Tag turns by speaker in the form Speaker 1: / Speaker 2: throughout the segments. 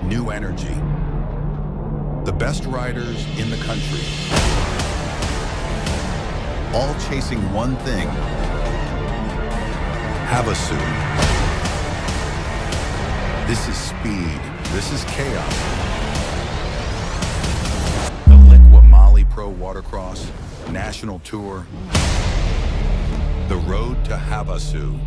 Speaker 1: new energy. The best riders in the country, all chasing one thing: Havasu. This is speed. This is chaos. The Liqua Mali Pro Watercross National Tour. The road to Havasu.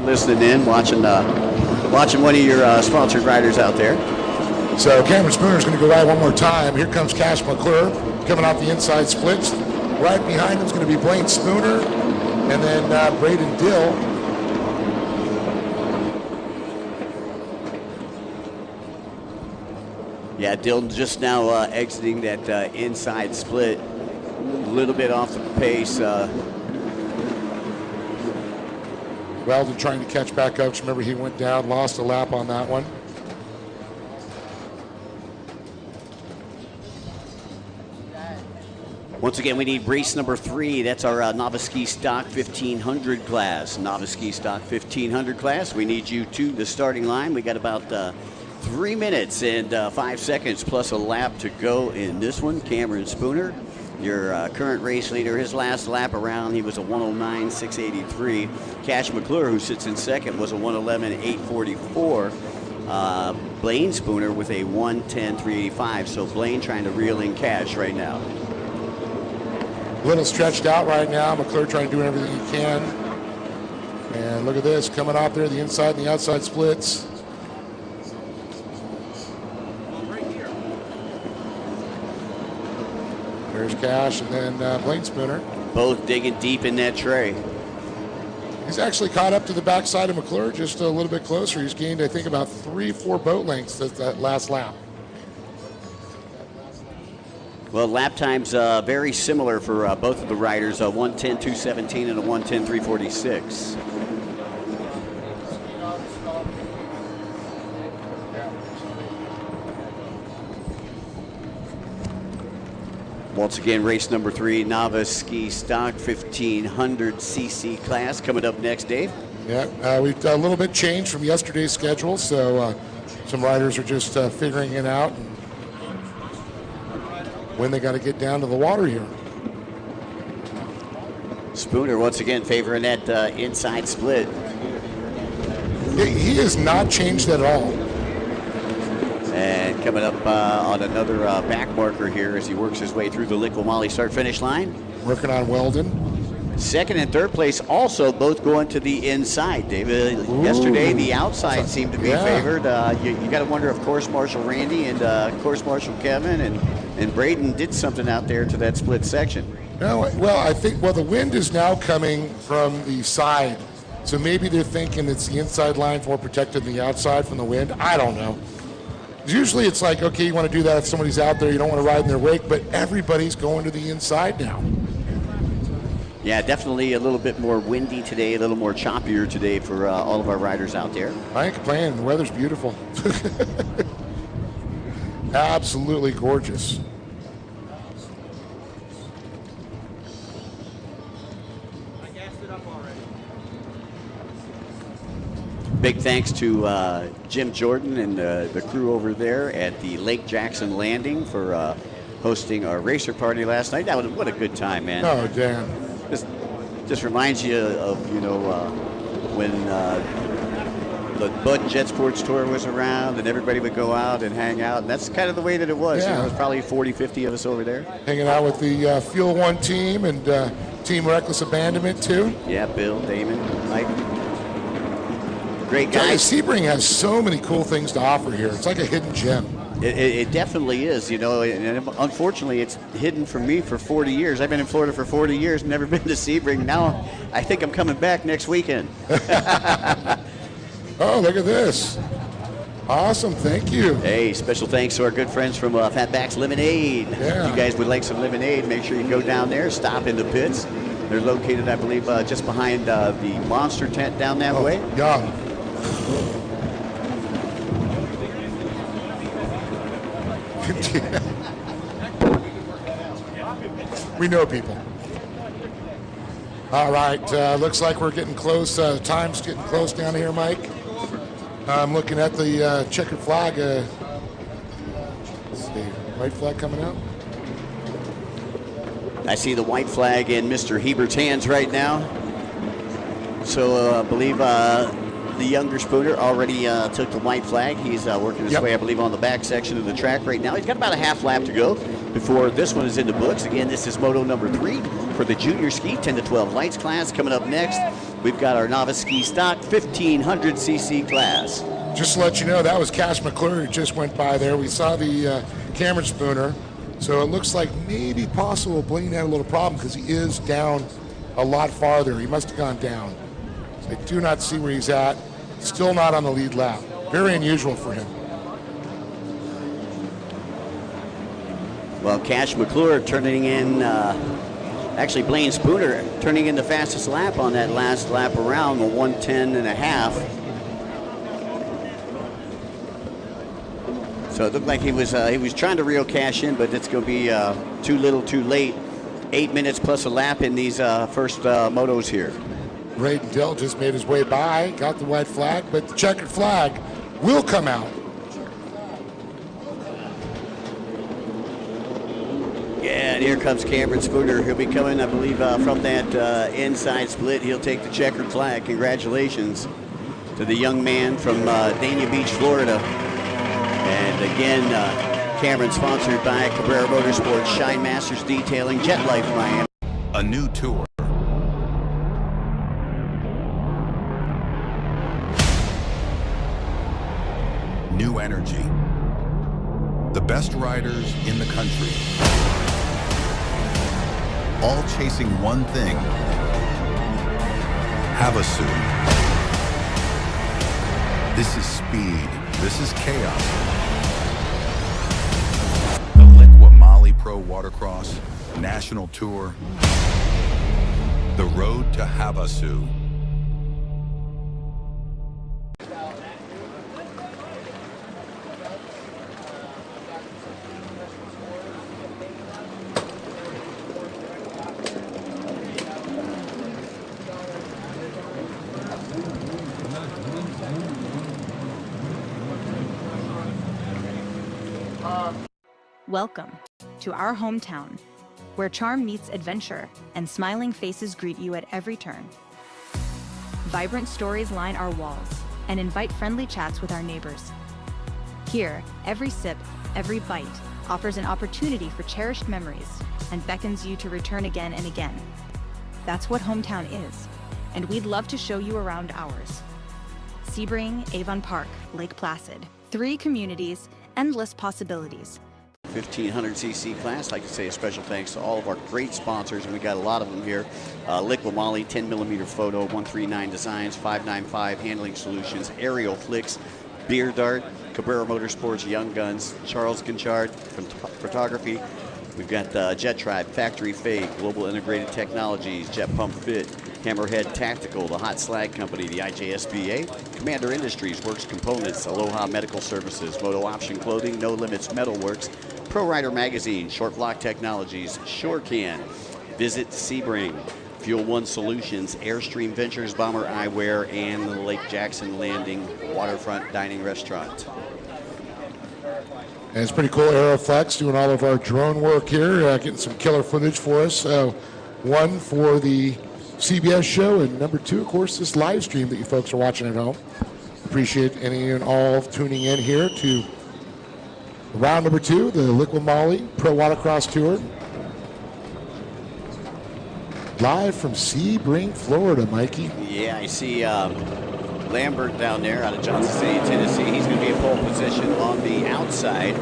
Speaker 2: Listening in, watching one of your sponsored riders out there.
Speaker 3: So Cameron Spooner's going to go ride one more time. Here comes Cash McClure coming off the inside splits. Right behind him is going to be Blaine Spooner and then Braden Dill.
Speaker 2: Yeah, Dill just now exiting that inside split. A little bit off the pace.
Speaker 3: Weldon trying to catch back up. Remember, he went down, lost a lap on that one.
Speaker 2: Once again, we need race number 3. That's our Novice Ski Stock 1500 class. Novice Ski Stock 1500 class. We need you to the starting line. We got about 3 minutes and 5 seconds plus a lap to go in this one. Cameron Spooner, your current race leader. His last lap around, he was a 109.683. Cash McClure, who sits in second, was a 111.844. Blaine Spooner with a 110.385. So Blaine trying to reel in Cash right now.
Speaker 3: A little stretched out right now. McClure trying to do everything he can. And look at this, coming out there, the inside and the outside splits. There's Cash and then Blaine Spooner.
Speaker 2: Both digging deep in that tray.
Speaker 3: He's actually caught up to the backside of McClure, just a little bit closer. He's gained, I think, about 3-4 boat lengths that last lap.
Speaker 2: Well, lap times very similar for both of the riders, a 110.217 and a 110.346. Once again, race number 3, Novice Ski Stock 1500cc class coming up next, Dave.
Speaker 3: Yeah, we've a little bit changed from yesterday's schedule, so some riders are just figuring it out and when they got to get down to the water here.
Speaker 2: Spooner once again favoring that inside split.
Speaker 3: He has not changed at all.
Speaker 2: And coming up on another back marker here as he works his way through the Liqua Mali start-finish line.
Speaker 3: Working on Weldon.
Speaker 2: Second and third place also both going to the inside, David. Yesterday, the outside seemed to be favored. You got to wonder if Course Marshal Randy and Course Marshal Kevin and Braden did something out there to that split section.
Speaker 3: No, well, I think, the wind is now coming from the side. So maybe they're thinking it's the inside line more protected than the outside from the wind. I don't know. Usually it's like, okay, you want to do that if somebody's out there, you don't want to ride in their wake, but everybody's going to the inside now.
Speaker 2: Yeah, definitely a little bit more windy today, a little more choppier today for all of our riders out there.
Speaker 3: I ain't complaining. The weather's beautiful. Absolutely gorgeous.
Speaker 4: I gassed it up already.
Speaker 2: Big thanks to Jim Jordan and the crew over there at the Lake Jackson Landing for hosting our racer party last night. That was what a good time, man.
Speaker 3: Oh, damn.
Speaker 2: Just reminds you of, when the Bud Jet Sports Tour was around and everybody would go out and hang out. And that's kind of the way that it was.
Speaker 3: Yeah.
Speaker 2: There was probably 40, 50 of us over there.
Speaker 3: Hanging out with the Fuel One team and Team Reckless Abandonment, too.
Speaker 2: Yeah, Bill, Damon, Mike. Great guys.
Speaker 3: Sebring has so many cool things to offer here. It's like a hidden gem.
Speaker 2: It definitely is, and unfortunately it's hidden from me for 40 years. I've been in Florida for 40 years, never been to Sebring. Now I think I'm coming back next weekend.
Speaker 3: Oh, look at this. Awesome, thank you.
Speaker 2: Hey, special thanks to our good friends from Fatback's Lemonade.
Speaker 3: Yeah.
Speaker 2: If you guys would like some lemonade, make sure you go down there, stop in the pits. They're located, I believe, just behind the Monster tent down that way.
Speaker 3: Yeah. We know people. All right, looks like we're getting close. Time's getting close down here, Mike. I'm looking at the checkered flag. Let's see, white flag coming out.
Speaker 2: I see the white flag in Mr. Hebert's hands right now. So I believe the younger Spooner already took the white flag. He's working his way, I believe, on the back section of the track right now. He's got about a half lap to go before this one is in the books. Again, this is moto number 3 for the junior ski 10 to 12 lights class. Coming up next, we've got our novice ski stock 1500cc class.
Speaker 3: Just to let you know, that was Cash McClure who just went by there. We saw the Cameron Spooner. So it looks like maybe possible Blaine had a little problem because he is down a lot farther. He must have gone down. So I do not see where he's at. Still not on the lead lap. Very unusual for him.
Speaker 2: Well, Cash McClure turning in, actually Blaine Spooner turning in the fastest lap on that last lap around, the 1:10.5. So it looked like he was trying to reel Cash in, but it's going to be too little too late. 8 minutes plus a lap in these first motos here.
Speaker 3: Braden Dill just made his way by, got the white flag, but the checkered flag will come out.
Speaker 2: Yeah, and here comes Cameron Spooner. He'll be coming, I believe, from that inside split. He'll take the checkered flag. Congratulations to the young man from Dania Beach, Florida. And again, Cameron sponsored by Cabrera Motorsports, Shine Masters Detailing, Jet Life Miami.
Speaker 1: A new tour. New energy. The best riders in the country. All chasing one thing. Havasu. This is speed. This is chaos. The Liqua Mali Pro Watercross National Tour. The road to Havasu.
Speaker 5: Welcome to our hometown, where charm meets adventure and smiling faces greet you at every turn. Vibrant stories line our walls and invite friendly chats with our neighbors. Here, every sip, every bite offers an opportunity for cherished memories and beckons you to return again and again. That's what hometown is, and we'd love to show you around ours. Sebring, Avon Park, Lake Placid, 3 communities, endless possibilities.
Speaker 2: 1500cc class. I'd like to say a special thanks to all of our great sponsors, and we got a lot of them here. Liqua Mali, 10mm photo, 139 Designs, 595 Handling Solutions, Aerial Flicks, Beer Dart, Cabrera Motorsports, Young Guns, Charles Gonchard, Photography. We've got Jet Tribe, Factory Fade, Global Integrated Technologies, Jet Pump Fit, Hammerhead Tactical, the Hot Slag Company, the IJSBA, Commander Industries, Works Components, Aloha Medical Services, Moto Option Clothing, No Limits Metalworks, Pro Rider Magazine, Short Block Technologies, SureCan, Visit Sebring, Fuel One Solutions, Airstream Ventures, Bomber Eyewear, and the Lake Jackson Landing Waterfront Dining Restaurant.
Speaker 3: And it's pretty cool. Aeroflex doing all of our drone work here, getting some killer footage for us. One for the CBS show, and number 2, of course, this live stream that you folks are watching at home. Appreciate any and all tuning in here to round number 2, the Liqua Mali Pro Watercross Tour. Live from Sebring, Florida, Mikey.
Speaker 2: Yeah, I see Lambert down there out of Johnson City, Tennessee. He's going to be in pole position on the outside.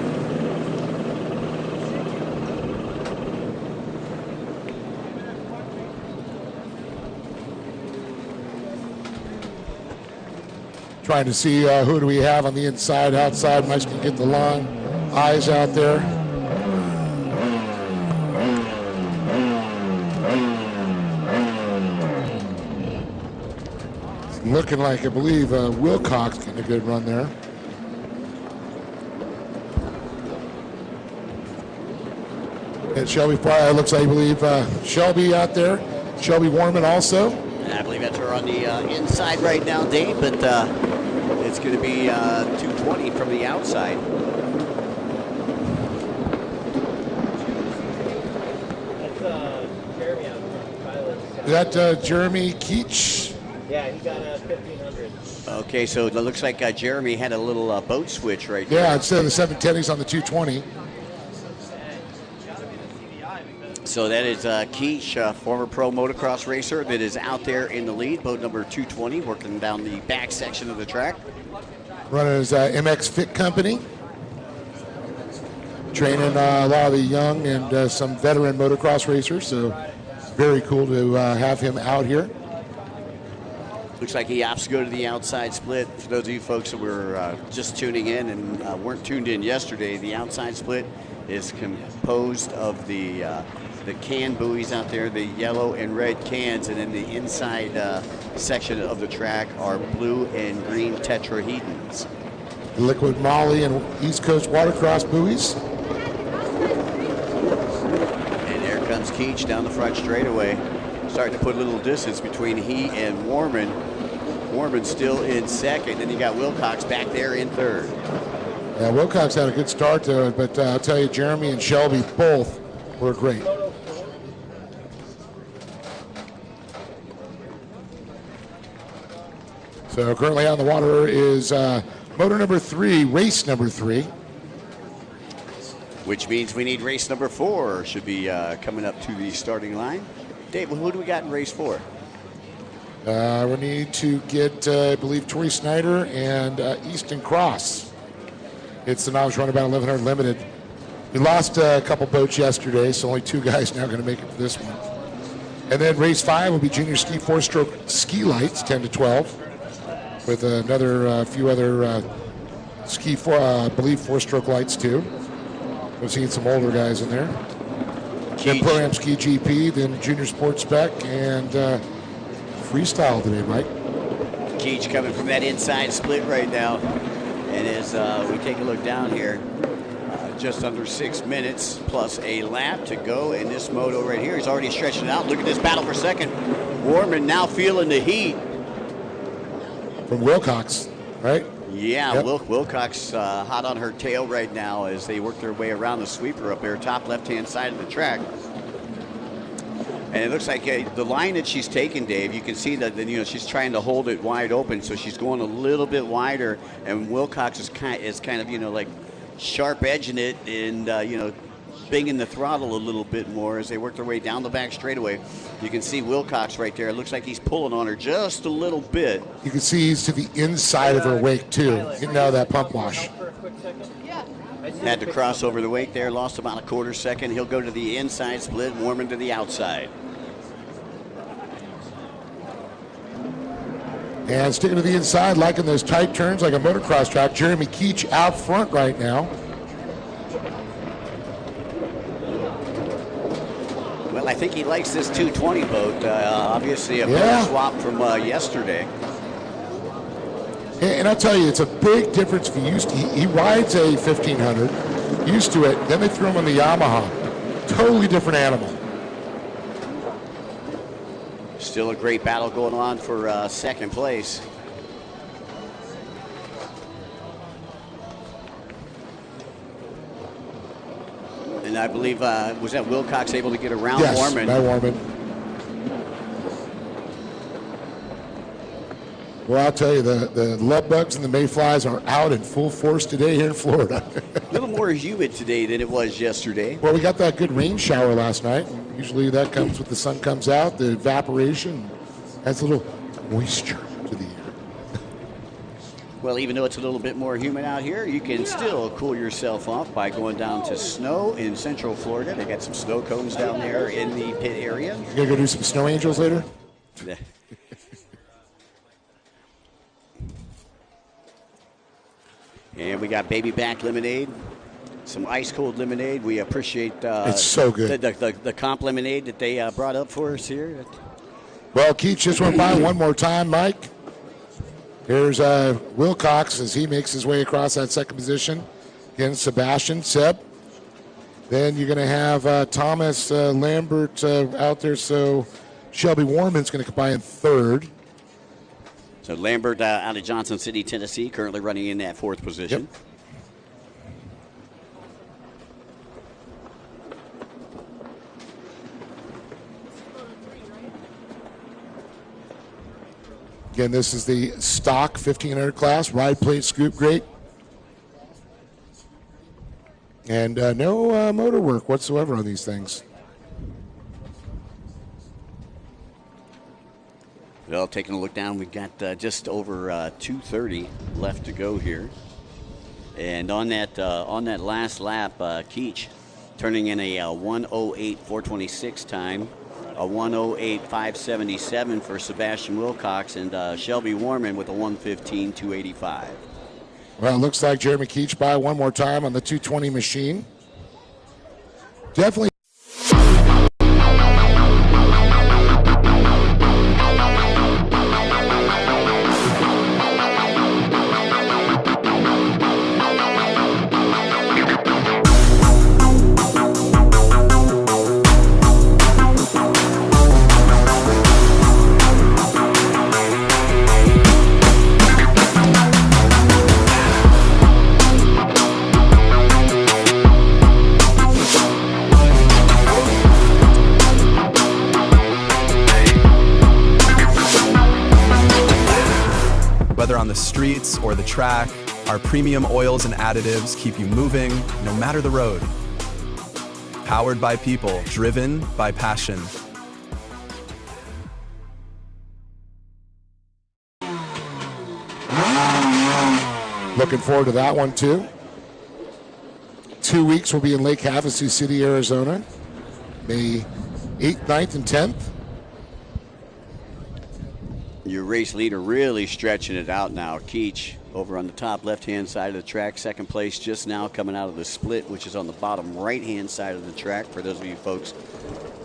Speaker 3: Trying to see who do we have on the inside, outside. Mike's going to get the long eyes out there. It's looking like, I believe, Wilcox getting a good run there. And Shelby Pryor, looks like, I believe, Shelby out there. Shelby Warman also.
Speaker 2: I believe that's her on the inside right now, Dave, but it's going to be 220 from the outside.
Speaker 4: That's Jeremy out there.
Speaker 3: Is that Jeremy Keech?
Speaker 4: Yeah, he got a 1500.
Speaker 2: Okay, so it looks like Jeremy had a little boat switch right there.
Speaker 3: Yeah, instead of the 710, he's on the 220.
Speaker 2: So that is Keech, former pro motocross racer, that is out there in the lead, boat number 220, working down the back section of the track.
Speaker 3: Running his MX Fit Company. Training a lot of the young and some veteran motocross racers, so very cool to have him out here.
Speaker 2: Looks like he opts to go to the outside split. For those of you folks that were just tuning in and weren't tuned in yesterday, the outside split is composed of the can buoys out there, the yellow and red cans, and then the inside section of the track are blue and green tetrahedrons.
Speaker 3: Liqua Mali and East Coast Watercross buoys.
Speaker 2: And there comes Keech down the front straightaway, starting to put a little distance between he and Warman. Warman still in second, and you got Wilcox back there in third.
Speaker 3: Yeah, Wilcox had a good start to it, but I'll tell you, Jeremy and Shelby both were great. So currently on the water is motor number 3, race number 3.
Speaker 2: Which means we need race number 4 should be coming up to the starting line. Dave, who do we got in race 4?
Speaker 3: We need to get, I believe, Tori Snyder and Easton Cross. It's the Novice Runabout 1100 Limited. We lost a couple boats yesterday, so only 2 guys now going to make it for this one. And then race 5 will be junior ski 4-stroke ski lights, 10 to 12, with another few other ski, I believe, 4-stroke lights too. We've seen some older guys in there. Then ProAm Ski GP, then junior sports spec, and freestyle today, Mike.
Speaker 2: Keech coming from that inside split right now. And as we take a look down here, just under 6 minutes plus a lap to go in this moto right here. He's already stretching it out. Look at this battle for second. Warman now feeling the heat.
Speaker 3: From Wilcox, right?
Speaker 2: Yeah,
Speaker 3: yep.
Speaker 2: Wilcox hot on her tail right now as they work their way around the sweeper up there, top left-hand side of the track. And it looks like the line that she's taking, Dave, you can see that she's trying to hold it wide open, so she's going a little bit wider, and Wilcox is kind of like sharp edging it and banging the throttle a little bit more as they work their way down the back straightaway. You can see Wilcox right there. It looks like he's pulling on her just a little bit.
Speaker 3: You can see he's to the inside of her wake too, getting out of that pump wash.
Speaker 2: Had to cross over the wake there, lost about a quarter second. He'll go to the inside split, Warman to the outside.
Speaker 3: And sticking to the inside, liking those tight turns like a motocross track. Jeremy Keech out front right now.
Speaker 2: Well, I think he likes this 220 boat. Obviously a boat swap from yesterday.
Speaker 3: And I'll tell you, it's a big difference if he rides a 1500, used to it, then they threw him on the Yamaha. Totally different animal.
Speaker 2: Still a great battle going on for second place. And I believe, was that Wilcox able to get around Warman?
Speaker 3: Yes, by Warman. Well, I'll tell you, the love bugs and the mayflies are out in full force today here in Florida.
Speaker 2: A little more humid today than it was yesterday.
Speaker 3: Well, we got that good rain shower last night. Usually that comes with the sun comes out, the evaporation adds a little moisture to the air.
Speaker 2: Well, even though it's a little bit more humid out here, you can still cool yourself off by going down to snow in Central Florida. They got some snow cones down there in the pit area.
Speaker 3: You gonna go do some snow angels later?
Speaker 2: And we got baby back lemonade, some ice cold lemonade. We appreciate
Speaker 3: it's so good.
Speaker 2: The comp lemonade that they brought up for us here.
Speaker 3: Well, Keech just went by one more time, Mike. Here's Wilcox as he makes his way across that second position. Again, Sebastian, Seb. Then you're going to have Thomas Lambert out there. So Shelby Warman's going to come by in third.
Speaker 2: So Lambert out of Johnson City, Tennessee, currently running in that fourth position.
Speaker 3: Yep. Again, this is the stock 1500 class, ride plate scoop grate. And no motor work whatsoever on these things.
Speaker 2: Well, taking a look down, we've got just over 2:30 left to go here. And on that last lap, Keech turning in a 1:08.426 time, a 1:08.577 for Sebastian Wilcox, and Shelby Warman with a 1:15.285.
Speaker 3: Well, it looks like Jeremy Keech by one more time on the 220 machine. Definitely.
Speaker 6: Whether on the streets or the track, our premium oils and additives keep you moving no matter the road. Powered by people, driven by passion.
Speaker 3: Looking forward to that one too. 2 weeks we'll be in Lake Havasu City, Arizona, May 8th, 9th, and 10th.
Speaker 2: Your race leader really stretching it out now. Keech over on the top left-hand side of the track. Second place just now coming out of the split, which is on the bottom right-hand side of the track for those of you folks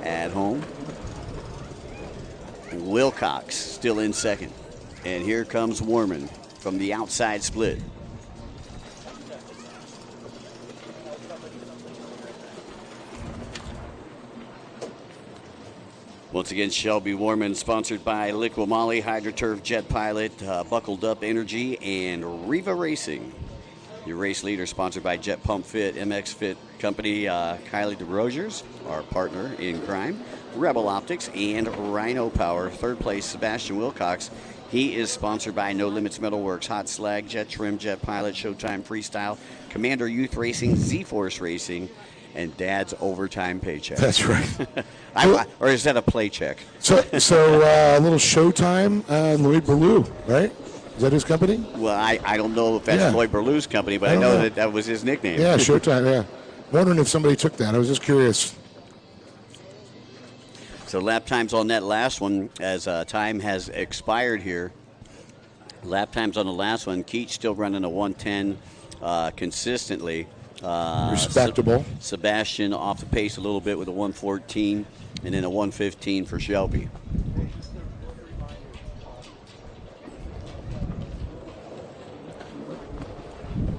Speaker 2: at home. Wilcox still in second. And here comes Warman from the outside split. Once again, Shelby Warman, sponsored by Liqua Mali, HydroTurf, Jet Pilot, Buckled Up Energy, and Riva Racing. Your race leader, sponsored by Jet Pump Fit, MX Fit Company, Kylie DeRogers, our partner in crime, Rebel Optics, and Rhino Power. Third place, Sebastian Wilcox. He is sponsored by No Limits Metalworks, Hot Slag, Jet Trim, Jet Pilot, Showtime Freestyle, Commander Youth Racing, Z-Force Racing, and Dad's Overtime Paycheck.
Speaker 3: That's right.
Speaker 2: Or is that a play check?
Speaker 3: So a little Showtime, Lloyd Berlew, right? Is that his company?
Speaker 2: Well, I don't know if that's Lloyd Berlew's company, but I know that was his nickname.
Speaker 3: Yeah, Showtime, yeah. Wondering if somebody took that. I was just curious.
Speaker 2: So lap times on that last one, as time has expired here. Lap times on the last one, Keech still running a 1:10 consistently.
Speaker 3: Respectable.
Speaker 2: Sebastian off the pace a little bit with a 1:14 and then a 1:15 for Shelby.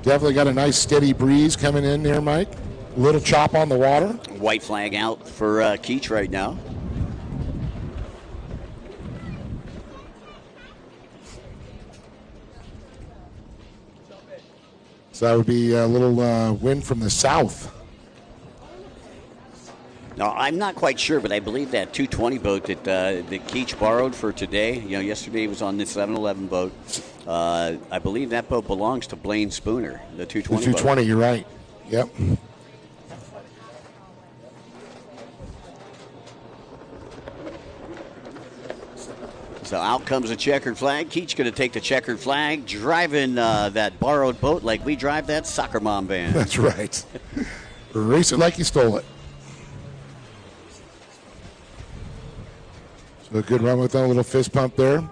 Speaker 3: Definitely got a nice steady breeze coming in there, Mike. A little chop on the water.
Speaker 2: White flag out for Keech right now.
Speaker 3: So that would be a little wind from the south.
Speaker 2: Now, I'm not quite sure, but I believe that 220 boat that Keech borrowed for today, yesterday he was on this 7-Eleven boat. I believe that boat belongs to Blaine Spooner, the 220
Speaker 3: The 220,
Speaker 2: boat.
Speaker 3: you're right. Yep.
Speaker 2: So out comes a checkered flag. Keech going to take the checkered flag, driving that borrowed boat like we drive that soccer mom van.
Speaker 3: That's right. Race it like you stole it. So a good run with that little fist pump there.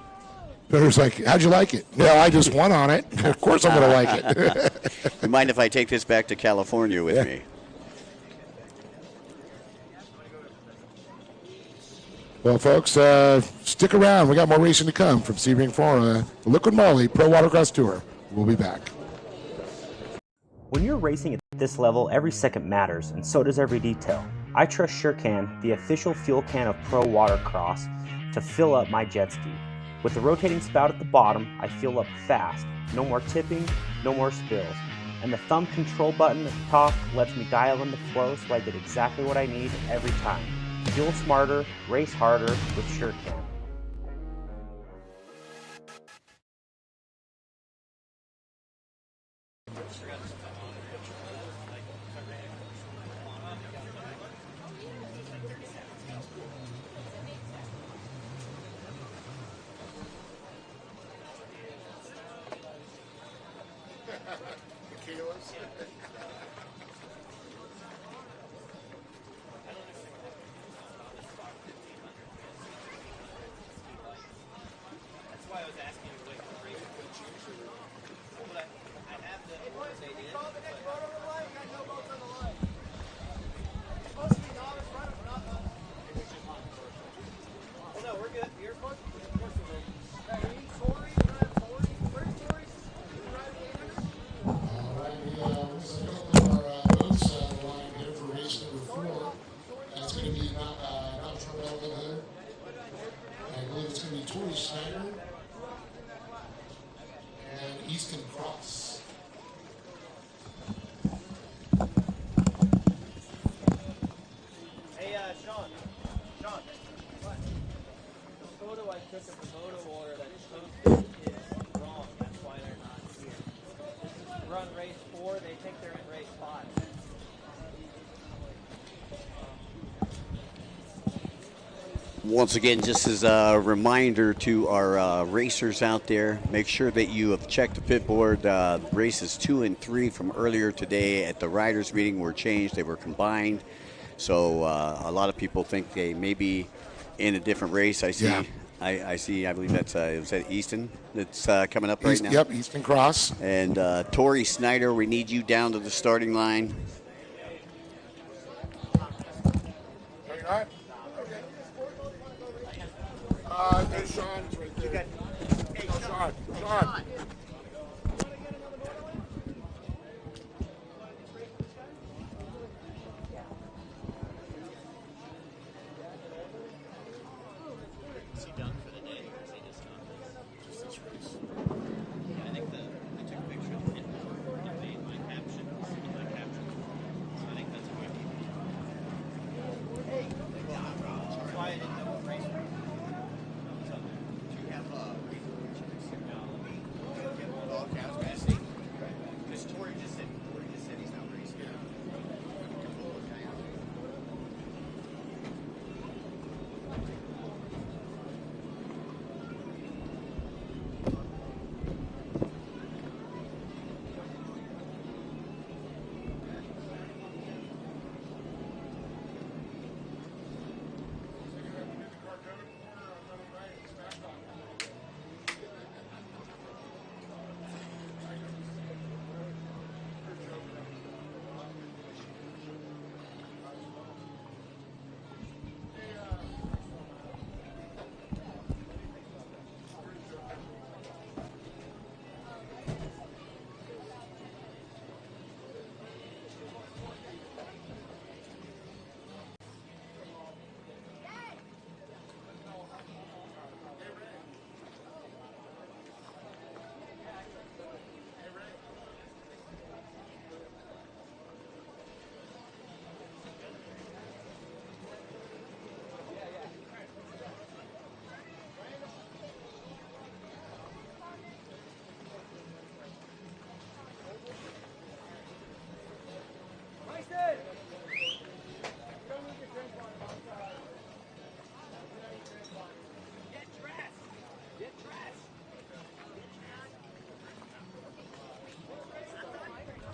Speaker 3: Peter's like, how'd you like it? Well, I just won on it. Of course I'm going to like it.
Speaker 2: You mind if I take this back to California with me?
Speaker 3: Well, folks, stick around. We got more racing to come from Sebring for the Liqua Mali Pro Watercross Tour. We'll be back.
Speaker 7: When you're racing at this level, every second matters, and so does every detail. I trust SureCan, the official fuel can of Pro Watercross, to fill up my jet ski. With the rotating spout at the bottom, I fuel up fast. No more tipping, no more spills. And the thumb control button at the top lets me dial in the flow so I get exactly what I need every time. Fuel smarter, race harder with SureCan.
Speaker 4: why I was asking you what the race would choose. But I have the orders they did. Call the next road over the line. Got no boats on the line. It's supposed to be novice runner, but not novice. Oh no, we're good. You're supposed to. Of course we will. We need Tory. We don't have Tory. Where's Tory? You riding the 800?
Speaker 3: All right, there's a couple of our boats line here for race number 4. That's going to be not Hood. I believe it's going to be Tori Snyder and Easton Cross.
Speaker 4: Hey, Sean. What? The photo I took of the moto order that's posted is wrong. That's why they're not here. This is run race 4. They think they're in race 5.
Speaker 2: Once again, just as a reminder to our racers out there, make sure that you have checked the pit board. Races 2 and 3 from earlier today at the riders meeting were changed. They were combined. So a lot of people think they may be in a different race. I see.
Speaker 3: Yeah.
Speaker 2: I see. I believe that's was that Easton that's coming up right now.
Speaker 3: Yep, Easton Cross.
Speaker 2: And Tori Snyder, we need you down to the starting line.
Speaker 3: Are you not? There's Sean's right there. Hey, Sean.
Speaker 4: Is he done for the day, or is he just done just this race? Yeah, I think I took a picture of it and made my caption. So I think that's what that's why I didn't know what race we were. So, do you have no, let me get one all caps. I see. Because Tori just said he's not racing.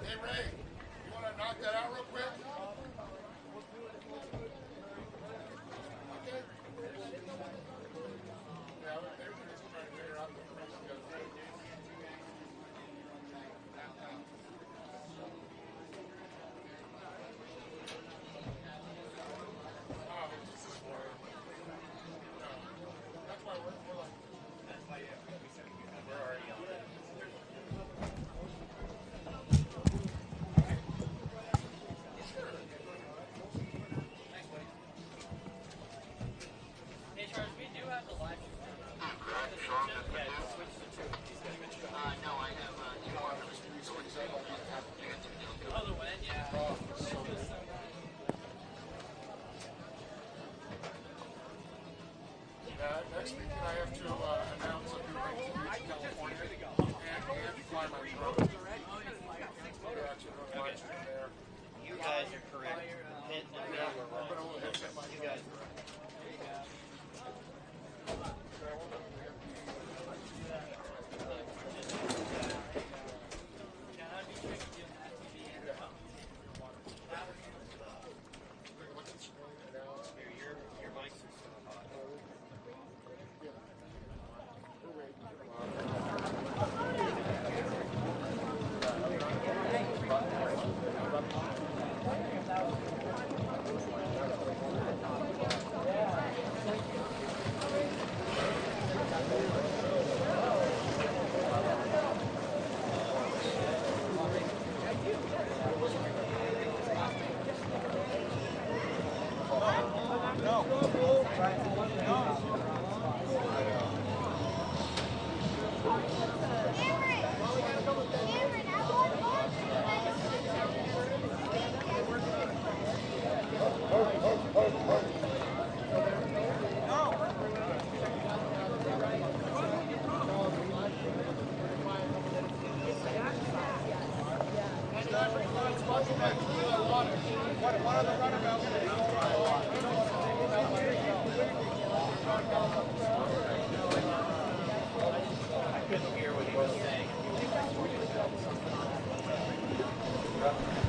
Speaker 3: Hey, Ray, you want to knock that out real quick? Okay. Yeah, they were just trying to figure out the rest of the that's why we're like, that's why, yeah, we're already on it.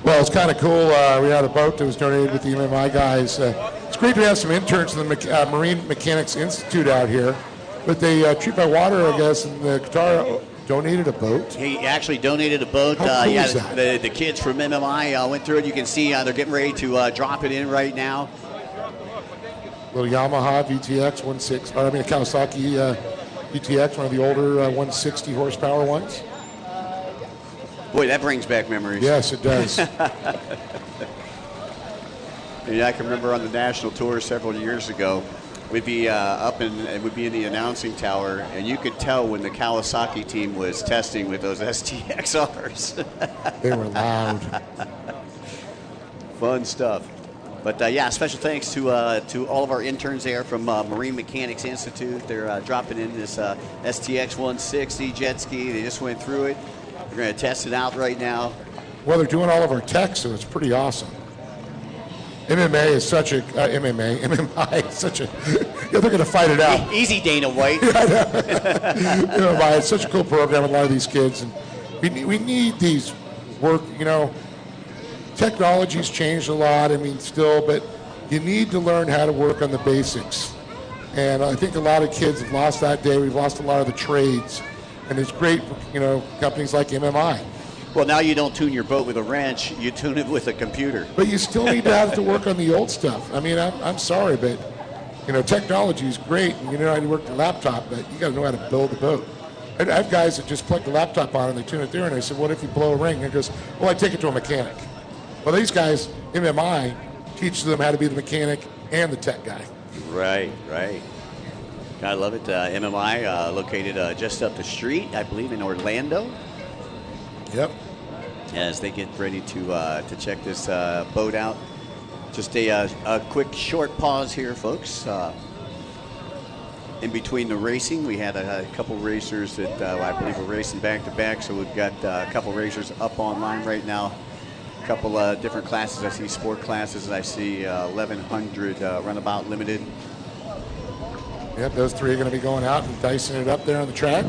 Speaker 3: Well, it's kind of cool. We had a boat that was donated with the MMI guys. It's great to have some interns in the Marine Mechanics Institute out here. But they treat by water, I guess, and the Qatar donated a boat.
Speaker 2: He actually donated a boat.
Speaker 3: How cool
Speaker 2: yeah,
Speaker 3: is that?
Speaker 2: The kids from MMI went through it. You can see they're getting ready to drop it in right now.
Speaker 3: Little Yamaha VTX 160, I mean a Kawasaki VTX, one of the older 160 horsepower ones.
Speaker 2: Boy, that brings back memories.
Speaker 3: Yes, it does.
Speaker 2: Yeah, I can remember on the national tour several years ago, we'd be up and we'd be in the announcing tower, and you could tell when the Kawasaki team was testing with those STXRs.
Speaker 3: They were loud.
Speaker 2: Fun stuff. But yeah, special thanks to all of our interns there from Marine Mechanics Institute. They're dropping in this STX 160 jet ski. They just went through it. We're going to test it out right now.
Speaker 3: Well, they're doing all of our tech, so it's pretty awesome. MMA is such a MMI is such a. They're going to fight it out.
Speaker 2: Easy, Dana White.
Speaker 3: MMI is such a cool program with a lot of these kids, and we need these work. Technology's changed a lot. I mean, still, but you need to learn how to work on the basics. And I think a lot of kids have lost that day. We've lost a lot of the trades, and it's great. Companies like MMI.
Speaker 2: Well, now you don't tune your boat with a wrench, you tune it with a computer.
Speaker 3: But you still need to have to work on the old stuff. I mean, I'm sorry, but, technology is great, and you know how to work the laptop, but you got to know how to build the boat. I have guys that just plug the laptop on and they tune it there, and I said, what if you blow a ring? And he goes, well, I take it to a mechanic. Well, these guys, MMI, teaches them how to be the mechanic and the tech guy.
Speaker 2: Right. I love it. MMI located just up the street, I believe, in Orlando.
Speaker 3: Yep.
Speaker 2: As they get ready to check this boat out. Just a quick short pause here, folks. In between the racing, we had a couple racers that I believe were racing back-to-back, so we've got a couple racers up online right now. A couple different classes. I see sport classes, and I see 1100 Runabout Limited.
Speaker 3: Yep, those three are going to be going out and dicing it up there on the track.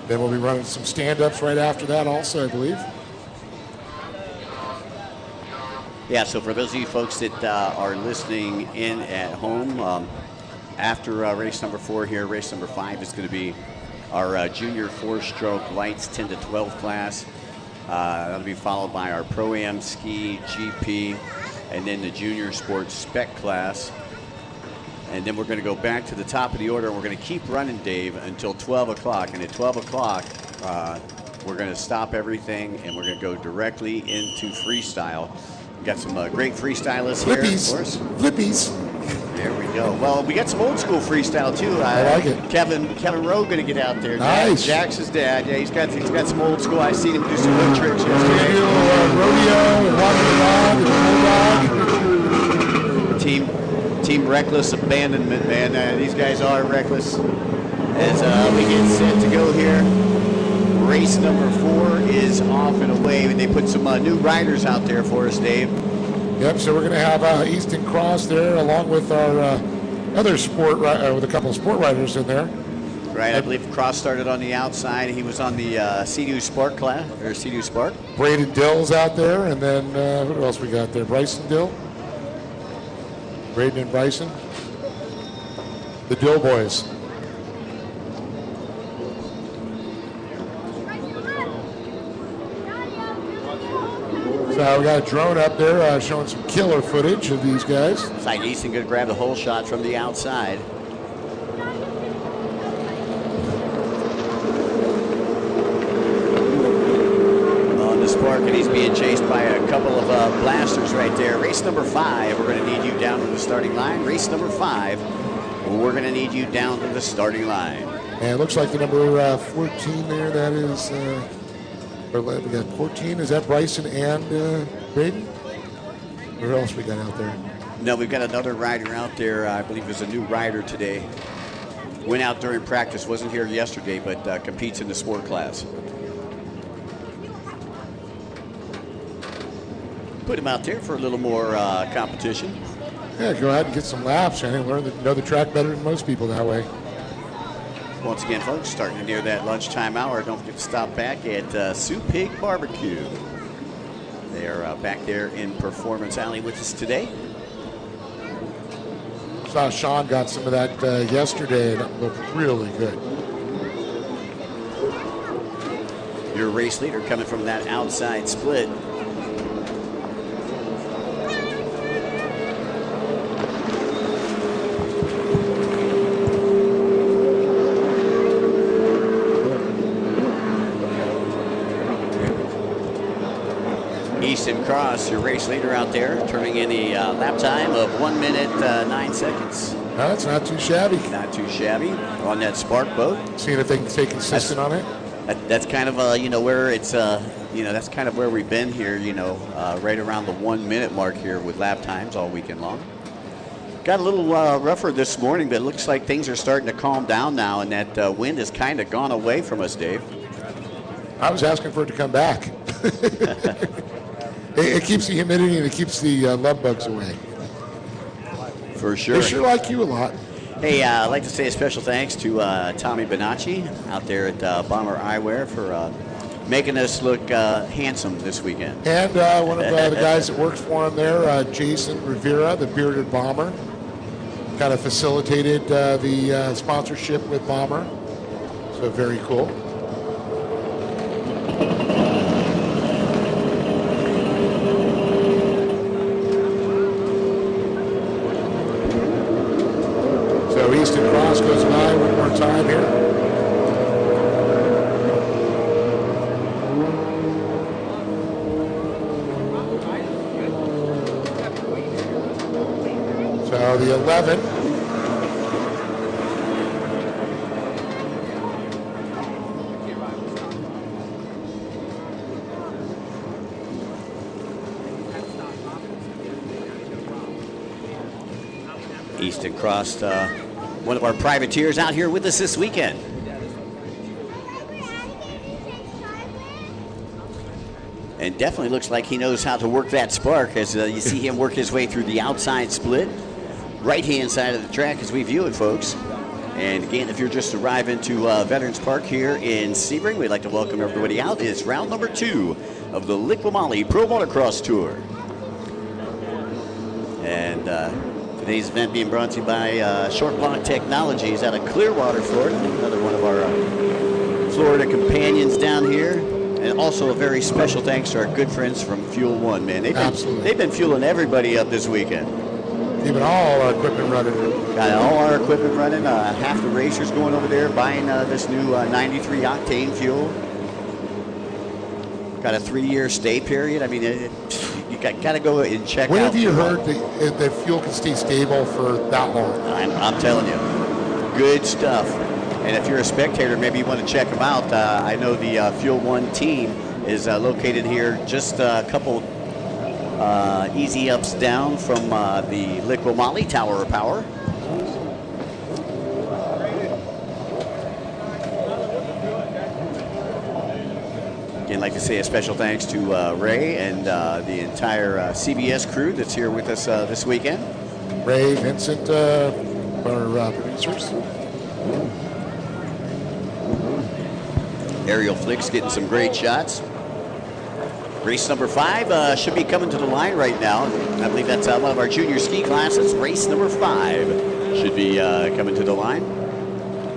Speaker 3: Then we'll be running some stand-ups right after that also, I believe.
Speaker 2: Yeah, so for those of you folks that are listening in at home, after race number 4 here, race number 5 is going to be our junior 4-stroke lights 10 to 12 class. That'll be followed by our ProAm Ski GP, and then the junior Sports Spec class. And then we're going to go back to the top of the order, and we're going to keep running, Dave, until 12 o'clock. And at 12 o'clock, we're going to stop everything, and we're going to go directly into freestyle. We've got some great freestylists here, of course.
Speaker 3: Flippies.
Speaker 2: There we go. Well, we got some old school freestyle, too.
Speaker 3: I like it.
Speaker 2: Kevin Rowe going to get out there.
Speaker 3: Nice.
Speaker 2: Jack's his dad. Yeah, he's got some old school. I seen him do some good tricks yesterday.
Speaker 3: Rodeo and walking around and
Speaker 2: Team Reckless Abandonment, man. These guys are reckless. As we get set to go here, race number 4 is off and away. They put some new riders out there for us, Dave.
Speaker 3: Yep, so we're going to have Easton Cross there along with our other sport, with a couple of sport riders in there.
Speaker 2: Right, I believe Cross started on the outside. He was on the Sea-Doo Spark class, or Sea-Doo Spark.
Speaker 3: Braden Dill's out there, and then who else we got there? Bryson Dill. Braden and Bryson. The Dill boys. So we got a drone up there showing some killer footage of these guys.
Speaker 2: It's like Easton going to grab the whole shot from the outside. On the Spark, and he's being chased by a couple of blasters right there. Race number 5, we're going to need you down to the starting line. Race number 5, we're going to need you down to the starting line.
Speaker 3: And it looks like the number 14 there, that is... we got 14. Is that Bryson and Braden? Or who else we got out there?
Speaker 2: No, we've got another rider out there. I believe there's a new rider today. Went out during practice. Wasn't here yesterday, but competes in the sport class. Put him out there for a little more competition.
Speaker 3: Yeah, go ahead and get some laps. I think learn to know the track better than most people that way.
Speaker 2: Once again, folks, starting to near that lunchtime hour. Don't forget to stop back at Sioux Pig Barbecue. They are back there in Performance Alley with us today.
Speaker 3: Saw Sean got some of that yesterday, and it looked really good.
Speaker 2: Your race leader coming from that outside split. Easton Cross, your race leader out there, turning in a lap time of 1 minute 9 seconds.
Speaker 3: That's not too shabby.
Speaker 2: Not too shabby on that Spark boat.
Speaker 3: Seeing if they can stay consistent on it.
Speaker 2: That's kind of where it's that's kind of where we've been here. Right around the 1 minute mark here with lap times all weekend long. Got a little rougher this morning, but it looks like things are starting to calm down now, and that wind has kind of gone away from us, Dave.
Speaker 3: I was asking for it to come back. It keeps the humidity and it keeps the love bugs away.
Speaker 2: For sure.
Speaker 3: They sure like you a lot.
Speaker 2: Hey, I'd like to say a special thanks to Tommy Bonacci out there at Bomber Eyewear for making us look handsome this weekend.
Speaker 3: And one of the guys that works for him there, Jason Rivera, the bearded bomber, kind of facilitated the sponsorship with Bomber. So very cool. Easton Cross goes by one more time here. So the 11.
Speaker 2: Easton Cross, one of our privateers out here with us this weekend. And definitely looks like he knows how to work that Spark as you see him work his way through the outside split. Right-hand side of the track as we view it, folks. And again, if you're just arriving to Veterans Park here in Sebring, we'd like to welcome everybody out. It's round number 2 of the Liqua Mali Pro Watercross Tour. And today's event being brought to you by Short Block Technologies out of Clearwater, Florida. Another one of our Florida companions down here. And also a very special thanks to our good friends from Fuel One, man. They've been fueling everybody up this weekend.
Speaker 3: Even all our equipment running.
Speaker 2: Got all our equipment running. Half the racers going over there buying this new 93 octane fuel. Got a 3-year stay period. I mean, you got to go and check out.
Speaker 3: When have you heard that fuel can stay stable for that long?
Speaker 2: I'm telling you, good stuff. And if you're a spectator, maybe you want to check them out. I know the Fuel One team is located here just a couple easy ups down from the Liqua Mali Tower of Power. Again, I'd like to say a special thanks to Ray and the entire CBS crew that's here with us this weekend.
Speaker 3: Ray, Vincent, our producers.
Speaker 2: Aerial Flicks getting some great shots. Race number 5 should be coming to the line right now. I believe that's one of our junior ski classes. Race number 5 should be coming to the line.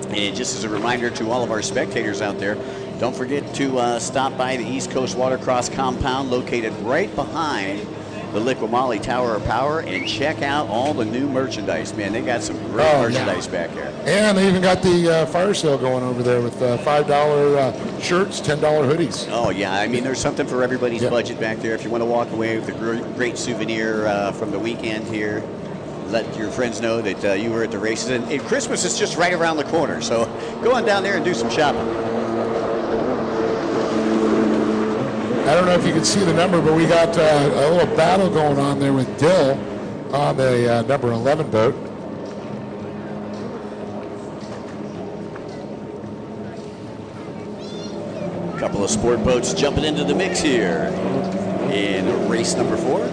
Speaker 2: And just as a reminder to all of our spectators out there, don't forget to stop by the East Coast Watercross compound located right behind the Liqua Mali Tower of Power and check out all the new merchandise, man. They got some great merchandise back here.
Speaker 3: And they even got the fire sale going over there with $5 shirts, $10 hoodies.
Speaker 2: Oh, yeah. I mean, there's something for everybody's budget back there. If you want to walk away with a great souvenir from the weekend here, let your friends know that you were at the races. And Christmas is just right around the corner, so go on down there and do some shopping.
Speaker 3: I don't know if you can see the number, but we got a little battle going on there with Dill on the number 11 boat.
Speaker 2: A couple of sport boats jumping into the mix here. in race number 4.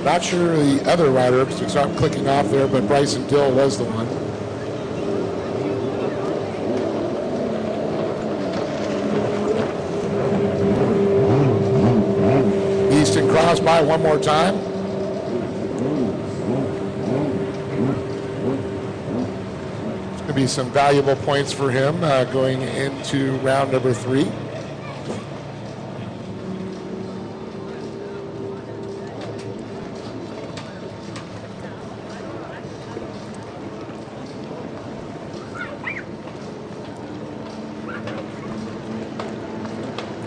Speaker 3: Not sure the other rider, because it's not clicking off there, but Bryson Dill was the one. Easton Cross by one more time. It's going to be some valuable points for him going into round number 3.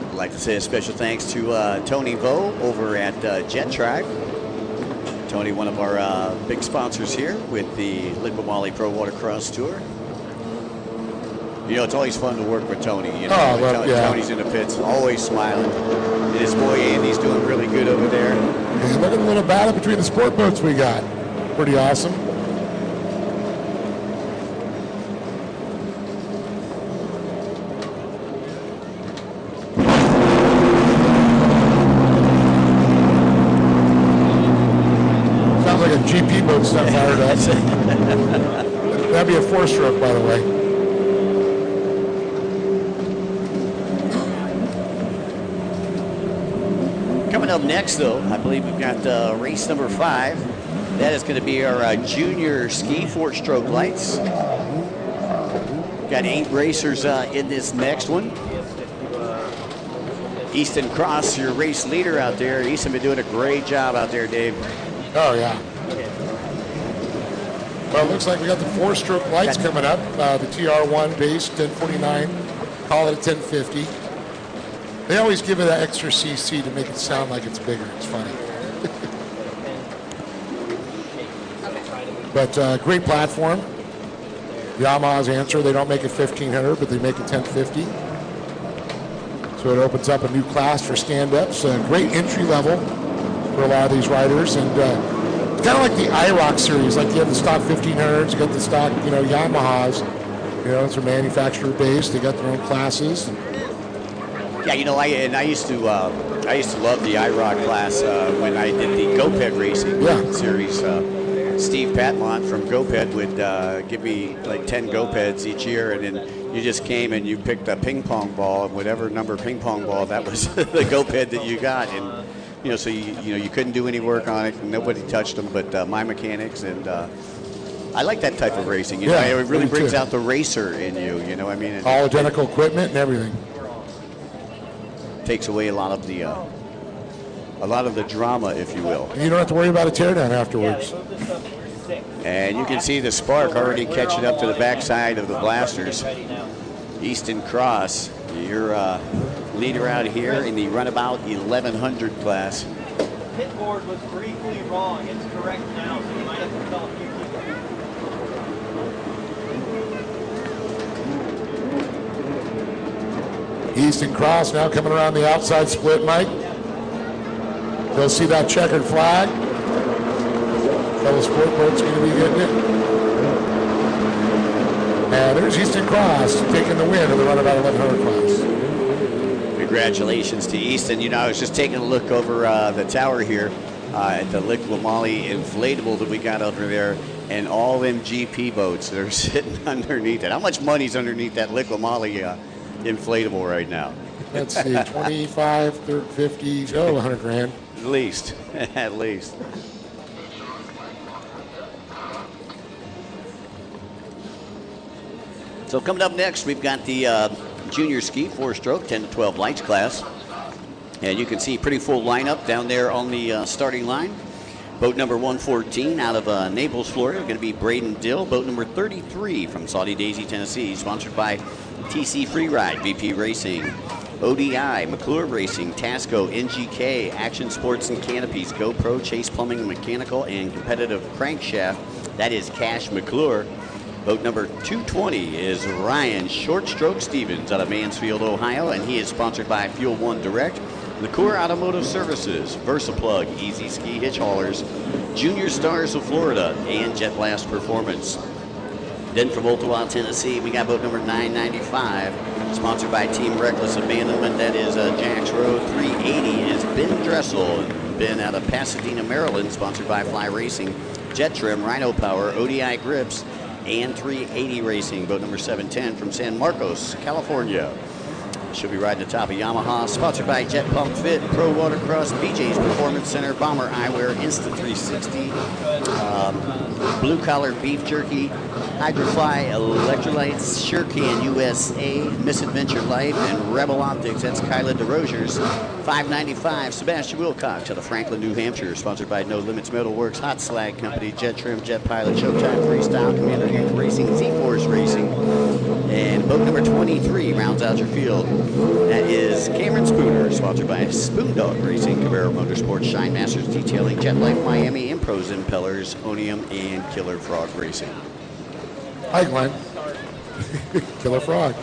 Speaker 2: I'd like to say a special thanks to Tony Vo over at Jet Track. Tony, one of our big sponsors here with the Liqua Mali Pro Watercross Tour. You know, it's always fun to work with Tony. You know, Tony's in the pits, always smiling. And his boy Andy's doing really good over there.
Speaker 3: And look at the little battle between the sport boats we got. Pretty awesome. GP boat's not fired up. That'd be a 4-stroke, by the way.
Speaker 2: Coming up next, though, I believe we've got race number 5. That is going to be our junior ski 4-stroke lights. Got 8 racers in this next one. Easton Cross, your race leader out there. Easton been doing a great job out there, Dave.
Speaker 3: Oh, yeah. Well, it looks like we got the 4-stroke lights coming up. The TR1 base, 1049. Call it a 1050. They always give it that extra CC to make it sound like it's bigger. It's funny. But great platform. Yamaha's answer, they don't make it 1500, but they make it 1050. So it opens up a new class for stand-ups. Great entry level for a lot of these riders. And it's kind of like the IROC series. Like you have the stock 1500s, you got the stock, Yamahas. It's a manufacturer base. They got their own classes.
Speaker 2: Yeah, I used to love the IROC class when I did the GoPed racing series. Steve Patmont from GoPed would give me like 10 GoPeds each year, and then you just came and you picked a ping pong ball, whatever number ping pong ball, that was the GoPed that you got. And so you couldn't do any work on it, and nobody touched them but my mechanics. And I like that type of racing. It really brings out the racer in you.
Speaker 3: All identical equipment and everything.
Speaker 2: Takes away a lot of the drama, if you will.
Speaker 3: And you don't have to worry about a teardown afterwards.
Speaker 2: And you can see the spark already catching up to the backside of the blasters. Easton Cross, your leader out here in the Runabout 1100 class.
Speaker 4: Pit board was briefly wrong. It's correct now, so you might have to tell a few people.
Speaker 3: Easton Cross now coming around the outside split, Mike. They'll see that checkered flag. Fellow sport boat's going to be getting it. And there's Easton Cross taking the win in the Runabout 1100 class.
Speaker 2: Congratulations to Easton. I was just taking a look over the tower here at the Liqua Mali inflatable that we got over there, and all them GP boats that are sitting underneath it. How much money's underneath that Liqua Mali inflatable right now?
Speaker 3: Let's see, 25, 30, 50, 100 grand.
Speaker 2: At least, at least. So coming up next, we've got the junior ski 4-stroke 10 to 12 lights class. And you can see pretty full lineup down there on the starting line. Boat number 114 out of Naples, Florida, going to be Braden Dill. Boat number 33 from Saudi Daisy, Tennessee, sponsored by TC Freeride, VP Racing, ODI, McClure Racing, Tasco, NGK, Action Sports and Canopies, GoPro, Chase Plumbing and Mechanical, and Competitive Crankshaft. That is Cash McClure. Boat number 220 is Ryan Short Stroke Stevens out of Mansfield, Ohio, and he is sponsored by Fuel One Direct, Liqua Automotive Services, Versaplug, Easy Ski Hitch Haulers, Junior Stars of Florida, and Jet Blast Performance. Then from Ottawa, Tennessee, we got boat number 995. Sponsored by Team Reckless Abandonment. That is Jack's Row. 380 is Ben Dressel. Ben out of Pasadena, Maryland. Sponsored by Fly Racing. Jet Trim, Rhino Power, ODI Grips, and 380 Racing. Boat number 710 from San Marcos, California. She'll be riding the top of Yamaha. Sponsored by Jet Pump Fit, Pro Watercross, BJ's Performance Center, Bomber Eyewear, Instant 360, Blue Collar Beef Jerky, Hydrofly Electrolytes, Surecan USA, Misadventure Life, and Rebel Optics. That's Kyla DeRosiers. $5.95. Sebastian Wilcock to the Franklin, New Hampshire. Sponsored by No Limits Metalworks, Hot Slag Company, Jet Trim, Jet Pilot, Showtime Freestyle, Commander Youth Racing, Z-Force Racing. And boat number 23 rounds out your field. That is Cameron Spooner, sponsored by Spoondog Racing, Cabero Motorsports, Shine Masters Detailing, Jet Life Miami, Impros Impellers, Onium, and Killer Frog Racing.
Speaker 3: Hi, Glenn. Killer Frog.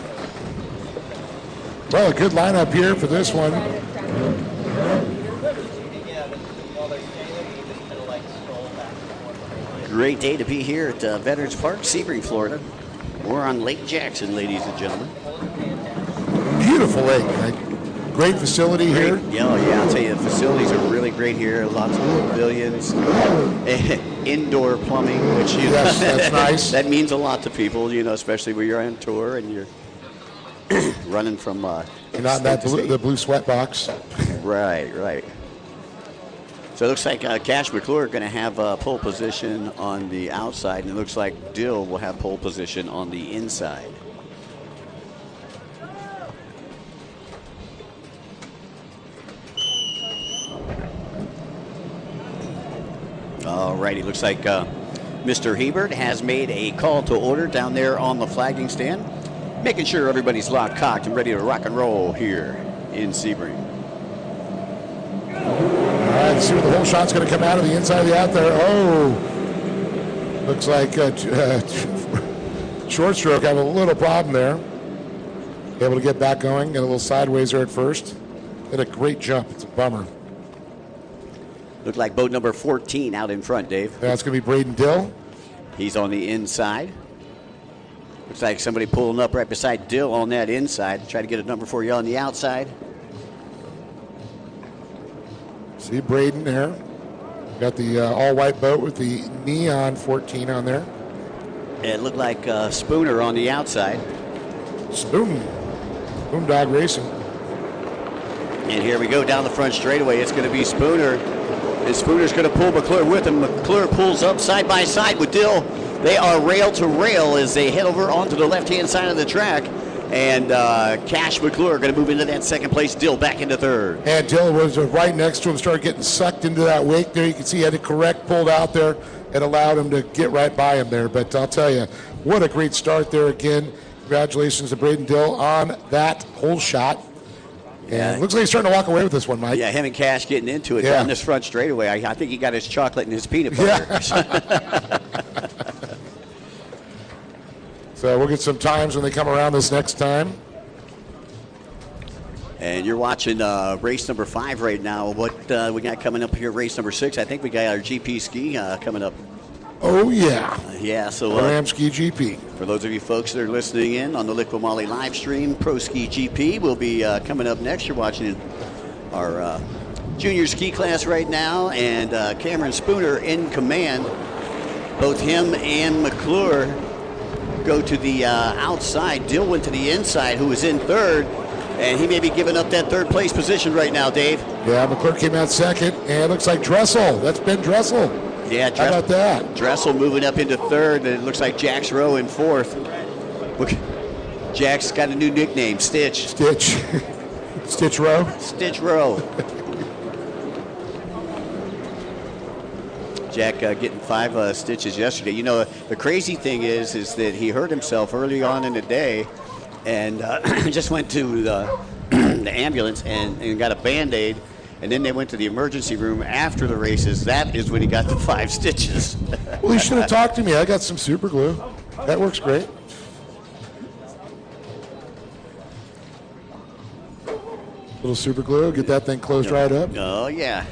Speaker 3: Well, a good lineup here for this one.
Speaker 2: Great day to be here at Veterans Park, Sebring, Florida. We're on Lake Jackson, ladies and gentlemen.
Speaker 3: Beautiful lake. Great facility here.
Speaker 2: Yeah, I'll tell you, the facilities are really great here. Lots of pavilions, indoor plumbing, which
Speaker 3: yes, that's nice.
Speaker 2: That means a lot to people, especially when you're on tour and you're running from.
Speaker 3: You're not in that the blue sweat box.
Speaker 2: Right. So it looks like Cash McClure going to have pole position on the outside, and it looks like Dill will have pole position on the inside. All righty, looks like Mr. Hebert has made a call to order down there on the flagging stand, making sure everybody's locked, cocked, and ready to rock and roll here in Sebring.
Speaker 3: All right, let's see where the whole shot's going to come out of the inside of the out there. Oh, looks like short stroke have a little problem there. Able to get back going, get a little sideways there at first. Did a great jump. It's a bummer.
Speaker 2: Looked like boat number 14 out in front, Dave.
Speaker 3: That's going to be Braden Dill.
Speaker 2: He's on the inside. Looks like somebody pulling up right beside Dill on that inside. Try to get a number for you on the outside.
Speaker 3: See Braden there. Got the all-white boat with the neon 14 on there.
Speaker 2: It looked like Spooner on the outside.
Speaker 3: Spoondog Racing.
Speaker 2: And here we go down the front straightaway. It's going to be Spooner. And Spooner's going to pull McClure with him. McClure pulls up side by side with Dill. They are rail to rail as they head over onto the left-hand side of the track. And Cash McClure going to move into that second place. Dill back into third.
Speaker 3: And Dill was right next to him, started getting sucked into that wake there. You can see he had it correct, pulled out there, and allowed him to get right by him there. But I'll tell you, what a great start there again. Congratulations to Braden Dill on that whole shot. And it looks like he's starting to walk away with this one, Mike.
Speaker 2: Yeah, him and Cash getting into it down this front straightaway. I think he got his chocolate and his peanut butter.
Speaker 3: Yeah. So we'll get some times when they come around this next time.
Speaker 2: And you're watching race number 5 right now. What we got coming up here, race number 6? I think we got our GP ski coming up.
Speaker 3: Oh, yeah.
Speaker 2: Yeah, so
Speaker 3: ProAm Ski GP.
Speaker 2: For those of you folks that are listening in on the Liqua Mali live stream, Pro Ski GP will be coming up next. You're watching our junior ski class right now, and Cameron Spooner in command. Both him and McClure go to the outside. Dill went to the inside, who was in third, and he may be giving up that third place position right now, Dave.
Speaker 3: Yeah, McClure came out second, and it looks like Dressel. That's Ben Dressel.
Speaker 2: Yeah,
Speaker 3: how about that?
Speaker 2: Dressel moving up into third, and it looks like Jack's Row in fourth. Look, Jack's got a new nickname, Stitch.
Speaker 3: Stitch. Stitch Row?
Speaker 2: Stitch Row. Jack getting 5 stitches yesterday. You know, the crazy thing is that he hurt himself early on in the day and just went to the ambulance and got a Band-Aid. And then they went to the emergency room after the races. That is when he got the 5 stitches.
Speaker 3: Well, he should have talked to me. I got some super glue. That works great. Little super glue, get that thing closed right up.
Speaker 2: Oh, yeah.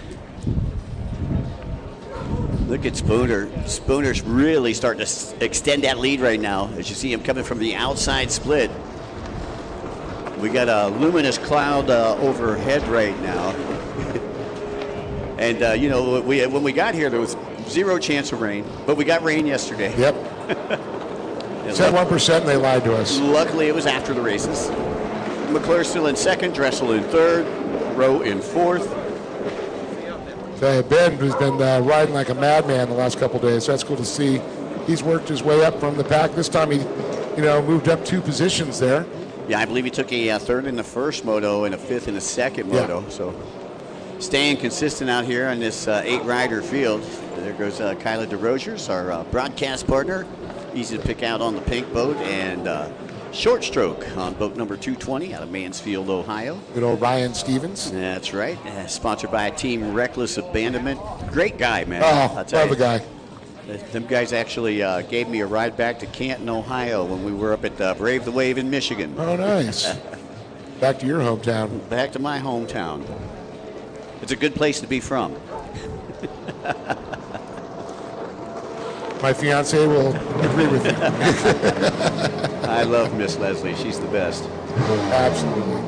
Speaker 2: Look at Spooner. Spooner's really starting to extend that lead right now, as you see him coming from the outside split. We got a luminous cloud overhead right now. And, you know, when we got here, there was 0 chance of rain, but we got rain yesterday.
Speaker 3: Yep. Said 1% and they lied to us.
Speaker 2: Luckily, it was after the races. McClure still in second, Dressel in third, Rowe in fourth.
Speaker 3: Ben has been riding like a madman the last couple of days. That's cool to see. He's worked his way up from the pack. This time he, you know, moved up 2 positions there.
Speaker 2: Yeah, I believe he took a third in the first moto and a fifth in the second moto. So staying consistent out here on this 8-rider field. There goes Kyla DeRosiers, our broadcast partner. Easy to pick out on the pink boat, and short stroke on boat number 220 out of Mansfield, Ohio.
Speaker 3: Good old Ryan Stevens.
Speaker 2: That's right. Sponsored by Team Reckless Abandonment. Great guy, man.
Speaker 3: Oh, love the guy.
Speaker 2: Them guys actually gave me a ride back to Canton, Ohio when we were up at Brave the Wave in Michigan.
Speaker 3: Oh, nice. Back to your hometown.
Speaker 2: Back to my hometown. It's a good place to be from.
Speaker 3: My fiance will agree with you.
Speaker 2: I love Miss Leslie. She's the best.
Speaker 3: Absolutely.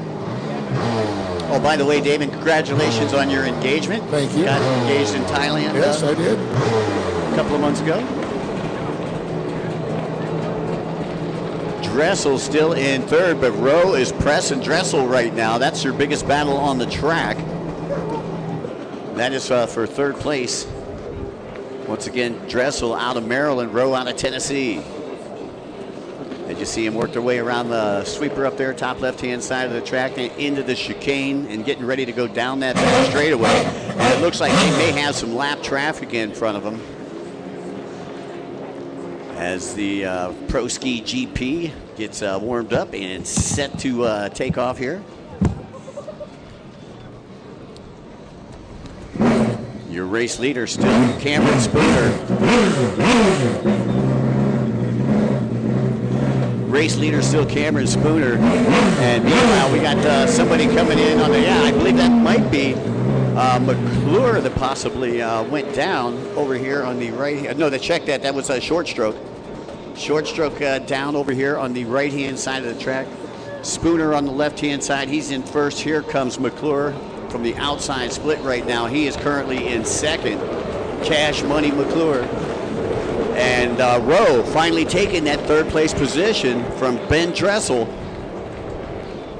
Speaker 2: Oh, by the way, David, congratulations on your engagement.
Speaker 3: Thank you.
Speaker 2: Got engaged in Thailand.
Speaker 3: Yes, I did.
Speaker 2: A couple of months ago. Dressel still in third, but Rowe is pressing Dressel right now. That's your biggest battle on the track. That is for third place. Once again, Dressel out of Maryland, Rowe out of Tennessee. As you see him work their way around the sweeper up there, top left-hand side of the track, and into the chicane, and getting ready to go down that back straightaway. And it looks like they may have some lap traffic in front of them, as the Pro Ski GP gets warmed up and set to take off here. Your race leader still Cameron Spooner. Race leader still Cameron Spooner. And meanwhile, we got somebody coming in on the, I believe that might be McClure that possibly went down over here on the right. No, check that. That was a short stroke. Short stroke down over here on the right-hand side of the track. Spooner on the left-hand side. He's in first. Here comes McClure from the outside split right now. He is currently in second. Cash Money McClure. And Rowe finally taking that third place position from Ben Dressel.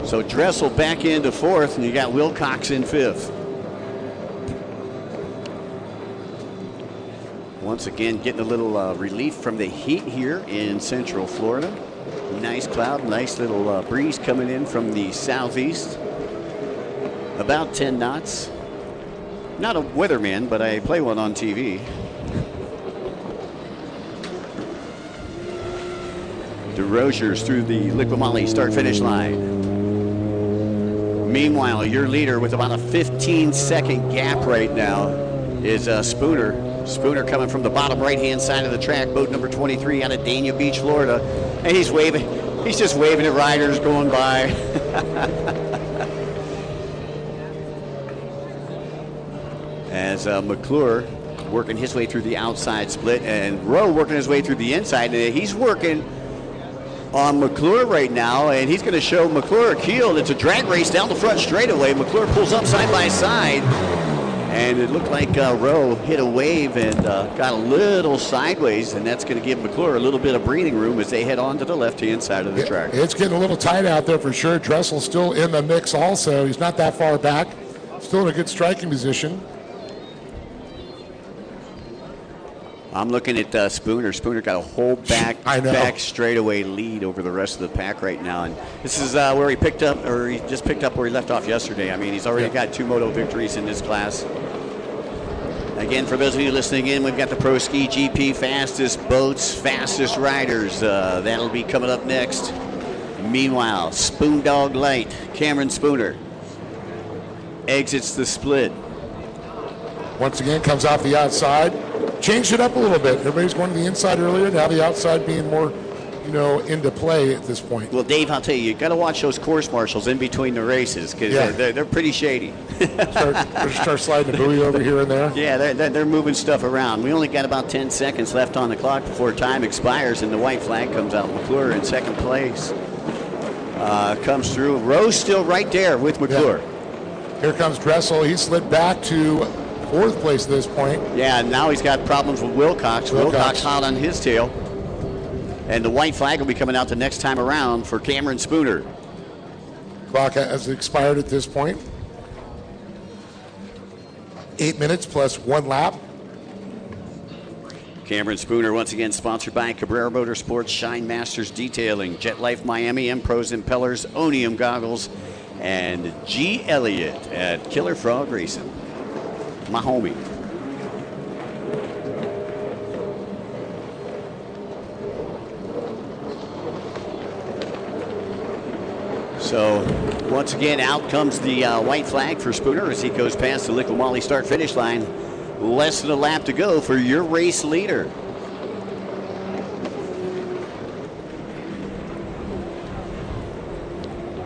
Speaker 2: So Dressel back into fourth, and you got Wilcox in fifth. Once again, getting a little relief from the heat here in Central Florida. Nice cloud, nice little breeze coming in from the southeast. About 10 knots. Not a weatherman, but I play one on TV. DeRosiers through the Liqua Mali start-finish line. Meanwhile, your leader with about a 15-second gap right now is Spooner. Spooner coming from the bottom right-hand side of the track, boat number 23 out of Dania Beach, Florida. And he's waving. He's just waving at riders going by. As McClure working his way through the outside split, and Rowe working his way through the inside. And he's working on McClure right now, and he's going to show McClure a keel. It's a drag race down the front straightaway. McClure pulls up side by side, and it looked like Rowe hit a wave and got a little sideways, and that's going to give McClure a little bit of breathing room as they head on to the left-hand side of the track.
Speaker 3: It's getting a little tight out there for sure. Dressel's still in the mix also. He's not that far back. Still in a good striking position.
Speaker 2: I'm looking at Spooner. Spooner got a whole back straightaway lead over the rest of the pack right now, and this is where he picked up, or he just picked up where he left off yesterday. I mean, he's already got 2 moto victories in this class. Again, for those of you listening in, we've got the Pro Ski GP fastest boats, fastest riders. That'll be coming up next. Meanwhile, Spoondog Light, Cameron Spooner exits the split.
Speaker 3: Once again, comes off the outside. Changed it up a little bit. Everybody's going to the inside earlier. Now the outside being more, into play at this point.
Speaker 2: Well, Dave, I'll tell you got to watch those course marshals in between the races because they're pretty shady.
Speaker 3: start sliding the buoy over here and there.
Speaker 2: Yeah, they're moving stuff around. We only got about 10 seconds left on the clock before time expires, and the white flag comes out. McClure in second place. comes through. Rose still right there with McClure.
Speaker 3: Yeah. Here comes Dressel. He slid back to fourth place at this point.
Speaker 2: Yeah, and now he's got problems with Wilcox. Wilcox hot on his tail. And the white flag will be coming out the next time around for Cameron Spooner.
Speaker 3: Clock has expired at this point. 8 minutes plus 1 lap.
Speaker 2: Cameron Spooner, once again, sponsored by Cabrera Motorsports, Shine Masters Detailing, Jet Life Miami, M-Pros Impellers, Onium Goggles, and G. Elliott at Killer Frog Racing. My homie. So, once again, out comes the white flag for Spooner as he goes past the Liqua Mali start-finish line. Less than a lap to go for your race leader.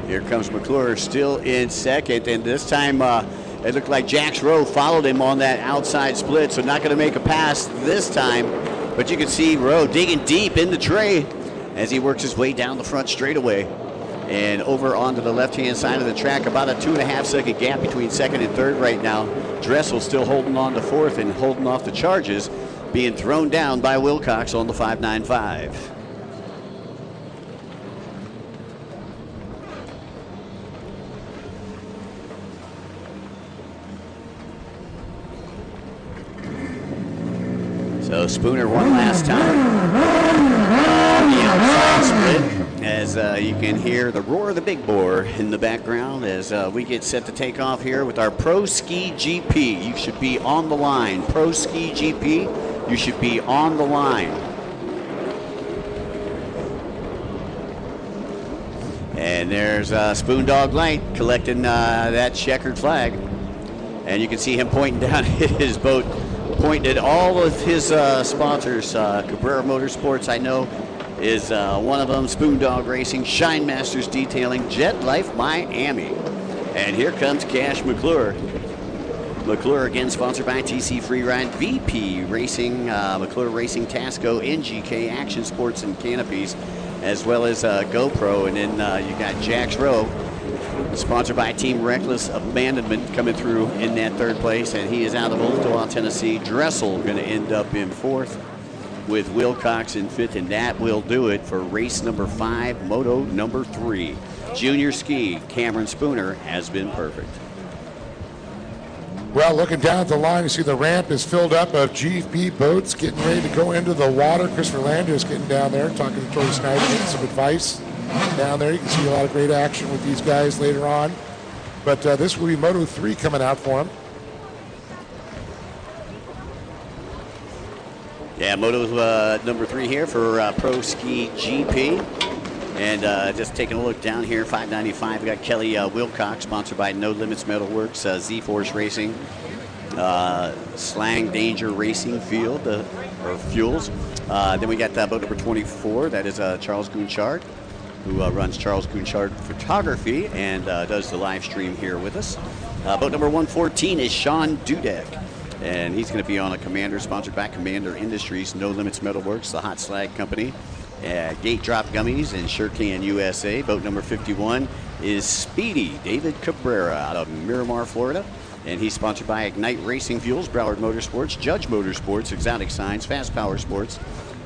Speaker 2: Here comes McClure still in second, and this time it looked like Jax Rowe followed him on that outside split, so not going to make a pass this time. But you can see Rowe digging deep in the tray as he works his way down the front straightaway and over onto the left-hand side of the track. About a 2.5-second gap between second and third right now. Dressel still holding on to fourth and holding off the charges, being thrown down by Wilcox on the 595. So Spooner one last time. The outside split. As you can hear the roar of the big bore in the background as we get set to take off here with our Pro Ski GP. You should be on the line. Pro Ski GP, you should be on the line. And there's Spoondog Light collecting that checkered flag. And you can see him pointing down at his boat, pointing at all of his sponsors. Cabrera Motorsports, I know, is one of them. Spoondog Racing, Shine Masters Detailing, Jet Life Miami. And here comes Cash McClure. McClure again sponsored by TC Freeride, VP Racing, McClure Racing, Tasco, NGK, Action Sports and Canopies, as well as GoPro. And then you got Jax Rowe, sponsored by Team Reckless Abandonment, coming through in that third place. And he is out of Ooltewah, Tennessee. Dressel going to end up in fourth, with Wilcox in fifth, and that will do it for race number 5, moto number 3. Junior ski, Cameron Spooner has been perfect.
Speaker 3: Well, looking down at the line, you see the ramp is filled up of GFB boats getting ready to go into the water. Christopher Landis getting down there, talking to Troy Snyder, getting some advice down there. You can see a lot of great action with these guys later on. But this will be moto 3 coming out for him.
Speaker 2: Yeah, moto number 3 here for Pro Ski GP. And just taking a look down here, 595, we got Kelly Wilcox, sponsored by No Limits Metalworks, Z-Force Racing, Slang Danger Racing Field, or Fuels. Then we got boat number 24, that is Charles Gounchard, who runs Charles Gounchard Photography and does the live stream here with us. Boat number 114 is Sean Dudek. And he's going to be on a Commander, sponsored by Commander Industries, No Limits Metalworks, the Hot Slag Company, Gate Drop Gummies, and Surecan USA. Boat number 51 is Speedy David Cabrera out of Miramar, Florida. And he's sponsored by Ignite Racing Fuels, Broward Motorsports, Judge Motorsports, Exotic Signs, Fast Power Sports,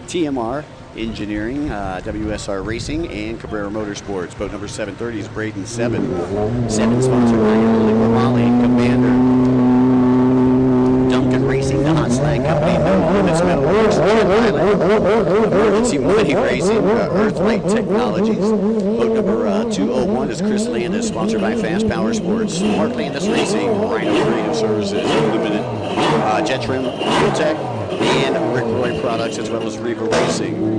Speaker 2: TMR Engineering, WSR Racing, and Cabrera Motorsports. Boat number 730 is Braden 7. 7 sponsored by Liqua Mali, Commander, Duncan Racing, the Hot Slag Company, No Limits Metalworks, Emergency Money Racing, Earthlight Technologies. Boat number 201 is Chris Landis, sponsored by Fast Power Sports, Mark Landis Racing, Rhino Creative Services Limited, Jet Trim, Fuel Tech, and Rick Roy Products, as well as Riva Racing.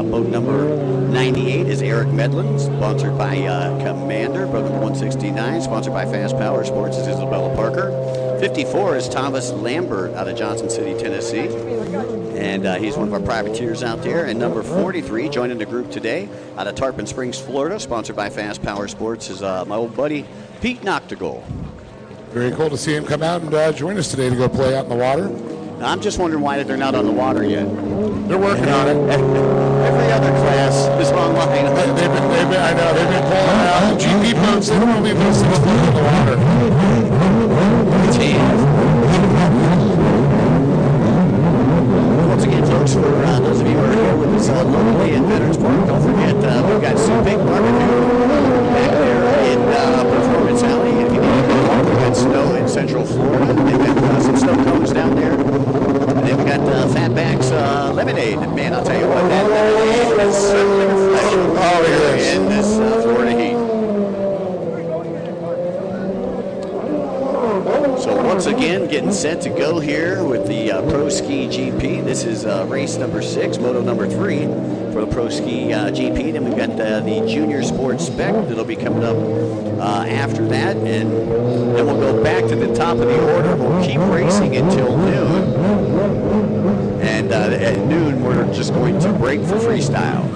Speaker 2: Boat number 98 is Eric Medlin, sponsored by Commander. Boat number 169, sponsored by Fast Power Sports, is Isabella Parker. 54 is Thomas Lambert out of Johnson City, Tennessee. And he's one of our privateers out there. And number 43, joining the group today, out of Tarpon Springs, Florida, sponsored by Fast Power Sports, is my old buddy, Pete Noctegal.
Speaker 3: Very cool to see him come out and join us today to go play out in the water.
Speaker 2: I'm just wondering why they're not on the water yet.
Speaker 3: They're working on it.
Speaker 2: Every other class is online.
Speaker 3: I know, they've been pulling out. The GP boats, they've only been 6 feet in the water.
Speaker 2: Once again, folks, for those of you who are here with us locally in Veterans Park, don't forget we've got Sebring barbecue back there in Performance Alley. If you need to go walk, we've got snow in Central Florida. They've got some snow cones down there. And then we got Fatback's lemonade. And man, I'll tell you what, that lemonade is certainly refreshing.
Speaker 3: Oh, it is.
Speaker 2: In this Florida heat. So once again, getting set to go here with the Pro Ski GP. This is race number 6, moto number 3 for the Pro Ski GP. Then we've got the Junior Sports Spec that'll be coming up after that. And then we'll go back to the top of the order. We'll keep racing until noon. And at noon, we're just going to break for freestyle.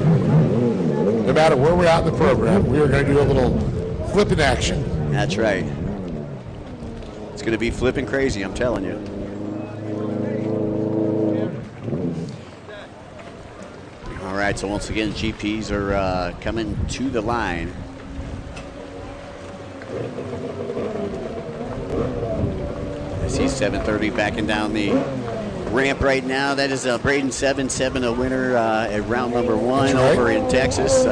Speaker 3: No matter where we're at in the program, we are going to do a little flipping action.
Speaker 2: That's right. It's going to be flipping crazy, I'm telling you. All right, so once again, GPs are coming to the line. I see 7:30 backing down the ramp right now. That is Braden 7 a winner at round number 1 over in Texas.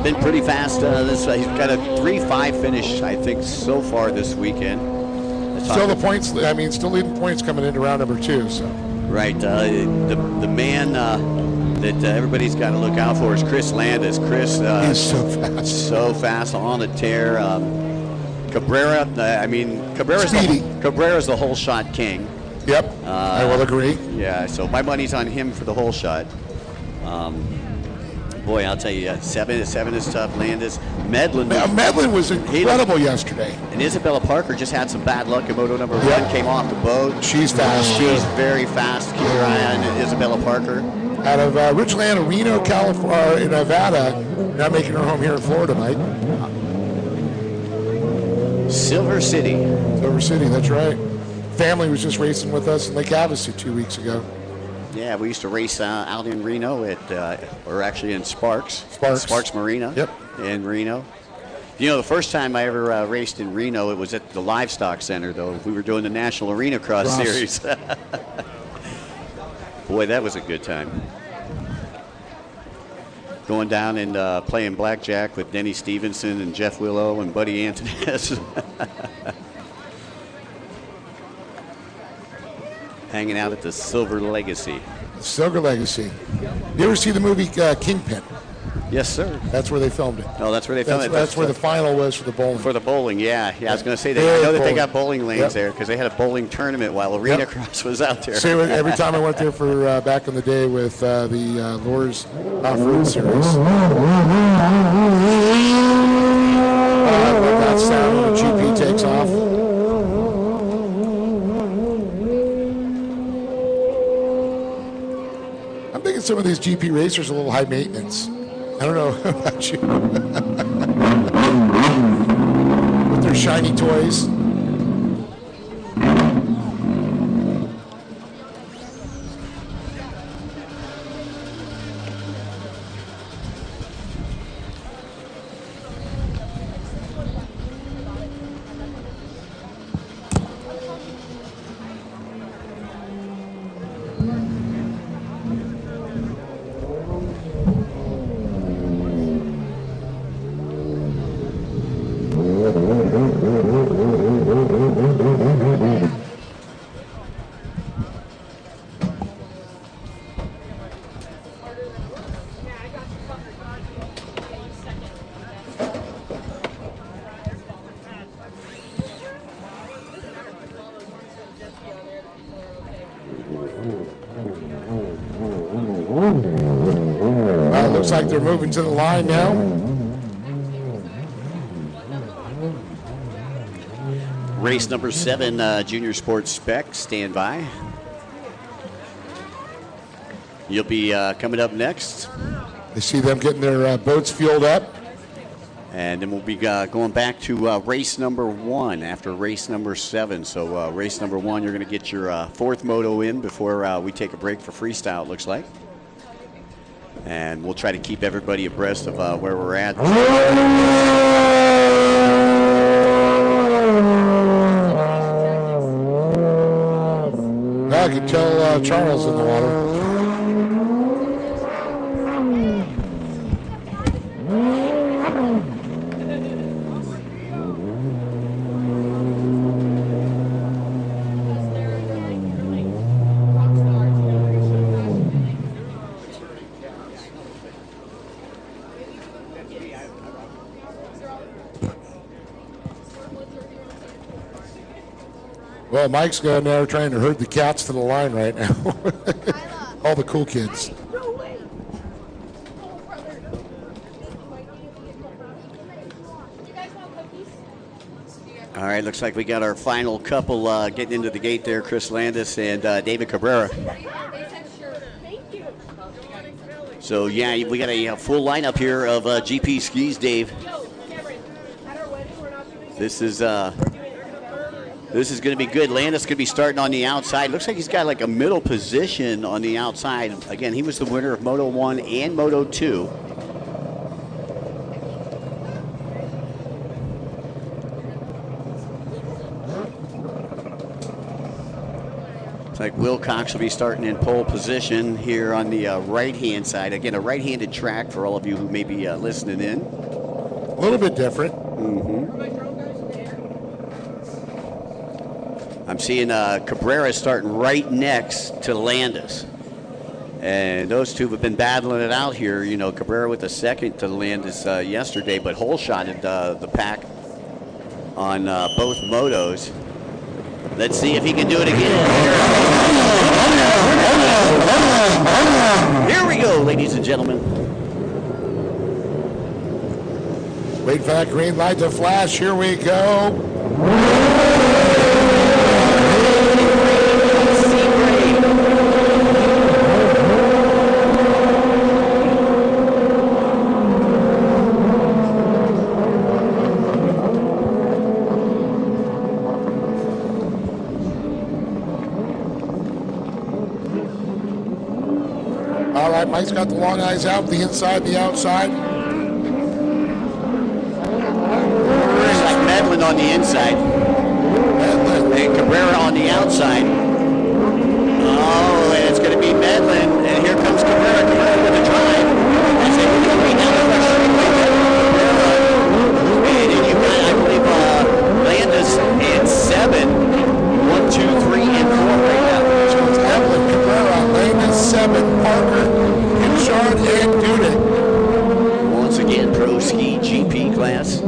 Speaker 2: Been pretty fast. He's got a 3-5 finish, I think, so far this weekend.
Speaker 3: Still the points, still leading points coming into round number 2. So.
Speaker 2: Right. The man that everybody's got to look out for is Chris Landis. Chris,
Speaker 3: he's so fast.
Speaker 2: So fast, on the tear. Cabrera, Cabrera's the whole shot king.
Speaker 3: Yep, I will agree.
Speaker 2: Yeah, so my money's on him for the whole shot. Boy, I'll tell you, 7 is tough. Landis, Medlin.
Speaker 3: Medlin was incredible yesterday.
Speaker 2: And Isabella Parker just had some bad luck in moto number 1. Came off the boat.
Speaker 3: She's fast.
Speaker 2: She's very fast. Keep your eye on Isabella Parker.
Speaker 3: Out of Richland, Reno, California, Nevada. Now making her home here in Florida, Mike.
Speaker 2: Silver City.
Speaker 3: Silver City, that's right. Family was just racing with us in Lake Havasu 2 weeks ago.
Speaker 2: Yeah, we used to race out in Reno or actually in Sparks Marina.
Speaker 3: Yep.
Speaker 2: In Reno. You know, the first time I ever raced in Reno, it was at the Livestock Center, though. We were doing the National Arena Cross Series. Boy, that was a good time. Going down and playing blackjack with Denny Stevenson and Jeff Willow and Buddy Antonez. Hanging out at the Silver Legacy.
Speaker 3: Silver Legacy. You ever see the movie Kingpin?
Speaker 2: Yes, sir.
Speaker 3: That's where they filmed it.
Speaker 2: Oh, that's where they filmed it.
Speaker 3: That's where the final was for the bowling.
Speaker 2: For the bowling, yeah. I was going to say, I know that they got bowling lanes there because they had a bowling tournament while Arena Cross was out there.
Speaker 3: So every time I went there for back in the day with the Lures Off-Road Series. That sound when the GP takes off. I'm thinking some of these GP racers are a little high maintenance. I don't know about you. With their shiny toys. Looks like they're moving to the line now.
Speaker 2: Race number 7, Junior Sports Spec, stand by. You'll be coming up next.
Speaker 3: I see them getting their boats fueled up.
Speaker 2: And then we'll be going back to race number 1 after race number 7. So race number 1, you're going to get your 4th moto in before we take a break for freestyle, it looks like. And we'll try to keep everybody abreast of where we're at.
Speaker 3: I can tell Charles in the water. Well, Mike's going there trying to herd the cats to the line right now. All the cool kids.
Speaker 2: All right, looks like we got our final couple getting into the gate there, Chris Landis and David Cabrera. So, yeah, we got a full lineup here of GP skis, Dave. This is going to be good. Landis could be starting on the outside. Looks like he's got like a middle position on the outside. Again, he was the winner of Moto 1 and Moto 2. Looks like Wilcox will be starting in pole position here on the right-hand side. Again, a right-handed track for all of you who may be listening in.
Speaker 3: A little bit different.
Speaker 2: I'm seeing Cabrera starting right next to Landis. And those two have been battling it out here. You know, Cabrera with the second to Landis yesterday, but hole-shotted the pack on both motos. Let's see if he can do it again. Here we go, ladies and gentlemen.
Speaker 3: Wait for that green light to flash. Here we go. All right, Mike's got the long eyes out, the inside, the outside.
Speaker 2: It's like Medlin on the inside. And Cabrera on the outside. Oh, and it's going to be Medlin. And here comes Cabrera. Cabrera with a drive. That's it. We're going down the front straightaway. And then you've got, I believe, Landis and 7. 1, 2, 3, and 4 right now.
Speaker 3: Medlin, Cabrera, Landis, 7, Parker, Kinshard, and Dudek.
Speaker 2: Once again, Pro Ski GP class.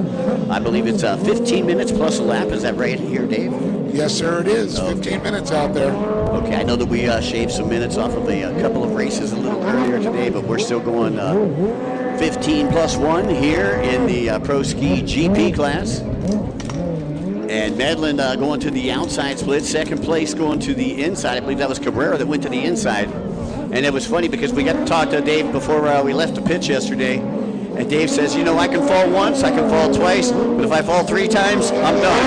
Speaker 2: I believe it's 15 minutes plus a lap. Is that right here, Dave?
Speaker 3: Yes, sir, it is.
Speaker 2: Okay.
Speaker 3: 15 minutes out there.
Speaker 2: Okay, I know that we shaved some minutes off of a couple of races a little earlier today, but we're still going 15 plus 1 here in the Pro Ski GP class. And Medlin going to the outside split. Second place going to the inside. I believe that was Cabrera that went to the inside. And it was funny because we got to talk to Dave before we left the pitch yesterday. And Dave says, you know, I can fall once, I can fall twice, but if I fall 3 times, I'm done.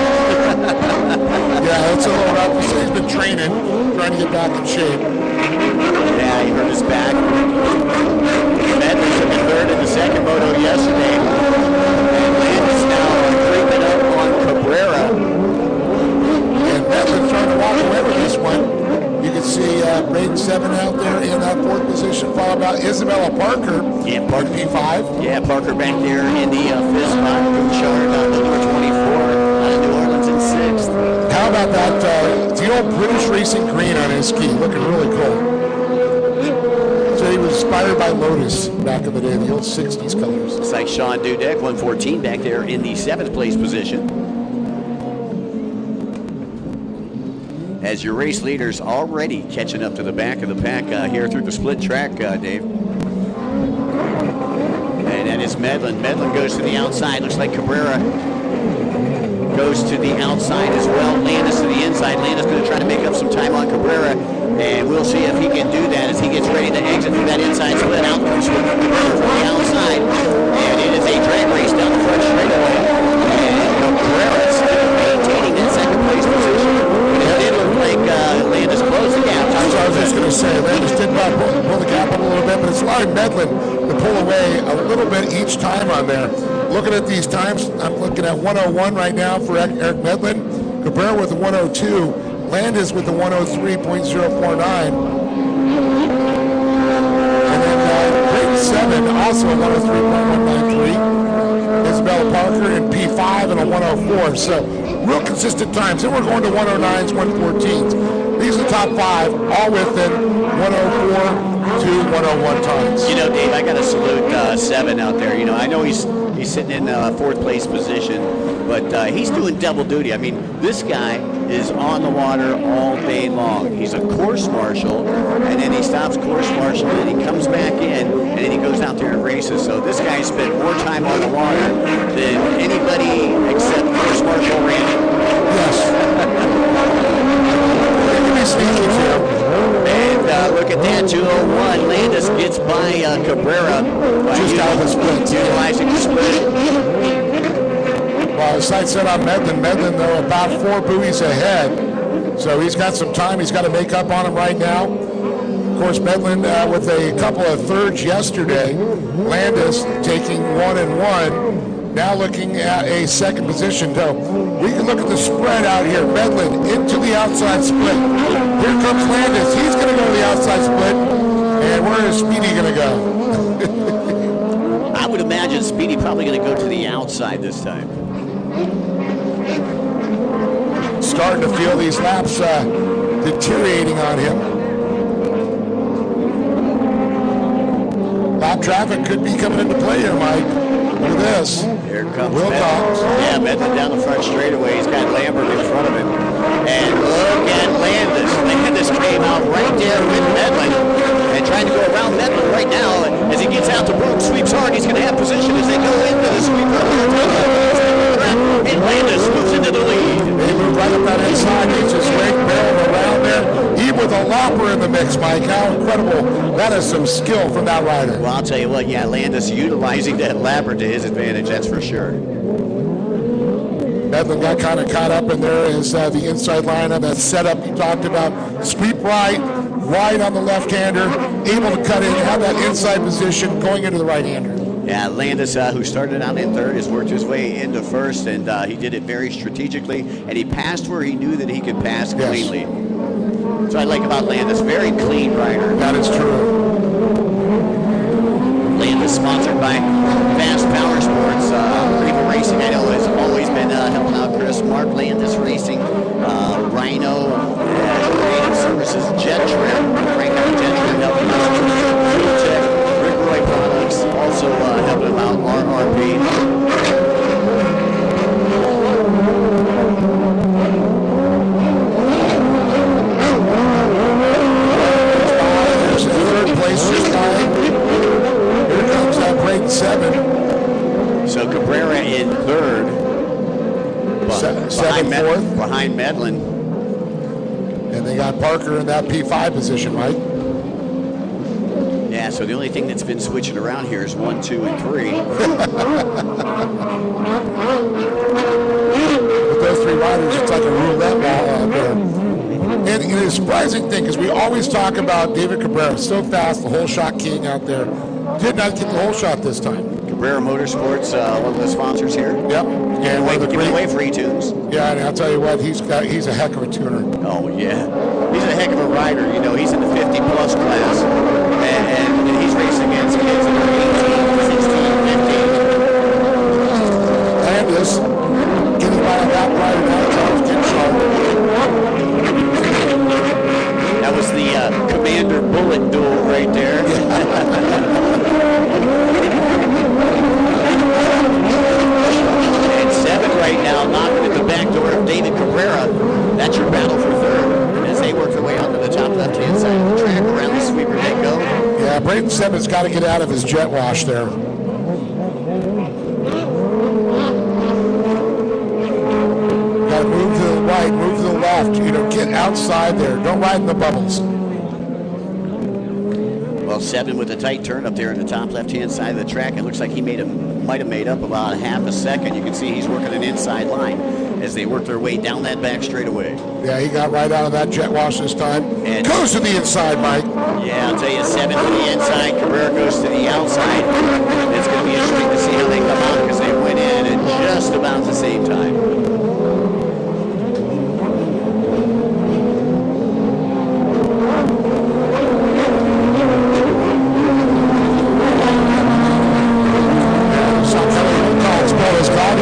Speaker 3: Yeah, it's a little rough. He's been training, trying to get back in shape.
Speaker 2: Yeah, he hurt his back. Medlin took a third in the second moto yesterday. And Landis now creeping up on Cabrera.
Speaker 3: And Medlin's trying to walk away with this one. You can see Braden 7 out there in fourth position, followed by Isabella Parker.
Speaker 2: Yeah, Parker
Speaker 3: P5.
Speaker 2: Yeah, Parker back there in the fifth spot. Bouchard on the number 24 out of New Orleans in 6th.
Speaker 3: How about that? The old British racing green on his ski, looking really cool. So he was inspired by Lotus back in the day, the old 60s colors.
Speaker 2: It's like Sean Dudek, 114 back there in the 7th place position. As your race leaders already catching up to the back of the pack here through the split track, Dave. And that is Medlin. Medlin goes to the outside. Looks like Cabrera goes to the outside as well. Landis to the inside. Landis going to try to make up some time on Cabrera. And we'll see if he can do that as he gets ready to exit through that inside split. Out comes from the outside. And it is a drag race down the front straightaway. And Cabrera still maintaining that second place position. But it did look like Landis closed the gap.
Speaker 3: That's what I was just going to say. Landis did about pull the gap up a little bit, but it's allowing Medlin to pull away a little bit each time on there. Looking at these times, I'm looking at 101 right now for Eric Medlin. Cabrera with the 102. Landis with the 103.049. And then grade 7, also a 103.193. Isabella Parker in P5 and a 104. So real consistent times. Then we're going to 109s, 114s. These are the top 5, all within 104 to 101 times.
Speaker 2: You know, Dave, I got to salute 7 out there. You know, I know he's sitting in 4th place position, but he's doing double duty. I mean, this guy is on the water all day long. He's a course marshal, and then he stops course marshal, and he comes back in, and then he goes out there and races. So this guy spent more time on the water than anybody except course marshal Randy.
Speaker 3: Yes. Sneaky too.
Speaker 2: And look at that, 201. Landis gets by Cabrera.
Speaker 3: Just out of the split.
Speaker 2: Utilizing the split.
Speaker 3: Well, the sight set on Medlin. Medlin, though, about 4 buoys ahead. So he's got some time. He's got to make up on him right now. Of course, Medlin with a couple of thirds yesterday. Landis taking 1 and 1. Now looking at a second position, though. We can look at the spread out here. Medlin into the outside split. Here comes Landis. He's going to go to the outside split. And where is Speedy going to go?
Speaker 2: I would imagine Speedy probably going to go to the outside this time.
Speaker 3: Starting to feel these laps deteriorating on him. Lap traffic could be coming into play here, Mike. Look at this.
Speaker 2: Here comes
Speaker 3: Wilcox.
Speaker 2: Yeah, Medlin down the front straightaway. He's got Lambert in front of him. And look at Landis. Landis came out right there with Medlin and trying to go around Medlin right now. As he gets out the broom, sweeps hard. He's going to have position as they go into the sweeper. And Landis moves into the lead.
Speaker 3: They move right up that inside. He's just straight barreling around there. Even with a lopper in the mix, Mike. How incredible. That is some skill from that rider.
Speaker 2: Well, I'll tell you what, yeah, Landis utilizing that lapper to his advantage, that's for sure.
Speaker 3: Medlin got kind of caught up in there as the inside line of that setup you talked about. Sweep right on the left-hander, able to cut in, have that inside position going into the right-hander.
Speaker 2: Yeah, Landis, who started out in 3rd, has worked his way into 1st, and he did it very strategically, and he passed where he knew that he could pass cleanly. Yes. That's what I like about Landis, very clean rider.
Speaker 3: That is true.
Speaker 2: Landis sponsored by Fast Power Sports. Riva Racing, I know, has always been helping out Chris. Mark Landis Racing, Rhino, Creative Services, Jet Trim, Frank Jet Trim helping out. Fuel Tech, Rick Roy Products, also helping them out, RRP.
Speaker 3: Grade 7.
Speaker 2: So Cabrera in 3rd. Behind Medlin.
Speaker 3: And they got Parker in that P5 position, right?
Speaker 2: Yeah, so the only thing that's been switching around here is 1, 2, and 3.
Speaker 3: With those 3 riders, it's like a roulette ball out there. And the surprising thing is we always talk about David Cabrera, so fast, the whole shot king out there. Did not get the whole shot this time.
Speaker 2: Cabrera Motorsports, one of the sponsors here.
Speaker 3: Yep.
Speaker 2: And giving away free tunes.
Speaker 3: Yeah, and I'll tell you what, he's a heck of a tuner.
Speaker 2: Oh, yeah. He's a heck of a rider. You know, he's in the 50-plus class. And he's racing against kids that are 18, 16, 15.
Speaker 3: Landis getting by that rider now. Charles Kinshaw.
Speaker 2: That was the Commander Bullet duel right there. And 7 right now, knocking at the back door of David Cabrera. That's your battle for 3rd. As they work their way onto the top left-hand side of the track, around the sweeper they go.
Speaker 3: Yeah, Braden Seven's got to get out of his jet wash there. Got to move to the right, move to the left. You know, get outside there. Don't ride in the bubbles.
Speaker 2: Well, 7 with a tight turn up there in the top left-hand side of the track. It looks like he might have made up about half a second. You can see he's working an inside line as they work their way down that back straightaway.
Speaker 3: Yeah, he got right out of that jet wash this time. And goes to the inside, Mike.
Speaker 2: Yeah, I'll tell you, 7 to the inside. Cabrera goes to the outside. It's going to be interesting to see how they come out because they went in at just about the same time.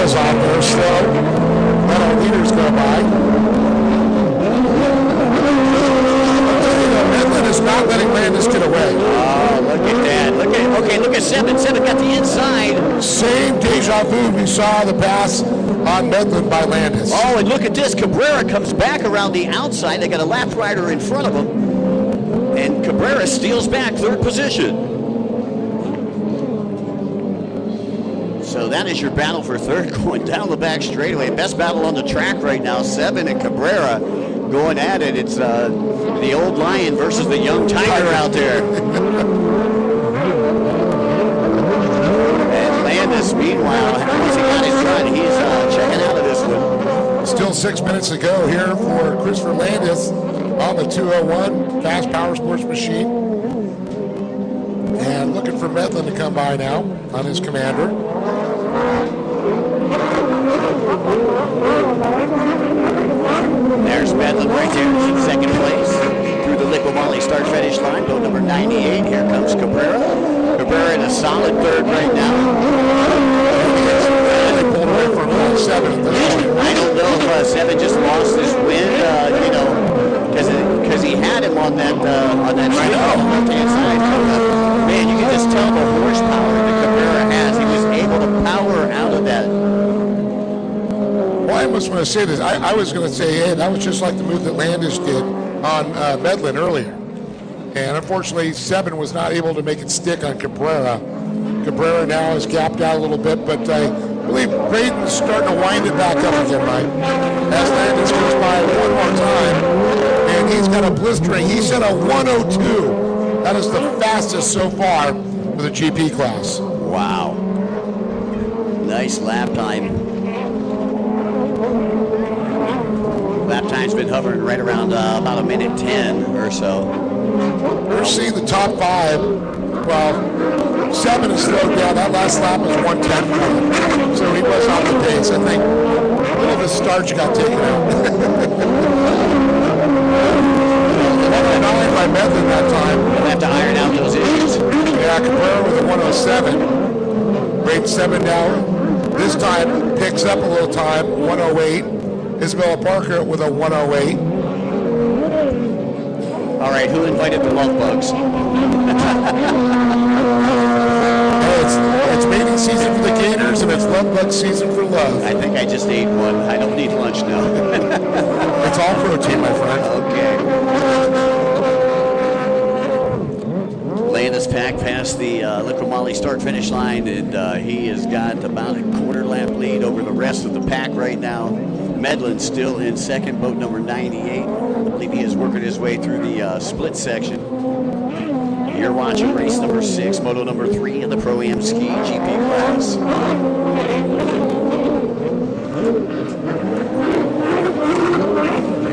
Speaker 3: Off there slow. Let our leaders go by. Midland is not letting Landis get away.
Speaker 2: Oh, look at that. Look at 7. 7 got the inside.
Speaker 3: Same deja vu we saw the pass on Midland by Landis.
Speaker 2: Oh, and look at this. Cabrera comes back around the outside. They got a lap rider in front of him. And Cabrera steals back 3rd position. So that is your battle for 3rd going down the back straightaway. Best battle on the track right now. 7 and Cabrera going at it. It's the old lion versus the young tiger out there. And Landis, meanwhile, once he got his run, he's checking out of this one.
Speaker 3: Still 6 minutes to go here for Christopher Landis on the 201 Fast Power Sports machine. And looking for Medlin to come by now on his Commander.
Speaker 2: There's Medlin right there in 2nd place through the Liqua Mali start-finish line. Boat number 98. Here comes Cabrera. Cabrera in a solid 3rd right now.
Speaker 3: They pulled away from 7 at this point.
Speaker 2: I don't know if 7 just lost his wind, because he had him on that left-hand side. Man, you can just tell the horsepower that Cabrera has. He was able to power out of that.
Speaker 3: Well, I almost want to say this. I was going to say, hey, that was just like the move that Landis did on Medlin earlier. And unfortunately, 7 was not able to make it stick on Cabrera. Cabrera now is gapped out a little bit, but I believe Braden's starting to wind it back up again, Mike. As Landis goes by one more time, and he's got a blistering. He set a 102. That is the fastest so far for the GP class.
Speaker 2: Wow. Nice lap time. Lap time's been hovering right around about 1:10 or so.
Speaker 3: We're seeing the top 5. Well, 7 is slowed down. That last lap was 1:10. So he was off the pace. I think a little of his starch got taken out. 109 by Medlin that time.
Speaker 2: We'll have to iron out those issues.
Speaker 3: Yeah, Cabrera with a 107. Rate 7 now. This time picks up a little time, 108. Isabella Parker with a 108.
Speaker 2: All right, who invited the love bugs?
Speaker 3: It's mating season for the Gators, and it's love bug season for love.
Speaker 2: I think I just ate one. I don't need lunch now.
Speaker 3: It's all protein, my friend.
Speaker 2: Okay. Landis pack past the Liqua Mali start-finish line, and he has got about a quarter lap lead over the rest of the pack right now. Medlin still in 2nd, boat number 98. I believe he is working his way through the split section. You're watching race number 6, moto number 3 in the ProAm Ski GP class.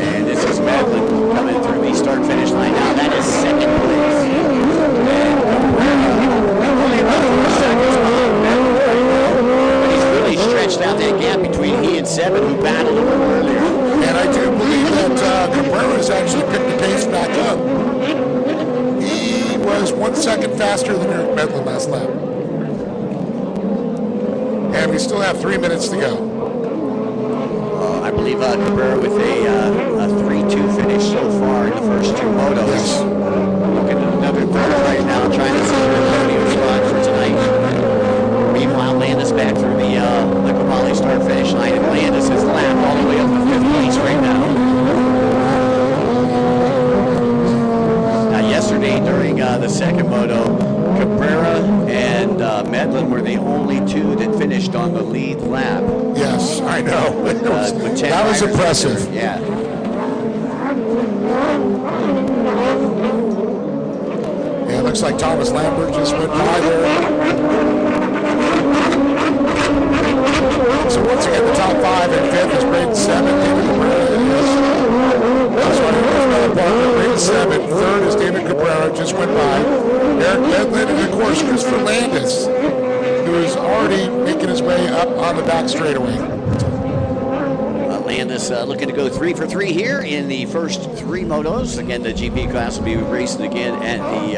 Speaker 2: And this is Medlin coming through the start-finish line now. That is 2nd place. And only about 4 seconds behind Medlin right now. But he's really stretched out that gap between he and 7, who battled a little earlier.
Speaker 3: And I do believe that Cabrera has actually picked the pace back up. He was 1 second faster than Eric Medlin last lap. And we still have 3 minutes to go.
Speaker 2: I believe Cabrera with a 3-2 finish so far in the first 2 motos.
Speaker 3: Yes.
Speaker 2: Looking at another 3rd right now, trying to secure a podium spot for tonight. Meanwhile, Landis back through the Liqua Mali start-finish line, and Landis has lapped all the way up to 5th place right now. Now, yesterday during the 2nd moto, Cabrera and Medlin were the only 2 that finished on the lead lap.
Speaker 3: Yes, I know.
Speaker 2: With
Speaker 3: that was impressive.
Speaker 2: Yeah.
Speaker 3: Yeah, look looks like Thomas Lambert just went by there. So once again, the top 5 and 5th is Braden 7. David Cabrera Braden 7. 3rd is David Cabrera, just went by. Eric Bedlin, and of course, Christopher Landis, who is already making his way up on the back straightaway.
Speaker 2: Landis looking to go 3 for 3 here in the first 3 motos. Again, the GP class will be racing again at the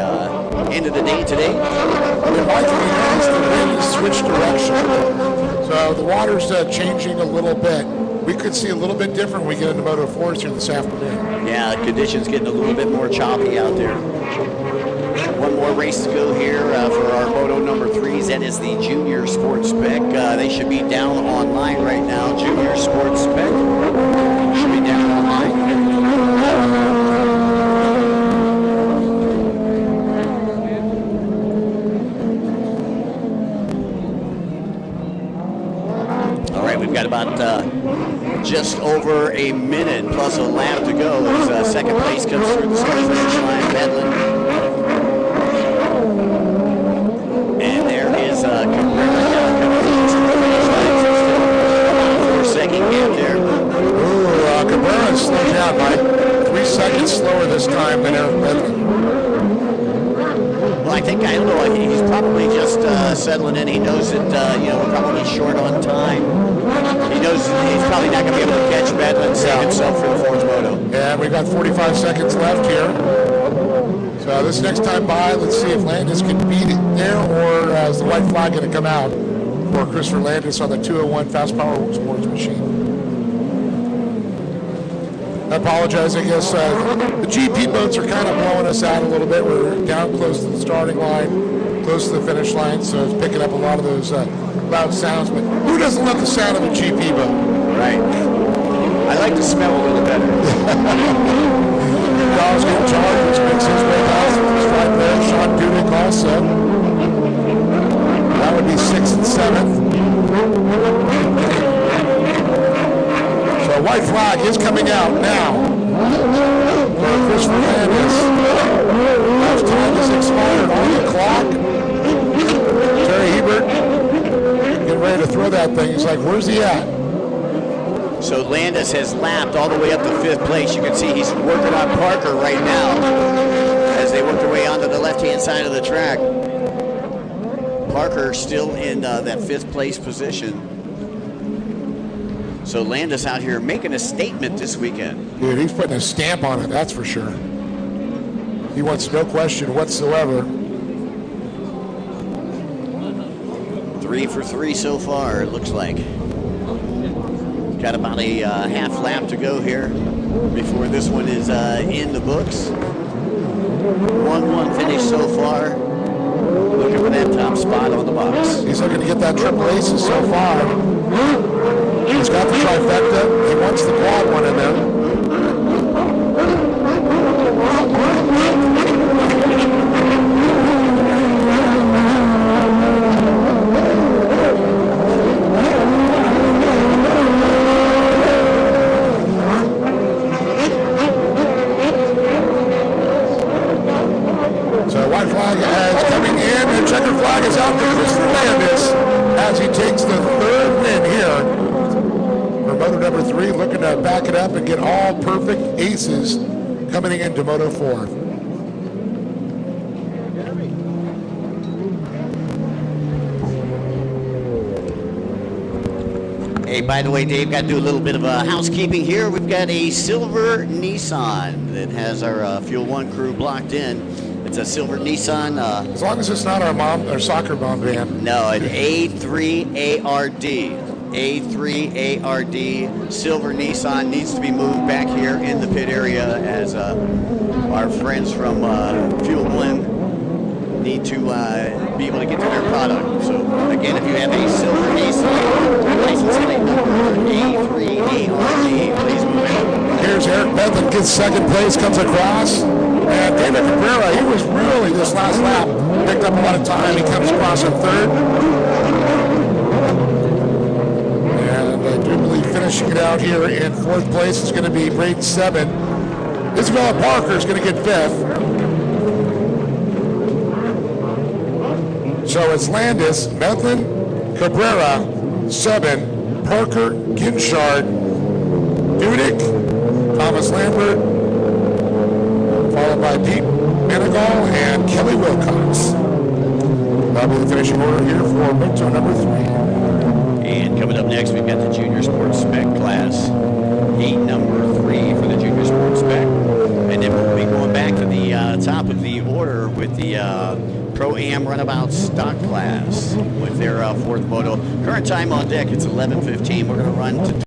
Speaker 2: end of the day today.
Speaker 3: Mike, the wind has switched direction. So the water's changing a little bit. We could see a little bit different when we get into Moto 4s here this afternoon.
Speaker 2: Yeah, conditions getting a little bit more choppy out there. One more race to go here for our Moto number 3s. That is the Junior Sports Spec. They should be down online right now. Junior Sports Spec should be down online. All right, we've got about just over a minute plus a lap to go as second place comes through the start finish line. Bedlin. And there is Cabrera now coming through the finish line. For a second gap there.
Speaker 3: Ooh, Cabrera slowed down by 3 seconds slower this time than Eric Bedlin.
Speaker 2: Well, I don't know, he's probably just settling in. He knows that, we're probably short on time. He knows he's probably not going to be able to catch Bedlin and save himself for the 4th moto.
Speaker 3: Yeah, we've got 45 seconds left here. So this next time by, let's see if Landis can beat it there, or is the white flag going to come out for Christopher Landis on the 201 Fast Power Sports machine. I apologize, I guess the GP boats are kind of blowing us out a little bit. We're down close to the starting line, close to the finish line, so it's picking up a lot of those loud sounds, but who doesn't love the sound of a GP boat?
Speaker 2: Right. I like to smell a little better.
Speaker 3: Dawes getting charged, which makes his way past the stripe there. Sean Dudek also. That would be 6th and 7th. So a white flag is coming out now for Christopher Landis. As time has expired on the clock. Terry Hebert getting ready to throw that thing. He's like, where's he at?
Speaker 2: So Landis has lapped all the way up to 5th place. You can see he's working on Parker right now as they work their way onto the left-hand side of the track. Parker still in that 5th place position. So Landis out here making a statement this weekend.
Speaker 3: Dude, he's putting a stamp on it, that's for sure. He wants no question whatsoever.
Speaker 2: 3 for 3 so far, it looks like. Got about a half lap to go here before this one is in the books. 1-1 finish so far. Looking for that top spot on the box.
Speaker 3: He's looking to get that triple aces so far. He's got the trifecta. He wants the quad one in there. White flag is coming in, and checker flag is out for Christopher Landis as he takes the 3rd win here for Moto number 3, looking to back it up and get all perfect aces coming into Moto 4.
Speaker 2: Hey, by the way, Dave, got to do a little bit of housekeeping here. We've got a silver Nissan that has our Fuel One crew blocked in. It's a silver Nissan.
Speaker 3: As long as it's not our soccer mom van.
Speaker 2: No, an A3ARD. A3ARD silver Nissan needs to be moved back here in the pit area as our friends from Fuel One need to be able to get to their product. So again, if you have a silver Nissan license plate number A3ARD, please move in.
Speaker 3: Here's Eric Bedlin, gets 2nd place, comes across. And David Cabrera, he was really, this last lap, picked up a lot of time. He comes across in 3rd. And I do believe finishing it out here in 4th place is going to be Braden 7. Isabella Parker is going to get 5th. So it's Landis, Medlin, Cabrera, Sebring, Parker, Ginchard, Dudek, Thomas Lambert, followed by Deep Manigal and Kelly Wilcox. That'll be the finishing order here for moto number 3.
Speaker 2: And coming up next, we've got the Junior Sports Spec class, heat number 3 for the Junior Sports Spec. And then we'll be going back to the top of the order with the ProAm Runabout stock class with their 4th moto. Current time on deck, it's 11:15. We're going to run to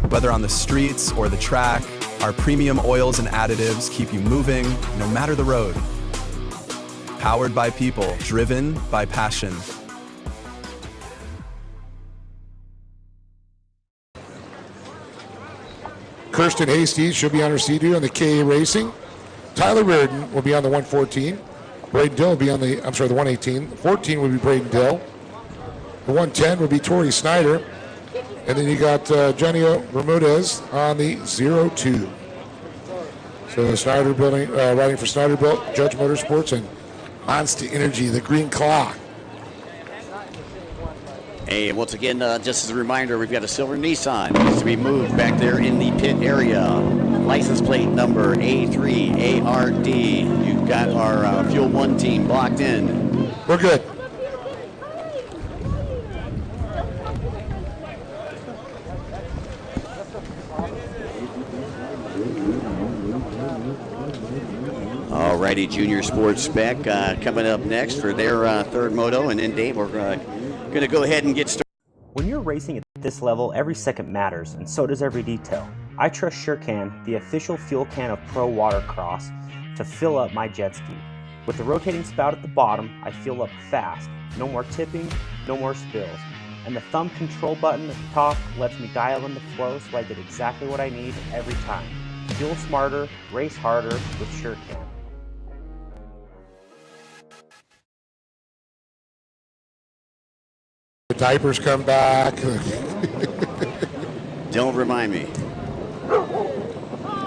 Speaker 6: Whether on the streets or the track, our premium oils and additives keep you moving no matter the road. Powered by people, driven by passion.
Speaker 3: Kirsten Hastings should be on her C2 on the KA Racing. Tyler Reardon will be on the 114. Braden Dill will be on the 118. 14 will be Braden Dill. The 110 will be Tori Snyder. And then you got Janio Bermudez on the 02. So the Snyder building, riding for Snyder Built, Judge Motorsports, and Monster Energy, the Green Claw.
Speaker 2: Hey, once again, just as a reminder, we've got a silver Nissan. It needs to be moved back there in the pit area. License plate number A3ARD. You've got our Fuel 1 team blocked in.
Speaker 3: We're good.
Speaker 2: Alrighty, Junior Sports Spec coming up next for their 3rd moto. And then, Dave, we're going to go ahead and get started.
Speaker 7: When you're racing at this level, every second matters, and so does every detail. I trust SureCan, the official fuel can of Pro Watercross, to fill up my jet ski. With the rotating spout at the bottom, I fuel up fast. No more tipping, no more spills. And the thumb control button at the top lets me dial in the flow so I get exactly what I need every time. Fuel smarter, race harder with SureCan.
Speaker 3: The diapers come back.
Speaker 2: Don't remind me.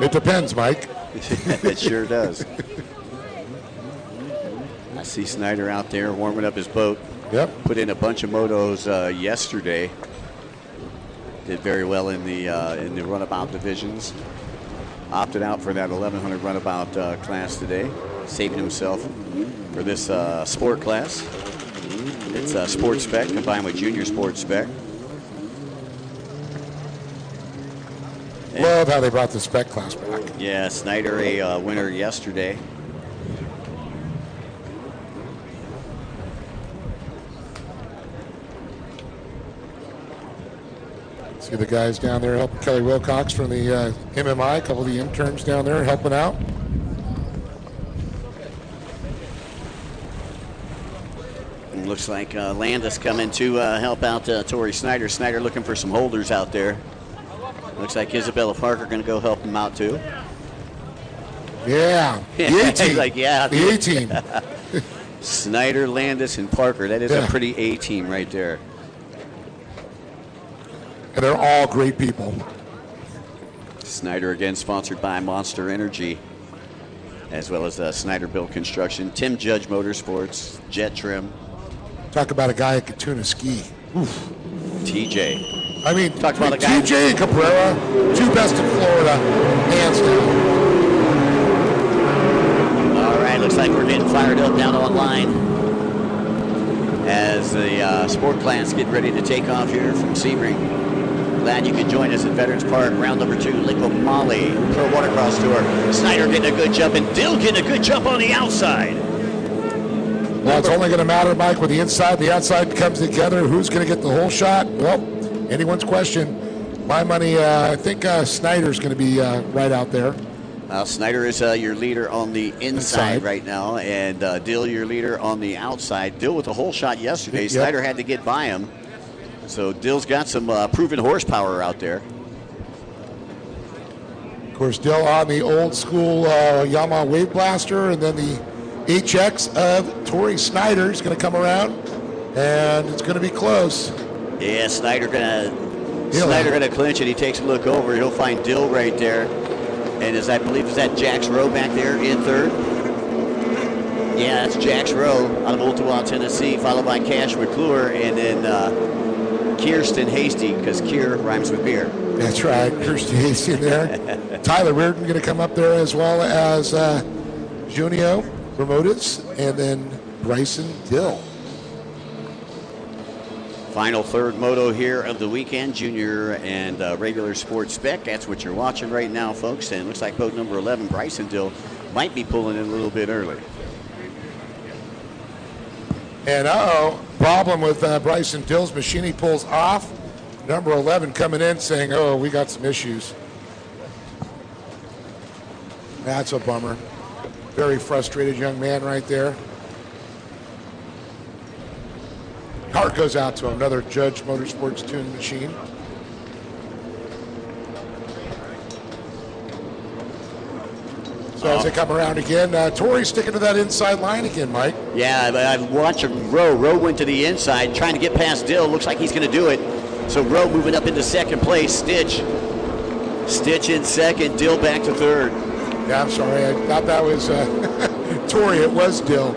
Speaker 3: It depends, Mike.
Speaker 2: It sure does. I see Snyder out there warming up his boat.
Speaker 3: Yep.
Speaker 2: Put in a bunch of motos yesterday. Did very well in the runabout divisions. Opted out for that 1100 runabout class today, saving himself for this sport class. It's Sports Spec combined with Junior Sports Spec.
Speaker 3: Love how they brought the Spec class back.
Speaker 2: Yeah, Snyder a winner yesterday.
Speaker 3: See the guys down there helping Kelly Wilcox from the MMI, a couple of the interns down there helping out.
Speaker 2: Looks like Landis coming to help out Tori Snyder. Snyder looking for some holders out there. Looks like Isabella Parker going to go help him out too.
Speaker 3: Yeah, the A-team.
Speaker 2: Like, yeah.
Speaker 3: The A-team.
Speaker 2: Snyder, Landis, and Parker. That is a pretty A-team right there.
Speaker 3: And they're all great people.
Speaker 2: Snyder again sponsored by Monster Energy, as well as Snyder Built Construction, Tim Judge Motorsports, Jet Trim.
Speaker 3: Talk about a guy that could tune a ski. Oof.
Speaker 2: TJ.
Speaker 3: I mean,
Speaker 2: talk about a guy.
Speaker 3: TJ and Cabrera, 2 best in Florida, hands down.
Speaker 2: All right, looks like we're getting fired up down online as the sport class get ready to take off here from Sebring. Glad you could join us at Veterans Park, round number 2, Liqua Mali, Pro Watercross Tour. Snyder getting a good jump, and Dill getting a good jump on the outside.
Speaker 3: Well, it's only going to matter, Mike, when the inside and the outside comes together. Who's going to get the whole shot? Well, anyone's question. My money, I think Snyder's going to be right out there.
Speaker 2: Snyder is your leader on the inside right now, and Dill your leader on the outside. Dill with a hole shot yesterday.
Speaker 3: Yep.
Speaker 2: Snyder had to get by him. So Dill's got some proven horsepower out there.
Speaker 3: Of course, Dill on the old school Yamaha Wave Blaster, and then the HX of Torrey Snyder is going to come around, and it's going to be close.
Speaker 2: Yeah, Snyder gonna clinch it. He takes a look over. He'll find Dill right there. And I believe, is that Jax Rowe back there in third? Yeah, that's Jax Rowe out of Ottawa, Tennessee, followed by Cash McClure, and then Kirsten Hasty, because Kier rhymes with beer.
Speaker 3: That's right, Kirsten Hasty in there. Tyler Reardon going to come up there, as well as Junio Bermudez, and then Bryson Dill.
Speaker 2: Final third moto here of the weekend, junior and regular sports spec. That's what you're watching right now, folks. And it looks like boat number 11, Bryson Dill, might be pulling in a little bit early.
Speaker 3: And problem with Bryson Dill's machine. He pulls off. Number 11 coming in saying, oh, we got some issues. That's a bummer. Very frustrated young man right there. Heart goes out to another Judge Motorsports tuned machine. So as they come around again, Torrey's sticking to that inside line again, Mike.
Speaker 2: Yeah, I'm watching Rowe. Rowe went to the inside, trying to get past Dill. Looks like he's going to do it. So Rowe moving up into second place. Stitch in second. Dill back to third.
Speaker 3: Yeah, I'm sorry. I thought that was Torrey. It was Dill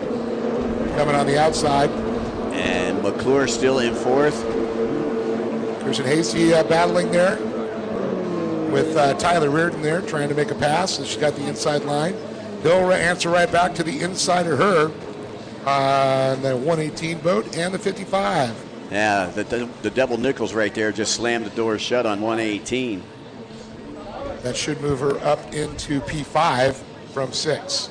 Speaker 3: coming on the outside.
Speaker 2: And McClure still in fourth.
Speaker 3: Kirsten Hasty battling there with Tyler Reardon there, trying to make a pass. And she's got the inside line. They'll answer right back to the inside of her on the 118 boat and the 55.
Speaker 2: Yeah, the double nickels right there just slammed the doors shut on 118.
Speaker 3: That should move her up into P5 from 6.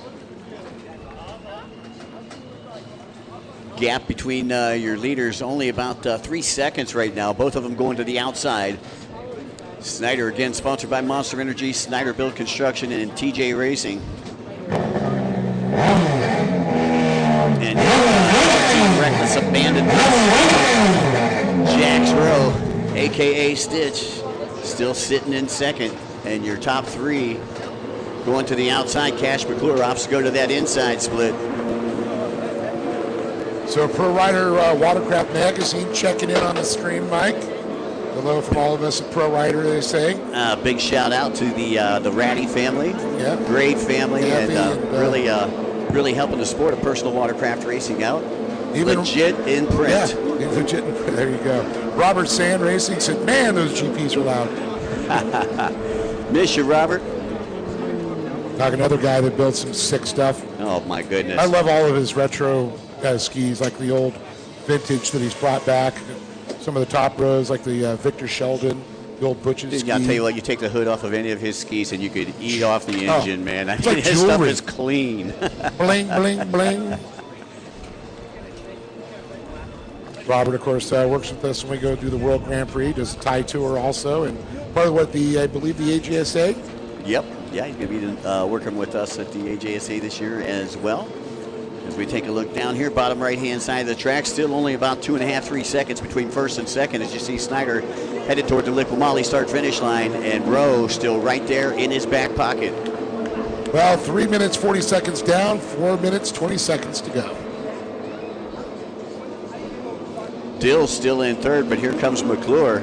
Speaker 2: Gap between your leaders only about 3 seconds right now. Both of them going to the outside. Snyder again sponsored by Monster Energy, Snyder Build Construction, and TJ Racing. And reckless abandon. Jax Rowe, aka Stitch, still sitting in second. And your top three going to the outside. Cash McClure opts to go to that inside split.
Speaker 3: So Pro Rider Watercraft Magazine checking in on the screen, Mike. Hello from all of us at Pro Rider, they say.
Speaker 2: Big shout out to the Ratty family.
Speaker 3: Yeah.
Speaker 2: Great family,
Speaker 3: Kathy
Speaker 2: and really helping the sport of personal watercraft racing out. Legit in print.
Speaker 3: Yeah, legit in print. There you go. Robert Sand Racing said, man, those GPs are loud.
Speaker 2: Miss you, Robert.
Speaker 3: Like another guy that built some sick stuff.
Speaker 2: Oh, my goodness.
Speaker 3: I love all of his retro skis, like the old vintage that he's brought back. Some of the top rows, like the Victor Sheldon, the old Butch's ski.
Speaker 2: I'll tell you what, you take the hood off of any of his skis and you could eat off the engine, man. I mean,
Speaker 3: like
Speaker 2: his
Speaker 3: jewelry.
Speaker 2: stuff is clean.
Speaker 3: Bling, bling, bling. Robert, of course, works with us when we go do the World Grand Prix, does the Thai Tour also, and part of what I believe the AJSA?
Speaker 2: Yep. Yeah, he's going to be working with us at the AJSA this year as well. As we take a look down here, bottom right-hand side of the track, still only about 2.5, 3 seconds between first and second as you see Snyder headed toward the Liqua Mali start-finish line, and Rowe still right there in his back pocket.
Speaker 3: Well, 3 minutes, 40 seconds down, 4 minutes, 20 seconds to go.
Speaker 2: Dill's still in third, but here comes McClure.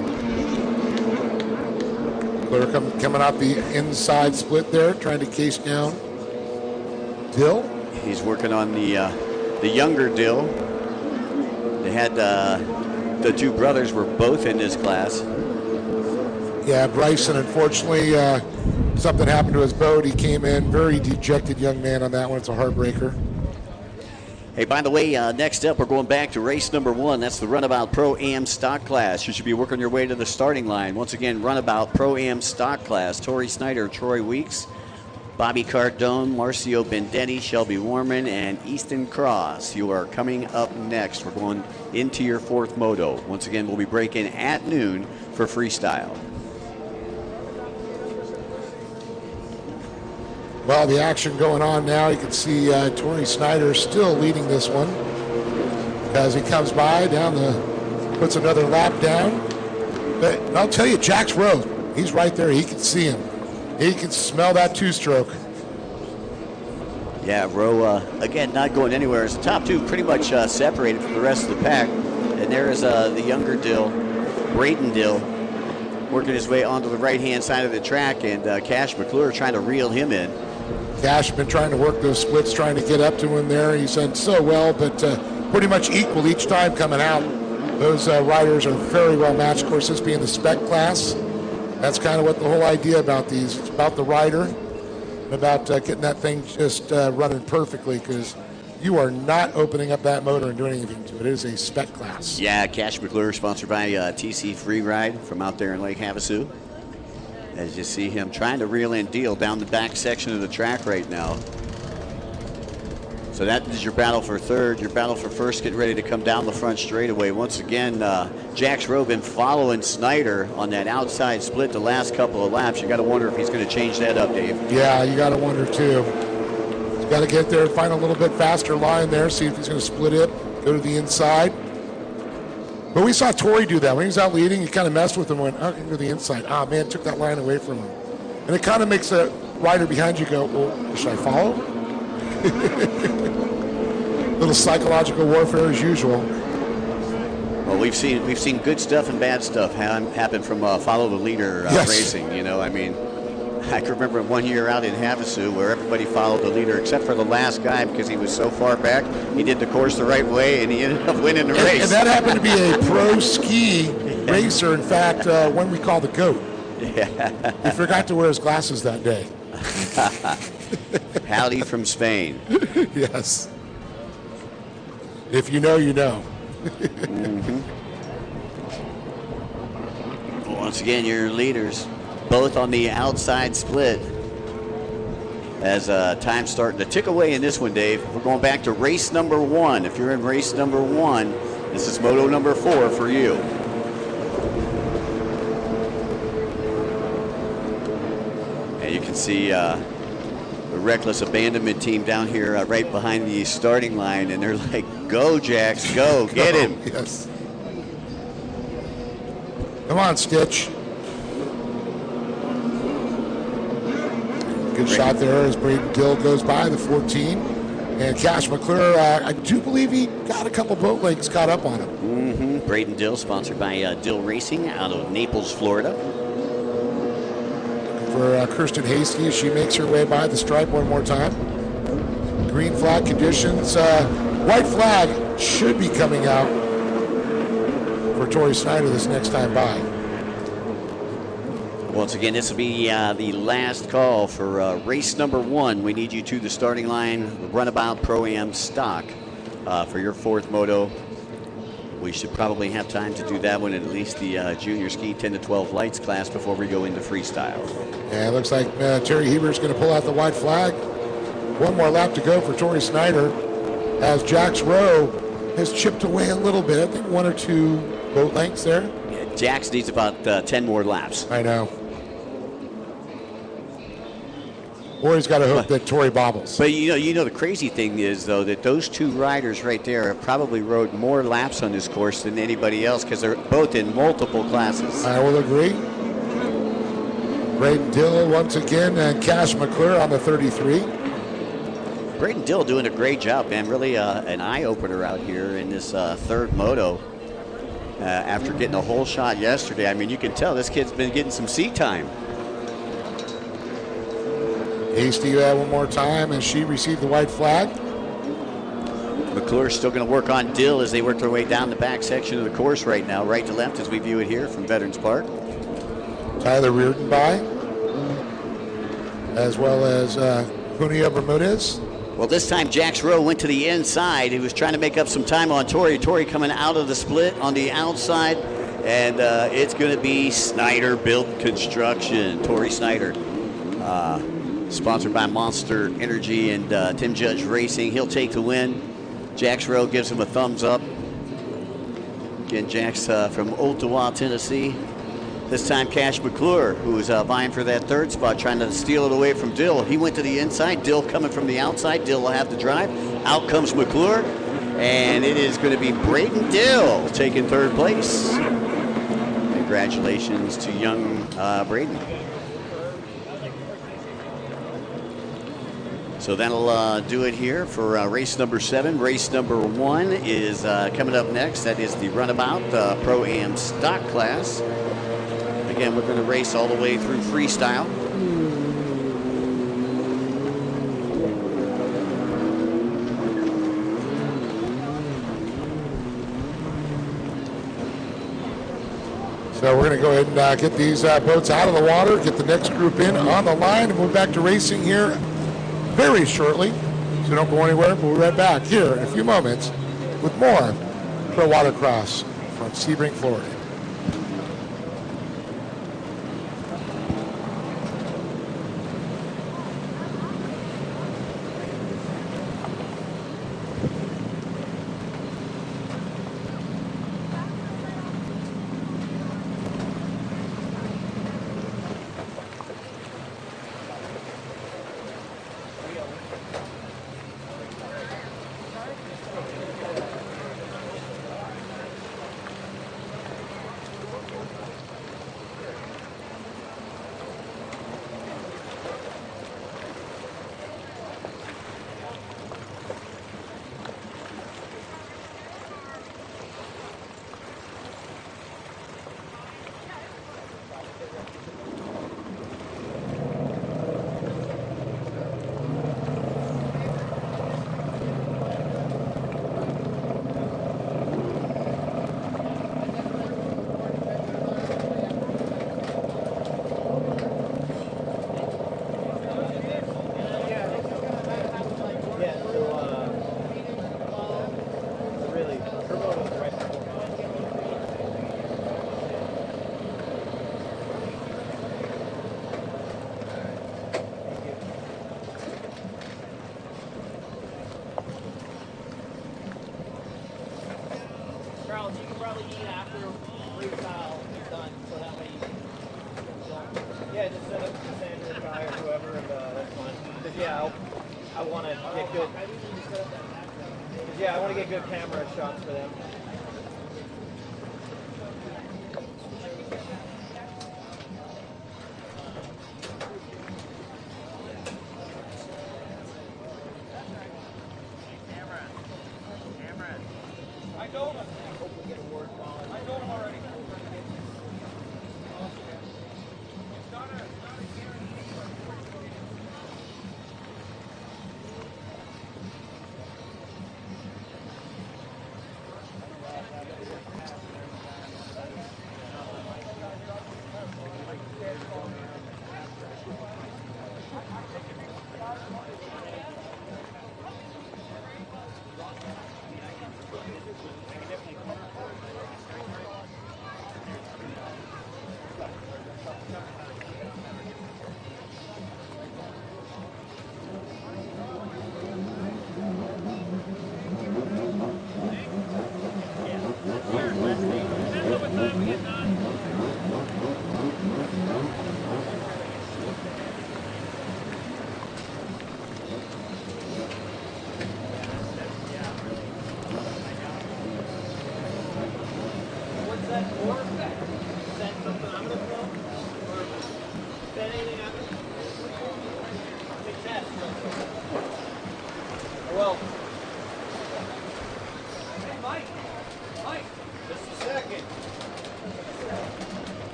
Speaker 3: McClure coming out the inside split there, trying to case down Dill.
Speaker 2: He's working on the younger Dill. They had the two brothers were both in this class.
Speaker 3: Yeah, Bryson, unfortunately, something happened to his boat. He came in, very dejected young man on that one. It's a heartbreaker.
Speaker 2: Hey, by the way, next up, we're going back to race number 1. That's the Runabout Pro-Am stock class. You should be working your way to the starting line. Once again, Runabout Pro-Am stock class. Torrey Snyder, Troy Weeks, Bobby Cardone, Marcio Bendetti, Shelby Warman, and Easton Cross. You are coming up next. We're going into your fourth moto. Once again, we'll be breaking at noon for Freestyle.
Speaker 3: Well, the action going on now, you can see Torrey Snyder still leading this one as he comes by puts another lap down. But I'll tell you, Jax Rowe, he's right there. He can see him. He can smell that two-stroke.
Speaker 2: Yeah, Rowe, again, not going anywhere. As the top two pretty much separated from the rest of the pack. And there is the younger Dill, Braden Dill, working his way onto the right-hand side of the track, and Cash McClure trying to reel him in.
Speaker 3: Cash has been trying to work those splits, trying to get up to him there. He's done so well, but pretty much equal each time coming out. Those riders are very well matched. Of course, this being the spec class, that's kind of what the whole idea about these. It's about the rider and about getting that thing just running perfectly, because you are not opening up that motor and doing anything to it. It is a spec class.
Speaker 2: Yeah, Cash McClure, sponsored by TC Free Ride from out there in Lake Havasu. As you see him trying to reel in Deal down the back section of the track right now. So that is your battle for third. Your battle for first, get ready to come down the front straightaway. Once again, Jax Rowe been following Snyder on that outside split the last couple of laps. You got to wonder if he's going to change that up, Dave.
Speaker 3: Yeah, you got to wonder too. He's got to get there and find a little bit faster line there, see if he's going to split it, go to the inside. But we saw Torrey do that. When he was out leading, he kind of messed with him and went, oh, to the inside. Ah, man, took that line away from him. And it kind of makes a rider behind you go, well, should I follow? Little psychological warfare as usual.
Speaker 2: Well, we've seen good stuff and bad stuff happen from follow the leader
Speaker 3: Yes.
Speaker 2: racing. You know, I mean, I can remember one year out in Havasu where everybody followed the leader except for the last guy because he was so far back. He did the course the right way and he ended up winning the race.
Speaker 3: And that happened to be a pro ski racer. In fact, one we call the GOAT.
Speaker 2: Yeah.
Speaker 3: He forgot to wear his glasses that day.
Speaker 2: Howdy from Spain.
Speaker 3: Yes. If you know, you know.
Speaker 2: Once again, your leaders, both on the outside split. As time's starting to tick away in this one, Dave. We're going back to race number 1. If you're in race number 1, this is moto number 4 for you. And you can see the Reckless Abandonment team down here right behind the starting line, and they're like, go, Jax, go, get him.
Speaker 3: Yes. Come on, Stitch. Good shot there as Braden Dill goes by the 14. And Cash McClure, I do believe he got a couple boat legs caught up on him.
Speaker 2: Braden Dill, sponsored by Dill Racing out of Naples, Florida.
Speaker 3: For Kirsten Hasty as she makes her way by the stripe one more time. Green flag conditions. White flag should be coming out for Torrey Snyder this next time by.
Speaker 2: Once again, this will be the last call for race number 1. We need you to the starting line, Runabout ProAm stock for your 4th moto. We should probably have time to do that one in at least the junior ski 10 to 12 lights class before we go into freestyle.
Speaker 3: Yeah, it looks like Terry Heber's going to pull out the white flag. One more lap to go for Torrey Snyder as Jax Rowe has chipped away a little bit. I think 1 or 2 boat lengths there.
Speaker 2: Yeah, Jax needs about 10 more laps.
Speaker 3: I know. Or he's got to hope that Torrey bobbles.
Speaker 2: But you know the crazy thing is, though, that those 2 riders right there have probably rode more laps on this course than anybody else because they're both in multiple classes.
Speaker 3: I will agree. Braden Dill once again and Cash McClure on the 33.
Speaker 2: Braden Dill doing a great job, man. Really an eye-opener out here in this 3rd moto. After getting a whole shot yesterday, I mean, you can tell this kid's been getting some seat time.
Speaker 3: Hasty one more time, and she received the white flag.
Speaker 2: McClure's still going to work on Dill as they work their way down the back section of the course right now, right to left as we view it here from Veterans Park.
Speaker 3: Tyler Reardon by, as well as Junio Bermudez.
Speaker 2: Well, this time Jax Rowe went to the inside. He was trying to make up some time on Torrey. Torrey coming out of the split on the outside, and it's going to be Snyder Built Construction. Torrey Snyder, sponsored by Monster Energy and Tim Judge Racing. He'll take the win. Jax Rowe gives him a thumbs up. Again, Jax from Ottawa, Tennessee. This time Cash McClure, who's vying for that third spot, trying to steal it away from Dill. He went to the inside. Dill coming from the outside. Dill will have the drive. Out comes McClure. And it is going to be Braden Dill taking third place. Congratulations to young Braden. So that'll do it here for race number 7. Race number 1 is coming up next. That is the Runabout Pro-Am stock class. Again, we're going to race all the way through freestyle.
Speaker 3: So we're going to go ahead and get these boats out of the water, get the next group in on the line, and move back to racing here very shortly. So don't go anywhere. We'll be right back here in a few moments with more Pro Watercross from Sebring, Florida.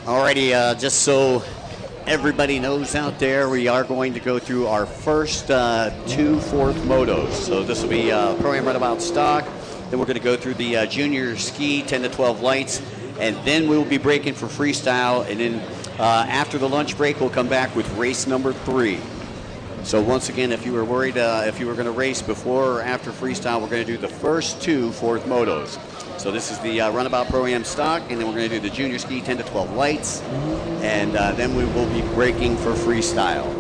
Speaker 2: Alrighty, just so everybody knows out there, we are going to go through our first 2 fourth motos. So this will be ProAm Runabout stock. Then we're going to go through the junior ski 10 to 12 lights, and then we will be breaking for freestyle. And then after the lunch break, we'll come back with race number 3. So once again, if you were worried if you were going to race before or after freestyle, we're going to do the first 2 fourth motos. So this is the Runabout Pro-Am stock, and then we're going to do the junior ski 10 to 12 lights, and then we will be breaking for freestyle.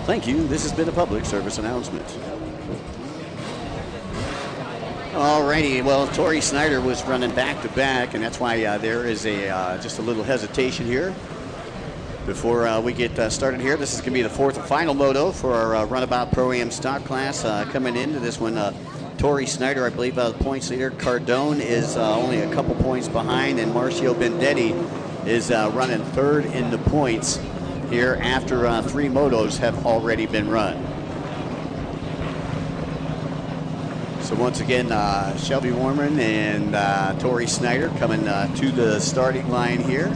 Speaker 2: Thank you. This has been a public service announcement. Alrighty, well, Tori Snyder was running back-to-back, and that's why there is just a little hesitation here before we get started here. This is going to be the 4th and final moto for our Runabout Pro-Am stock class. Coming into this one, Tori Snyder, I believe, the points leader. Cardone is only a couple points behind, and Marcio Bendetti is running 3rd in the points here after 3 motos have already been run. So once again, Shelby Warman and Tori Snyder coming to the starting line here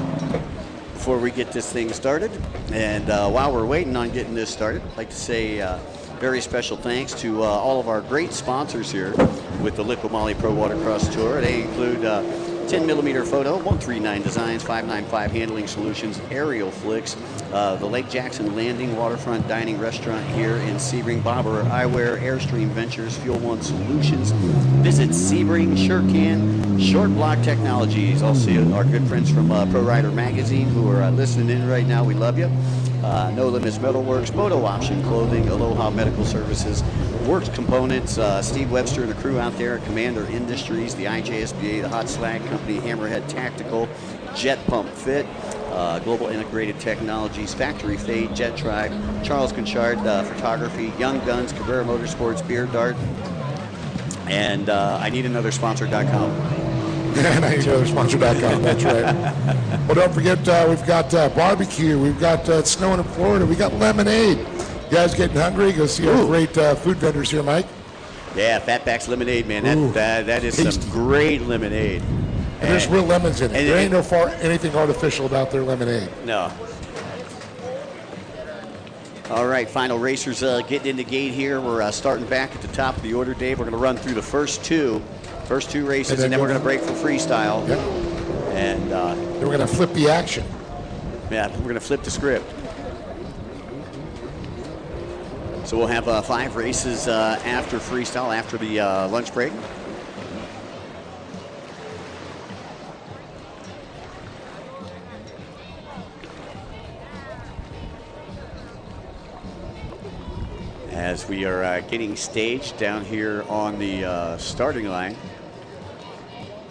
Speaker 2: before we get this thing started. And while we're waiting on getting this started, I'd like to say very special thanks to all of our great sponsors here with the Liqua Mali Pro Watercross Tour. They include 10mm Photo, 139 Designs, 595 Handling Solutions, Aerial Flicks, the Lake Jackson Landing Waterfront Dining Restaurant here in Sebring, Bobber Eyewear, Airstream Ventures, Fuel One Solutions. Visit Sebring, SureCan, Short Block Technologies. Also our good friends from Pro Rider Magazine who are listening in right now. We love you. No Limits Metalworks, Moto Option Clothing, Aloha Medical Services, Works Components, Steve Webster and the crew out there, Commander Industries, the IJSBA, the Hot Slag Company, Hammerhead Tactical, Jet Pump Fit, Global Integrated Technologies, Factory Fade, Jet Tribe, Charles Conchard Photography, Young Guns, Cabrera Motorsports, Beer Dart, and I need another sponsor.com.
Speaker 3: And I need another sponsor.com. That's right. Well, don't forget, we've got barbecue. We've got snowing in Florida. We got lemonade. You guys getting hungry? Go see our great food vendors here, Mike.
Speaker 2: Yeah, Fatback's Lemonade, man. That is tasty. Some great lemonade.
Speaker 3: And there's real lemons in it. There ain't anything artificial about their lemonade.
Speaker 2: No. All right, final racers getting in the gate here. We're starting back at the top of the order, Dave. We're going to run through the first two races, and then we're going to break for freestyle.
Speaker 3: Yep.
Speaker 2: And
Speaker 3: then we're going to flip the action.
Speaker 2: Yeah, we're going to flip the script. So we'll have 5 races after freestyle, after the lunch break. As we are getting staged down here on the starting line.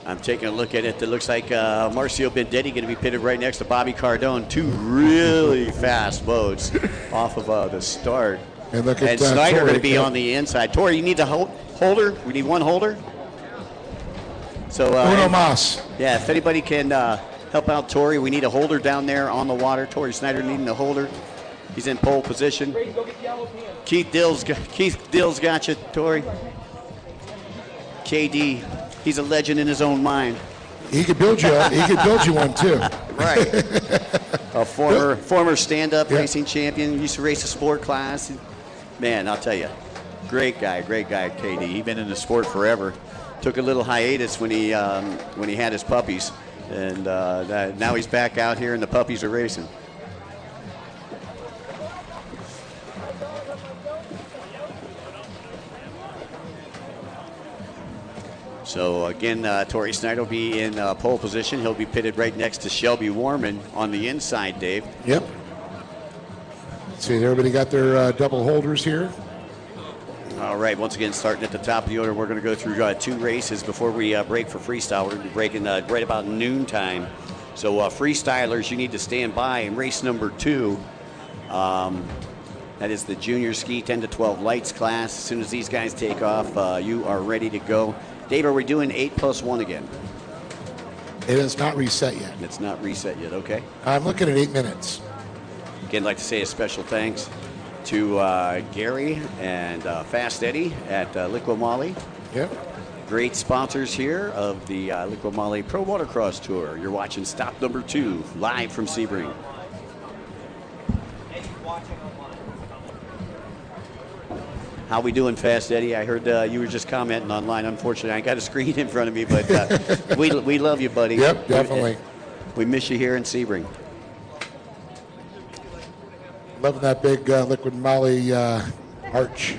Speaker 2: I'm taking a look at it. It looks like Marcio Bendetti going to be pitted right next to Bobby Cardone. 2 really fast boats off of the start.
Speaker 3: And look at
Speaker 2: Snyder going to be on the inside. Tori, you need the holder. We need 1 holder. So
Speaker 3: Uno mas.
Speaker 2: Yeah, if anybody can help out Tori, we need a holder down there on the water. Tori Snyder needing a holder. He's in pole position. Keith Dill's got you, Tori. KD, he's a legend in his own mind.
Speaker 3: He could build you. He could build you one too.
Speaker 2: Right. A former stand-up racing champion. Used to race a sport class. Man, I'll tell you, great guy, KD. He's been in the sport forever. Took a little hiatus when he had his puppies, and now he's back out here, and the puppies are racing. So again, Tori Snyder will be in pole position. He'll be pitted right next to Shelby Warman on the inside, Dave.
Speaker 3: Yep. See, everybody got their double holders here.
Speaker 2: All right, once again, starting at the top of the order, we're going to go through 2 races before we break for freestyle. We're going to be breaking right about noontime. So freestylers, you need to stand by in race number 2. That is the junior ski 10 to 12 lights class. As soon as these guys take off, you are ready to go. Dave, are we doing 8+1 again?
Speaker 3: It is not reset yet.
Speaker 2: It's not reset yet, okay.
Speaker 3: I'm looking at 8 minutes.
Speaker 2: Again, I'd like to say a special thanks to Gary and Fast Eddie at Liqua Mali.
Speaker 3: Yep.
Speaker 2: great sponsors here of the Liqua Mali Pro Watercross Tour. You're watching stop number 2, live from Sebring. How we doing, Fast Eddie? I heard you were just commenting online. Unfortunately, I got a screen in front of me, but we love you, buddy.
Speaker 3: Yep, definitely.
Speaker 2: We miss you here in Sebring.
Speaker 3: Loving that big Liqua Mali arch.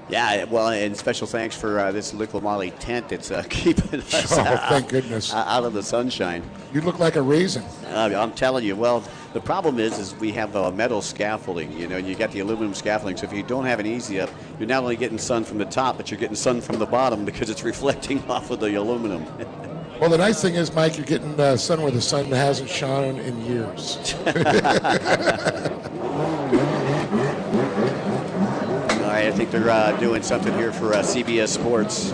Speaker 2: Yeah, well, and special thanks for this Liqua Mali tent. It's keeping us
Speaker 3: Thank goodness.
Speaker 2: out of the sunshine.
Speaker 3: You look like a raisin.
Speaker 2: I'm telling you. Well, the problem is we have metal scaffolding. You know, you got the aluminum scaffolding. So if you don't have an easy up, you're not only getting sun from the top, but you're getting sun from the bottom because it's reflecting off of the aluminum.
Speaker 3: Well, the nice thing is, Mike, you're getting sun where the sun hasn't shone in years.
Speaker 2: All right, I think they're doing something here for CBS Sports.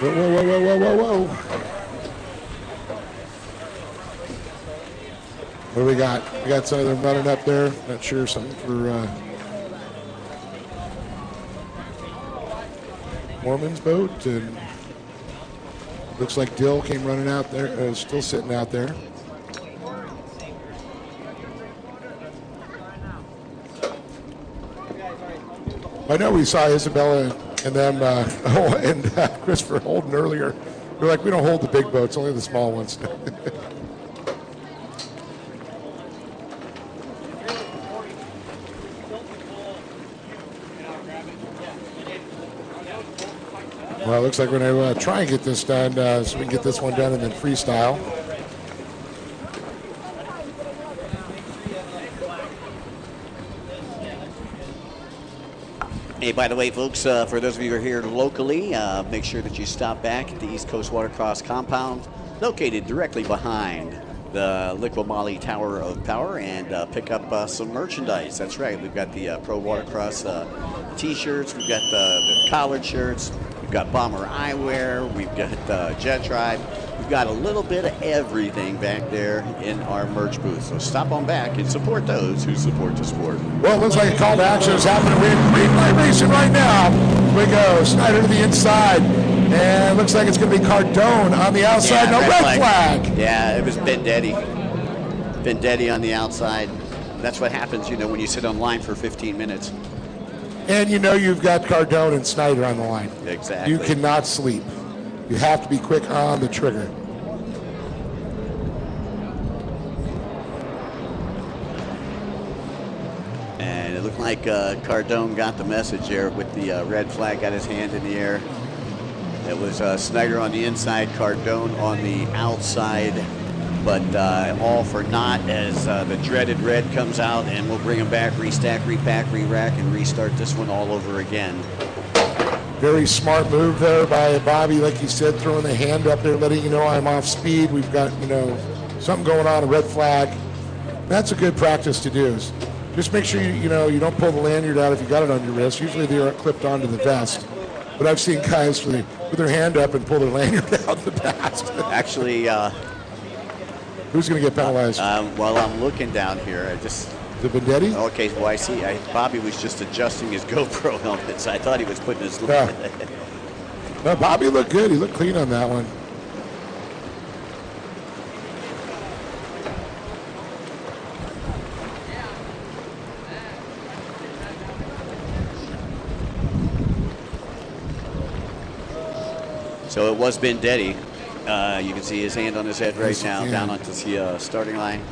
Speaker 3: Whoa, whoa, whoa, whoa, whoa, whoa, whoa. What do we got? We got some of them running up there. Not sure, something for Mormon's boat. And looks like Dill came running out there, still sitting out there. I know we saw Isabella and them, and Christopher Holden earlier. We're like, we don't hold the big boats, only the small ones. Well, it looks like we're going to try and get this done so we can get this one done and then freestyle.
Speaker 2: Hey, by the way, folks, for those of you who are here locally, make sure that you stop back at the East Coast Watercross compound, located directly behind the Liqua Mali Tower of Power, and pick up some merchandise. That's right. We've got the Pro Watercross T-shirts. We've got the collared shirts. We've got Bomber Eyewear. We've got Jet Tribe. We've got a little bit of everything back there in our merch booth. So stop on back and support those who support the sport.
Speaker 3: Well, it looks like a call to action is happening. We're in green light racing right now. Here we go. Snyder to the inside. And it looks like it's going to be Cardone on the outside. No red flag.
Speaker 2: Yeah, it was Vendetti. Vendetti on the outside. That's what happens, you know, when you sit on line for 15 minutes.
Speaker 3: And you know you've got Cardone and Snyder on the line.
Speaker 2: Exactly.
Speaker 3: You cannot sleep. You have to be quick on the trigger.
Speaker 2: And it looked like Cardone got the message there with the red flag, got his hand in the air. It was Snyder on the inside, Cardone on the outside, but all for naught as the dreaded red comes out, and we'll bring him back, restack, repack, re-rack, and restart this one all over again.
Speaker 3: Very smart move there by Bobby, like you said, throwing the hand up there, letting you know I'm off speed. We've got, you know, something going on, a red flag. That's a good practice to do. Just make sure you don't pull the lanyard out if you got it on your wrist. Usually they are clipped onto the vest. But I've seen guys put their hand up and pull their lanyard out in the past.
Speaker 2: Actually,
Speaker 3: who's going to get penalized?
Speaker 2: While I'm looking down here, I just...
Speaker 3: Is it Vendetti?
Speaker 2: Okay, well, I see. Bobby was just adjusting his GoPro helmet, so I thought he was putting his...
Speaker 3: Yeah. No, Bobby looked good. He looked clean on that one.
Speaker 2: So it was Vendetti. You can see his hand on his head right now, down onto the starting line.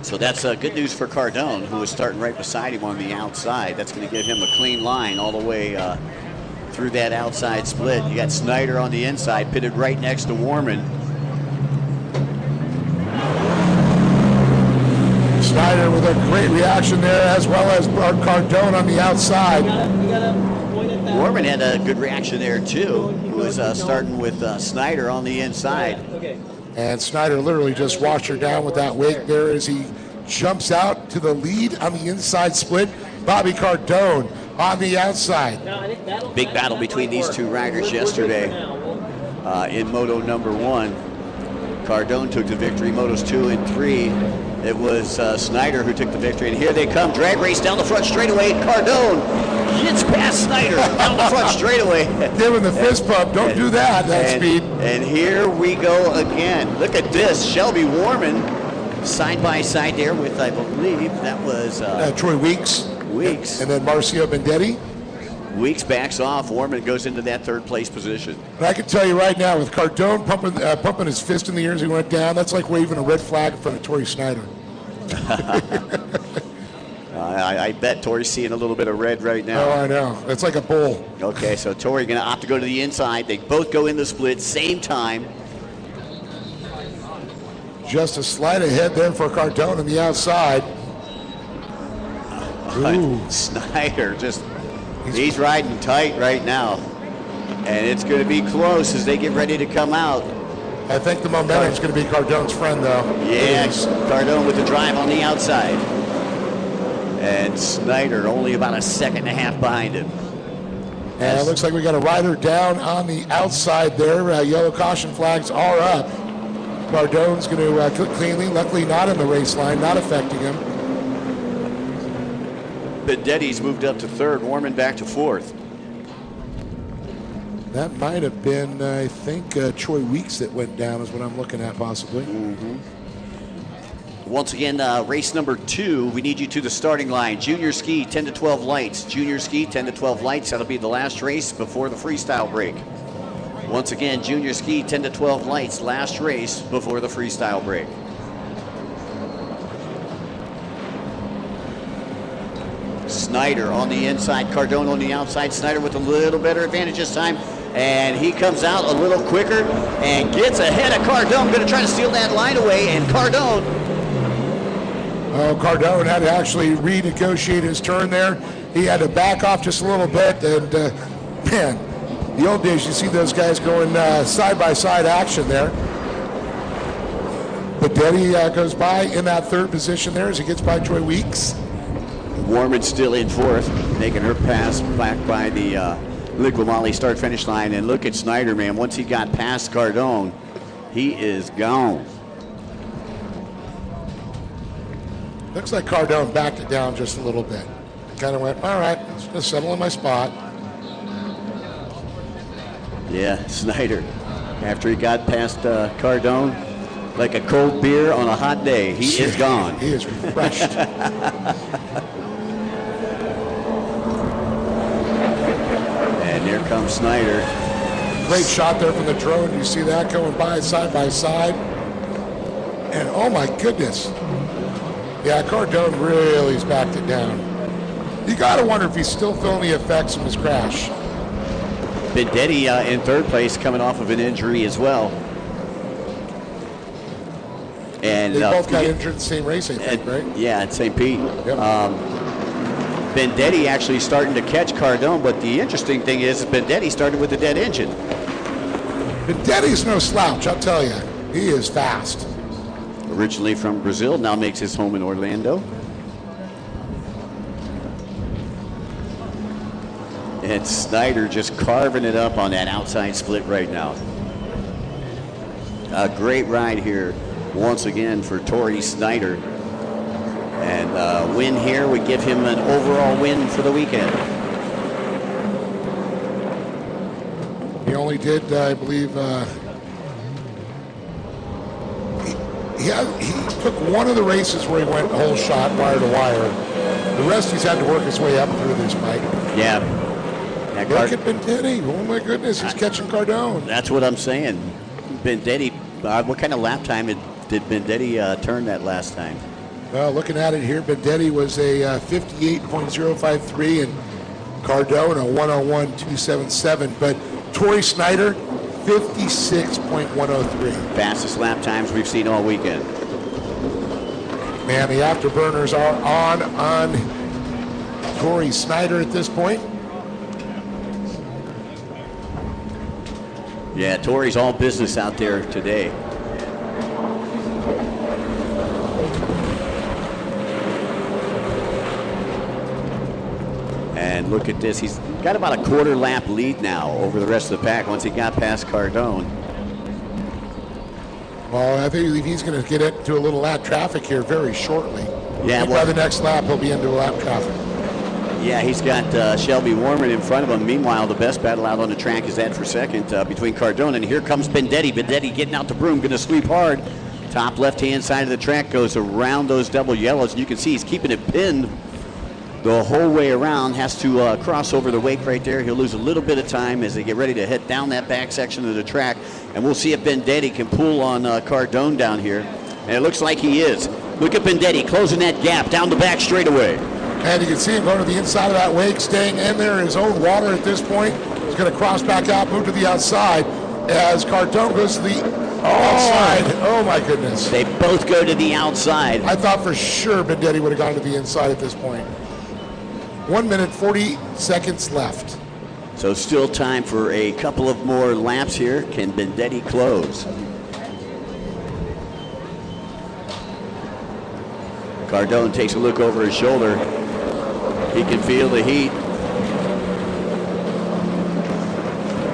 Speaker 2: So that's good news for Cardone, who is starting right beside him on the outside. That's going to give him a clean line all the way through that outside split. You got Snyder on the inside, pitted right next to Warman.
Speaker 3: Snyder with a great reaction there, as well as Cardone on the outside.
Speaker 2: Warman had a good reaction there too. He was starting with Snyder on the inside.
Speaker 3: And Snyder literally just washed her down with that wake there as he jumps out to the lead on the inside split. Bobby Cardone on the outside.
Speaker 2: Big battle between these two riders yesterday in Moto number 1. Cardone took the victory. Motos 2 and 3 It was Snyder who took the victory, and here they come. Drag race down the front straightaway. Cardone gets past Snyder down the front straightaway.
Speaker 3: Give him the fist bump. Don't do that speed.
Speaker 2: And here we go again. Look at this. Shelby Warman side by side there with, I believe, that was
Speaker 3: Troy Weeks.
Speaker 2: And
Speaker 3: then Marcio Bendetti.
Speaker 2: Weeks backs off. Warman goes into that third place position.
Speaker 3: And I can tell you right now, with Cardone pumping his fist in the air as he went down, that's like waving a red flag in front of Torrey Snyder.
Speaker 2: I bet Torrey's seeing a little bit of red right now.
Speaker 3: Oh, I know. It's like a bull.
Speaker 2: Okay, so Torrey going to opt to go to the inside. They both go in the split, same time.
Speaker 3: Just a slight ahead there for Cardone on the outside. Ooh.
Speaker 2: Snyder he's riding tight right now. And it's going to be close as they get ready to come out.
Speaker 3: I think the momentum's going to be Cardone's friend, though.
Speaker 2: Yeah, Cardone with the drive on the outside. And Snyder only about a second and a half behind him.
Speaker 3: And it looks like we got a rider down on the outside there. Yellow caution flags are up. Cardone's going to cook cleanly. Luckily not in the race line, not affecting him.
Speaker 2: Bendetti's moved up to third. Warman back to fourth.
Speaker 3: That might have been, I think, Troy Weeks that went down is what I'm looking at, possibly.
Speaker 2: Mm-hmm. Once again, race number 2, we need you to the starting line. Junior ski, 10 to 12 lights. Junior ski, 10 to 12 lights. That'll be the last race before the freestyle break. Once again, junior ski, 10 to 12 lights. Last race before the freestyle break. Snyder on the inside, Cardone on the outside. Snyder with a little better advantage this time. And he comes out a little quicker and gets ahead of Cardone. Going to try to steal that line away, and Cardone.
Speaker 3: Oh, Cardone had to actually renegotiate his turn there. He had to back off just a little bit, and man, the old days you see those guys going side-by-side action there. Bendetti goes by in that third position there as he gets by Troy Weeks.
Speaker 2: Warman still in fourth, making her pass back by the Liqua Mali start-finish line. And look at Snyder, man. Once he got past Cardone, he is gone.
Speaker 3: Looks like Cardone backed it down just a little bit. Kind of went, all right, let's just settle in my spot.
Speaker 2: Yeah, Snyder, after he got past Cardone, like a cold beer on a hot day, he is gone.
Speaker 3: He is refreshed.
Speaker 2: And here comes Snyder.
Speaker 3: Great shot there from the drone. You see that going by side. And oh my goodness. Yeah, Cardone really has backed it down. You got to wonder if he's still feeling the effects of his crash.
Speaker 2: Bendetti in third place, coming off of an injury as well. And
Speaker 3: they both got injured in the same race, I think, right?
Speaker 2: Yeah, at St. Pete.
Speaker 3: Yep.
Speaker 2: Bendetti actually starting to catch Cardone, but the interesting thing is Bendetti started with a dead engine.
Speaker 3: Bendetti's no slouch, I'll tell you. He is fast.
Speaker 2: Originally from Brazil, now makes his home in Orlando. And Snyder just carving it up on that outside split right now. A great ride here once again for Torrey Snyder. And win here would give him an overall win for the weekend.
Speaker 3: He only did, I believe, he took one of the races where he went whole shot, wire to wire. The rest he's had to work his way up through this, Mike.
Speaker 2: Yeah.
Speaker 3: Look at Bendetti. Oh my goodness, he's catching Cardone.
Speaker 2: That's what I'm saying. Bendetti, what kind of lap time did Bendetti turn that last time?
Speaker 3: Well, looking at it here, Bendetti was a 58.053 and Cardone a 101.277. But Torrey Snyder, 56.103.
Speaker 2: Fastest lap times we've seen all weekend.
Speaker 3: Man, the afterburners are on Torrey Snyder at this point.
Speaker 2: Yeah, Torrey's all business out there today. And look at this. He's got about a quarter lap lead now over the rest of the pack once he got past Cardone.
Speaker 3: Well, I think he's going to get into a little lap traffic here very shortly.
Speaker 2: Yeah,
Speaker 3: by the next lap, he'll be into lap traffic.
Speaker 2: Yeah, he's got Shelby Warman in front of him. Meanwhile, the best battle out on the track is that for second between Cardone, and here comes Bendetti. Bendetti getting out the broom, going to sweep hard. Top left-hand side of the track goes around those double yellows, and you can see he's keeping it pinned the whole way around. Has to cross over the wake right there. He'll lose a little bit of time as they get ready to head down that back section of the track, and we'll see if Bendetti can pull on Cardone down here, and it looks like he is. Look at Bendetti closing that gap down the back straightaway.
Speaker 3: And you can see him going to the inside of that wake, staying in there in his own water at this point. He's going to cross back out, move to the outside as Cardone goes to the outside. Oh, my goodness.
Speaker 2: They both go to the outside.
Speaker 3: I thought for sure Bendetti would have gone to the inside at this point. 1 minute, 40 seconds left.
Speaker 2: So still time for a couple of more laps here. Can Bendetti close? Cardone takes a look over his shoulder. He can feel the heat.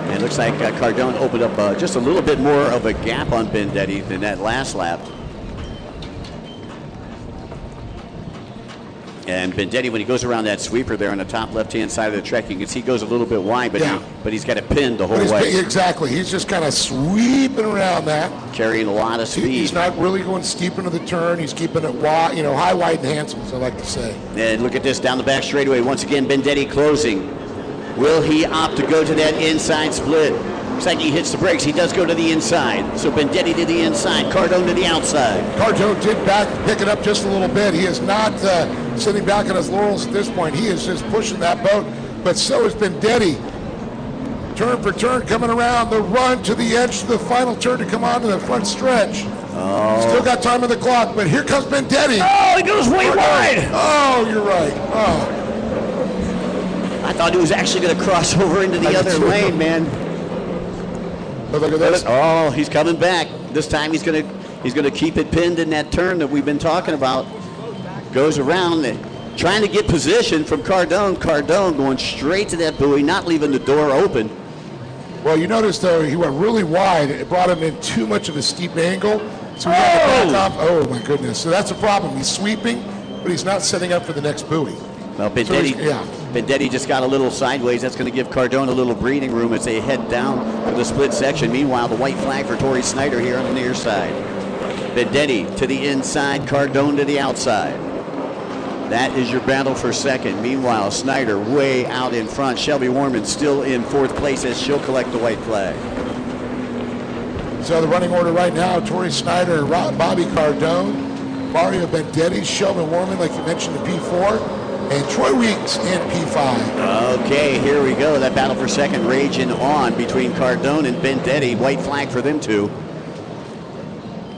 Speaker 2: And it looks like Cardone opened up just a little bit more of a gap on Bendetti than that last lap. And Bendetti, when he goes around that sweeper there on the top left-hand side of the track, you can see he goes a little bit wide, but he's got it pinned the whole way.
Speaker 3: Exactly. He's just kind of sweeping around that.
Speaker 2: Carrying a lot of speed.
Speaker 3: He's not really going steep into the turn. He's keeping it wide, high, wide, and handsome, as I like to say.
Speaker 2: And look at this down the back straightaway. Once again, Bendetti closing. Will he opt to go to that inside split? Looks like he hits the brakes. He does go to the inside. So Bendetti to the inside, Cardone to the outside.
Speaker 3: Cardone did pick it up just a little bit. He is not sitting back on his laurels at this point. He is just pushing that boat, but so is Bendetti. Turn for turn, coming around the run to the edge of the final turn to come onto the front stretch.
Speaker 2: Oh.
Speaker 3: Still got time on the clock, but here comes Bendetti.
Speaker 2: Oh, he goes way wide.
Speaker 3: Oh, you're right. Oh.
Speaker 2: I thought he was actually going to cross over into the other lane, man.
Speaker 3: But look at this.
Speaker 2: Oh, he's coming back. This time he's going to keep it pinned in that turn that we've been talking about. Goes around and trying to get position from Cardone. Cardone going straight to that buoy, not leaving the door open.
Speaker 3: Well, you notice, though, he went really wide. It brought him in too much of a steep angle. So he had to back off. Oh, my goodness. So that's a problem. He's sweeping, but he's not setting up for the next buoy.
Speaker 2: Well, Bendetti just got a little sideways. That's going to give Cardone a little breathing room as they head down to the split section. Meanwhile, the white flag for Torrey Snyder here on the near side. Bendetti to the inside, Cardone to the outside. That is your battle for second. Meanwhile, Snyder way out in front. Shelby Warman still in fourth place as she'll collect the white flag.
Speaker 3: So the running order right now, Torrey Snyder, Bobby Cardone, Mario Bendetti, Shelby Warman, like you mentioned, in P4, and Troy Weeks in P5.
Speaker 2: Okay, here we go. That battle for second raging on between Cardone and Bendetti. White flag for them two.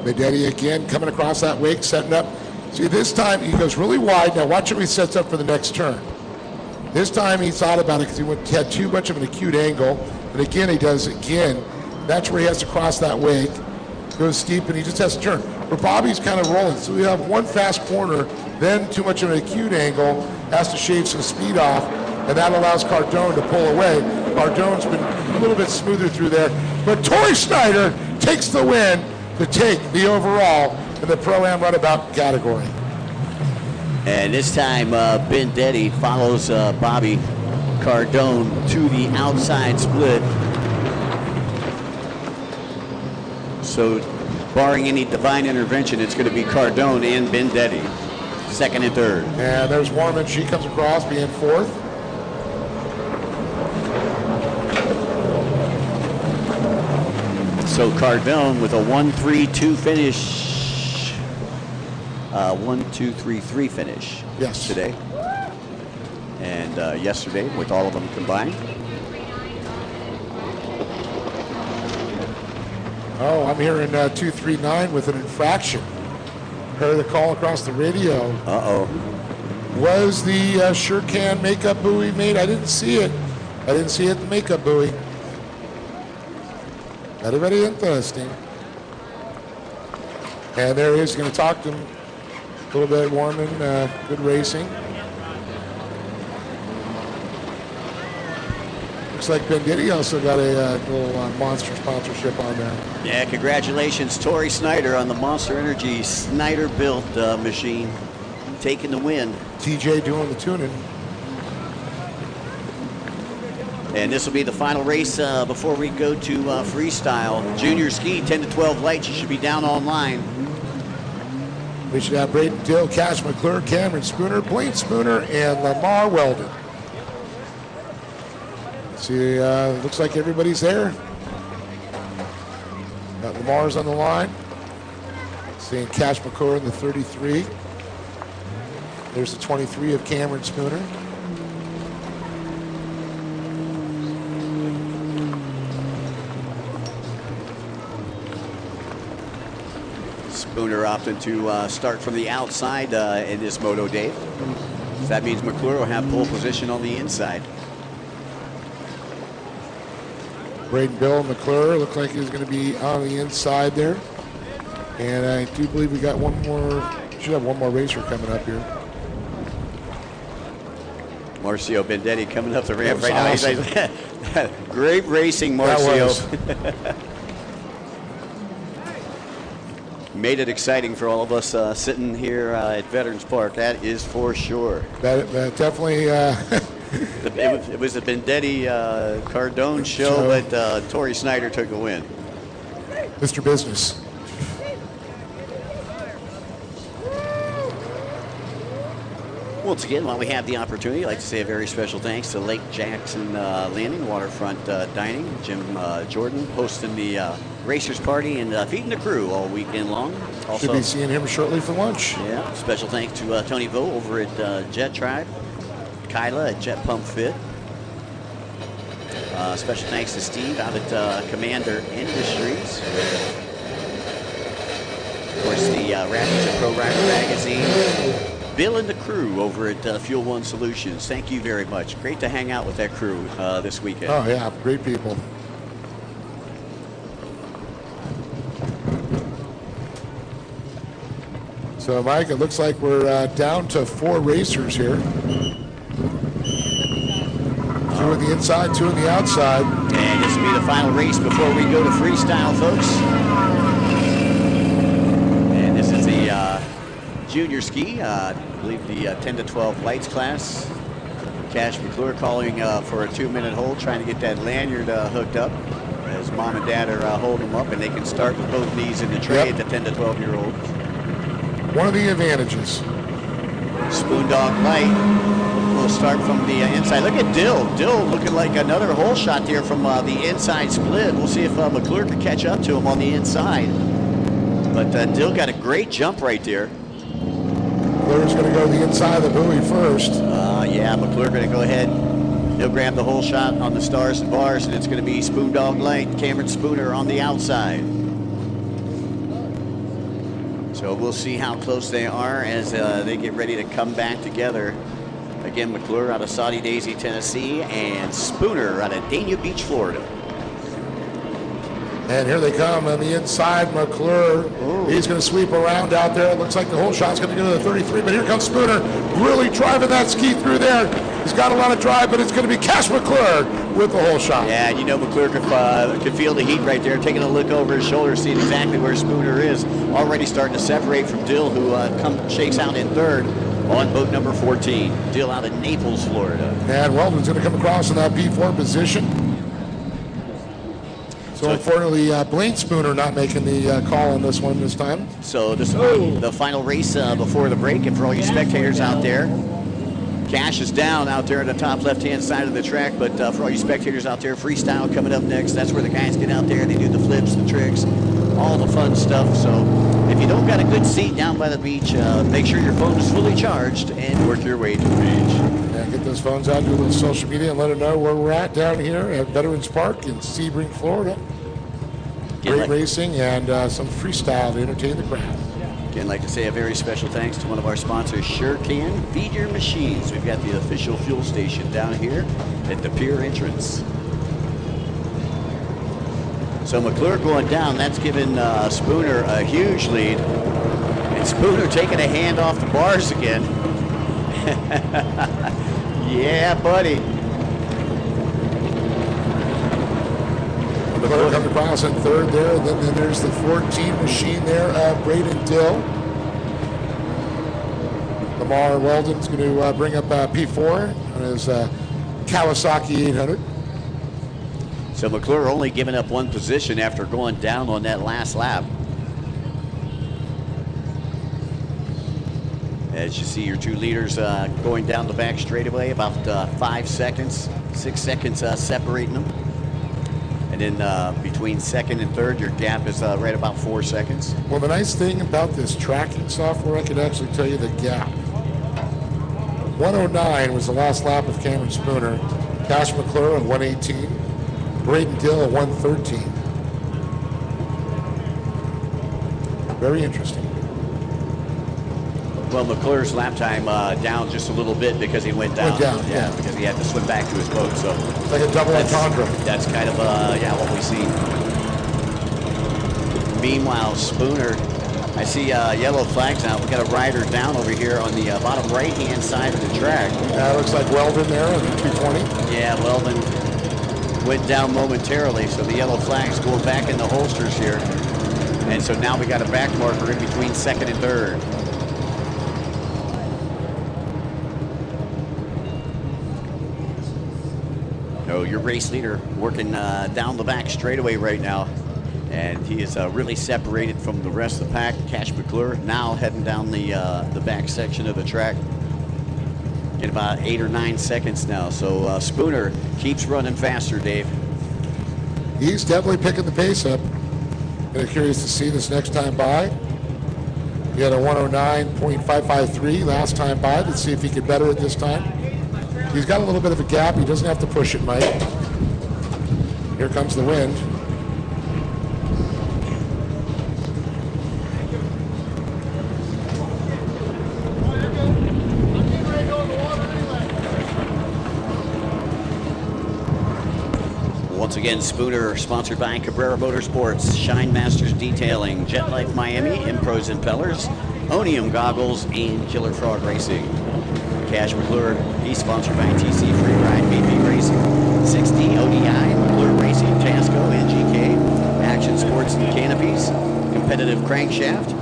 Speaker 3: Bendetti again coming across that wake, setting up. See, this time he goes really wide. Now watch him, he sets up for the next turn. This time he thought about it because he had too much of an acute angle. And again, he does again. That's where he has to cross that wake. Goes steep and he just has to turn. But Bobby's kind of rolling. So we have one fast corner, then too much of an acute angle, has to shave some speed off, and that allows Cardone to pull away. Cardone's been a little bit smoother through there. But Torrey Snyder takes the win to take the overall in the Pro-Am Runabout category.
Speaker 2: And this time, Bendetti follows Bobby Cardone to the outside split. So, barring any divine intervention, it's going to be Cardone and Bendetti, second and third.
Speaker 3: And there's Warman. She comes across, being fourth.
Speaker 2: So Cardone with a 1-3-2 finish. 1-2-3-3 finish.
Speaker 3: Yes.
Speaker 2: Today. And yesterday with all of them combined.
Speaker 3: Oh, I'm hearing 239 with an infraction. Heard the call across the radio.
Speaker 2: Uh-oh.
Speaker 3: Was the Surecan makeup buoy made? I didn't see it. I didn't see it, the makeup buoy. Very, very interesting. And there he is, going to talk to him a little bit, Warman. Good racing. Looks looks like Venditti also got a little Monster sponsorship on there.
Speaker 2: Yeah, congratulations, Tori Snyder on the Monster Energy Snyder-built machine, taking the win.
Speaker 3: TJ doing the tuning.
Speaker 2: And this will be the final race before we go to freestyle. Junior ski, 10 to 12 lights. You should be down online.
Speaker 3: We should have Braden Dill, Cash McClure, Cameron Spooner, Blaine Spooner, and Lamar Weldon. See, looks like everybody's there. Got Lamar's on the line. Seeing Cash McClure in the 33. There's the 23 of Cameron Spooner.
Speaker 2: Spooner opting to start from the outside in this moto, Dave. So that means McClure will have pole position on the inside.
Speaker 3: Braden Bill McClure looked like he was going to be on the inside there. And I do believe we got one more, should have one more racer coming up here.
Speaker 2: Marcio Bendetti coming up the ramp right
Speaker 3: awesome.
Speaker 2: now. Great racing, Marcio. Made it exciting for all of us sitting here at Veterans Park, that is for sure.
Speaker 3: That definitely...
Speaker 2: it was a Bendetti Cardone show, but Tori Snyder took a win.
Speaker 3: Mr. Business.
Speaker 2: Once again, while we have the opportunity, I'd like to say a very special thanks to Lake Jackson Landing, Waterfront Dining, Jim Jordan hosting the Racers Party and feeding the crew all weekend long. Also,
Speaker 3: should be seeing him shortly for lunch.
Speaker 2: Yeah, special thanks to Tony Vo over at Jet Tribe, Kyla at Jet Pump Fit. Special thanks to Steve out at Commander Industries. Of course, the Rapids and Pro Rider Magazine. Bill and the crew over at Fuel One Solutions. Thank you very much. Great to hang out with that crew this weekend.
Speaker 3: Oh, yeah, great people. So, Mike, it looks like we're down to 4 racers here. 2 on the inside, 2 on the outside.
Speaker 2: And this will be the final race before we go to freestyle, folks. And this is the junior ski, I believe the 10 to 12 lights class. Cash McClure calling for a 2-minute hold, trying to get that lanyard hooked up as mom and dad are holding them up, and they can start with both knees in the tray at the 10 to 12-year-old.
Speaker 3: One of the advantages.
Speaker 2: Spoon Dog Light will start from the inside. Look at Dill. Dill looking like another hole shot there from the inside split. We'll see if McClure can catch up to him on the inside. But Dill got a great jump right there.
Speaker 3: McClure's going to go the inside of the buoy first.
Speaker 2: Yeah, McClure going to go ahead. He'll grab the hole shot on the stars and bars, and it's going to be Spoon Dog Light, Cameron Spooner on the outside. So we'll see how close they are as they get ready to come back together. Again, McClure out of Saudi Daisy, Tennessee, and Spooner out of Dania Beach, Florida.
Speaker 3: And here they come on the inside, McClure. He's going to sweep around out there. It looks like the whole shot's going to go to the 33, but here comes Spooner, really driving that ski through there. He's got a lot of drive, but it's going to be Cash McClure with the whole shot.
Speaker 2: Yeah, you know McClure could feel the heat right there, taking a look over his shoulder, seeing exactly where Spooner is. Already starting to separate from Dill, who shakes out in third on boat number 14. Dill out of Naples, Florida.
Speaker 3: And Weldon's going to come across in that P4 position. So unfortunately, Blaine Spooner not making the call on this one this time.
Speaker 2: So this will be the final race before the break. And for all you spectators out there, Cash is down out there at the top left-hand side of the track. But for all you spectators out there, freestyle coming up next. That's where the guys get out there. They do the flips, the tricks, all the fun stuff. So if you don't got a good seat down by the beach, make sure your phone is fully charged and work your way to the beach.
Speaker 3: Yeah, get those phones out, do a little social media, and let them know where we're at down here at Veterans Park in Sebring, Florida. Great racing and some freestyle to entertain the crowd.
Speaker 2: Again, I'd like to say a very special thanks to one of our sponsors, SureCan. Feed your machines. We've got the official fuel station down here at the pier entrance. So McClure going down, that's given Spooner a huge lead. And Spooner taking a hand off the bars again. Yeah, buddy.
Speaker 3: McClure coming across in third there. And then there's the 14 machine there, Braden Dill. Lamar Weldon's going to bring up P4 on his Kawasaki 800.
Speaker 2: So McClure only giving up one position after going down on that last lap. As you see your two leaders going down the back straightaway, about 5 seconds, 6 seconds separating them. And then between second and third, your gap is right about 4 seconds.
Speaker 3: Well, the nice thing about this tracking software, I could actually tell you the gap. 109 was the last lap of Cameron Spooner. Cash McClure at 118. Braden Dill at 113. Very interesting.
Speaker 2: Well, McClure's lap time down just a little bit because he went down. Yeah, because he had to swim back to his boat. So
Speaker 3: it's like a double entendre.
Speaker 2: That's kind of what we see. Meanwhile, Spooner, I see yellow flags out. We got a rider down over here on the bottom right-hand side of the track.
Speaker 3: Looks like Weldon there on the 220.
Speaker 2: Yeah, Weldon went down momentarily, so the yellow flag's going back in the holsters here. And so now we got a back marker in between second and third. So your race leader working down the back straightaway right now. And he is really separated from the rest of the pack. Cash McClure now heading down the back section of the track. In about 8 or 9 seconds now. So Spooner keeps running faster, Dave.
Speaker 3: He's definitely picking the pace up. Kind of curious to see this next time by. He had a 109.553 last time by. Let's see if he could better it this time. He's got a little bit of a gap. He doesn't have to push it, Mike. Here comes the wind.
Speaker 2: Once again, Spooner, sponsored by Cabrera Motorsports, Shine Masters Detailing, Jet Life Miami, Impros Impellers, Onium Goggles, and Killer Frog Racing. Cash McClure, he's sponsored by TC Free Ride, BP Racing, 6D ODI, McClure Racing, Tasco, NGK, Action Sports and Canopies, Competitive Crankshaft,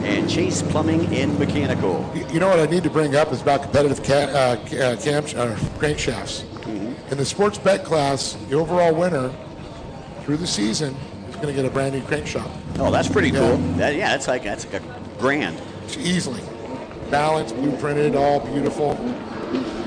Speaker 2: and Chase Plumbing and Mechanical.
Speaker 3: You know what I need to bring up is about competitive crankshafts. In the Sports Spec class, the overall winner through the season is going to get a brand new crankshaft.
Speaker 2: Oh, that's pretty cool. That's like a grand.
Speaker 3: Easily. Balanced, blueprinted, all beautiful.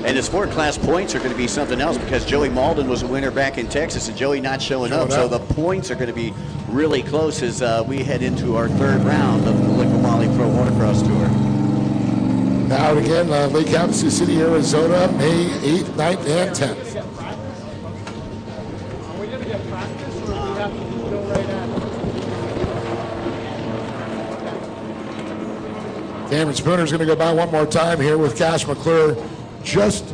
Speaker 2: And the sport class points are going to be something else because Joey Malden was a winner back in Texas and Joey not showing up. So the points are going to be really close as we head into our third round of the Liqua Mali Pro Watercross Tour.
Speaker 3: Now again, Lake Havasu City, Arizona, May 8th, 9th, and 10th.
Speaker 4: Are we going to get practice or do we have to just go right at it?
Speaker 3: Cameron Spooner's going to go by one more time here with Cash McClure just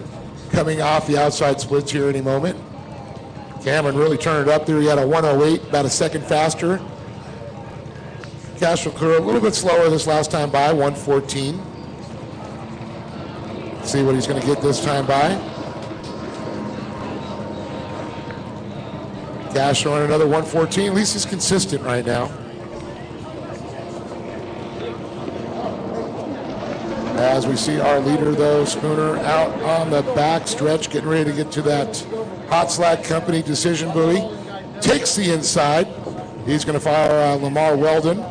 Speaker 3: coming off the outside splits here any moment. Cameron really turned it up there. He had a 108, about a second faster. Cash McClure a little bit slower this last time by, 114. See what he's going to get this time by. Cash showing another 114. At least he's consistent right now. As we see our leader, though, Spooner, out on the back stretch, getting ready to get to that Hot Slack Company decision buoy. Takes the inside. He's going to fire Lamar Weldon.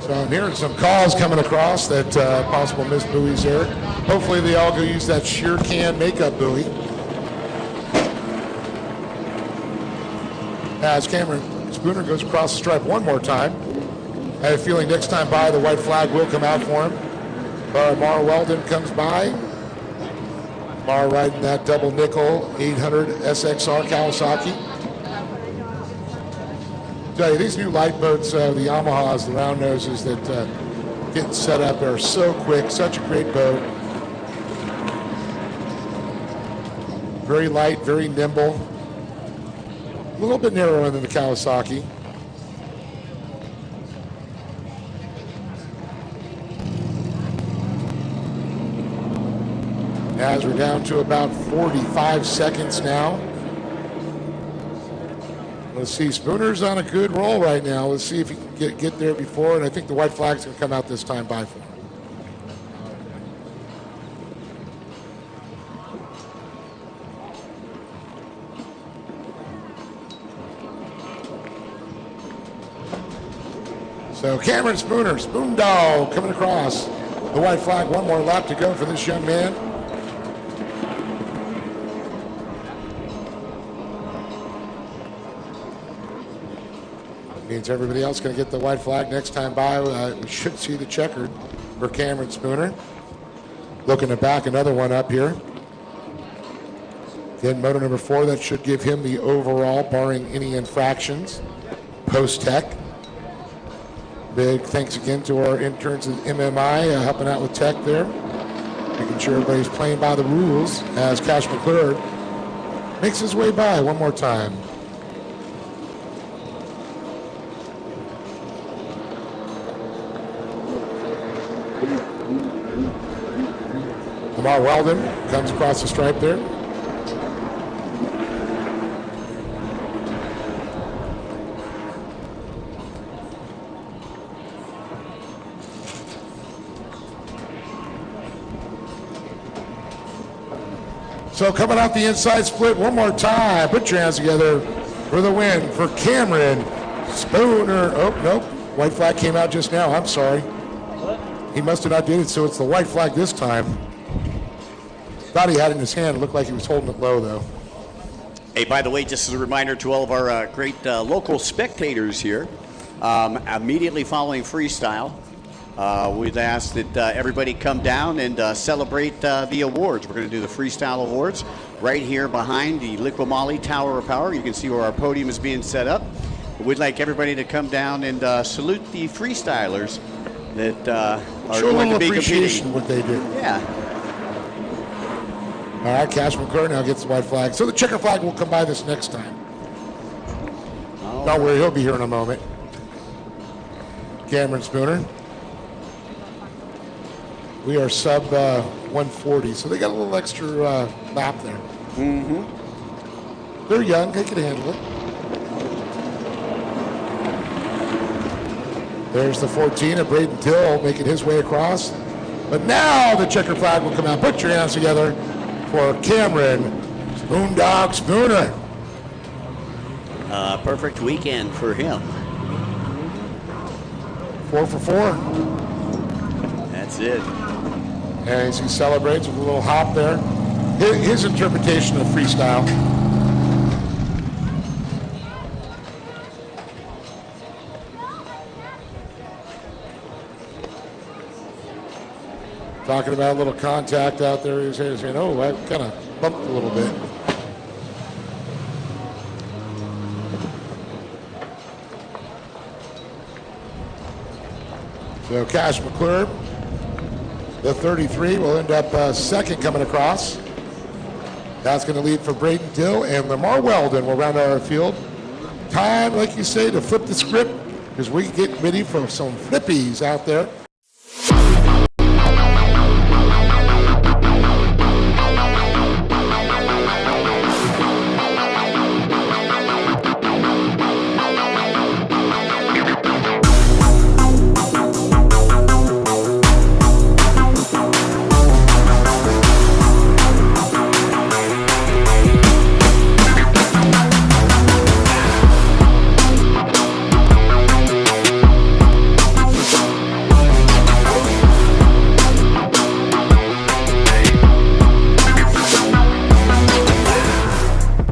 Speaker 3: So I'm hearing some calls coming across that possible missed buoys there. Hopefully they all go use that shear can makeup buoy. As Cameron Spooner goes across the stripe one more time. I have a feeling next time by the white flag will come out for him. Mar Weldon comes by. Mar riding that double nickel 800 SXR Kawasaki. Tell you, these new light boats, the Yamahas, the round noses that get set up are so quick, such a great boat. Very light, very nimble. little bit narrower than the Kawasaki. As we're down to about 45 seconds now. Let's see, Spooner's on a good roll right now. Let's see if he can get there before, and I think the white flag's going to come out this time by for him. So Cameron Spooner, Spoon Dog, coming across the white flag. One more lap to go for this young man. Means everybody else going to get the white flag next time by. We should see the checkered for Cameron Spooner. Looking to back another one up here. Then moto number 4, that should give him the overall, barring any infractions, post-tech. Big thanks again to our interns at MMI helping out with tech there. Making sure everybody's playing by the rules as Cash McClure makes his way by one more time. Lamar Weldon comes across the stripe there. So coming out the inside split one more time. Put your hands together for the win for Cameron Spooner. Oh, nope. White flag came out just now. I'm sorry. He must have not did it, so it's the white flag this time. Thought he had it in his hand. It looked like he was holding it low, though.
Speaker 2: Hey, by the way, just as a reminder to all of our great local spectators here, immediately following Freestyle, we'd ask that everybody come down and celebrate the awards. We're going to do the Freestyle Awards right here behind the Liqua Mali Tower of Power. You can see where our podium is being set up. We'd like everybody to come down and salute the freestylers that are
Speaker 3: Show
Speaker 2: going
Speaker 3: a
Speaker 2: to be
Speaker 3: appreciation
Speaker 2: competing.
Speaker 3: what they did.
Speaker 2: Yeah.
Speaker 3: All right, Cash McClure now gets the white flag. So the checker flag will come by this next time. Don't worry, he'll be here in a moment. Cameron Spooner. We are sub 140, so they got a little extra lap there. Mm-hmm. They're young, they can handle it. There's the 14 of Braden Dill making his way across. But now the checker flag will come out. Put your hands together for Cameron Spoondog Spooner.
Speaker 2: Perfect weekend for him.
Speaker 3: 4 for 4.
Speaker 2: That's it.
Speaker 3: And as he celebrates with a little hop there. His interpretation of freestyle. Talking about a little contact out there. He's saying, oh, I kind of bumped a little bit. So Cash McClure, the 33, will end up second coming across. That's going to lead for Braden Dill, and Lamar Weldon will round out our field. Time, like you say, to flip the script, because we get ready for some flippies out there.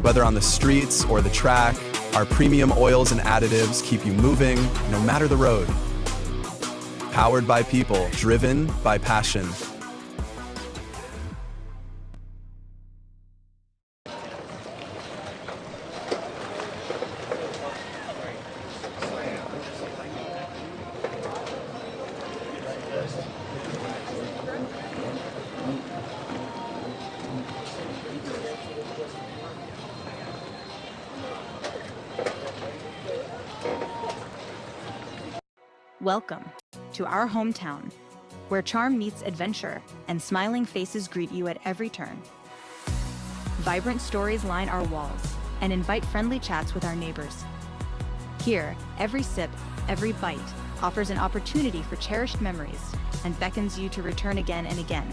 Speaker 6: Whether on the streets or the track, our premium oils and additives keep you moving no matter the road. Powered by people, driven by passion.
Speaker 5: Welcome to our hometown, where charm meets adventure and smiling faces greet you at every turn. Vibrant stories line our walls and invite friendly chats with our neighbors. Here, every sip, every bite offers an opportunity for cherished memories and beckons you to return again and again.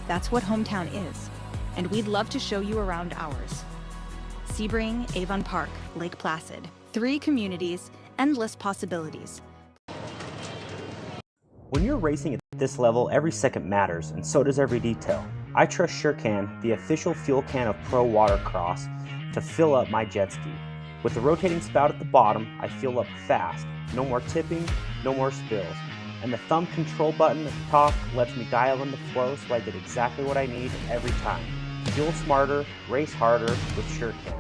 Speaker 5: That's what hometown is, and we'd love to show you around ours. Sebring, Avon Park, Lake Placid. 3 communities, endless possibilities.
Speaker 7: When you're racing at this level, every second matters, and so does every detail. I trust SureCan, the official fuel can of Pro Watercross, to fill up my jet ski. With the rotating spout at the bottom, I fuel up fast. No more tipping, no more spills. And the thumb control button at the top lets me dial in the flow so I get exactly what I need every time. Fuel smarter, race harder with SureCan.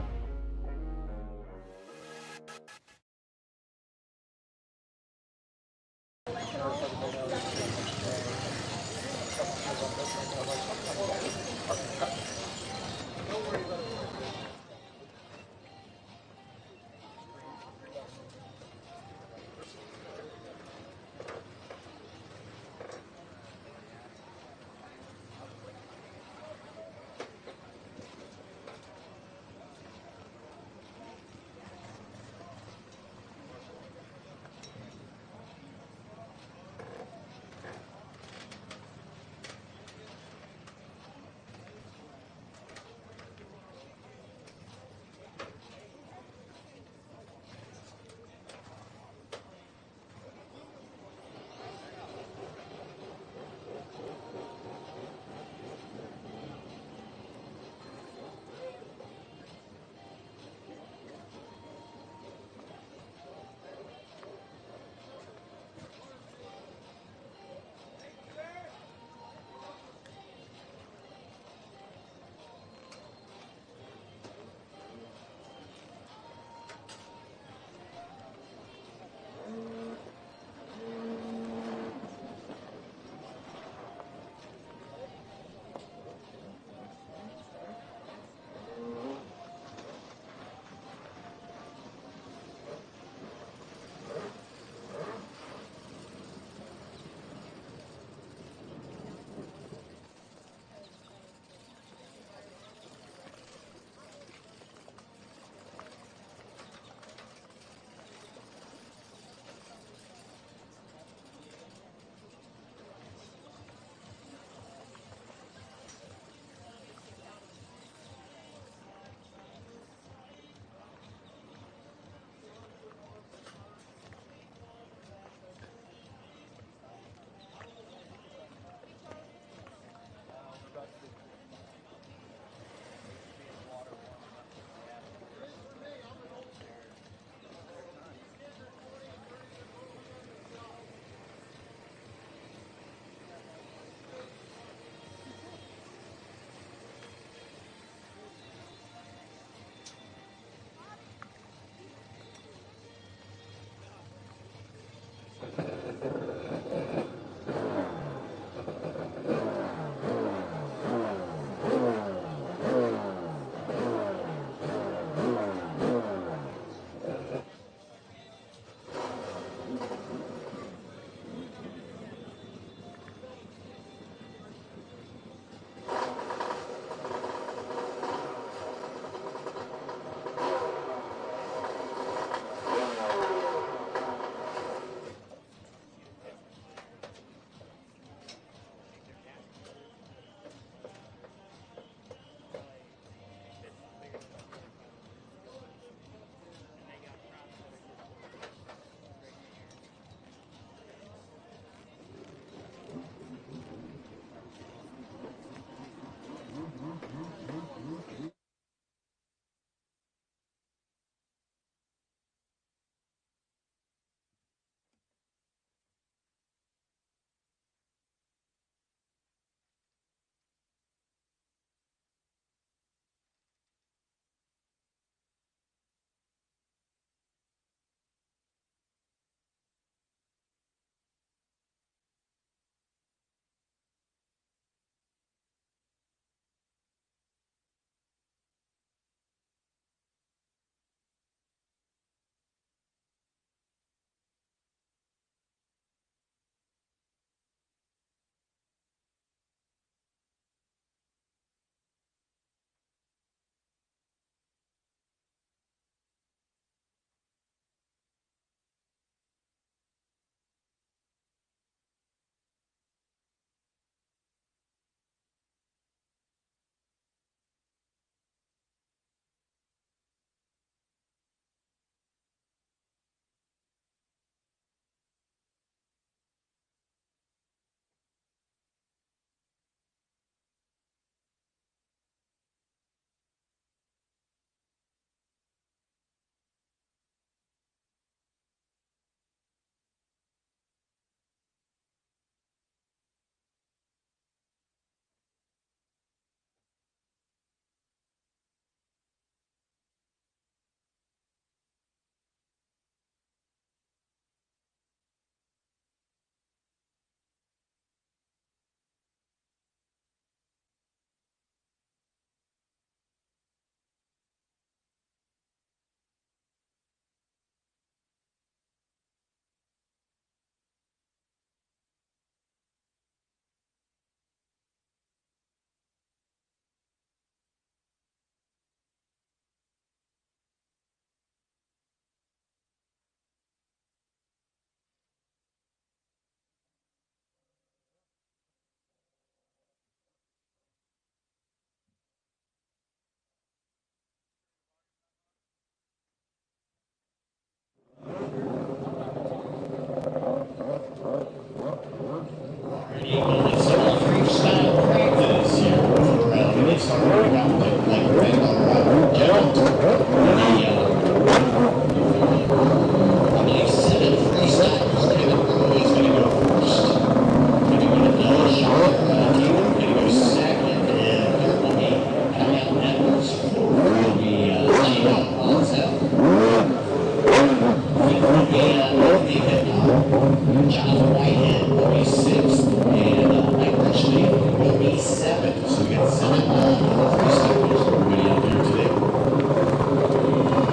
Speaker 8: So we got 7 freestylers already out there today.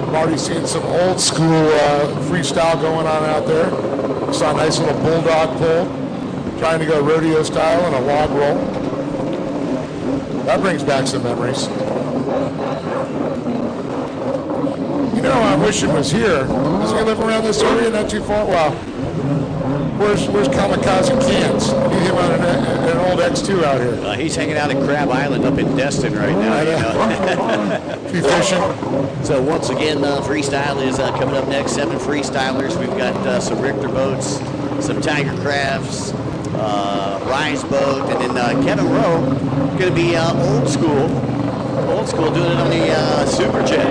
Speaker 3: I've already seen some old school freestyle going on out there. Saw a nice little bulldog pull, trying to go rodeo style and a log roll. That brings back some memories. You know, I wish it was here. Does he live around this area? Not too far? Well, where's Kamikaze Cans? Need him on an old X2 out here.
Speaker 2: He's hanging out at Crab Island up in Destin right now. You know.
Speaker 3: Be fishing.
Speaker 2: So once again, freestyle is coming up next. 7 freestylers. We've got some Richter boats, some Tiger Crafts, Rise boat, and then Kevin Rowe going to be old school doing it on the Super Jet.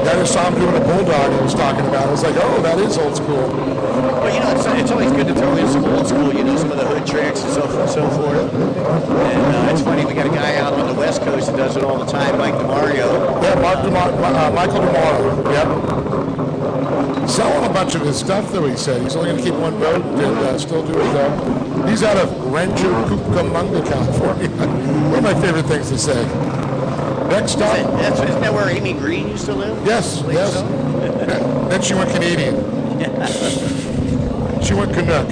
Speaker 3: I just saw him doing a bulldog I was talking about. I was like, oh, that is old school.
Speaker 2: Well, you know, it's always good to throw in some old school, you know, some of the hood tricks and so forth. And it's funny, we got a guy out on the West Coast that does it all the time, Mike DeMario.
Speaker 3: Yeah, Michael DeMario. Yep. Selling a bunch of his stuff, though, he said. He's only going to keep one boat and still do it, though. He's out of Rancho Cucamonga, California. One of my favorite things to say. Next up.
Speaker 2: Isn't that where Amy Green used to live?
Speaker 3: Yes, yes. Then she went Canadian. She went Canuck.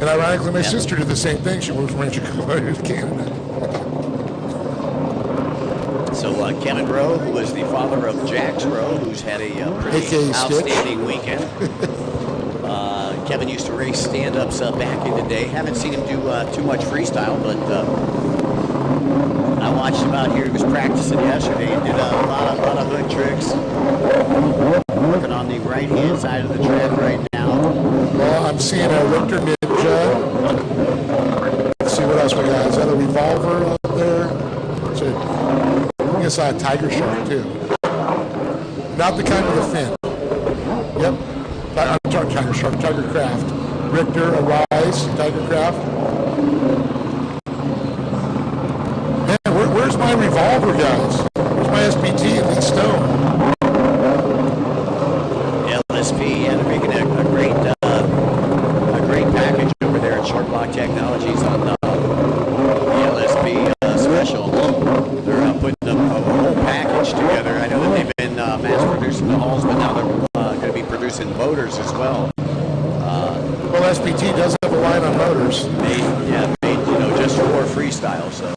Speaker 3: And ironically, my sister did the same thing. She moved from Rancho Cucamonga to Canada.
Speaker 2: So Kevin Rowe, who was the father of Jax Rowe, who's had a pretty outstanding weekend. Kevin used to race stand-ups back in the day. Haven't seen him do too much freestyle, but I watched him out here. He was practicing yesterday and did a lot of hood tricks. Working on the right-hand side of the track right now.
Speaker 3: Well, I'm seeing a Richter Ninja. Let's see what else we got. Is that a revolver out there? I guess I saw a tiger shark too. Not the kind with a fin. Yep. I'm talking tiger shark, tiger craft. Richter, a Rise, tiger craft. Where's my revolver, guys? Where's my SPT and Lee Stone?
Speaker 2: LSP, yeah, they're making a great package over there at Short Block Technologies on the LSP special. They're putting a whole package together. I know that they've been mass producing the hulls, but now they're going to be producing motors as well.
Speaker 3: Well, SPT does have a line on motors.
Speaker 2: Made, you know, just for freestyle, so.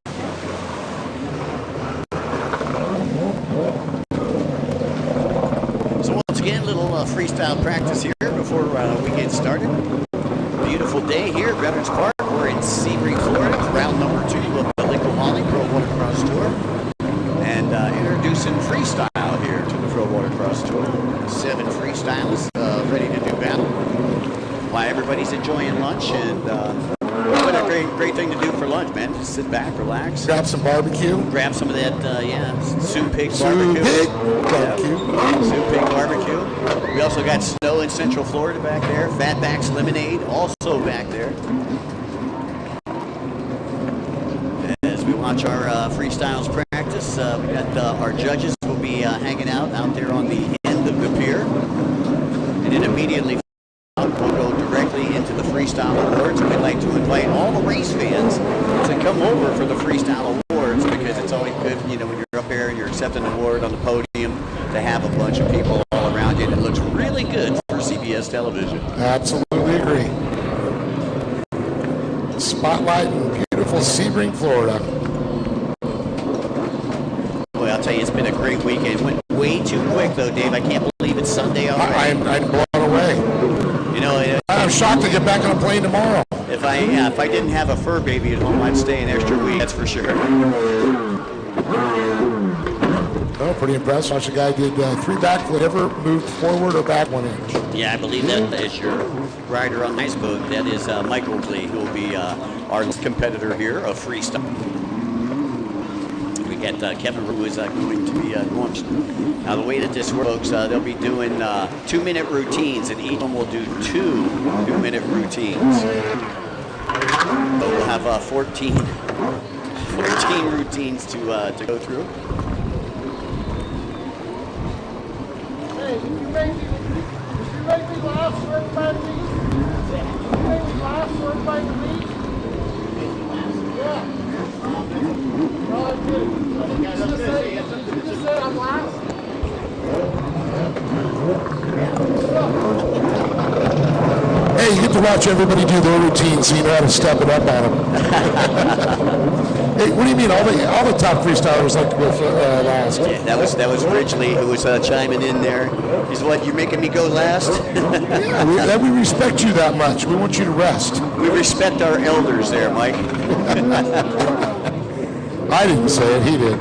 Speaker 2: Again, a little freestyle practice here before we get started. Beautiful day here at Veterans Park. We're in Sebring, Florida. It's round number 2 of the Liqua Mali Pro Watercross Tour. And introducing freestyle here to the Pro Watercross Tour. 7 freestylists ready to do battle. Why everybody's enjoying lunch and what a great thing to do for lunch, man. Just sit back, relax.
Speaker 3: Grab some barbecue.
Speaker 2: Grab some of that, Sioux Pig barbecue. Sioux Pig barbecue. We also got snow in Central Florida back there. Fatback's Lemonade also back there. As we watch our freestyles practice, we got our judges will be hanging out there on the end of the pier. And then immediately we'll go directly into the Freestyle Awards, and we'd like to invite all the race fans to come over for the Freestyle Awards, because it's always good, you know, when you're up there and you're accepting an award on the podium, to have a bunch of people all around you, and it looks really good for CBS television.
Speaker 3: Absolutely agree. Spotlight in beautiful Sebring, Florida.
Speaker 2: Boy, I'll tell you, it's been a great weekend. It went way too quick, though, Dave. I can't believe it's Sunday already.
Speaker 3: I'm blown away.
Speaker 2: You know,
Speaker 3: I'm shocked to get back on a plane tomorrow.
Speaker 2: If I didn't have a fur baby at home, I'd stay an extra week. That's for sure.
Speaker 3: Oh, pretty impressed. Watch the guy did 3 backflip, never moved forward or back 1 inch.
Speaker 2: Yeah, I believe that is your rider on Ice Boat. That is Michael Lee, who will be our competitor here of freestyle. We got Kevin, who is going to be going. Now, the way that this works, folks, they'll be doing 2-minute routines, and each of them will do 2 2-minute routines. So we'll have 14 routines to go through.
Speaker 9: Hey, did you make me laugh for everybody? Did you make me laugh for everybody to read? Yeah.
Speaker 3: Hey, you get to watch everybody do their routine so you know how to step it up on them. Hey, what do you mean? All the top freestylers like to go for, last.
Speaker 2: Yeah, that was originally, it was chiming in there. He's what, you're making me go last?
Speaker 3: Yeah, we respect you that much. We want you to rest.
Speaker 2: We respect our elders there, Mike.
Speaker 3: I didn't say it, he did.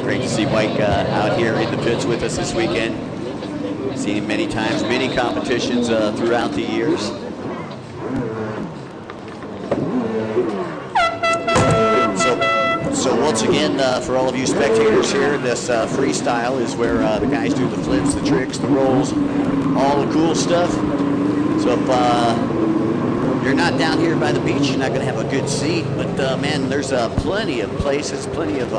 Speaker 2: Great to see Mike out here in the pits with us this weekend. Seen him many times, many competitions throughout the years. So once again, for all of you spectators here, this freestyle is where the guys do the flips, the tricks, the rolls, all the cool stuff. So if you're not down here by the beach, you're not going to have a good seat. But man, there's plenty of places, plenty of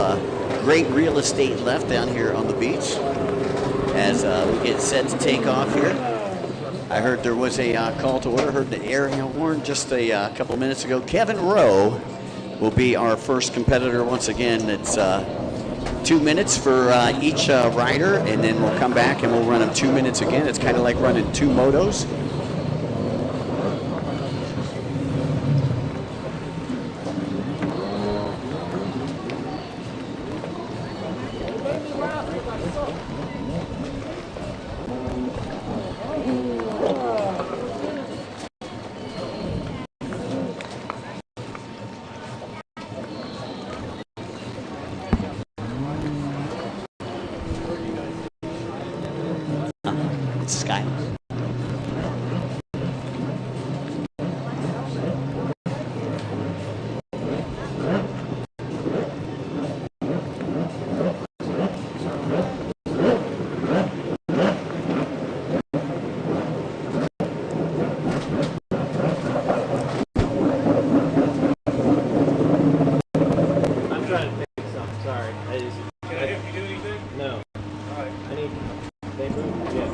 Speaker 2: great real estate left down here on the beach as we get set to take off here. I heard there was a call to order, heard the air horn just a couple of minutes ago. Kevin Rowe will be our first competitor once again. It's 2 minutes for each rider, and then we'll come back and we'll run them 2 minutes again. It's kind of like running two motos. Sky.
Speaker 4: I'm trying to pick something. Sorry. Can I help you do anything? No. All right. I need. They move. Yeah.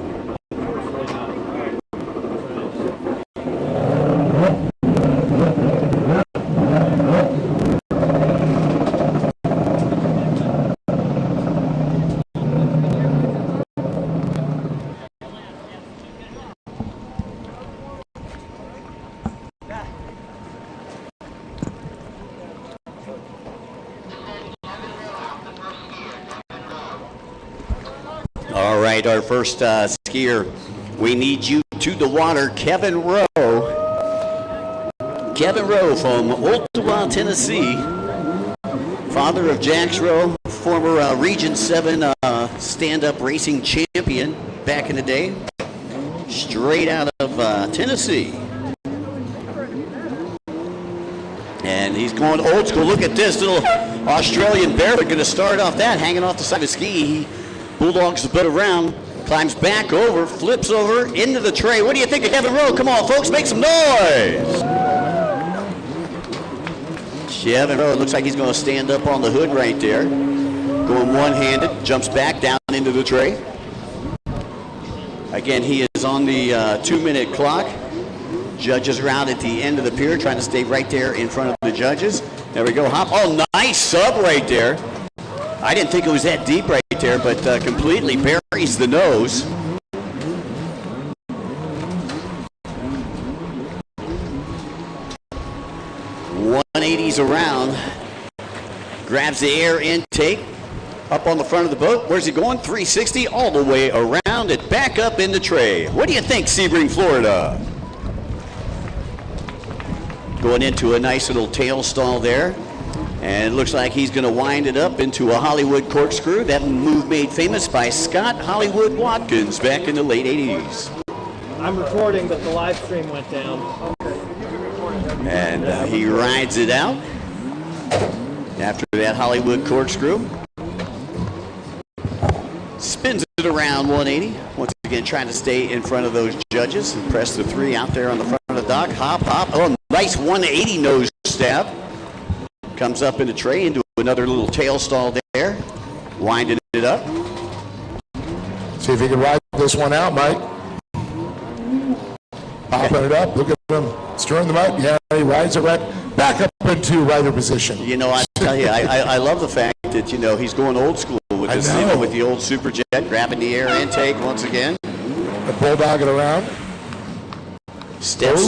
Speaker 2: All right, our first skier, we need you to the water, Kevin Rowe. Kevin Rowe from Ottawa, Tennessee. Father of Jax Rowe, former Region 7 stand-up racing champion back in the day. Straight out of Tennessee. And he's going old school. Look at this little Australian bear. We're going to start off that, hanging off the side of his ski. He bulldogs the butt around, climbs back over, flips over into the tray. What do you think of Kevin Rowe? Come on, folks, make some noise. Kevin Rowe, looks like he's going to stand up on the hood right there. Going one-handed, jumps back down into the tray. Again, he is on the 2-minute clock. Judges are out at the end of the pier, trying to stay right there in front of the judges. There we go, hop. Oh, nice sub right there. I didn't think it was that deep right there, but completely buries the nose. .180s around. Grabs the air intake. Up on the front of the boat. Where's he going? 360 all the way around and back up in the tray. What do you think, Sebring, Florida? Going into a nice little tail stall there. And it looks like he's going to wind it up into a Hollywood corkscrew. That move made famous by Scott Hollywood Watkins back in the late 80s.
Speaker 4: I'm recording, but the live stream went down.
Speaker 2: And he rides it out after that Hollywood corkscrew. Spins it around 180. Once again, trying to stay in front of those judges and press the 3 out there on the front of the dock. Hop, hop. Oh, nice 180 nose stab. Comes up in the tray into another little tail stall there. Winding it up.
Speaker 3: See if he can ride this one out, Mike. Popping it up. Look at him stirring them up. Yeah, he rides it right. back up into rider position.
Speaker 2: You know, I tell you, I love the fact that, you know, he's going old school with this, you know, with the old Super Jet, grabbing the air intake once again.
Speaker 3: The bulldog it around.
Speaker 2: Steps,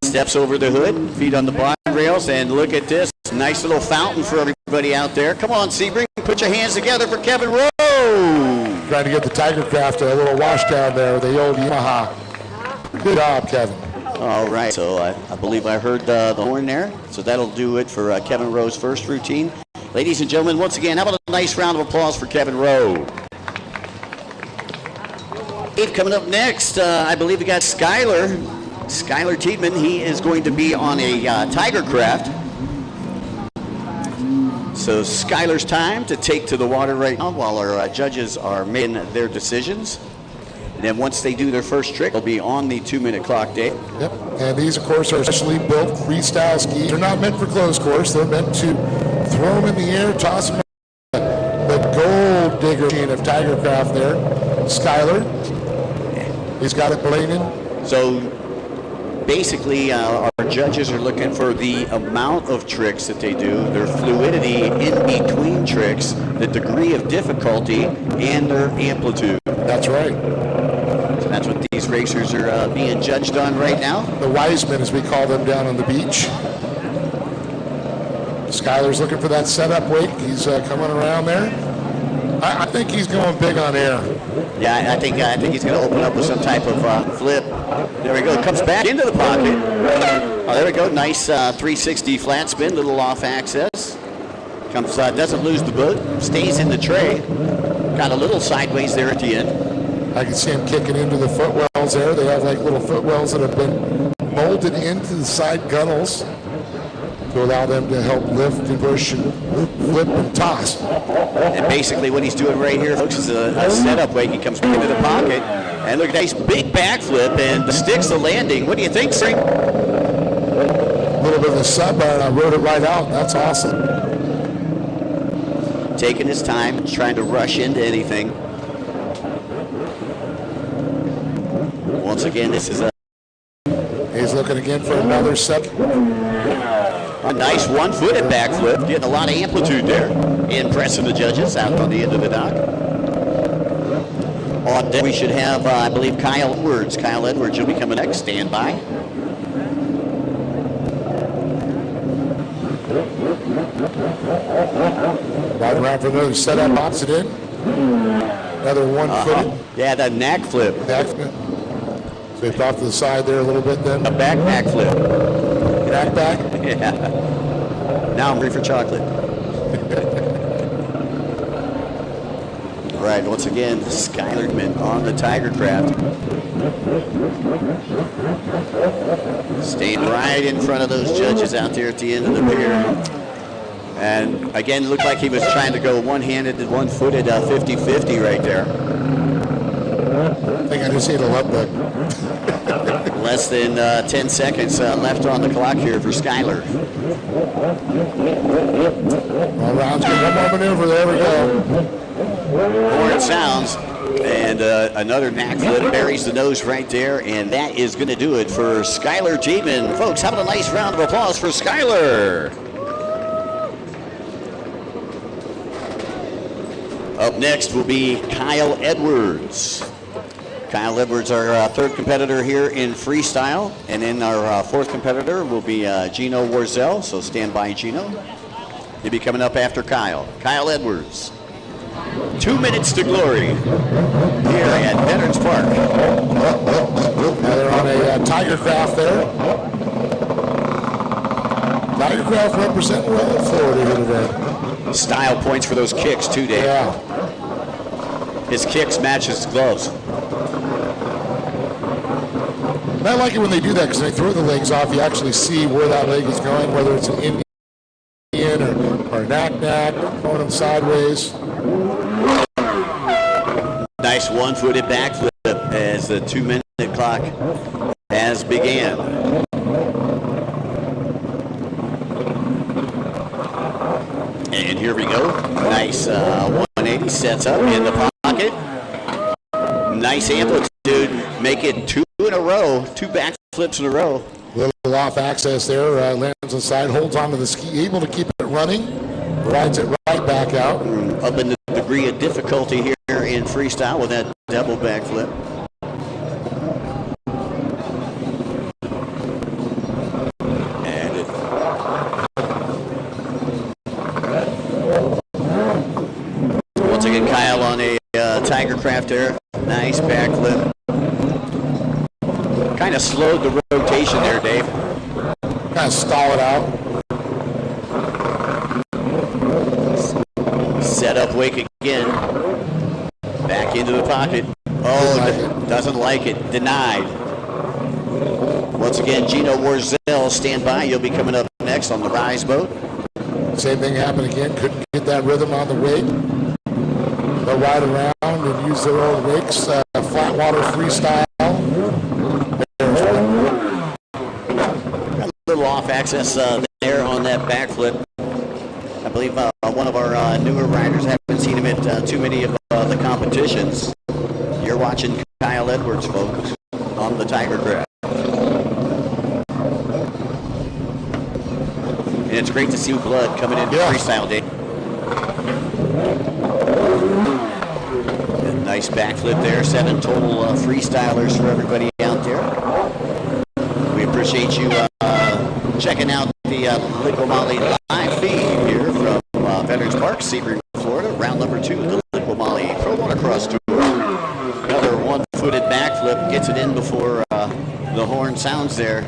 Speaker 2: steps over the hood, feet on the bottom rails, and look at this. Nice little fountain for everybody out there. Come on, Sebring, put your hands together for Kevin Rowe.
Speaker 3: Trying to get the Tiger Craft a little wash down there with the old Yamaha. Good job, Kevin.
Speaker 2: All right, so I believe I heard the horn there. So that'll do it for Kevin Rowe's first routine. Ladies and gentlemen, once again, how about a nice round of applause for Kevin Rowe. Coming up next, I believe we got Skylar Tiedemann. He is going to be on a Tiger Craft. So Skylar's time to take to the water right now while our judges are making their decisions. And then once they do their first trick, they'll be on the 2-minute clock, Dave.
Speaker 3: Yep, and these, of course, are specially built freestyle skis. They're not meant for closed course. They're meant to throw them in the air, toss them. The gold digger machine of Tiger Craft there. Skylar, he's got it blading.
Speaker 2: So basically, our judges are looking for the amount of tricks that they do, their fluidity in between tricks, the degree of difficulty, and their amplitude.
Speaker 3: That's right.
Speaker 2: So that's what these racers are being judged on right now.
Speaker 3: The Wisemen, as we call them down on the beach. Skylar's looking for that setup wake. He's coming around there. I think he's going big on air.
Speaker 2: Yeah, I think he's going to open up with some type of flip. There we go. Comes back into the pocket. Oh, there we go. Nice 360 flat spin, little off access. Comes, doesn't lose the boat. Stays in the tray. Got a little sideways there at the end.
Speaker 3: I can see him kicking into the footwells there. They have like little footwells that have been molded into the side gunnels to allow them to help lift and push and flip and toss.
Speaker 2: And basically what he's doing right here, folks, is a setup wake. He comes back into the pocket, and look at that, nice big backflip, and sticks the landing. What do you think, Spring?
Speaker 3: A little bit of a sub, and I rode it right out. That's awesome.
Speaker 2: Taking his time, trying to rush into anything. Once again, this is
Speaker 3: he's looking again for another sub.
Speaker 2: A nice one-footed backflip, getting a lot of amplitude there. Impressing the judges out on the end of the dock. On deck, we should have, I believe, Kyle Edwards. Kyle Edwards will be coming next. Stand by.
Speaker 3: Right around for another setup, opposite in. Another one-footed.
Speaker 2: Yeah, that knack flip.
Speaker 3: Knack flip. Swift off to the side there a little bit then.
Speaker 2: A back flip.
Speaker 3: Back.
Speaker 2: Yeah. Now I'm ready for chocolate. Right, once again, Skylar Tiedemann on the Tiger Craft. Staying right in front of those judges out there at the end of the pier. And again, it looked like he was trying to go one-handed and one-footed 50-50 right there.
Speaker 3: I think I just hit a love button.
Speaker 2: Less than 10 seconds left on the clock here for Skylar.
Speaker 3: All rounds, one more maneuver. There we go.
Speaker 2: Horn sounds, and another knack flip buries the nose right there, and that is going to do it for Skylar Tiedemann. Folks, have a nice round of applause for Skylar. Up next will be Kyle Edwards. Kyle Edwards, our third competitor here in freestyle, and then our fourth competitor will be Gino Warzel, so stand by, Gino. He'll be coming up after Kyle. Kyle Edwards. 2 minutes to glory here at Veterans Park.
Speaker 3: Now they're on a Tiger Craft there. Tiger Craft representing well in Florida here today.
Speaker 2: Style points for those kicks too, Dave.
Speaker 3: Yeah.
Speaker 2: His kicks match his gloves.
Speaker 3: And I like it when they do that because they throw the legs off. You actually see where that leg is going, whether it's an Indian or a knack, throwing them sideways.
Speaker 2: Nice one-footed backflip as the 2-minute clock has began. And here we go. Nice 180 sets up in the pocket. Nice amplitude. Make it two in a row. Two back flips in a row.
Speaker 3: Little little off access there, lands on the side, holds onto the ski, able to keep it running, rides it right back out.
Speaker 2: Up in the degree of difficulty here in freestyle with that double backflip. And once again, Kyle on a Tiger Craft there. Nice backflip. Kind of slowed the rotation there, Dave.
Speaker 3: Kind of stall it out.
Speaker 2: Set up wake again. Back into the pocket. Oh, doesn't like it. Denied. Once again, Gino Warzel, stand by. You'll be coming up next on the Rise boat.
Speaker 3: Same thing happened again. Couldn't get that rhythm on the wake. They'll ride around and use their old wakes. Flat water freestyle.
Speaker 2: A little off access there on that backflip. I believe one of our newer riders, haven't seen him at too many of the competitions. You're watching Kyle Edwards, folks, on the Tiger Craft. And it's great to see blood coming into freestyle, Dave. And nice backflip there. 7 total freestylers for everybody out there. We appreciate you checking out the Liqua Mali live feed here from Veterans Park, Sebring, Florida. Round number 2 of the Liqua Mali Pro Watercross Tour. Another one-footed backflip gets it in before the horn sounds there.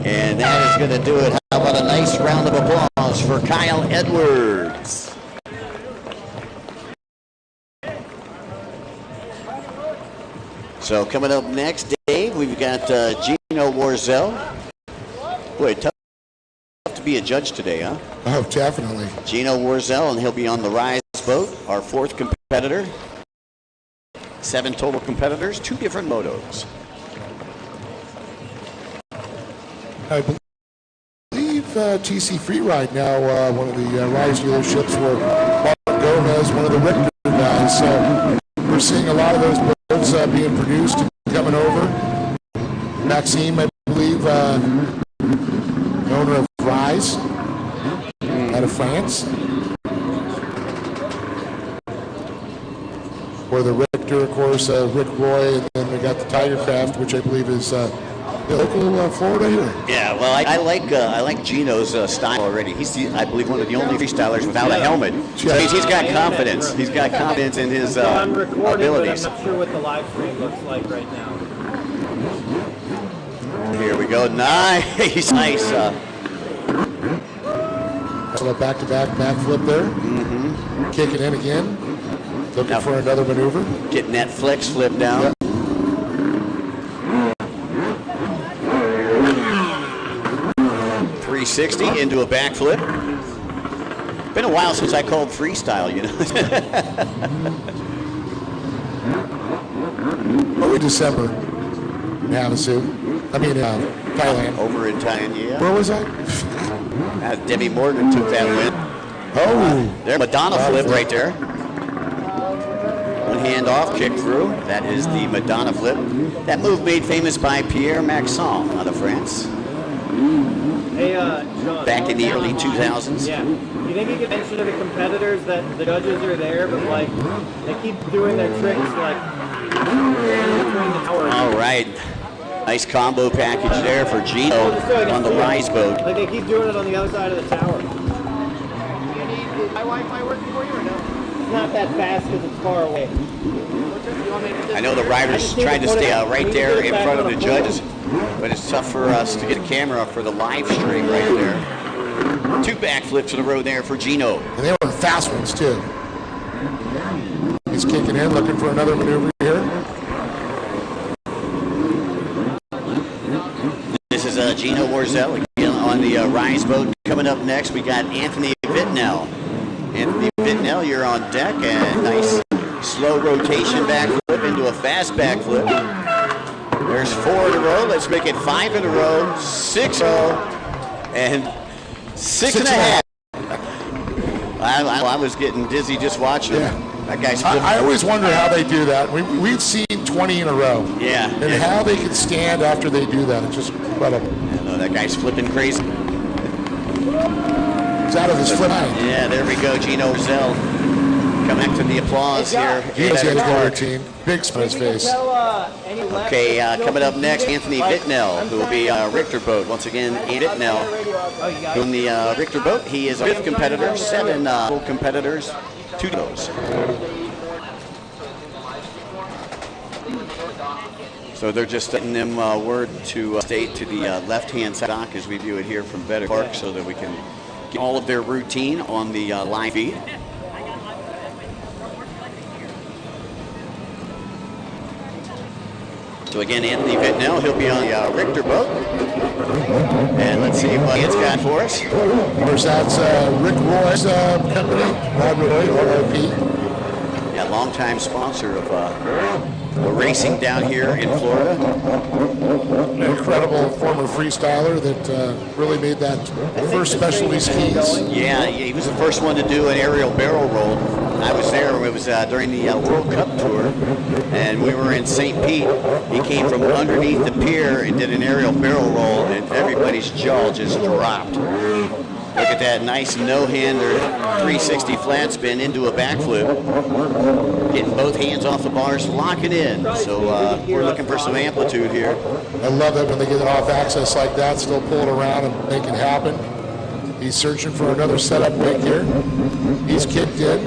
Speaker 2: And that is going to do it. How about a nice round of applause for Kyle Edwards. So coming up next, Dave, we've got Gino Warzel. Boy, tough to be a judge today, huh?
Speaker 3: Oh, definitely.
Speaker 2: Gino Warzel, and he'll be on the Rise boat, our 4th competitor. 7 total competitors, 2 different motos.
Speaker 3: I believe TC Freeride now one of the Rise dealerships where Mark Gomez, one of the Richter guys. So we're seeing a lot of those boats being produced and coming over. Maxime, I believe, the owner of Rise out of France. Where the Richter, of course, Rick Roy, and then we got the Tiger Craft, which I believe is local Florida here.
Speaker 2: Yeah, well, I like Gino's style already. He's, I believe, one of the only freestylers without a helmet. So he's got confidence. He's got confidence in his
Speaker 4: I'm recording,
Speaker 2: abilities.
Speaker 4: but I'm not sure what the live stream looks like right now.
Speaker 2: Here we go. Nice, nice.
Speaker 3: Back-to-back backflip there.
Speaker 2: Mm-hmm.
Speaker 3: Kick it in again. Looking for another maneuver.
Speaker 2: Getting that flex flip down. Yep. .360 into a backflip. Been a while since I called freestyle, you know.
Speaker 3: Early December in Havasu. I mean, Thailand.
Speaker 2: Over in Thailand, yeah.
Speaker 3: Where was I?
Speaker 2: Debbie Morgan took that win.
Speaker 3: Oh.
Speaker 2: There, Madonna flip right there. One hand off, kick through. That is the Madonna flip. That move made famous by Pierre Maxon out of France.
Speaker 4: Hey, John.
Speaker 2: Back in the early 2000s.
Speaker 4: Yeah. You think you can mention to the competitors that the judges are there, but like they keep doing their tricks like between the towers.
Speaker 2: All right. Nice combo package there for Gino on the Rise boat.
Speaker 4: Like they keep doing it on the other side of the tower. Do you need my Wi-Fi working for you or no? It's not that fast because it's far away.
Speaker 2: I know the riders trying to stay right there in front of the judges, but it's tough for us to get a camera for the live stream right there. 2 backflips in a row there for Gino.
Speaker 3: And they were fast ones too. He's kicking in, looking for another maneuver here.
Speaker 2: This is Gino Warzel again on the Rise boat. Coming up next, we got Anthony Vitnell. Anthony Vitnell, you're on deck, and nice slow rotation backflip into a fast backflip. There's 4 in a row. Let's make it 5 in a row, 6 in a row, and 6.5. I was getting dizzy just watching him. That guy's
Speaker 3: I always wonder how they do that. We've seen 20 in a row.
Speaker 2: Yeah.
Speaker 3: And how they can stand after they do that. It's just incredible.
Speaker 2: Yeah, that guy's flipping crazy.
Speaker 3: He's out of his flip.
Speaker 2: Yeah, there we go. Gino Zell coming to the applause here.
Speaker 3: He's got a good routine. Big spin his face.
Speaker 2: Okay, coming up next, Anthony Vittnell, who will be Richter boat. Once again, Vittnell, who in the Richter boat, he is a 5th competitor, 7 competitors, 2 goes. So they're just letting them word to stay to the left-hand side dock as we view it here from Better Park so that we can get all of their routine on the live feed. So again, Anthony Vittnell, he'll be on the Richter boat. And let's see what it's got for us.
Speaker 3: Of course, that's Rick Roy's company, Rod Roy, RRP.
Speaker 2: Yeah, longtime sponsor of the racing down here in Florida.
Speaker 3: An incredible former freestyler that really made that first specialty skis.
Speaker 2: Yeah, he was the first one to do an aerial barrel roll. I was there. It was during the World Cup tour, and we were in St. Pete. He came from underneath the pier and did an aerial barrel roll, and everybody's jaw just dropped. Look at that nice no-hander 360 flat spin into a backflip. Getting both hands off the bars, locking in. So we're looking for some amplitude here.
Speaker 3: I love it when they get it off access like that, still pull it around and make it happen. He's searching for another setup wake here. He's kicked in.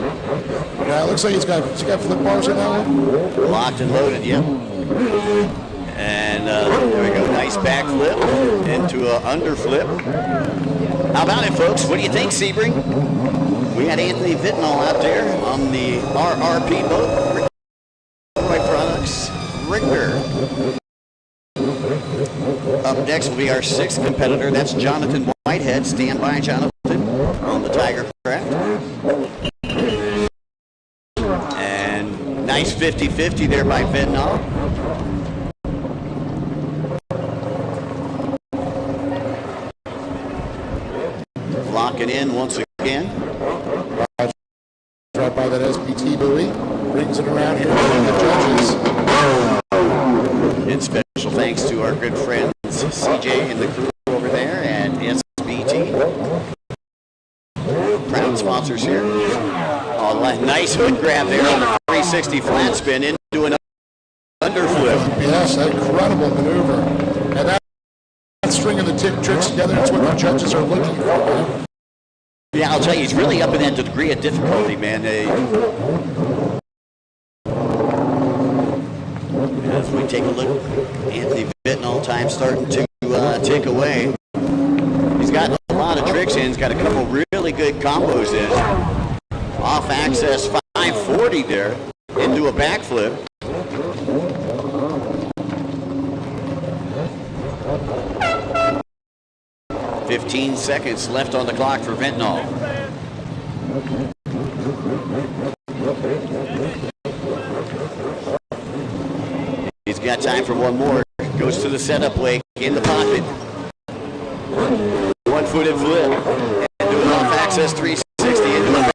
Speaker 3: Now it looks like he's got flip bars in that one.
Speaker 2: Locked and loaded, yep. And there we go, nice backflip into an underflip. How about it, folks? What do you think, Sebring? We had Anthony Vittnell out there on the RRP boat. Roy Products, Richter. Up next will be our 6th competitor. That's Jonathan Whitehead. Stand by, Jonathan, on the Tiger craft. And nice 50-50 there by Vittnell. Locking in once again.
Speaker 3: Right by that SPT buoy. Brings it around here for the judges.
Speaker 2: And special thanks to our good friends CJ and the crew over there at SBT. Proud sponsors here. Oh, nice hook grab there on the 360 flat spin into an underflip.
Speaker 3: Yes, incredible maneuver. And that stringing the tricks together, that's what the judges are looking for, man.
Speaker 2: Yeah, I'll tell you, he's really up in that degree of difficulty, man. As we take a look, Anthony Vittnell, time starting to tick away. He's got a lot of tricks in. He's got a couple really good combos in. Off access 540 there into a backflip. $15 seconds left on the clock for Vittnell. He's got time for one more. Goes to the setup wake in the pocket. One-footed flip. Into an off-access 360 into a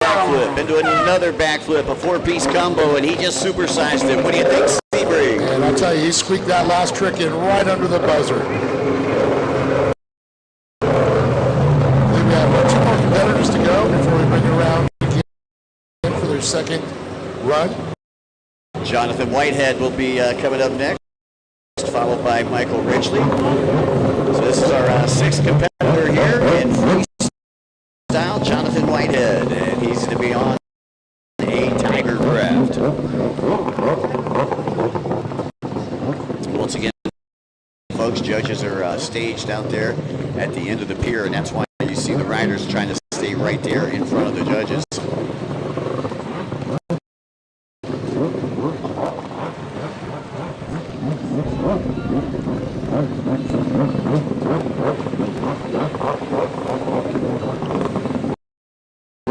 Speaker 2: backflip. Into another backflip, a 4-piece combo, and he just supersized it. What do you think, Sebring?
Speaker 3: And I'll tell you, he squeaked that last trick in right under the buzzer. To go before we bring it around for their second run.
Speaker 2: Jonathan Whitehead will be coming up next, followed by Michael Ridgely. So this is our 6th competitor here in freestyle, Jonathan Whitehead, and he's to be on a Tiger craft. Once again, folks, judges are staged out there at the end of the pier, and that's why you see the riders trying to stay right there in front of the judges.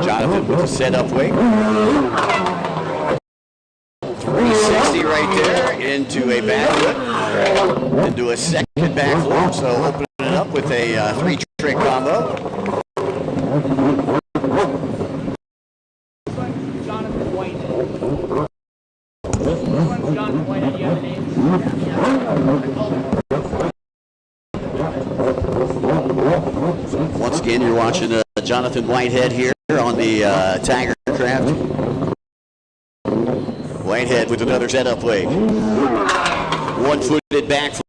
Speaker 2: Jonathan with a setup wake. 360 right there into a backflip. Into a second backflip, so opening it up with a 3-trick combo.
Speaker 4: Jonathan Whitehead. Jonathan Whitehead, you have a name?
Speaker 2: Once again, you're watching Jonathan Whitehead here on the Tiger Craft. Whitehead with another setup wake. One-footed backflip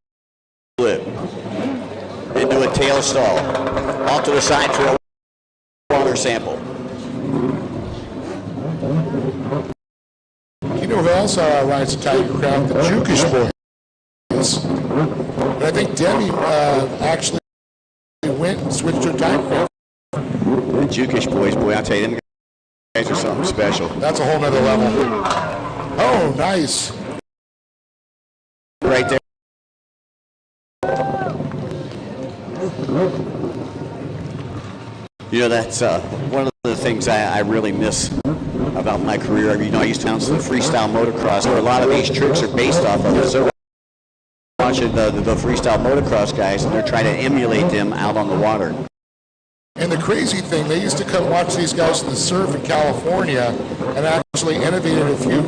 Speaker 2: into a tail stall. Off to the side for a water sample.
Speaker 3: You know who else rides the Tiger Craft? The Jukish boys. And I think Demi actually went and switched her Tiger Craft.
Speaker 2: The Jukish boys, boy, I'll tell you, them guys are something special.
Speaker 3: That's a whole nother level. Oh, nice.
Speaker 2: Right there. You know, that's one of the things I really miss about my career. You know, I used to announce the freestyle motocross, where a lot of these tricks are based off of it. So watching the freestyle motocross guys, and they're trying to emulate them out on the water.
Speaker 3: And the crazy thing, they used to come watch these guys in the surf in California and actually innovated a few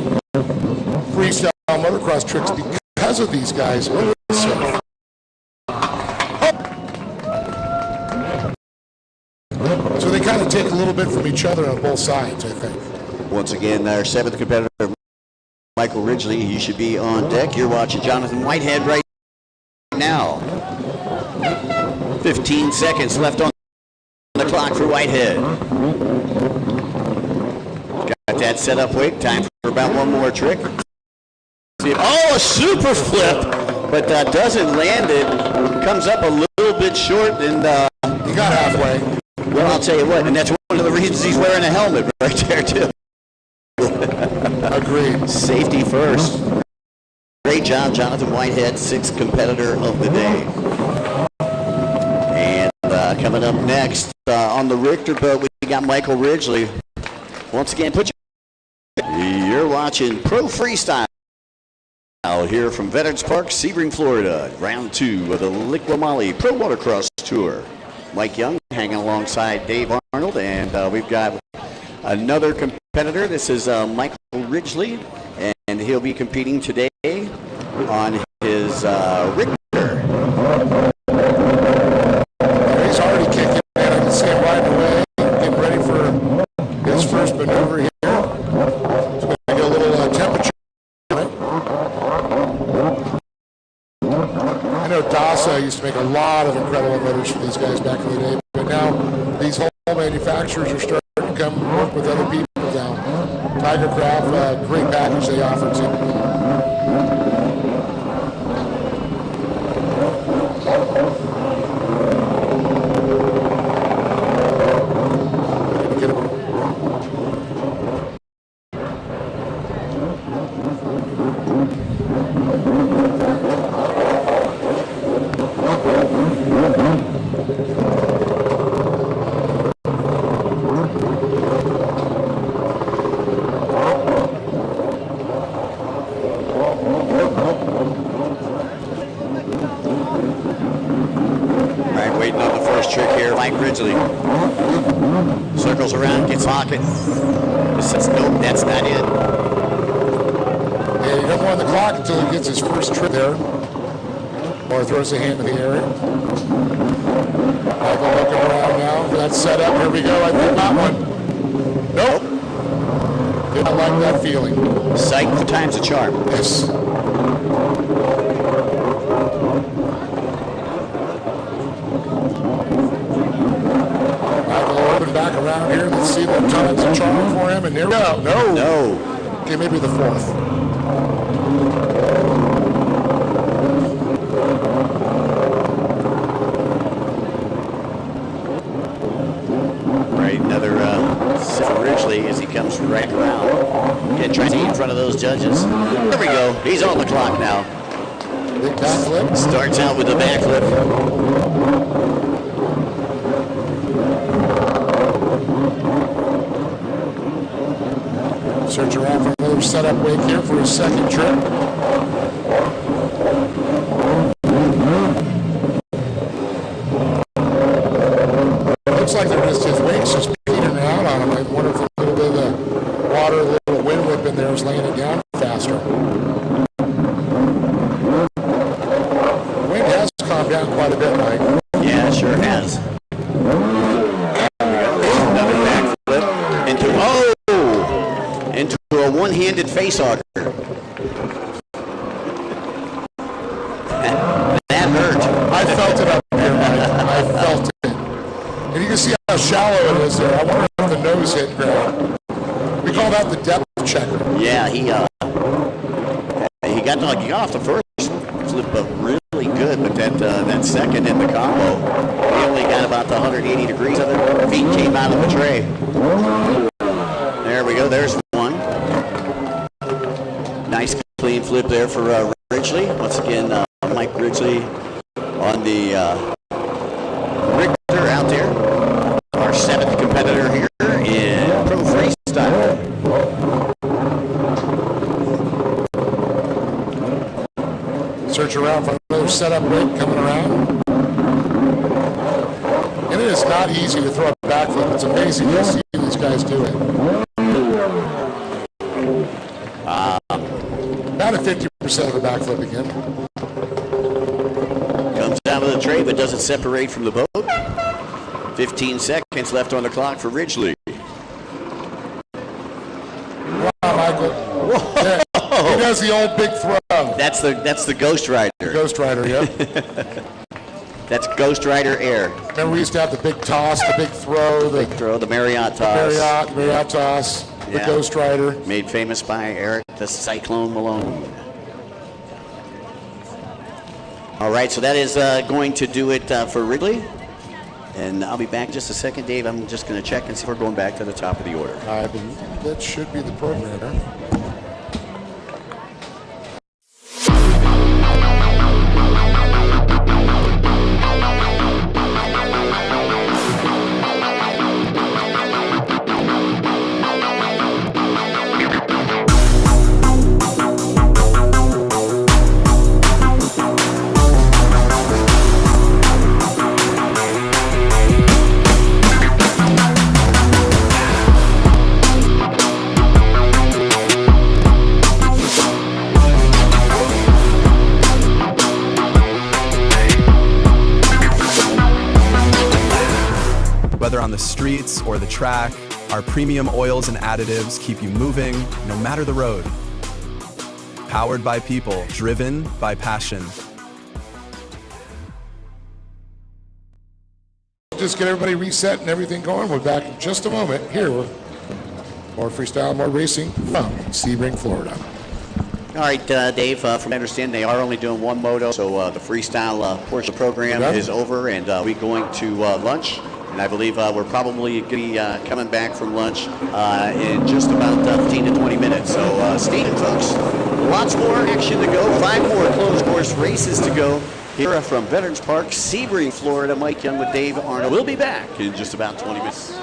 Speaker 3: freestyle motocross tricks because of these guys in the surf. So they kind of take a little bit from each other on both sides, I think.
Speaker 2: Once again, our seventh competitor, Michael Ridgely, he should be on deck. You're watching Jonathan Whitehead right now. 15 seconds left on the clock for Whitehead. Got that set up wake. Time for about one more trick. Oh, a super flip, but doesn't land it. Comes up a little bit short, and
Speaker 3: he got halfway.
Speaker 2: Well, I'll tell you what, and that's one of the reasons he's wearing a helmet right there, too.
Speaker 3: Agreed.
Speaker 2: Safety first. Great job, Jonathan Whitehead, sixth competitor of the day. And coming up next on the Richter boat, we got Michael Ridgely. Once again, you're watching Pro Freestyle here from Veterans Park, Sebring, Florida. Round 2 of the Liqua Mali Pro Watercross Tour. Mike Young hanging alongside Dave Arnold, and we've got another competitor. This is Michael Ridgely, and he'll be competing today on his Richter.
Speaker 3: He's already kicking in. I can see him riding away, getting ready for his first maneuver here. He's going to get a little temperature on it. I know Dasa used to make a lot of incredible motors for these guys back in the day, but now these whole manufacturers are starting to come work with other people now. Tiger Craft, great package they offer too.
Speaker 2: Ridgely circles around, gets pocket. Says, nope, that's not it.
Speaker 3: Yeah, you don't want the clock until he gets his first trip there, or throws a hand in the air. Michael looking around now. That's set up. Here we go. I think not one. Nope. Did not like that feeling.
Speaker 2: Sight times a charm.
Speaker 3: Yes. Back around here. Let's see what times a charm for him. And there we go. No. Okay, maybe the fourth.
Speaker 2: Right, another set Ridgely as he comes right around. Again, trying to get in front of those judges. There we go. He's on the clock now.
Speaker 3: Big backflip.
Speaker 2: Starts out with the backflip.
Speaker 3: Search around for another setup wake here for his second trip. Looks like they're just his wakes just petering out on him. I wonder if a little bit of the water, a little wind whip in there is laying it down faster. The wind has calmed down quite a bit, Mike.
Speaker 2: Yeah, it sure has. a one-handed facehugger. That hurt.
Speaker 3: I felt it up here, Mike. I felt it. And you can see how shallow it is there. I wonder if the nose hit ground. We call that the depth checker.
Speaker 2: Yeah, he got off the first flip, but really good. But that second in the combo, he only got about the 180 degrees. Other feet came out of the tray. There we go. There's one. Nice clean flip there for Ridgely. Once again, Mike Ridgely on the Richter out there. Our 7th competitor here in Pro Freestyle.
Speaker 3: Search around for another setup rig coming around. And it is not easy to throw a backflip. It's amazing to see these guys do it. About a 50% of a backflip again.
Speaker 2: Comes out of the tray but doesn't separate from the boat. 15 seconds left on the clock for Ridgely.
Speaker 3: Wow, Michael. Yeah, he does the old big throw.
Speaker 2: That's the Ghost Rider.
Speaker 3: Ghost Rider, yep.
Speaker 2: That's Ghost Rider Air.
Speaker 3: Remember we used to have the big toss, the big throw,
Speaker 2: the Marriott toss.
Speaker 3: Marriott toss, the Ghost Rider.
Speaker 2: Made famous by Eric the Cyclone Malone. All right, so that is going to do it for Ridley. And I'll be back in just a second, Dave. I'm just going to check and see if we're going back to the top of the order.
Speaker 3: I believe that should be the programmer.
Speaker 6: Whether on the streets or the track, our premium oils and additives keep you moving no matter the road. Powered by people, driven by passion.
Speaker 3: Just get everybody reset and everything going. We're back in just a moment here with more freestyle, more racing from Sebring, Florida.
Speaker 2: All right, Dave, from what I understand, they are only doing one moto, so the freestyle portion of the program is over, and we're going to lunch. And I believe we're probably going to be coming back from lunch in just about 15 to 20 minutes. So stay tuned, folks. Lots more action to go. 5 more closed course races to go here from Veterans Park, Sebring, Florida. Mike Young with Dave Arnold. We'll be back in just about 20 minutes.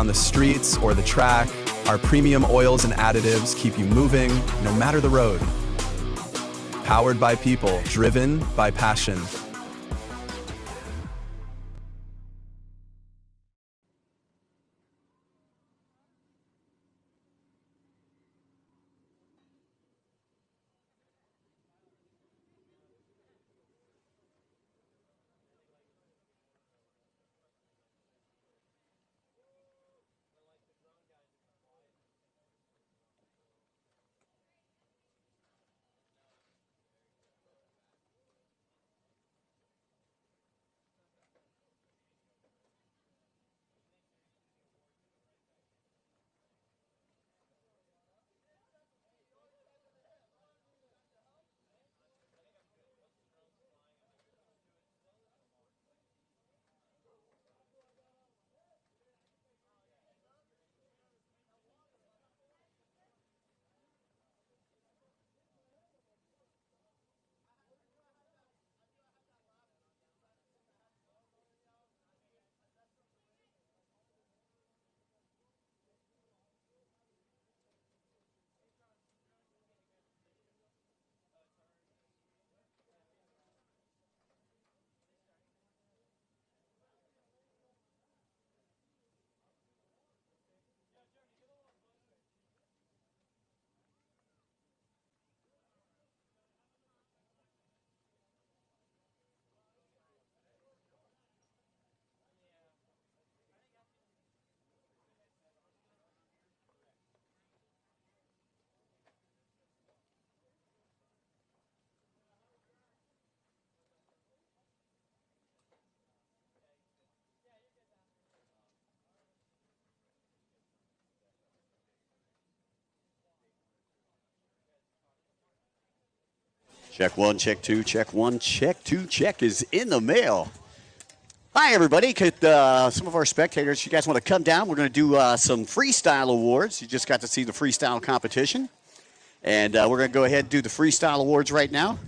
Speaker 6: on the streets or the track, our premium oils and additives keep you moving no matter the road. Powered by people, driven by passion.
Speaker 2: Check one, check two, check one, check two, check is in the mail. Hi, everybody. Could some of our spectators, you guys want to come down? We're going to do some freestyle awards. You just got to see the freestyle competition. And we're going to go ahead and do the freestyle awards right now.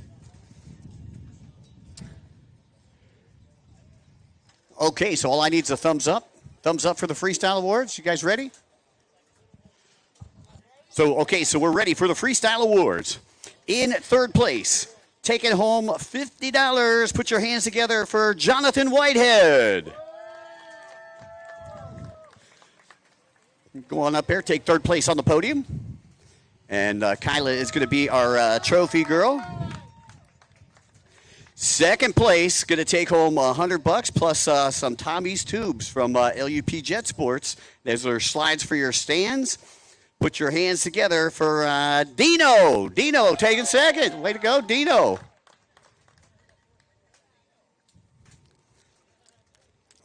Speaker 2: Okay, so all I need is a thumbs up. Thumbs up for the freestyle awards. You guys ready? So we're ready for the freestyle awards. In third place, taking home $50. Put your hands together for Jonathan Whitehead. Go on up there, take third place on the podium. And Kyla is going to be our trophy girl. Second place, going to take home $100 plus some Tommy's tubes from LUP Jet Sports. There's our slides for your stands. Put your hands together for Dino. Dino taking second. Way to go, Dino.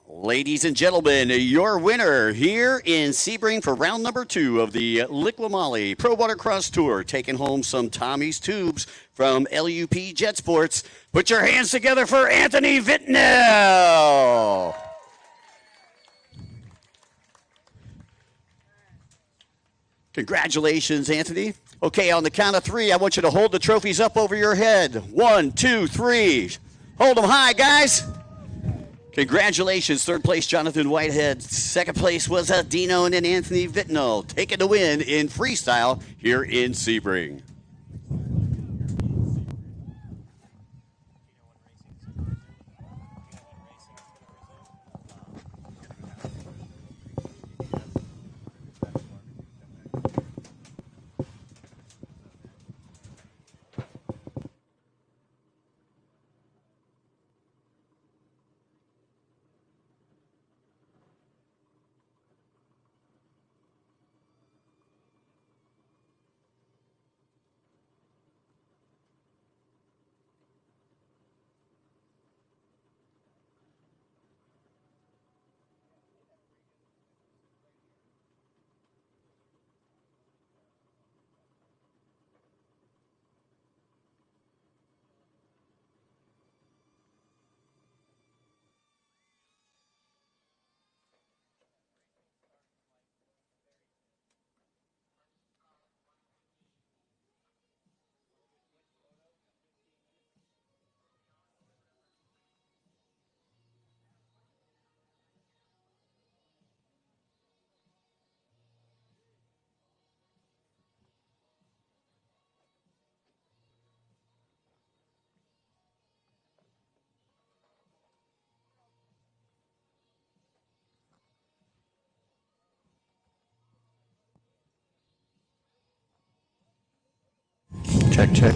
Speaker 2: Ladies and gentlemen, your winner here in Sebring for round number 2 of the Liqua Mali Pro Watercross Tour, taking home some Tommy's tubes from LUP Jet Sports. Put your hands together for Anthony Vitnell. Congratulations, Anthony. Okay, on the count of 3, I want you to hold the trophies up over your head. 1, 2, 3. Hold them high, guys. Congratulations, third place, Jonathan Whitehead. Second place was Dino and then Anthony Vitnell, taking the win in freestyle here in Sebring.
Speaker 10: check, check.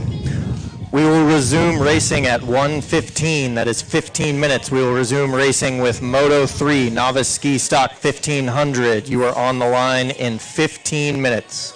Speaker 10: We will resume racing at 1:15. That is 15 minutes. We will resume racing with Moto 3 Novice Ski Stock 1500. You are on the line in 15 minutes.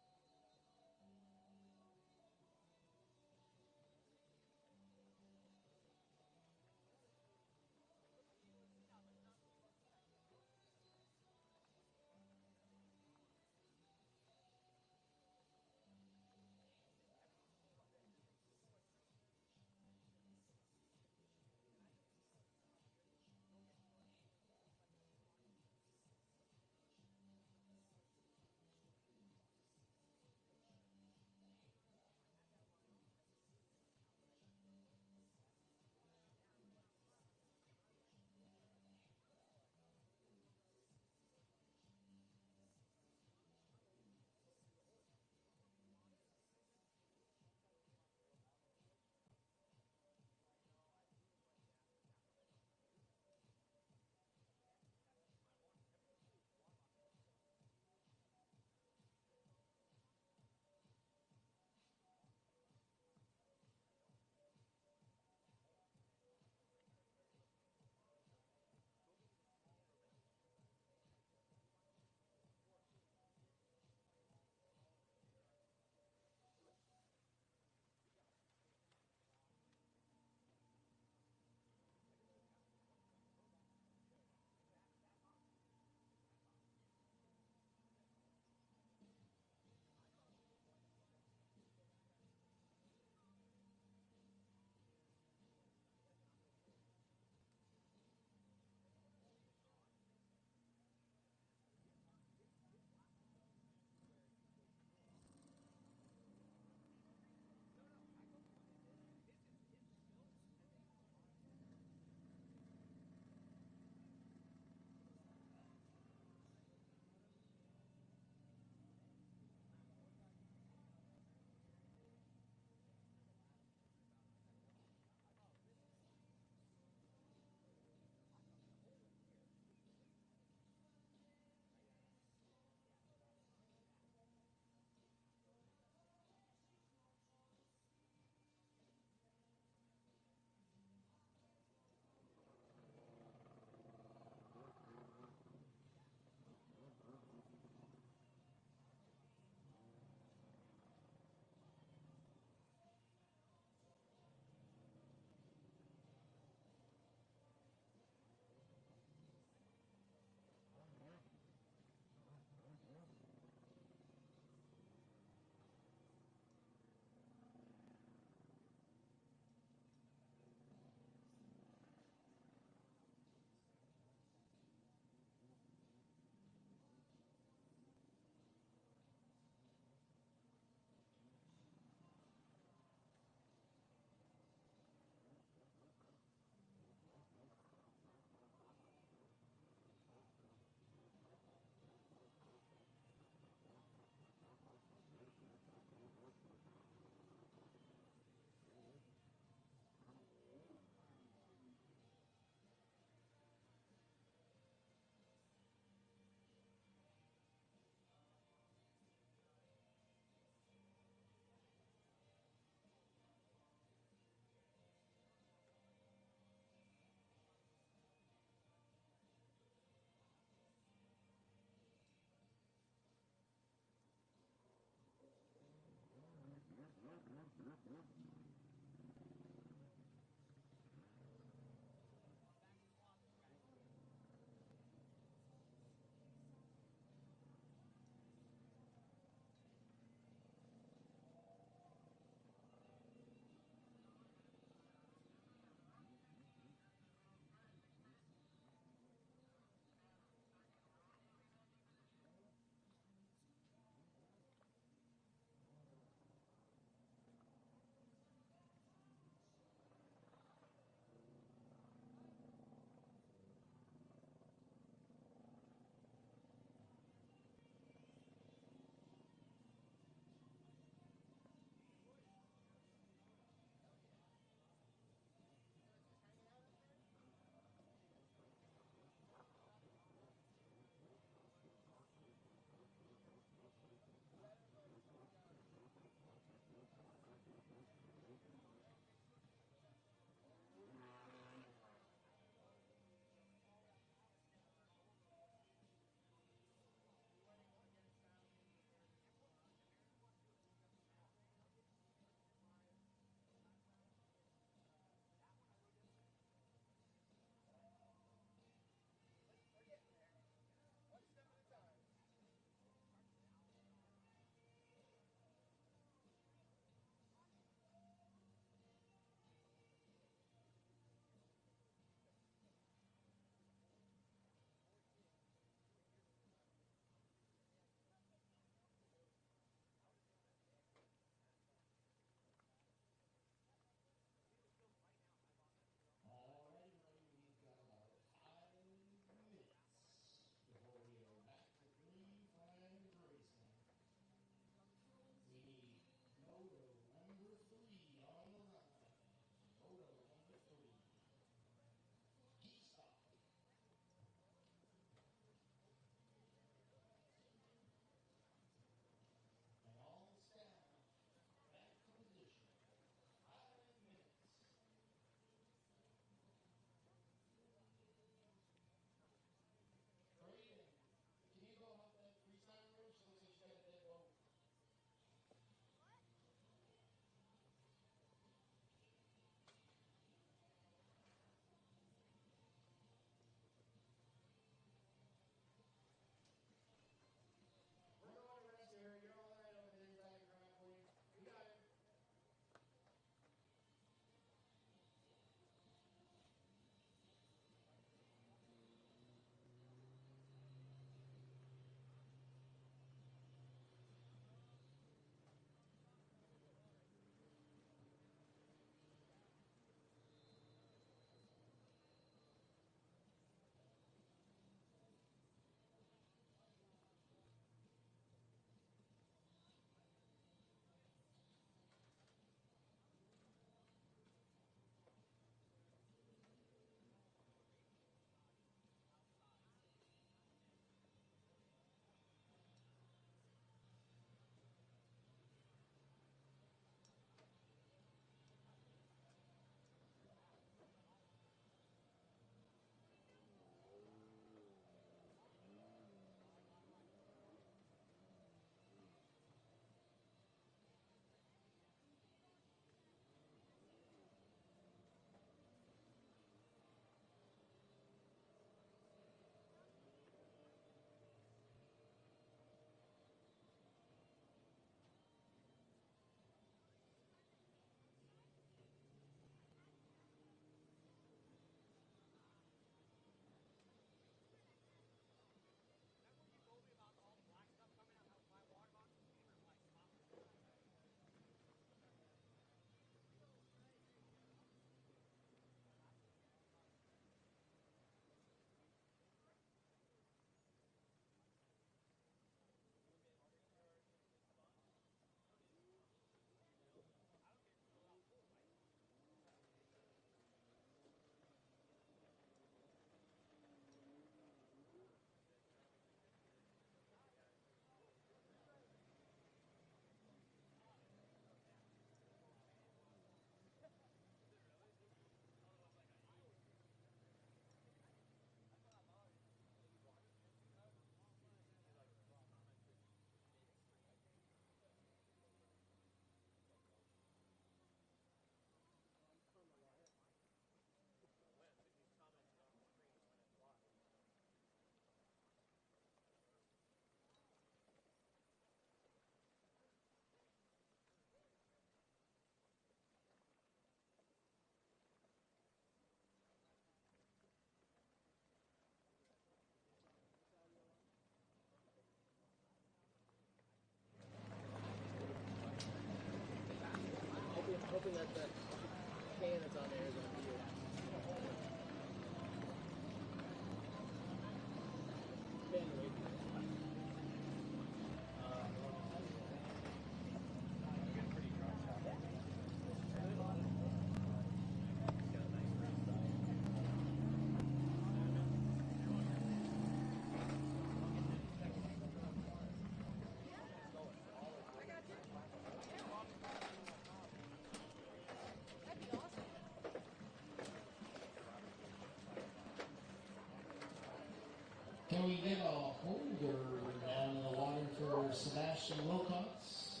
Speaker 11: Can we get a holder down in the water for Sebastian Wilcox?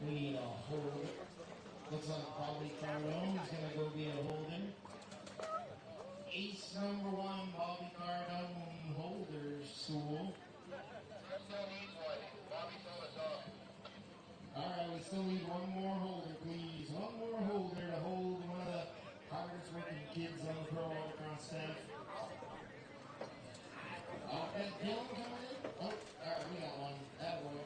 Speaker 11: We need a holder. Looks like probably Cardone is going to go be a holder. Ace number 1, Bobby Cardone, holder school. All right, we still need one more holder, please. One more holder to hold one of the hardest working kids on the Pro Watercross staff. Oh, and Dylan coming in? Oh, all right, we got one. That boy.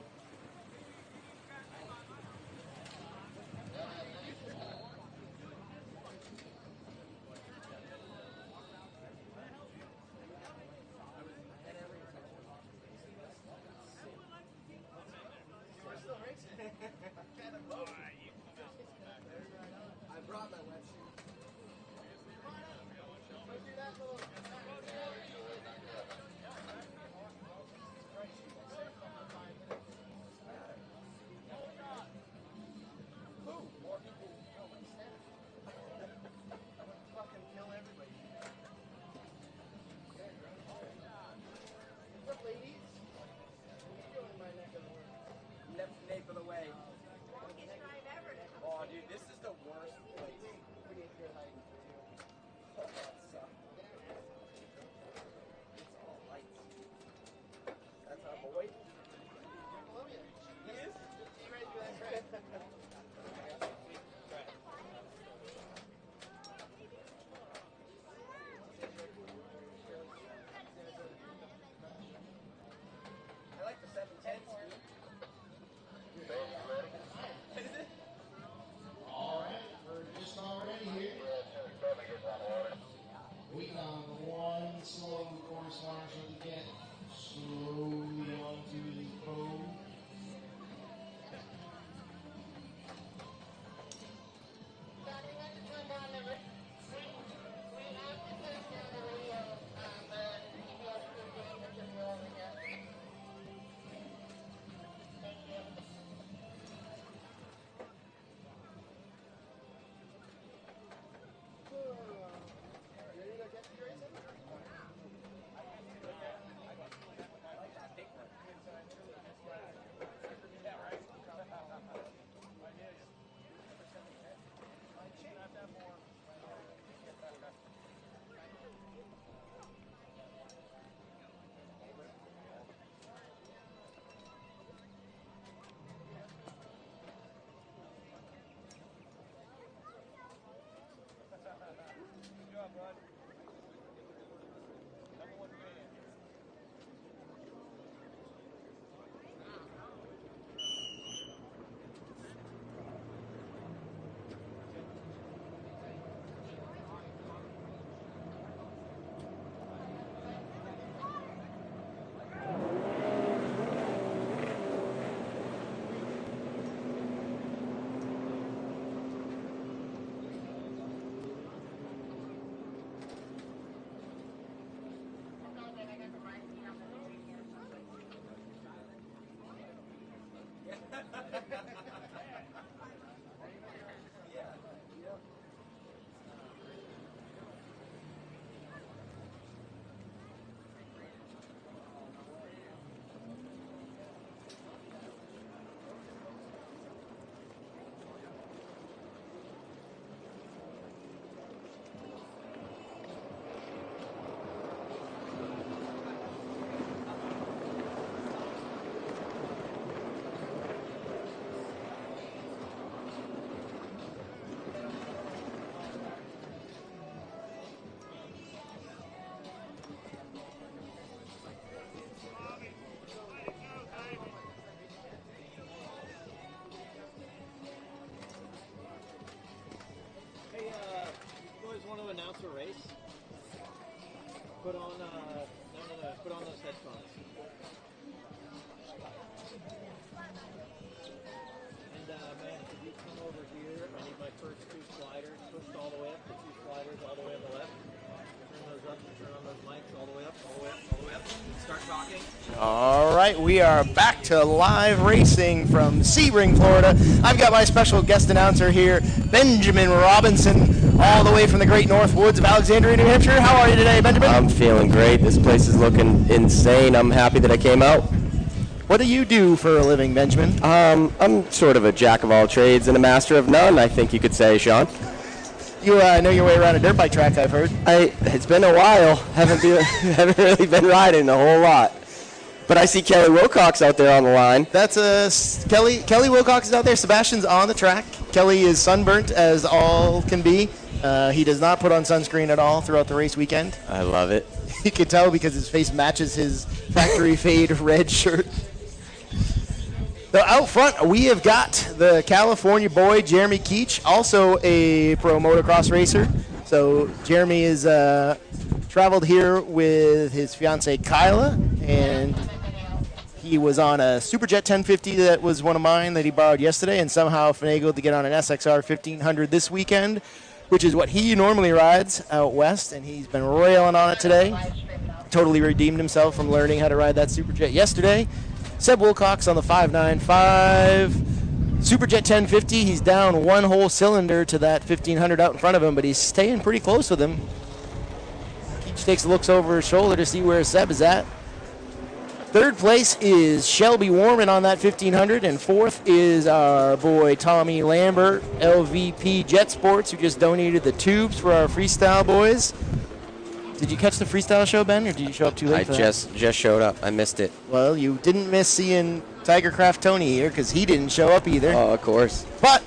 Speaker 12: I brought my wetsuit. Fucking kill everybody. What's up, ladies? What are you doing in my neck of the woods? Nape of the way. Oh, dude, this is the worst place. Pretty good height, too. Oh, that sucks. It's all lights. That's our boy. Columbia. He is? He's ready to do that track. I like the 710 speed. Is it?
Speaker 11: All right, we're just already here. We got one slow course marshal to get slowly onto the pole.
Speaker 4: Good job, bud. Number 1 fan. Announce a race. Put on put on those headphones. And man, if you come over here, I need my first 2 sliders pushed all the way up. The 2 sliders all the way on the left. Turn those up. Turn on those mics all the way up. All the way up. All the way up. Start talking.
Speaker 10: All right, we are back to live racing from Sebring, Florida. I've got my special guest announcer here, Benjamin Robinson,
Speaker 13: all the way from the great north woods of Alexandria, New Hampshire. How are you today, Benjamin?
Speaker 14: I'm feeling great. This place is looking insane. I'm happy that I came out.
Speaker 13: What do you do for a living, Benjamin?
Speaker 14: I'm sort of a jack of all trades and a master of none, I think you could say, Sean.
Speaker 13: You know your way around a dirt bike track, I've heard.
Speaker 14: It's been a while. Haven't really been riding a whole lot. But I see Kelly Wilcox out there on the line.
Speaker 13: That's Kelly Wilcox is out there. Sebastian's on the track. Kelly is sunburnt as all can be. He does not put on sunscreen at all throughout the race weekend.
Speaker 14: I love it.
Speaker 13: You can tell because his face matches his factory fade red shirt. So out front, we have got the California boy, Jeremy Keech, also a pro motocross racer. So Jeremy is traveled here with his fiancee Kyla, and he was on a Superjet 1050 that was one of mine that he borrowed yesterday, and somehow finagled to get on an SXR 1500 this weekend, which is what he normally rides out west, and he's been railing on it today. Totally redeemed himself from learning how to ride that Superjet yesterday. Seb Wilcox on the 595. Superjet 1050, he's down one whole cylinder to that 1500 out in front of him, but he's staying pretty close with him. Keech takes a look over his shoulder to see where Seb is at. Third place is Shelby Warman on that 1500, and fourth is our boy Tommy Lambert, LVP Jet Sports, who just donated the tubes for our freestyle boys. Did you catch the freestyle show, Ben, or did you show up too late for that?
Speaker 14: I just showed up. I missed it.
Speaker 13: Well, you didn't miss seeing Tigercraft Tony here because he didn't show up either.
Speaker 14: Oh, of course.
Speaker 13: But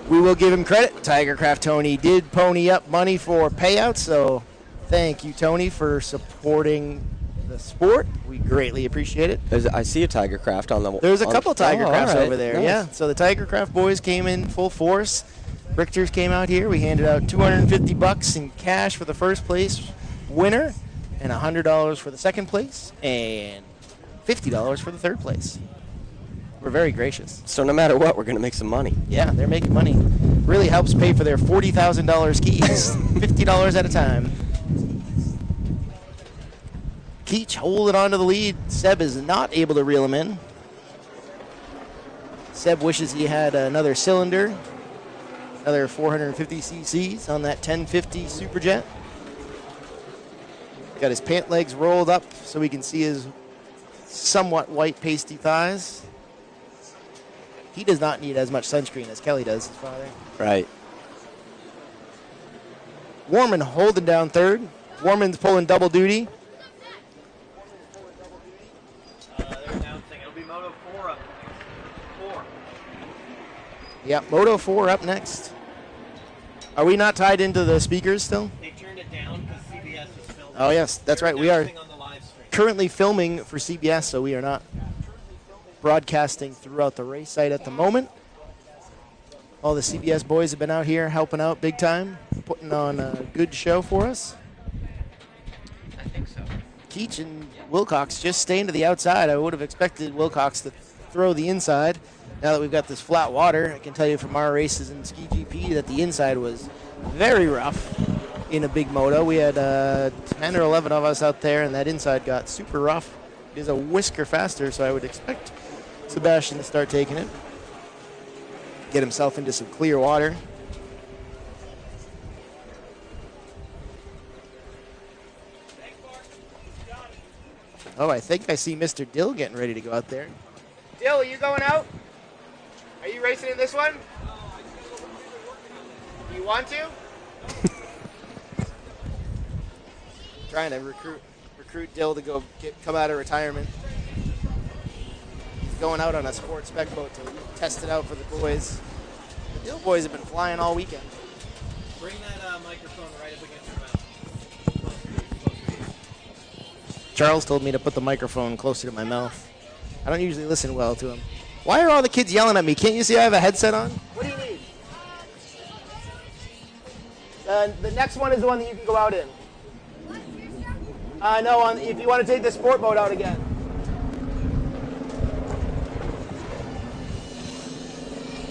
Speaker 13: we will give him credit. Tigercraft Tony did pony up money for payouts, so thank you, Tony, for supporting the sport. We greatly appreciate it.
Speaker 14: I see a Tigercraft on the...
Speaker 13: There's a couple Tigercrafts
Speaker 14: right.
Speaker 13: over there,
Speaker 14: Nice.
Speaker 13: yeah. So the Tigercraft boys came in full force. Richters came out here. We handed out $250 in cash for the first place winner, and $100 for the second place, and $50 for the third place. We're very gracious.
Speaker 14: So no matter what, we're going to make some money.
Speaker 13: Yeah, they're making money. Really helps pay for their $40,000 skis, $50 at a time. Keech holding on to the lead. Seb is not able to reel him in. Seb wishes he had another cylinder, another 450 cc's on that 1050 Superjet. Got his pant legs rolled up so we can see his somewhat white pasty thighs. He does not need as much sunscreen as Kelly does, his father.
Speaker 14: Right.
Speaker 13: Warman holding down third. Warman's pulling double duty.
Speaker 4: They're announcing it'll be Moto 4 up. 4.
Speaker 13: Yep, Moto 4 up next. Are we not tied into the speakers still?
Speaker 4: They turned it down because CBS is filming.
Speaker 13: Oh, yes, that's right. We are currently filming for CBS, so we are not broadcasting throughout the race site at the moment. All the CBS boys have been out here helping out big time, putting on a good show for us.
Speaker 14: I think so.
Speaker 13: Keech and Wilcox just staying to the outside. I would have expected Wilcox to throw the inside. Now that we've got this flat water, I can tell you from our races in Ski GP that the inside was very rough in a big moto. We had 10 or 11 of us out there, and that inside got super rough. It is a whisker faster, so I would expect Sebastian to start taking it. Get himself into some clear water. Oh, I think I see Mr. Dill getting ready to go out there. Dill, are you going out? Are you racing in this one? You want to? Trying to recruit Dill to go come out of retirement. He's going out on a Sports Spec boat to test it out for the boys. The Dill boys have been flying all weekend.
Speaker 4: Bring that microphone right up against your mouth.
Speaker 13: Charles told me to put the microphone closer to my mouth. I don't usually listen well to him. Why are all the kids yelling at me? Can't you see I have a headset on? What do you need? The next one is the one that you can go out in. No, if you want to take the sport boat out again.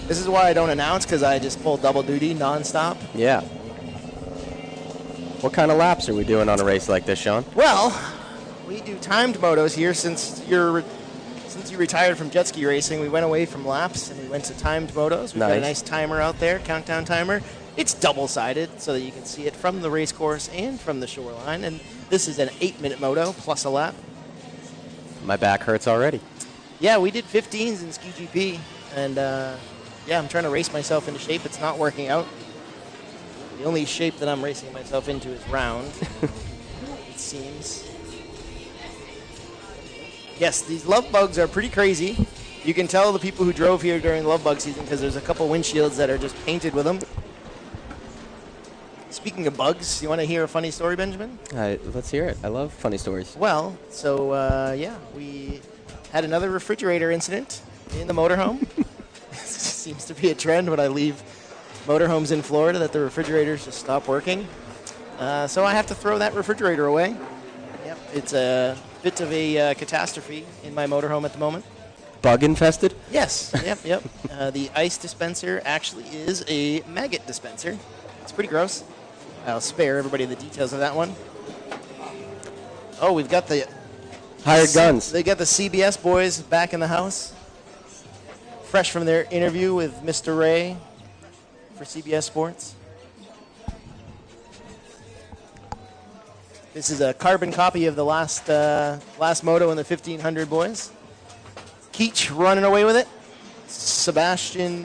Speaker 13: This is why I don't announce, because I just pull double duty nonstop.
Speaker 14: Yeah. What kind of laps are we doing on a race like this, Sean?
Speaker 13: Well, we do timed motos here since you retired from jet ski racing. We went away from laps and we went to timed motos. We've got a nice timer out there, countdown timer. It's double-sided so that you can see it from the race course and from the shoreline. And this is an 8-minute moto plus a lap.
Speaker 14: My back hurts already.
Speaker 13: Yeah, we did 15s in Ski GP. And, yeah, I'm trying to race myself into shape. It's not working out. The only shape that I'm racing myself into is round, it seems. Yes, these love bugs are pretty crazy. You can tell the people who drove here during love bug season because there's a couple windshields that are just painted with them. Speaking of bugs, you want to hear a funny story, Benjamin?
Speaker 14: Let's hear it. I love funny stories.
Speaker 13: Well, so, yeah, we had another refrigerator incident in the motorhome. Seems to be a trend when I leave motorhomes in Florida that the refrigerators just stop working. So I have to throw that refrigerator away. Yep, it's a bit of a catastrophe in my motorhome at the moment.
Speaker 14: Bug infested?
Speaker 13: Yes, yep. The ice dispenser actually is a maggot dispenser. It's pretty gross. I'll spare everybody the details of that one. Oh, we've got the
Speaker 14: hired guns.
Speaker 13: They got the CBS boys back in the house. Fresh from their interview with Mr. Ray for CBS Sports. This is a carbon copy of the last moto in the 1500 boys. Keech running away with it. Sebastian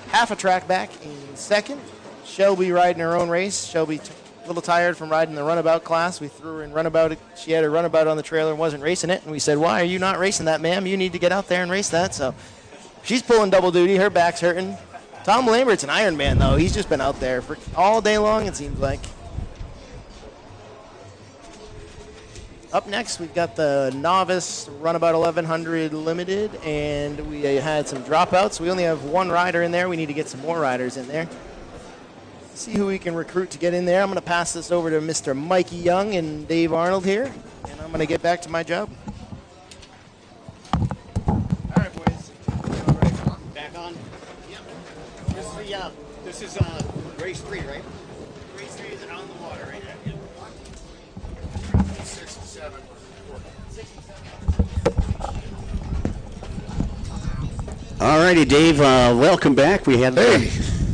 Speaker 13: half a track back in second. Shelby riding her own race. Shelby a little tired from riding the runabout class. We threw her in runabout. She had her runabout on the trailer and wasn't racing it. And we said, why are you not racing that, ma'am? You need to get out there and race that. So she's pulling double duty. Her back's hurting. Tom Lambert's an Iron Man, though. He's just been out there for all day long, it seems like. Up next, we've got the novice Runabout 1100 Limited, and we had some dropouts. We only have one rider in there. We need to get some more riders in there. See who we can recruit to get in there. I'm going to pass this over to Mr. Mikey Young and Dave Arnold here, and I'm going to get back to my job.
Speaker 2: All right, boys. Back on. Yep. This is race 3, right? Race 3 is on the water right now. Yep.
Speaker 3: 67.
Speaker 2: All righty, Dave. Welcome back. We had a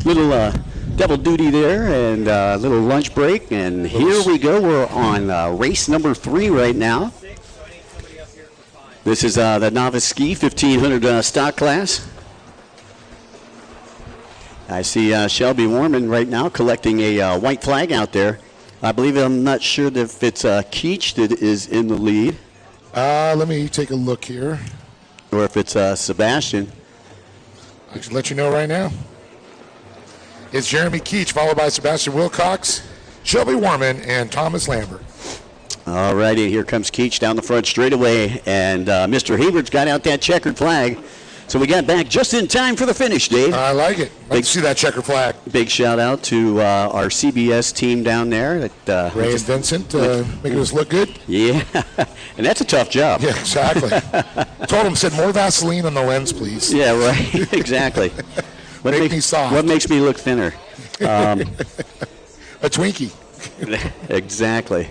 Speaker 2: little double duty there and a little lunch break, and here we go. We're on race number 3 right now. This is the novice ski 1500 stock class. I see Shelby Warman right now collecting a white flag out there. I believe, I'm not sure if it's Keech that is in the lead.
Speaker 3: Let me take a look here.
Speaker 2: Or if it's Sebastian.
Speaker 3: I should let you know right now. It's Jeremy Keech, followed by Sebastian Wilcox, Shelby Warman, and Thomas Lambert.
Speaker 2: All righty, here comes Keech down the front straightaway, and Mr. Hayward's got out that checkered flag. So we got back just in time for the finish, Dave.
Speaker 3: I like it. Like to see that checkered flag.
Speaker 2: Big shout out to our CBS team down there. That,
Speaker 3: Ray and Vincent making us look good.
Speaker 2: Yeah, and that's a tough job.
Speaker 3: Yeah, exactly. Told him, said, more Vaseline on the lens, please.
Speaker 2: Yeah, right. Exactly. What
Speaker 3: Make me soft.
Speaker 2: What makes me look thinner?
Speaker 3: A Twinkie.
Speaker 2: Exactly.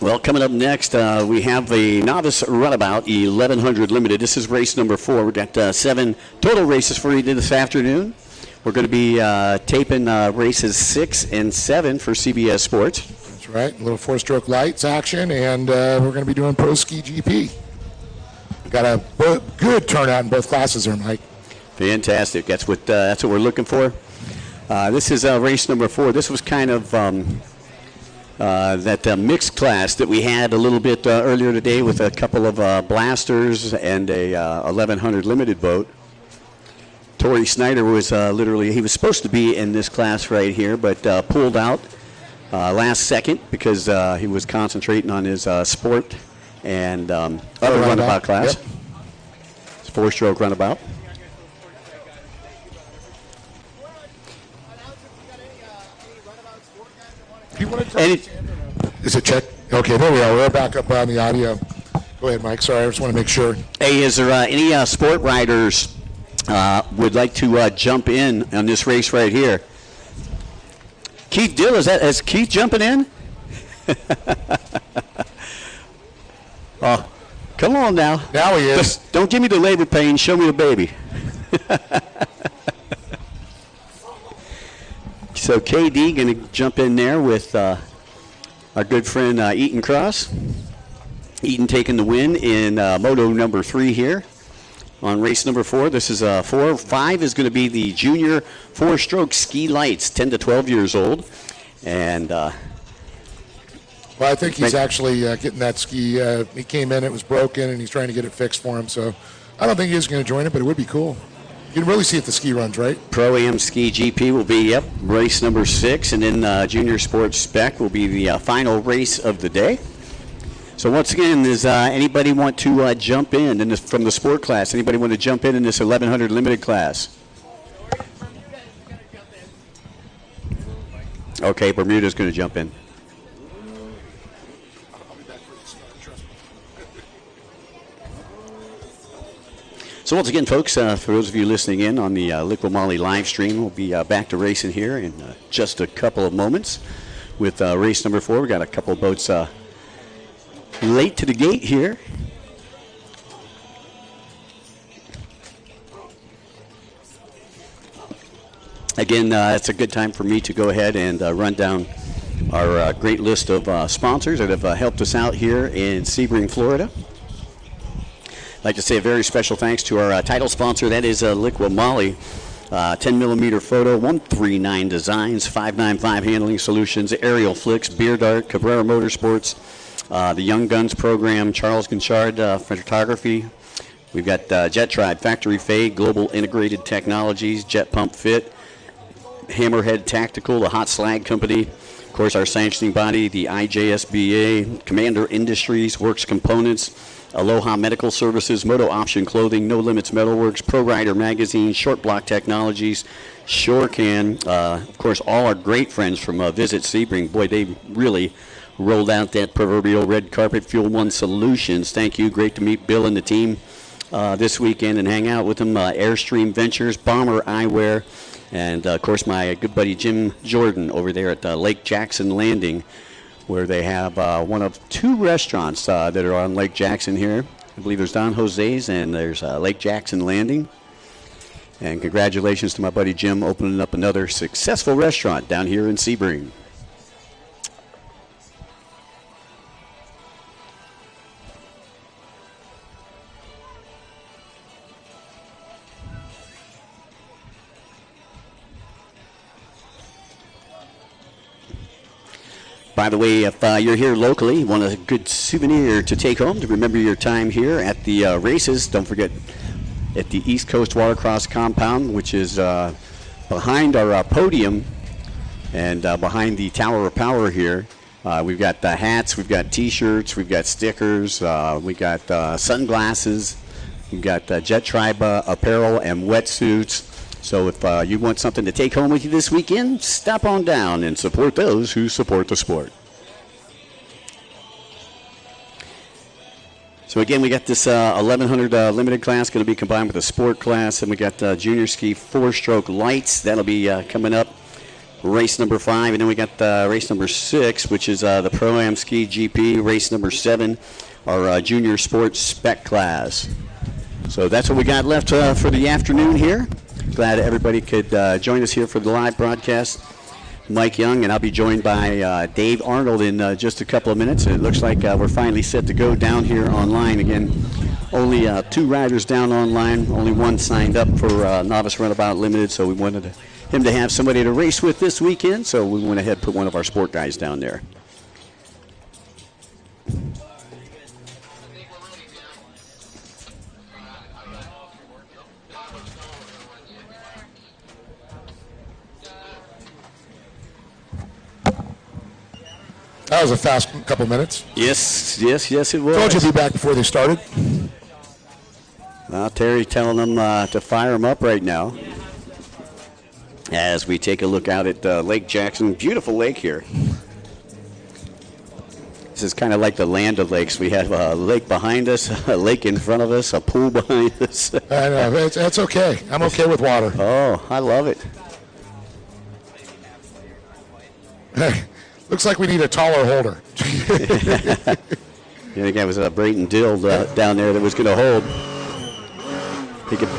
Speaker 2: Well, coming up next, we have the novice runabout 1100 limited. This is race number 4. We've got 7 total races for you this afternoon. We're going to be taping races 6 and 7 for CBS Sports.
Speaker 3: That's right. A little 4-stroke lights action, and we're going to be doing Pro Ski GP. Got a good turnout in both classes there, Mike.
Speaker 2: Fantastic. That's what we're looking for. This is race number 4. This was kind of that mixed class that we had a little bit earlier today with a couple of blasters and a 1100 limited boat. Torrey Snyder was he was supposed to be in this class right here, but pulled out last second because he was concentrating on his sport and other runabout class. Yep. It's 4-stroke runabout.
Speaker 3: Is it check? Okay, there we are. We're back up on the audio. Go ahead, Mike. Sorry, I just want to make sure.
Speaker 2: Hey, is there any sport riders would like to jump in on this race right here? Keith Dill, is Keith jumping in? Oh, come on now.
Speaker 3: Now he is.
Speaker 2: Don't give me the labor pain. Show me the baby. So KD going to jump in there with our good friend Easton Cross. Easton taking the win in moto number 3 here on race number 4. This is 4. 5 is going to be the junior 4-stroke ski lights, 10 to 12 years old. And
Speaker 3: well, I think he's actually getting that ski. He came in, it was broken, and he's trying to get it fixed for him. So I don't think he's going to join it, but it would be cool. You can really see it the ski runs, right?
Speaker 2: ProAm Ski GP will be, race number 6, and then Junior Sports Spec will be the final race of the day. So once again, does anybody want to jump in this, from the sport class? Anybody want to jump in this 1100 limited class? Okay, Bermuda's going to jump in. So once again, folks, for those of you listening in on the Liqua Mali live stream, we'll be back to racing here in just a couple of moments with race number 4. We got a couple of boats late to the gate here. Again, it's a good time for me to go ahead and run down our great list of sponsors that have helped us out here in Sebring, Florida. I'd like to say a very special thanks to our title sponsor, that is Liqua Mali. 10mm photo, 139 designs, 595 handling solutions, aerial flicks, beer dart, Cabrera Motorsports, the Young Guns program, Charles Gonchard photography. We've got Jet Tribe, Factory Fade, Global Integrated Technologies, Jet Pump Fit, Hammerhead Tactical, the Hot Slag Company. Of course, our sanctioning body, the IJSBA, Commander Industries, Works Components, Aloha Medical Services, Moto Option Clothing, No Limits Metalworks, Pro Rider Magazine, Short Block Technologies, SureCan, of course, all our great friends from Visit Sebring. Boy, they really rolled out that proverbial red carpet. Fuel One Solutions, thank you. Great to meet Bill and the team this weekend and hang out with them. Airstream Ventures, Bomber Eyewear, and, of course, my good buddy Jim Jordan over there at Lake Jackson Landing, where they have one of 2 restaurants that are on Lake Jackson here. I believe there's Don Jose's and there's Lake Jackson Landing. And congratulations to my buddy Jim opening up another successful restaurant down here in Sebring. By the way, if you're here locally, you want a good souvenir to take home to remember your time here at the races, don't forget at the East Coast Watercross compound, which is behind our podium and behind the Tower of Power here. We've got hats, we've got T-shirts, we've got stickers, we've got sunglasses, we've got Jet Tribe apparel and wetsuits. So if you want something to take home with you this weekend, stop on down and support those who support the sport. So again, we got this 1100 limited class going to be combined with a sport class, and we got junior ski 4-stroke lights. That'll be coming up, race number 5, and then we got race number 6, which is the ProAm Ski GP, race number 7, our junior sports spec class. So that's what we got left for the afternoon here. Glad everybody could join us here for the live broadcast. Mike Young, and I'll be joined by Dave Arnold in just a couple of minutes. And it looks like we're finally set to go down here online. Again, only 2 riders down online, only 1 signed up for Novice Runabout Limited, so we wanted him to have somebody to race with this weekend, so we went ahead and put one of our sport guys down there.
Speaker 3: That was a fast couple minutes.
Speaker 2: Yes, it was.
Speaker 3: Told you to be back before they started.
Speaker 2: Well, Terry's telling them to fire them up right now as we take a look out at Lake Jackson. Beautiful lake here. This is kind of like the land of lakes. We have a lake behind us, a lake in front of us, a pool behind us.
Speaker 3: I know. It's okay. I'm okay with water.
Speaker 2: Oh, I love it.
Speaker 3: Looks like we need a taller holder.
Speaker 2: I think that was Brayton Dill down there that was going to hold. He could.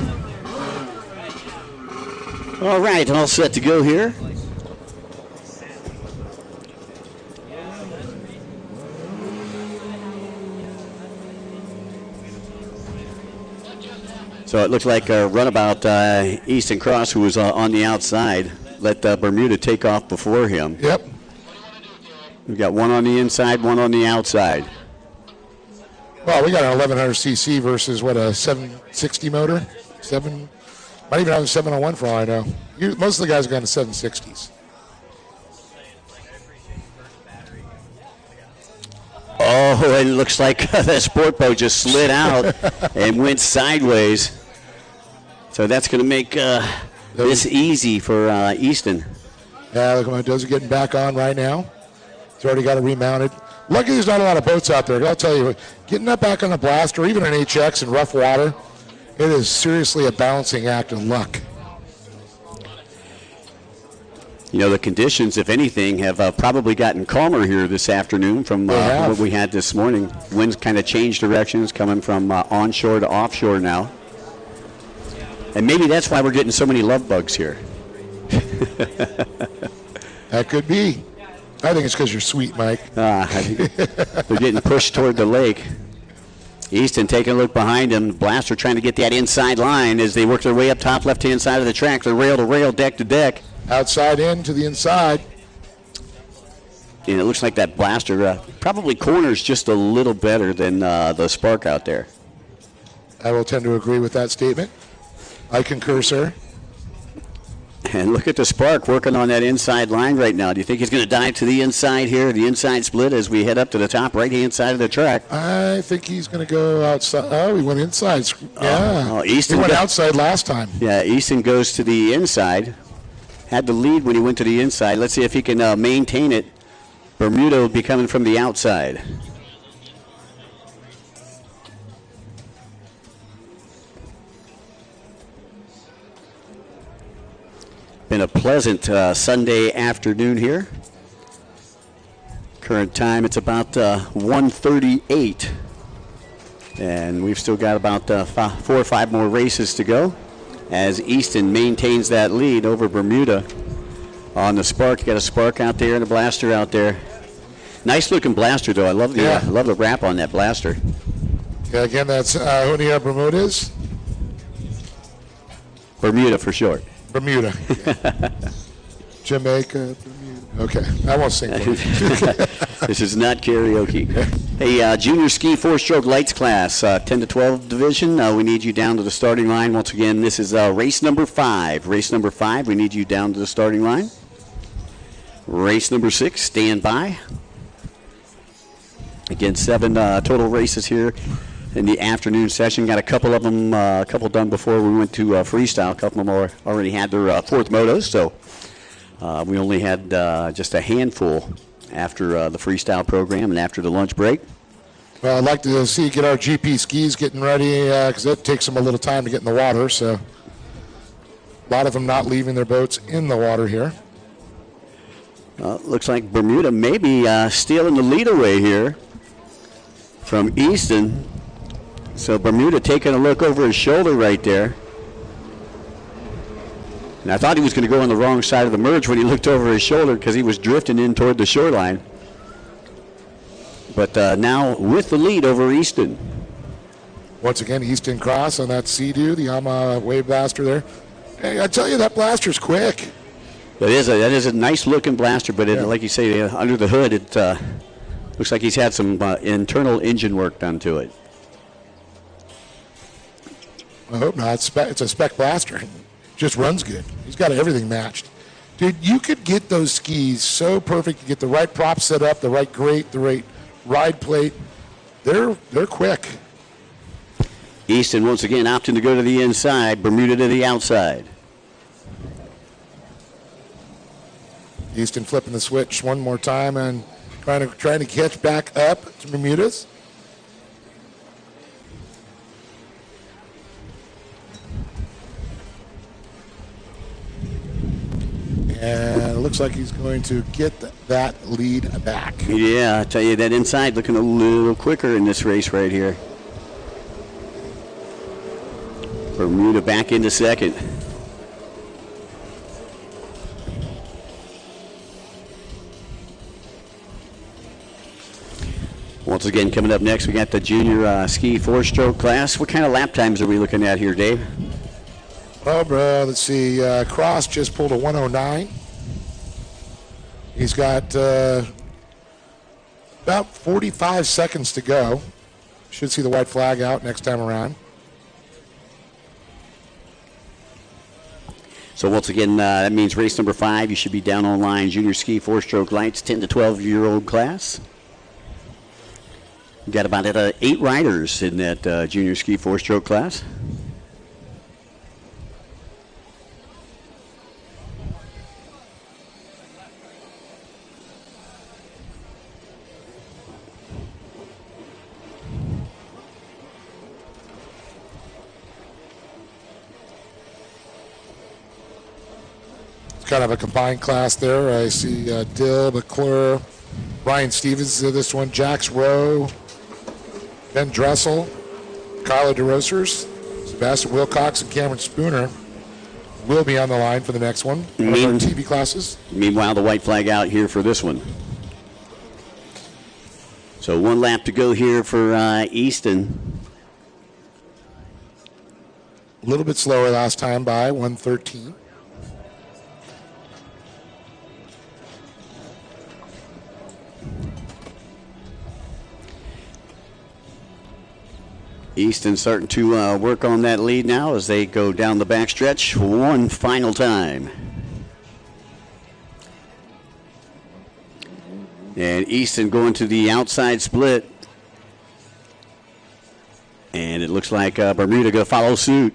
Speaker 2: All right, all set to go here. So it looks like Runabout Easton Cross, who was on the outside, let Bermuda take off before him.
Speaker 3: Yep.
Speaker 2: We've got one on the inside, one on the outside.
Speaker 3: Well, we got an 1100cc versus, what, a 760 motor? Might even have a 701 for all I know. Most of the guys are going to 760s.
Speaker 2: Oh, it looks like the sport boat just slid out and went sideways. So that's going to make this easy for Easton.
Speaker 3: Yeah, look, those are getting back on right now. He's already got it remounted. Lucky there's not a lot of boats out there. I'll tell you, getting up back on the blaster, even an HX in rough water, it is seriously a balancing act of luck.
Speaker 2: You know, the conditions, if anything, have probably gotten calmer here this afternoon from what we had this morning. Winds kind of changed directions, coming from onshore to offshore now. And maybe that's why we're getting so many love bugs here.
Speaker 3: That could be. I think it's because you're sweet, Mike.
Speaker 2: I think they're getting pushed toward the lake. Easton taking a look behind him. Blaster trying to get that inside line as they work their way up top left-hand side of the track. They're rail to rail, deck to deck.
Speaker 3: Outside in to the inside.
Speaker 2: And it looks like that Blaster probably corners just a little better than the Spark out there.
Speaker 3: I will tend to agree with that statement. I concur, sir.
Speaker 2: And look at the Spark working on that inside line right now. Do you think he's going to dive to the inside here, the inside split, as we head up to the top right-hand side of the track?
Speaker 3: I think he's going to go outside. Oh, he went inside. Yeah.
Speaker 2: Easton
Speaker 3: he went outside last time.
Speaker 2: Yeah, Easton goes to the inside. Had the lead when he went to the inside. Let's see if he can maintain it. Bermuda will be coming from the outside. Been a pleasant Sunday afternoon here. Current time, it's about 1:38. And we've still got about 4 or 5 more races to go as Easton maintains that lead over Bermuda on the Spark. You got a Spark out there and a Blaster out there. Nice looking Blaster though. I love the wrap on that Blaster.
Speaker 3: Yeah, again, that's Junia Bermudez.
Speaker 2: Bermuda for short.
Speaker 3: Bermuda. Jamaica, Bermuda. Okay, I won't sing for it.
Speaker 2: This is not karaoke. Hey, junior ski 4-stroke lights class, 10 to 12 division. We need you down to the starting line. Once again, this is race number 5. Race number 5, we need you down to the starting line. Race number 6, stand by. Again, 7 total races here in the afternoon session. Got a couple of them, done before we went to Freestyle. A couple of them already had their 4th motos, so we only had just a handful after the Freestyle program and after the lunch break.
Speaker 3: Well, I'd like to see get our GP skis getting ready because it takes them a little time to get in the water. So a lot of them not leaving their boats in the water here.
Speaker 2: Looks like Bermuda may be stealing the lead away here from Easton. So Bermuda taking a look over his shoulder right there. And I thought he was going to go on the wrong side of the merge when he looked over his shoulder because he was drifting in toward the shoreline. But now with the lead over Easton.
Speaker 3: Once again, Easton Cross on that Sea-Doo, the Yamaha Wave Blaster there. Hey, I tell you, that Blaster's quick.
Speaker 2: That is a nice looking Blaster, but like you say, under the hood, it looks like he's had some internal engine work done to it.
Speaker 3: I hope not. It's a spec Blaster. Just runs good. He's got everything matched. Dude, you could get those skis so perfect. You get the right prop set up, the right grate, the right ride plate. They're quick.
Speaker 2: Easton once again opting to go to the inside, Bermuda to the outside.
Speaker 3: Easton flipping the switch one more time and trying to catch back up to Bermuda's. And it looks like he's going to get that lead back.
Speaker 2: Yeah, I tell you, that inside looking a little quicker in this race right here. Bermuda back into second. Once again, coming up next, we got the junior ski four-stroke class. What kind of lap times are we looking at here, Dave?
Speaker 3: Well, bro, let's see. Cross just pulled a 109. He's got about 45 seconds to go. Should see the white flag out next time around.
Speaker 2: So once again, that means race number 5. You should be down online. Junior ski four-stroke lights, 10 to 12-year-old class. We've got about 8 riders in that junior ski four-stroke class.
Speaker 3: It's kind of a combined class there. I see Dill, McClure, Ryan Stevens in this one, Jax Rowe, Ben Dressel, Kyla DeRosers, Sebastian Wilcox, and Cameron Spooner will be on the line for the next one. One of our TV classes.
Speaker 2: Meanwhile, the white flag out here for this one. So 1 lap to go here for Easton.
Speaker 3: A little bit slower last time by 113.
Speaker 2: Easton starting to work on that lead now as they go down the backstretch one final time. And Easton going to the outside split. And it looks like Bermuda going to follow suit.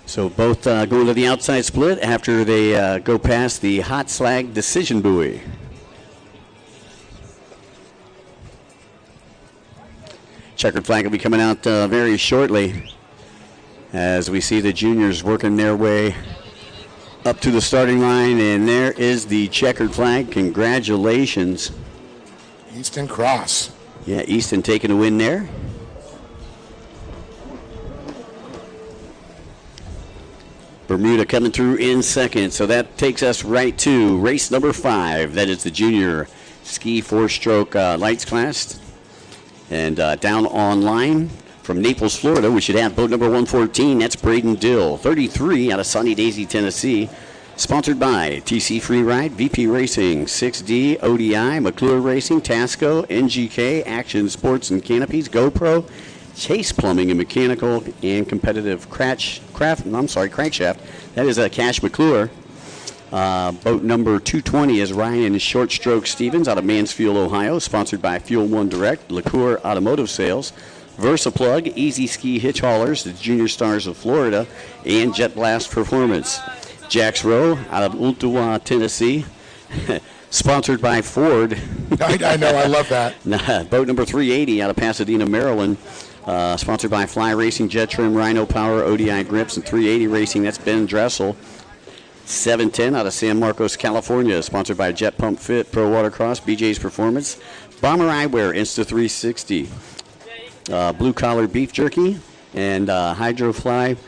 Speaker 2: So both going to the outside split after they go past the hot slag decision buoy. Checkered flag will be coming out very shortly as we see the juniors working their way up to the starting line, and there is the checkered flag. Congratulations.
Speaker 3: Easton Cross.
Speaker 2: Yeah, Easton taking a win there. Bermuda coming through in second, so that takes us right to race number 5. That is the junior ski four-stroke lights class. And down online from Naples, Florida, we should have boat number 114. That's Braden Dill, 33 out of Sunny Daisy, Tennessee. Sponsored by TC Free Ride, VP Racing, 6D, ODI, McClure Racing, Tasco, NGK, Action Sports and Canopies, GoPro, Chase Plumbing and Mechanical, and Competitive Crankshaft. That is Cash McClure. Boat number 220 is Ryan Short Stroke Stevens out of Mansfield, Ohio, sponsored by Fuel One Direct, Liqua Automotive Sales, VersaPlug, Easy Ski Hitch Haulers, the Junior Stars of Florida, and Jet Blast Performance. Jax Rowe out of Ooltewah, Tennessee, sponsored by Ford.
Speaker 3: I know, I love that.
Speaker 2: Boat number 380 out of Pasadena, Maryland, sponsored by Fly Racing, Jet Trim, Rhino Power, ODI Grips, and 380 Racing. That's Ben Dressel. 710 out of San Marcos, California, sponsored by Jet Pump Fit, Pro Watercross, BJ's Performance, Bomber Eyewear, Insta360, Blue Collar Beef Jerky, and Hydrofly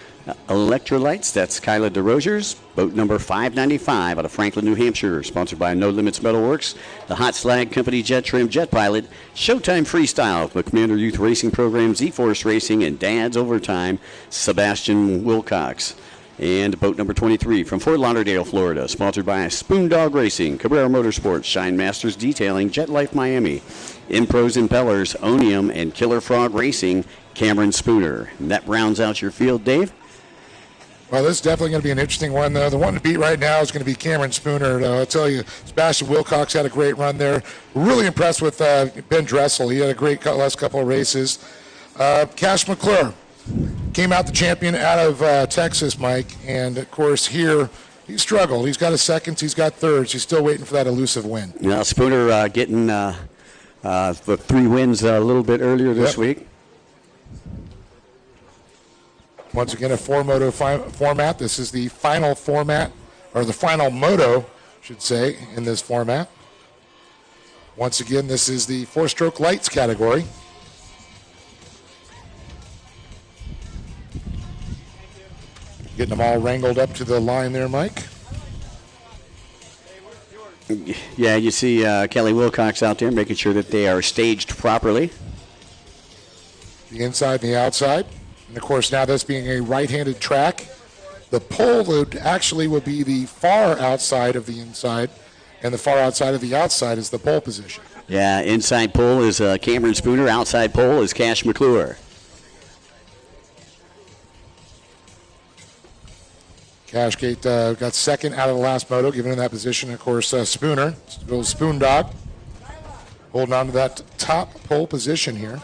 Speaker 2: Electrolytes. That's Kyla DeRosers. Boat number 595 out of Franklin, New Hampshire, sponsored by No Limits Metalworks, the Hot Slag Company, Jet Trim, Jet Pilot, Showtime Freestyle, the Commander Youth Racing Program, Z-Force Racing, and Dad's Overtime, Sebastian Wilcox. And boat number 23 from Fort Lauderdale, Florida, sponsored by Spoon Dog Racing, Cabrera Motorsports, Shine Masters Detailing, Jet Life Miami, Impros Impellers, Onium, and Killer Frog Racing, Cameron Spooner. And that rounds out your field, Dave.
Speaker 3: Well, this is definitely going to be an interesting one. The one to beat right now is going to be Cameron Spooner. I'll tell you, Sebastian Wilcox had a great run there. Really impressed with Ben Dressel. He had a great last couple of races. Cash McClure came out the champion out of Texas, Mike. And, of course, here he struggled. He's got his seconds. He's got thirds. He's still waiting for that elusive win.
Speaker 2: Now, Spooner getting the 3 wins a little bit earlier this week.
Speaker 3: Once again, a 4-moto format. This is the final format, or the final moto, should say, in this format. Once again, this is the 4-stroke lights category. Getting them all wrangled up to the line there, Mike.
Speaker 2: Yeah, you see Kelly Wilcox out there making sure that they are staged properly.
Speaker 3: The inside and the outside. And, of course, now this being a right-handed track, the pole would be the far outside of the inside, and the far outside of the outside is the pole position.
Speaker 2: Yeah, inside pole is Cameron Spooner. Outside pole is Cash McClure.
Speaker 3: Cashgate got second out of the last moto, given in that position. Of course, Spooner, little Spoon Dog, holding on to that top pole position here.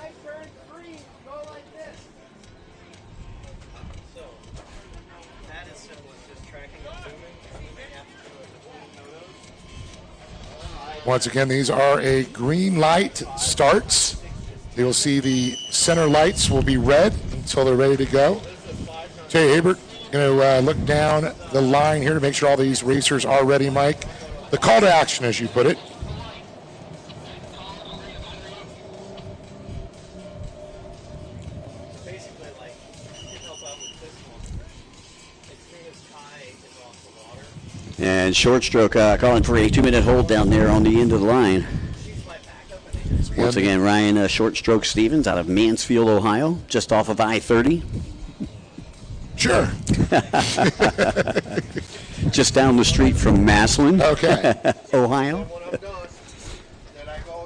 Speaker 3: Once again, these are a green light starts. You'll see the center lights will be red until they're ready to go. Jay Habert going to look down the line here to make sure all these racers are ready, Mike. The call to action, as you put it.
Speaker 2: And short stroke calling for a 2-minute hold down there on the end of the line. Once again, Ryan Short Stroke Stevens out of Mansfield, Ohio, just off of I-30.
Speaker 3: Sure.
Speaker 2: Just down the street from Massillon,
Speaker 3: okay.
Speaker 2: Ohio.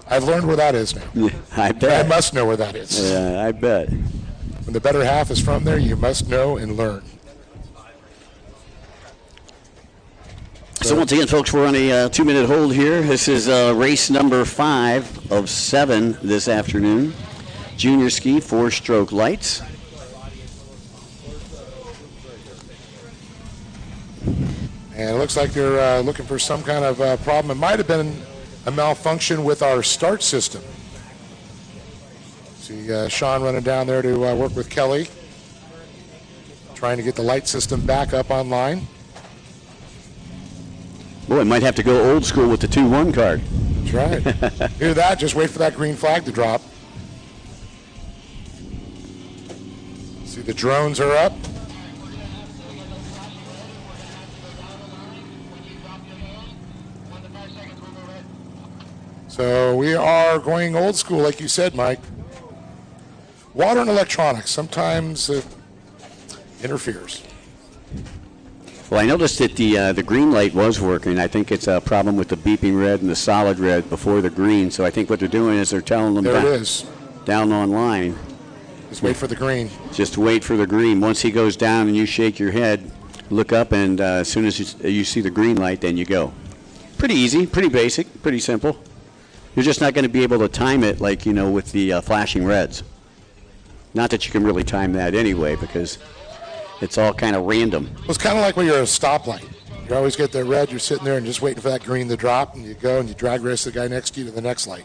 Speaker 3: I've learned where that is now.
Speaker 2: Yeah, I bet.
Speaker 3: I must know where that is.
Speaker 2: Yeah, I bet.
Speaker 3: When the better half is from there, you must know and learn.
Speaker 2: So once again, folks, we're on a 2-minute hold here. This is race number 5 of 7 this afternoon. Junior ski 4-stroke lights.
Speaker 3: And it looks like they're looking for some kind of problem. It might have been a malfunction with our start system. See Sean running down there to work with Kelly, trying to get the light system back up online.
Speaker 2: Boy, might have to go old school with the 2-1 card.
Speaker 3: That's right. Do that, just wait for that green flag to drop. See, the drones are up. So we are going old school, like you said, Mike. Water and electronics sometimes interferes.
Speaker 2: Well, I noticed that the green light was working. I think it's a problem with the beeping red and the solid red before the green. So I think what they're doing is they're telling them down online.
Speaker 3: Just wait for the green.
Speaker 2: Just wait for the green. Once he goes down and you shake your head, look up, and as soon as you see the green light, then you go. Pretty easy, pretty basic, pretty simple. You're just not going to be able to time it like, with the flashing reds. Not that you can really time that anyway, because it's all kind of random.
Speaker 3: Well, it's kind of like when you're at a stoplight. You always get that red, you're sitting there and just waiting for that green to drop, and you go and you drag the rest of the guy next to you to the next light.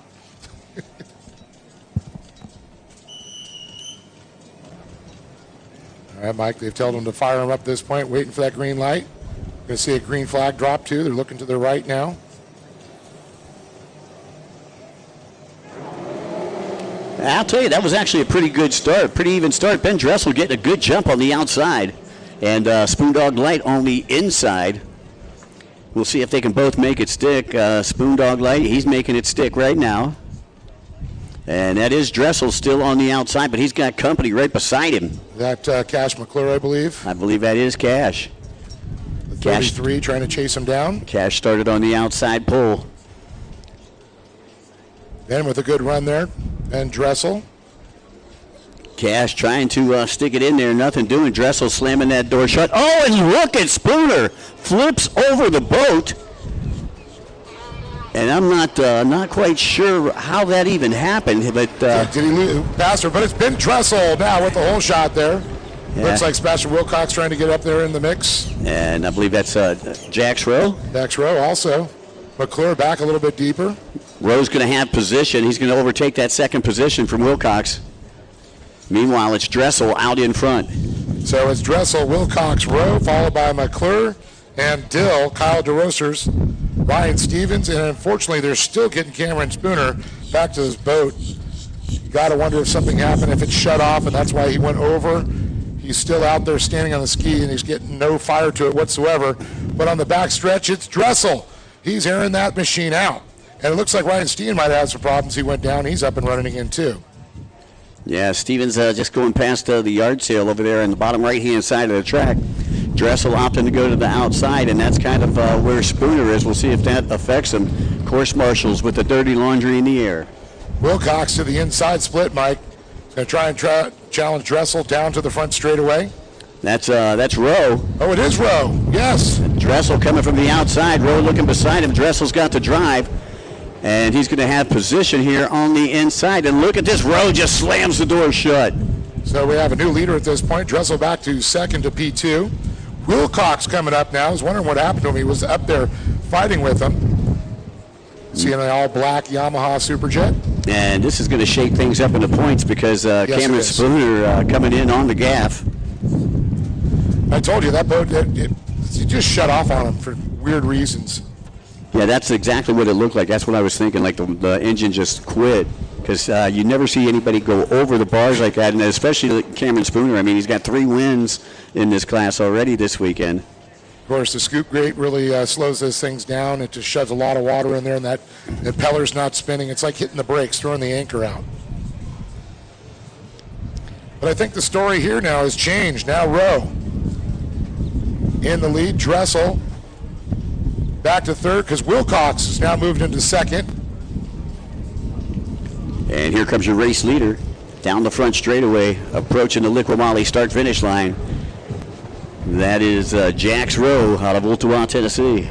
Speaker 3: All right, Mike, they've told them to fire him up at this point, waiting for that green light. Going to see a green flag drop too. They're looking to the right now.
Speaker 2: I'll tell you, that was actually a pretty good start, pretty even start. Ben Dressel getting a good jump on the outside, and Spoondog Light on the inside. We'll see if they can both make it stick. Spoondog Light, he's making it stick right now. And that is Dressel still on the outside, but he's got company right beside him.
Speaker 3: That Cash McClure, I believe.
Speaker 2: I believe that is Cash.
Speaker 3: The 33 trying to chase him down.
Speaker 2: Cash started on the outside pole.
Speaker 3: Then with a good run there, Ben Dressel.
Speaker 2: Cash trying to stick it in there, nothing doing. Dressel slamming that door shut. Oh, and look at Spooner. Flips over the boat. And I'm not quite sure how that even happened, but
Speaker 3: did he lose faster? But it's Ben Dressel now with the whole shot there. Yeah. Looks like Sebastian Wilcox trying to get up there in the mix.
Speaker 2: And I believe that's Jax Rowe.
Speaker 3: Jax Rowe also. McClure back a little bit deeper.
Speaker 2: Rowe's going to have position. He's going to overtake that second position from Wilcox. Meanwhile, it's Dressel out in front.
Speaker 3: So it's Dressel, Wilcox, Rowe, followed by McClure and Dill, Kyle DeRosers, Ryan Stevens, and unfortunately they're still getting Cameron Spooner back to his boat. You got to wonder if something happened, if it shut off, and that's why he went over. He's still out there standing on the ski, and he's getting no fire to it whatsoever. But on the back stretch, it's Dressel. he's airing that machine out. And it looks like Ryan Steen might have some problems. He went down. He's up and running again, too.
Speaker 2: Yeah, Stevens just going past the yard sale over there on the bottom right-hand side of the track. Dressel opting to go to the outside, and that's kind of where Spooner is. We'll see if that affects him. Course marshals with the dirty laundry in the air.
Speaker 3: Wilcox to the inside split, Mike. Going to try and challenge Dressel down to the front straightaway.
Speaker 2: That's Rowe.
Speaker 3: Oh, it is Rowe. Yes.
Speaker 2: Dressel coming from the outside. Rowe looking beside him. Dressel's got the drive. And he's going to have position here on the inside. And look at this. Rowe just slams the door shut.
Speaker 3: So we have a new leader at this point. Dressel back to second to P2. Wilcox coming up now. I was wondering what happened to him. He was up there fighting with him. Seeing an all-black Yamaha Superjet.
Speaker 2: And this is going to shake things up in the points because Cameron Spooner coming in on the gaff.
Speaker 3: I told you, that boat, it just shut off on him for weird reasons.
Speaker 2: Yeah, that's exactly what it looked like. That's what I was thinking, like the engine just quit. Because you never see anybody go over the bars like that, and especially Cameron Spooner. I mean, he's got 3 wins in this class already this weekend.
Speaker 3: Of course, the scoop grate really slows those things down. It just shoves a lot of water in there, and that impeller's not spinning. It's like hitting the brakes, throwing the anchor out. But I think the story here now has changed. Now Rowe in the lead. Dressel back to third because Wilcox has now moved into second.
Speaker 2: And here comes your race leader down the front straightaway, approaching the Liqua Mali start-finish line. That is Jax Rowe out of Ooltewah, Tennessee.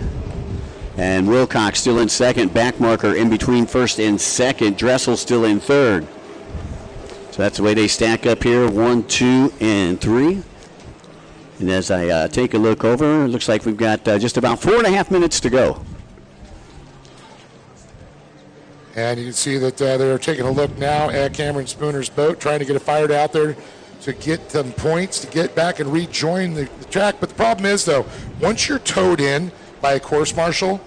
Speaker 2: And Wilcox still in second. Back marker in between first and second. Dressel still in third. So that's the way they stack up here, 1, 2, and 3. And as I take a look over, it looks like we've got just about 4.5 minutes to go.
Speaker 3: And you can see that they're taking a look now at Cameron Spooner's boat, trying to get it fired out there to get some points, to get back and rejoin the track. But the problem is, though, once you're towed in by a course marshal,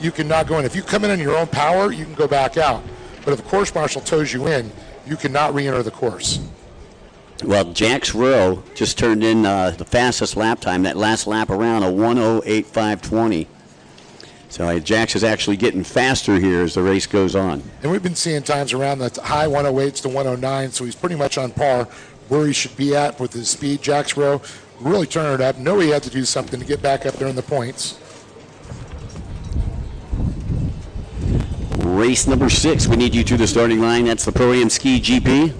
Speaker 3: you cannot go in. If you come in on your own power, you can go back out. But if a course marshal tows you in, you cannot re-enter the course.
Speaker 2: Well, Jax Rowe just turned in the fastest lap time, that last lap around, a 1:08.520. So Jax is actually getting faster here as the race goes on.
Speaker 3: And we've been seeing times around the high 108s to 109, so he's pretty much on par where he should be at with his speed. Jax Rowe really turning it up. Know he had to do something to get back up there in the points.
Speaker 2: Race number 6, we need you to the starting line. That's the ProAm Ski GP.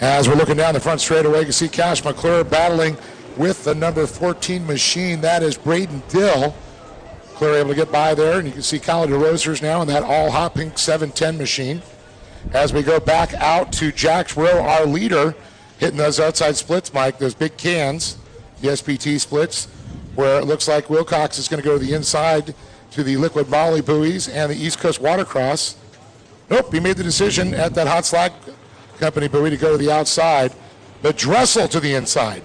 Speaker 3: As we're looking down the front straightaway, you can see Cash McClure battling with the number 14 machine. That is Braden Dill. McClure able to get by there, and you can see Kyle DeRosers now in that all-hot pink 710 machine. As we go back out to Jax Rowe, our leader, hitting those outside splits, Mike, those big cans, the SPT splits, where it looks like Wilcox is going to go to the inside to the Liqua Mali buoys and the East Coast Watercross. Nope, he made the decision at that hot slag company buoy to go to the outside, but Dressel to the inside.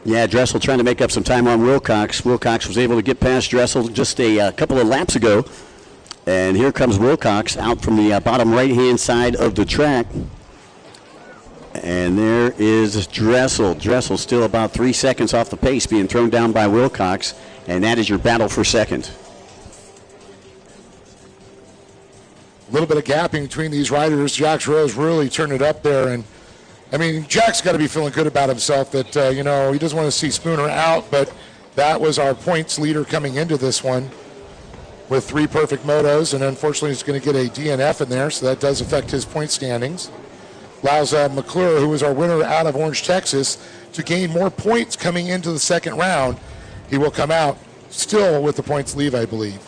Speaker 2: Yeah, Dressel trying to make up some time on Wilcox. Wilcox was able to get past Dressel just a couple of laps ago. And here comes Wilcox out from the bottom right-hand side of the track. And there is Dressel. Dressel still about 3 seconds off the pace, being thrown down by Wilcox. And that is your battle for second.
Speaker 3: A little bit of gapping between these riders. Jax Rowe's really turned it up there. And, I mean, Jack's got to be feeling good about himself that, he doesn't want to see Spooner out, but that was our points leader coming into this one with 3 perfect motos, and unfortunately he's going to get a DNF in there, so that does affect his point standings. Allows McClure, who was our winner out of Orange, Texas, to gain more points coming into the second round. He will come out still with the points leave, I believe.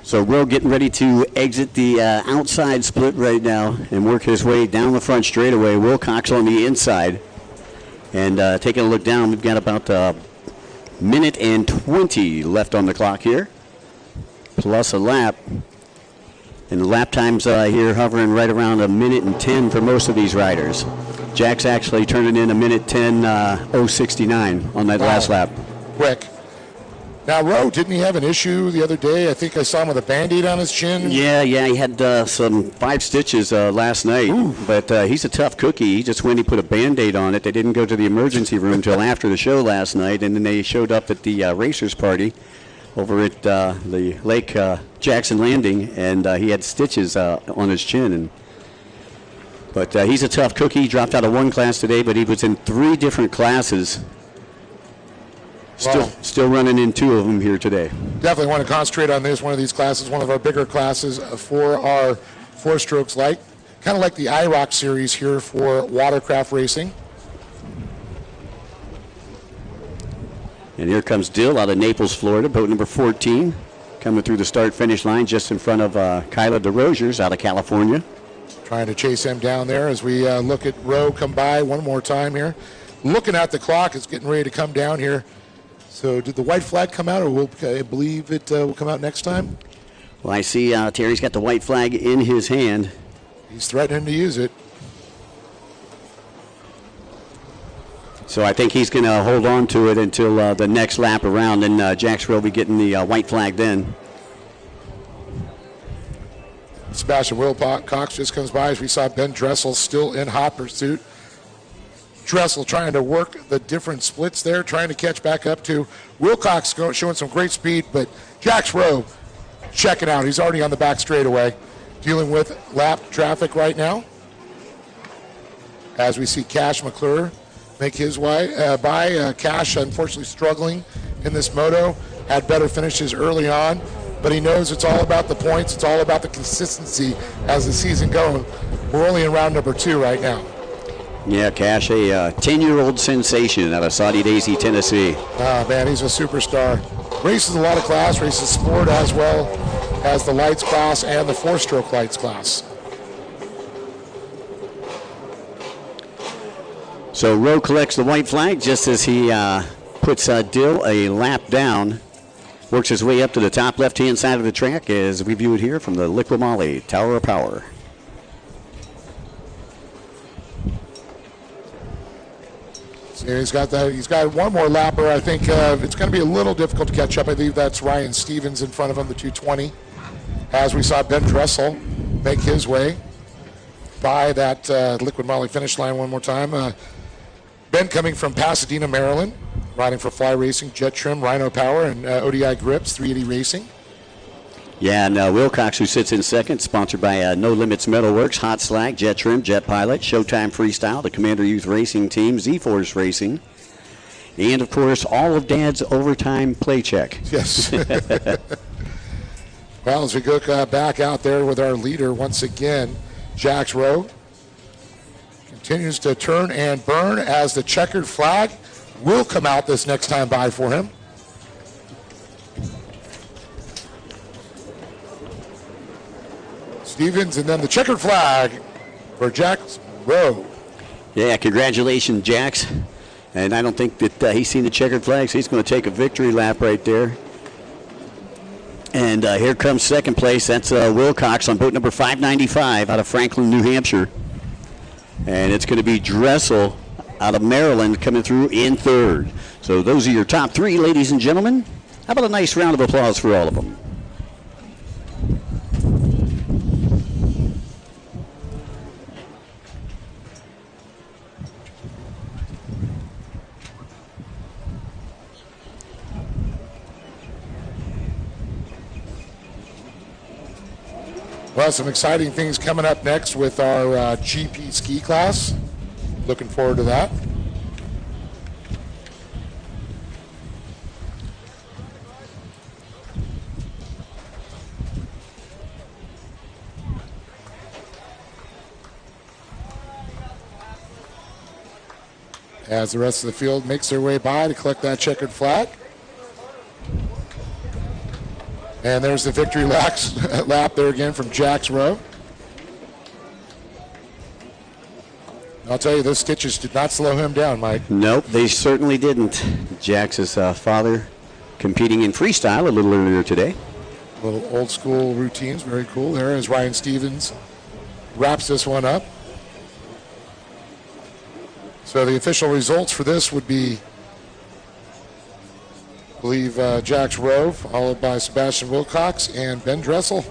Speaker 2: So Will getting ready to exit the outside split right now and work his way down the front straightaway. Wilcox on the inside. And taking a look down, we've got about a minute and 20 left on the clock here, plus a lap. And the lap times here hovering right around a minute and 10 for most of these riders. Jack's actually turning in a minute 10:069 on that last lap.
Speaker 3: Quick. Now, Rowe, didn't he have an issue the other day? I think I saw him with a Band-Aid on his chin.
Speaker 2: Yeah, he had some 5 stitches last night. Ooh. But he's a tough cookie. He just went and put a Band-Aid on it. They didn't go to the emergency room until after the show last night, and then they showed up at the racers party over at the Lake Jackson Landing, and he had stitches on his chin. But he's a tough cookie. He dropped out of 1 class today, but he was in 3 different classes. Still running in 2 of them here today.
Speaker 3: Definitely want to concentrate on this, one of these classes, one of our bigger classes for our 4-strokes light. Kind of like the IROC series here for watercraft racing.
Speaker 2: And here comes Dill out of Naples, Florida, boat number 14, coming through the start-finish line just in front of Kyla DeRosiers out of California.
Speaker 3: Trying to chase him down there as we look at Rowe come by one more time here. Looking at the clock, it's getting ready to come down here. So did the white flag come out, or will I believe it will come out next time?
Speaker 2: Well, I see Terry's got the white flag in his hand.
Speaker 3: He's threatening to use it.
Speaker 2: So I think he's going to hold on to it until the next lap around, and Jack's will be getting the white flag then.
Speaker 3: Sebastian Wilcox just comes by as we saw Ben Dressel still in hot pursuit. Dressel trying to work the different splits there, trying to catch back up to Wilcox, showing some great speed, but Jack's Rowe checking out. He's already on the back straightaway, dealing with lap traffic right now. As we see Cash McClure make his way by. Cash, unfortunately, struggling in this moto. Had better finishes early on, but he knows it's all about the points. It's all about the consistency as the season goes. We're only in round number 2 right now.
Speaker 2: Yeah, Cash, a 10-year-old sensation out of Saudi Daisy, Tennessee.
Speaker 3: Oh, man, he's a superstar. Races a lot of class, races sport as well as the lights class and the 4-stroke lights class.
Speaker 2: So Rowe collects the white flag just as he puts Dill a lap down. Works his way up to the top left-hand side of the track as we view it here from the Liqua Mali Tower of Power.
Speaker 3: So he's got one more lapper. I think it's going to be a little difficult to catch up. I believe that's Ryan Stevens in front of him, the 220. As we saw Ben Dressel make his way by that Liqua Mali finish line one more time. Ben coming from Pasadena, Maryland, riding for Fly Racing, Jet Trim, Rhino Power, and ODI Grips, 380 Racing.
Speaker 2: Yeah, and Wilcox, who sits in second, sponsored by No Limits Metalworks, Hot Slag, Jet Trim, Jet Pilot, Showtime Freestyle, the Commander Youth Racing Team, Z-Force Racing, and, of course, all of Dad's overtime play check.
Speaker 3: Yes. Well, as we go back out there with our leader once again, Jax Rowe continues to turn and burn as the checkered flag will come out this next time by for him. Stevens, and then the checkered flag for Jax Rowe.
Speaker 2: Yeah, congratulations, Jax. And I don't think that he's seen the checkered flag, so he's going to take a victory lap right there. And here comes second place. That's Wilcox on boat number 595 out of Franklin, New Hampshire. And it's going to be Dressel out of Maryland coming through in third. So those are your top 3, ladies and gentlemen. How about a nice round of applause for all of them?
Speaker 3: Well, some exciting things coming up next with our GP ski class. Looking forward to that. As the rest of the field makes their way by to collect that checkered flag. And there's the victory lap there again from Jack's row. I'll tell you, those stitches did not slow him down, Mike.
Speaker 2: Nope, they certainly didn't. Jack's father competing in freestyle a little earlier today.
Speaker 3: Little old school routines, very cool. There as Ryan Stevens wraps this one up. So the official results for this would be, I believe, Jack's row, followed by Sebastian Wilcox and Ben Dressel.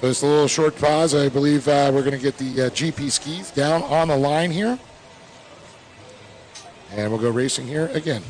Speaker 3: So it's a little short pause. I believe we're going to get the GP skis down on the line here. And we'll go racing here again.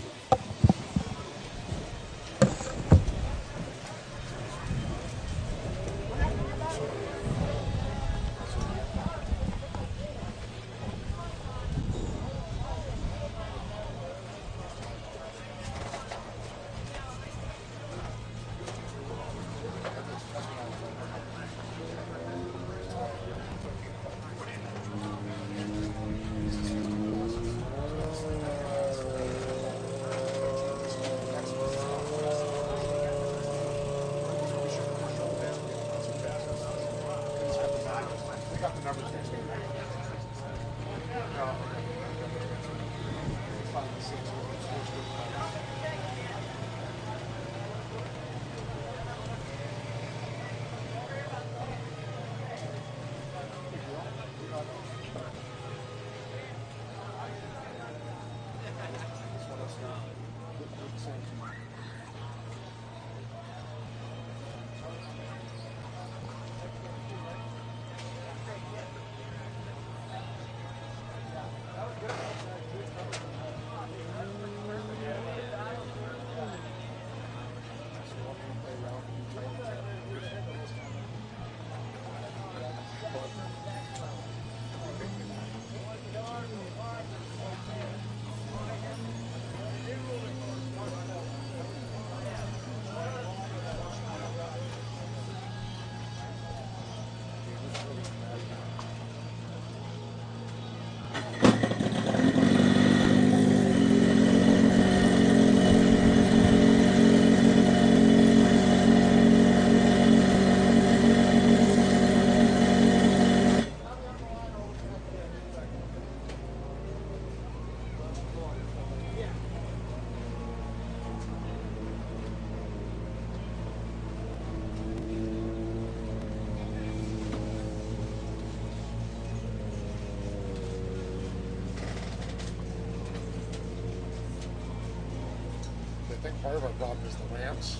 Speaker 3: I think part of our problem is the ramps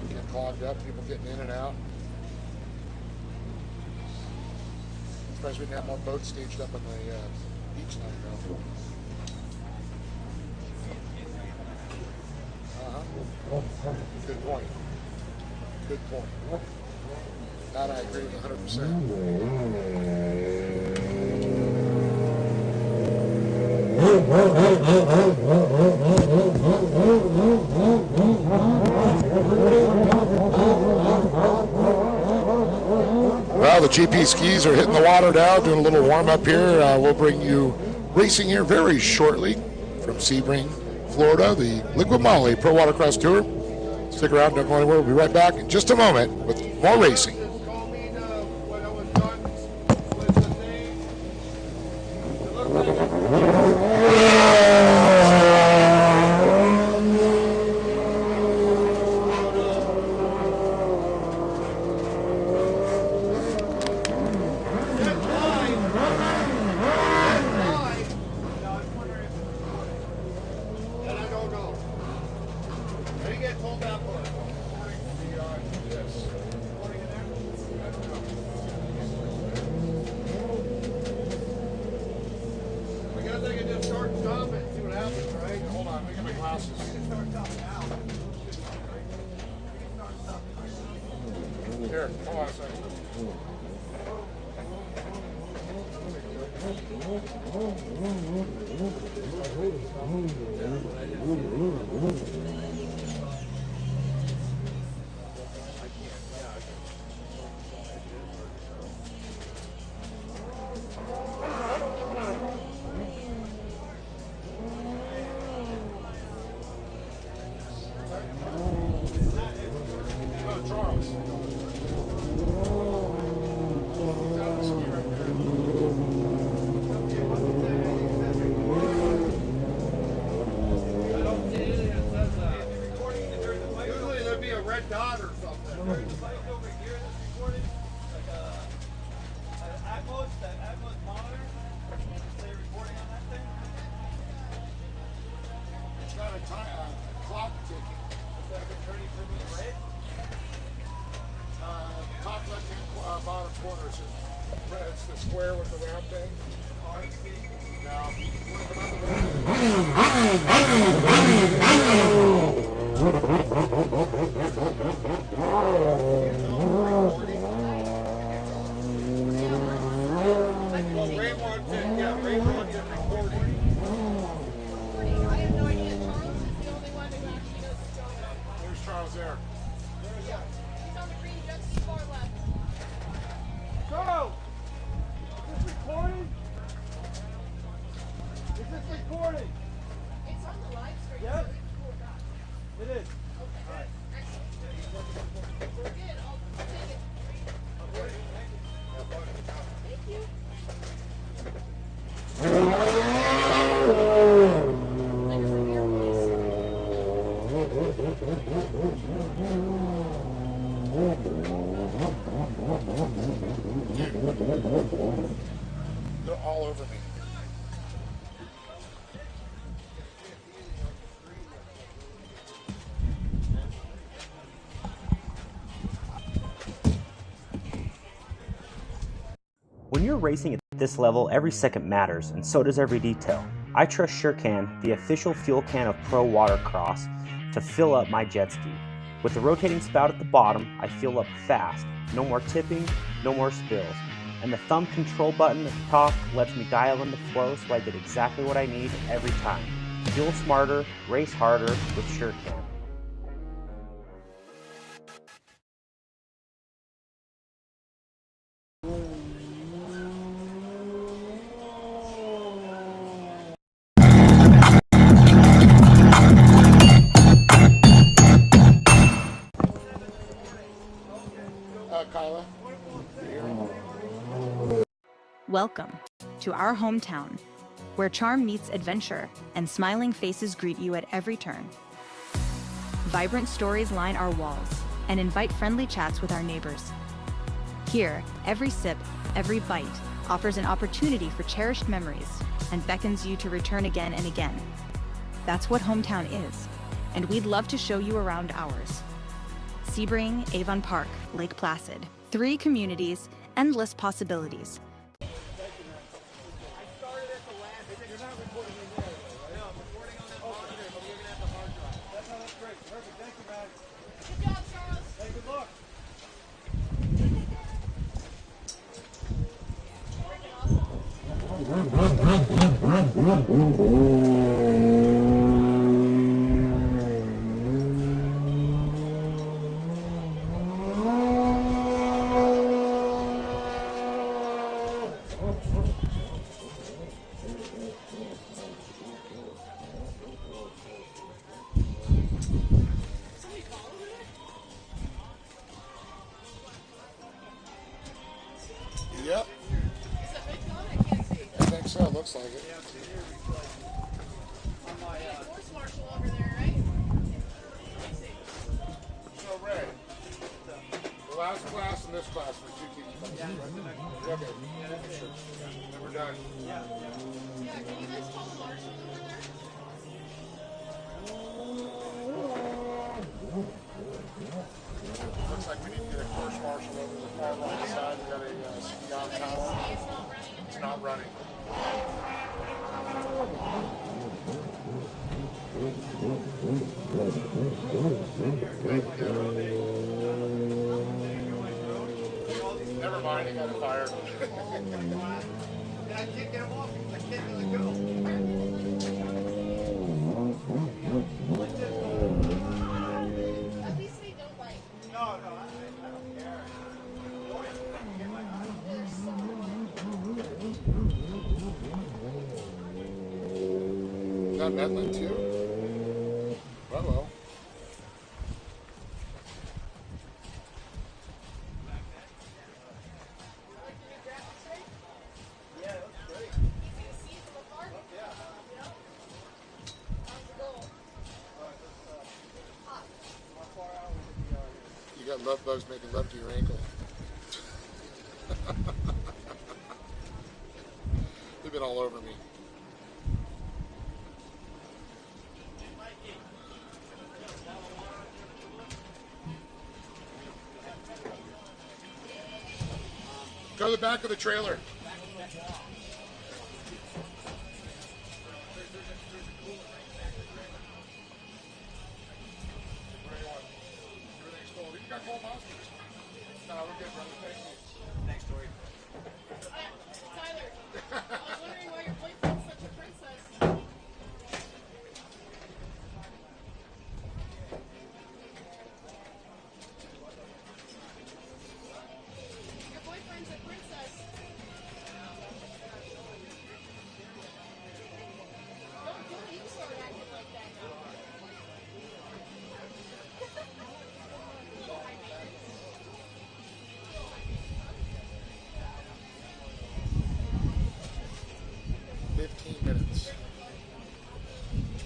Speaker 3: get clogged up, people getting in and out. Surprised we didn't have more boats staged up on the beach now. Good point. Good point. That I agree with 100%. Well, the GP skis are hitting the water now, doing a little warm up here. We'll bring you racing here very shortly from Sebring, Florida, the Liqua Mali Pro Watercross Tour. Stick around, don't go anywhere. We'll be right back in just a moment with more racing. It's the square with the round thing. Well, Ray wants it. Yeah, Ray wants it recording.
Speaker 9: I have no idea. Charles is the only one who actually knows what's going on.
Speaker 3: There's Charles there.
Speaker 9: Yeah. He's on the green, just too far left.
Speaker 12: Charles! Is this recording? Is this recording?
Speaker 9: It's on the live stream.
Speaker 12: Yes?
Speaker 9: So it's cool.
Speaker 12: It is.
Speaker 9: Okay. All right. Excellent. We're good. I'll take it. Thank you.
Speaker 3: They're all over me.
Speaker 7: When you're racing at this level, every second matters, and so does every detail. I trust SureCan, the official fuel can of Pro Watercross, to fill up my jet ski. With the rotating spout at the bottom, I fuel up fast. No more tipping, no more spills. And the thumb control button at the top lets me dial in the flow so I get exactly what I need every time. Fuel smarter, race harder with SureCan.
Speaker 3: Kyla.
Speaker 5: Welcome to our hometown, where charm meets adventure and smiling faces greet you at every turn. Vibrant stories line our walls and invite friendly chats with our neighbors. Here, every sip, every bite offers an opportunity for cherished memories and beckons you to return again and again. That's what hometown is, and we'd love to show you around ours. Sebring, Avon Park, Lake Placid. 3 communities, endless possibilities.
Speaker 3: Yep. I think so. It looks like it.
Speaker 9: Force marshal over there, right?
Speaker 3: So, Ray, the last class and this class were 2 teachers. Yeah. Okay. Sure. Then we're done.
Speaker 9: Yeah, can you guys call the marshal over there?
Speaker 3: Looks like we need to get a course marshal over the far right side. We got a ski on tower. It's not running. Never mind, he got fired.
Speaker 12: I can't get him off. I can't let it go.
Speaker 9: At least they don't like.
Speaker 12: No, I don't care.
Speaker 3: Got Medlin too? Uh-oh. You got love bugs making love to your ankle. They've been all over me. Go to the back of the trailer.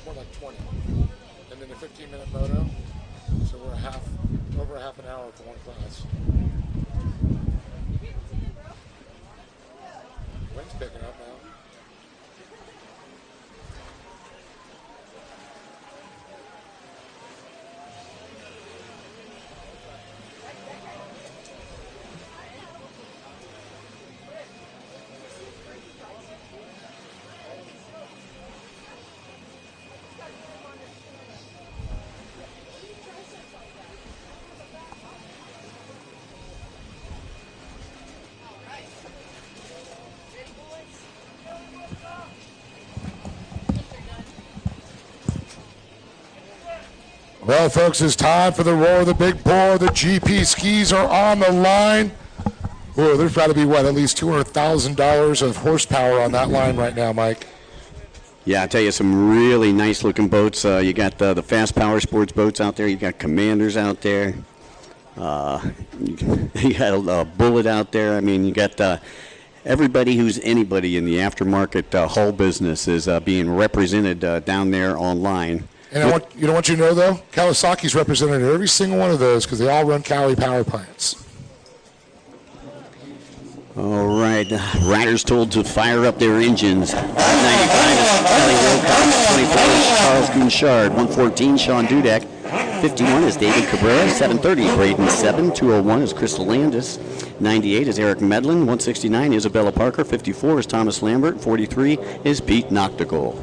Speaker 3: More like 20. And then a 15-minute moto. So we're over half an hour for one class. Wind's picking up now. Well, folks, it's time for the roar of the big bore. The GP skis are on the line. Oh, there's got to be, what, at least $200,000 of horsepower on that line right now, Mike.
Speaker 2: Yeah, I tell you, some really nice-looking boats. You got the fast power sports boats out there. You got Commanders out there. You got a Bullet out there. I mean, you got everybody who's anybody in the aftermarket hull business is being represented down there online.
Speaker 3: And I want you to know, though, Kawasaki's represented in every single one of those because they all run Cali power plants.
Speaker 2: All right, riders told to fire up their engines. 95 is Kelly Wilcox, 24 is Charles Gunchard, 114 Sean Dudek, 51 is David Cabrera, 730 Braden Seven, 201 is Crystal Landis, 98 is Eric Medlin, 169 Isabella Parker, 54 is Thomas Lambert, 43 is Pete Noctigal.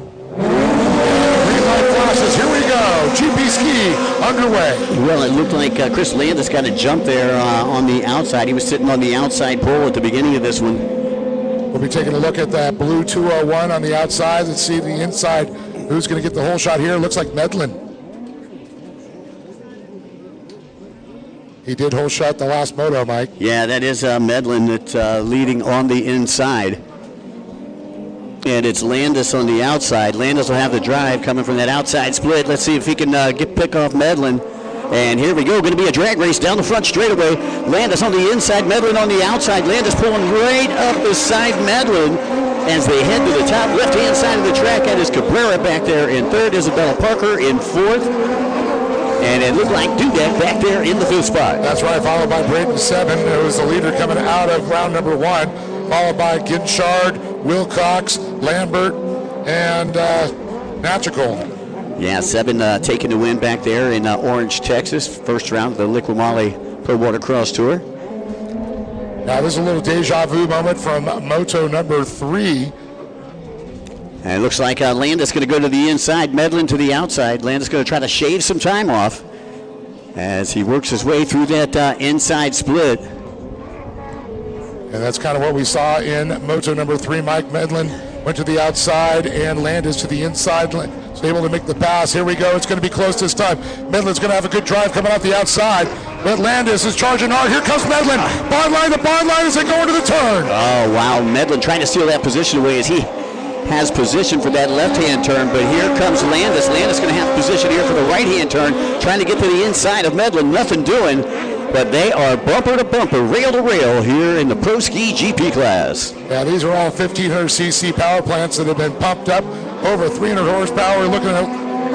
Speaker 3: Here we go. GP ski underway.
Speaker 2: Well, it looked like Chris Landis got a jump there on the outside. He was sitting on the outside pole at the beginning of this one.
Speaker 3: We'll be taking a look at that blue 201 on the outside. Let's see the inside. Who's going to get the whole shot here? Looks like Medlin. He did whole shot the last moto, Mike.
Speaker 2: Yeah, that is Medlin that's leading on the inside. And it's Landis on the outside. Landis will have the drive coming from that outside split. Let's see if he can pick off Medlin. And here we go. Going to be a drag race down the front straightaway. Landis on the inside, Medlin on the outside. Landis pulling right up beside Medlin as they head to the top left-hand side of the track. That is Cabrera back there in third. Isabella Parker in fourth. And it looked like Dudek back there in the fifth spot.
Speaker 3: That's right, followed by Braden Seven, who was the leader coming out of round number one. Followed by Ginchard, Wilcox, Lambert, and Natchikol.
Speaker 2: Yeah, Seven taking the win back there in Orange, Texas. First round of the Liqua Mali Pro Watercross Tour.
Speaker 3: Now this is a little deja vu moment from moto number 3.
Speaker 2: And it looks like Landis going to go to the inside, Medlin to the outside. Landis going to try to shave some time off as he works his way through that inside split.
Speaker 3: And that's kind of what we saw in moto number 3. Mike Medlin went to the outside and Landis to the inside. Was able to make the pass. Here we go. It's going to be close this time. Medlin's going to have a good drive coming out the outside. But Landis is charging hard. Here comes Medlin. Barn line, the barn line as they go into the turn.
Speaker 2: Oh, wow. Medlin trying to steal that position away as he has position for that left-hand turn. But here comes Landis. Landis going to have position here for the right-hand turn. Trying to get to the inside of Medlin. Nothing doing. But they are bumper to bumper, rail to rail here in the Pro Ski GP class.
Speaker 3: Yeah, these are all 1,500cc power plants that have been pumped up. Over 300 horsepower. We're looking at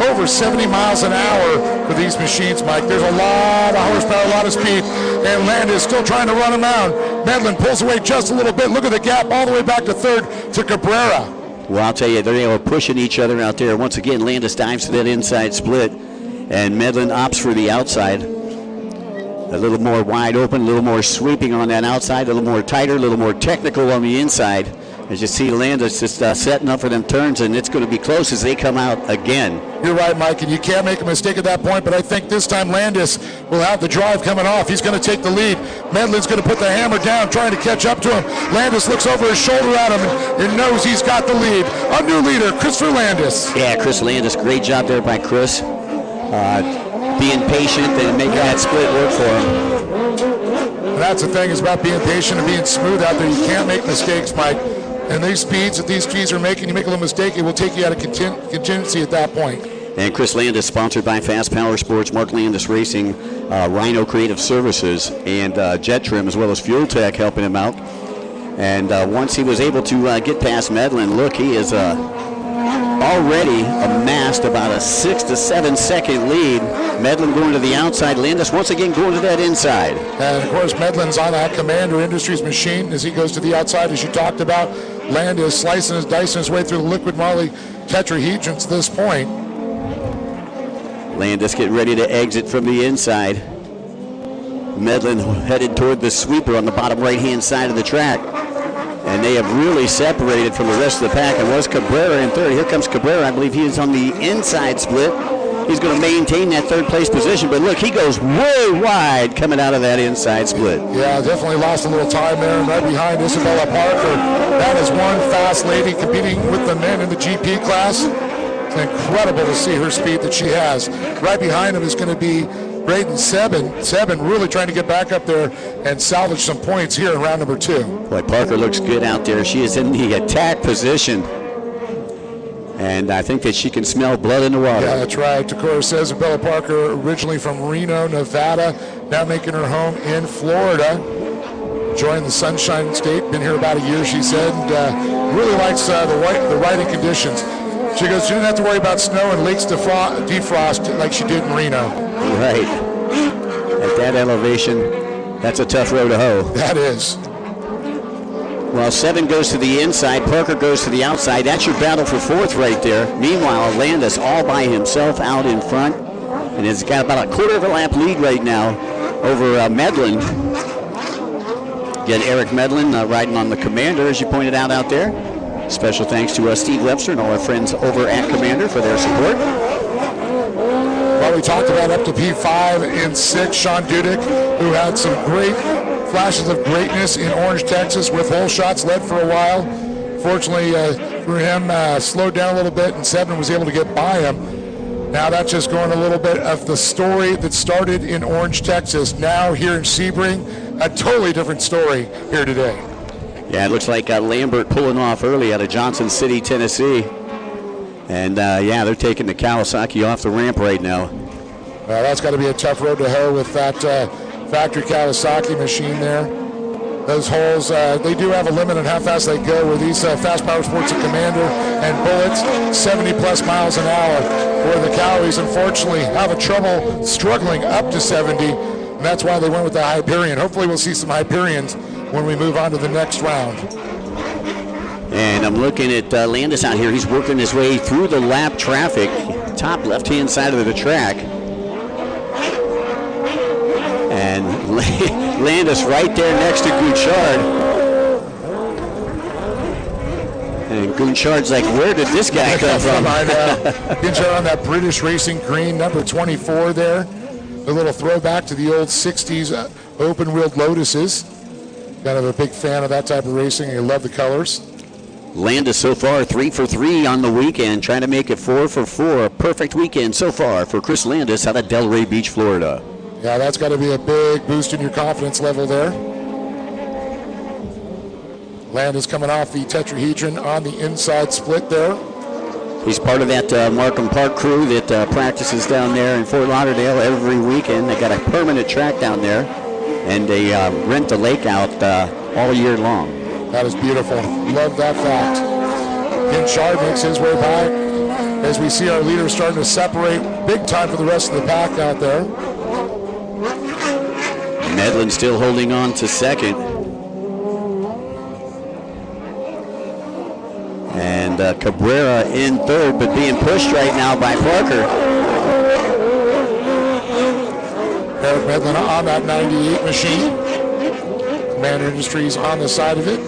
Speaker 3: over 70 miles an hour for these machines, Mike. There's a lot of horsepower, a lot of speed. And Landis still trying to run them out. Medlin pulls away just a little bit. Look at the gap all the way back to third to Cabrera.
Speaker 2: Well, I'll tell you, they're pushing each other out there. Once again, Landis dives to that inside split. And Medlin opts for the outside. A little more wide open, a little more sweeping on that outside, a little more tighter, a little more technical on the inside. As you see, Landis just setting up for them turns, and it's going to be close as they come out again.
Speaker 3: You're right, Mike, and you can't make a mistake at that point, but I think this time Landis will have the drive coming off. He's going to take the lead. Medlin's going to put the hammer down, trying to catch up to him. Landis looks over his shoulder at him and knows he's got the lead. A new leader, Christopher Landis.
Speaker 2: Yeah, Chris Landis, great job there by Chris. Being patient and making that split work for him.
Speaker 3: And that's the thing, is about being patient and being smooth out there. You can't make mistakes, Mike. And these speeds that these trees are making, you make a little mistake, it will take you out of contingency at that point.
Speaker 2: And Chris Landis, sponsored by Fast Power Sports, Mark Landis Racing, Rhino Creative Services, and Jet Trim, as well as Fuel Tech, helping him out. And once he was able to get past Medlin, look, he is already amassed about a 6 to 7 second lead. Medlin going to the outside. Landis once again going to that inside.
Speaker 3: And of course, Medlin's on that Commander Industries machine as he goes to the outside, as you talked about. Landis slicing his, dicing his way through the Liqua Mali tetrahedrons to this point.
Speaker 2: Landis getting ready to exit from the inside. Medlin headed toward the sweeper on the bottom right-hand side of the track. And they have really separated from the rest of the pack. And was Cabrera in third. Here comes Cabrera. I believe he is on the inside split. He's going to maintain that third place position. But look, he goes way wide coming out of that inside split.
Speaker 3: Yeah, definitely lost a little time there. And right behind Isabella Parker, that is one fast lady competing with the men in the GP class. It's incredible to see her speed that she has. Right behind him is going to be Braden Sebring really trying to get back up there and salvage some points here in round number 2.
Speaker 2: Boy, Parker looks good out there. She is in the attack position. And I think that she can smell blood in the water.
Speaker 3: Yeah, that's right. Of course, Isabella Parker, originally from Reno, Nevada, now making her home in Florida. Joined the Sunshine State, been here about a year, she said, and really likes the riding conditions. She goes, she didn't have to worry about snow and lakes defrost like she did in Reno.
Speaker 2: Right. At that elevation, that's a tough row to hoe.
Speaker 3: That is.
Speaker 2: Well, Sebring goes to the inside, Parker goes to the outside. That's your battle for fourth right there. Meanwhile, Landis all by himself out in front, and has got about a quarter of a lap lead right now over Medlin. Again, Eric Medlin riding on the Commander, as you pointed out there. Special thanks to Steve Webster and all our friends over at Commander for their support.
Speaker 3: Well, we talked about up to P5 and 6, Sean Dudek, who had some great flashes of greatness in Orange, Texas, with hole shots, led for a while. Fortunately for him, slowed down a little bit, and Sebring was able to get by him. Now that's just going a little bit of the story that started in Orange, Texas. Now here in Sebring, a totally different story here today.
Speaker 2: Yeah, it looks like Lambert pulling off early out of Johnson City, Tennessee. And, yeah, they're taking the Kawasaki off the ramp right now.
Speaker 3: Well, that's got to be a tough road to hoe with that factory Kawasaki machine there. Those holes, they do have a limit on how fast they go with these Fast Power Sports and Commander and Bullets, 70-plus miles an hour. Where the Cowies, unfortunately, have a trouble struggling up to 70, and that's why they went with the Hyperion. Hopefully we'll see some Hyperions when we move on to the next round.
Speaker 2: And I'm looking at Landis out here. He's working his way through the lap traffic, top left-hand side of the track. And Landis right there next to Gouchard. And Gouchard's like, where did this guy come from?
Speaker 3: Gouchard on that British Racing green, number 24 there. A little throwback to the old 60s open-wheeled Lotuses. Kind of a big fan of that type of racing. You love the colors.
Speaker 2: Landis so far 3 for 3 on the weekend, trying to make it 4 for 4. A perfect weekend so far for Chris Landis out of Delray Beach, Florida.
Speaker 3: Yeah, that's got to be a big boost in your confidence level there. Landis coming off the tetrahedron on the inside split there.
Speaker 2: He's part of that Markham Park crew that practices down there in Fort Lauderdale every weekend. They got a permanent track down there, and they rent the lake out all year long.
Speaker 3: That is beautiful. Love that fact. Gouchard makes his way back as we see our leaders starting to separate big time for the rest of the pack out there.
Speaker 2: Medlin still holding on to second. And Cabrera in third, but being pushed right now by Parker.
Speaker 3: Eric Medlin on that 98 machine. Commander Industries on the side of it.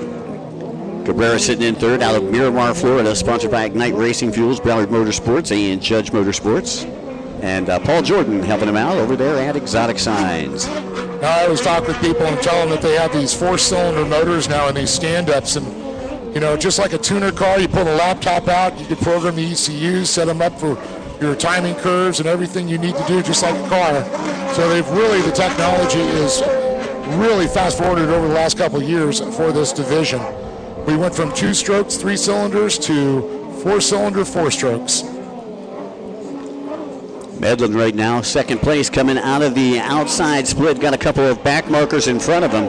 Speaker 2: Cabrera sitting in third out of Miramar, Florida, sponsored by Ignite Racing Fuels, Ballard Motorsports, and Judge Motorsports. And Paul Jordan helping him out over there at Exotic Signs.
Speaker 3: Now, I always talk with people and tell them that they have these 4-cylinder motors now in these stand-ups. And, you know, just like a tuner car, you pull the laptop out, you can program the ECUs, set them up for your timing curves and everything you need to do, just like a car. So they've really, the technology is really fast-forwarded over the last couple of years for this division. We went from 2 strokes, 3 cylinders to 4-cylinder, 4 strokes.
Speaker 2: Medlin right now, second place, coming out of the outside split. Got a couple of back markers in front of him.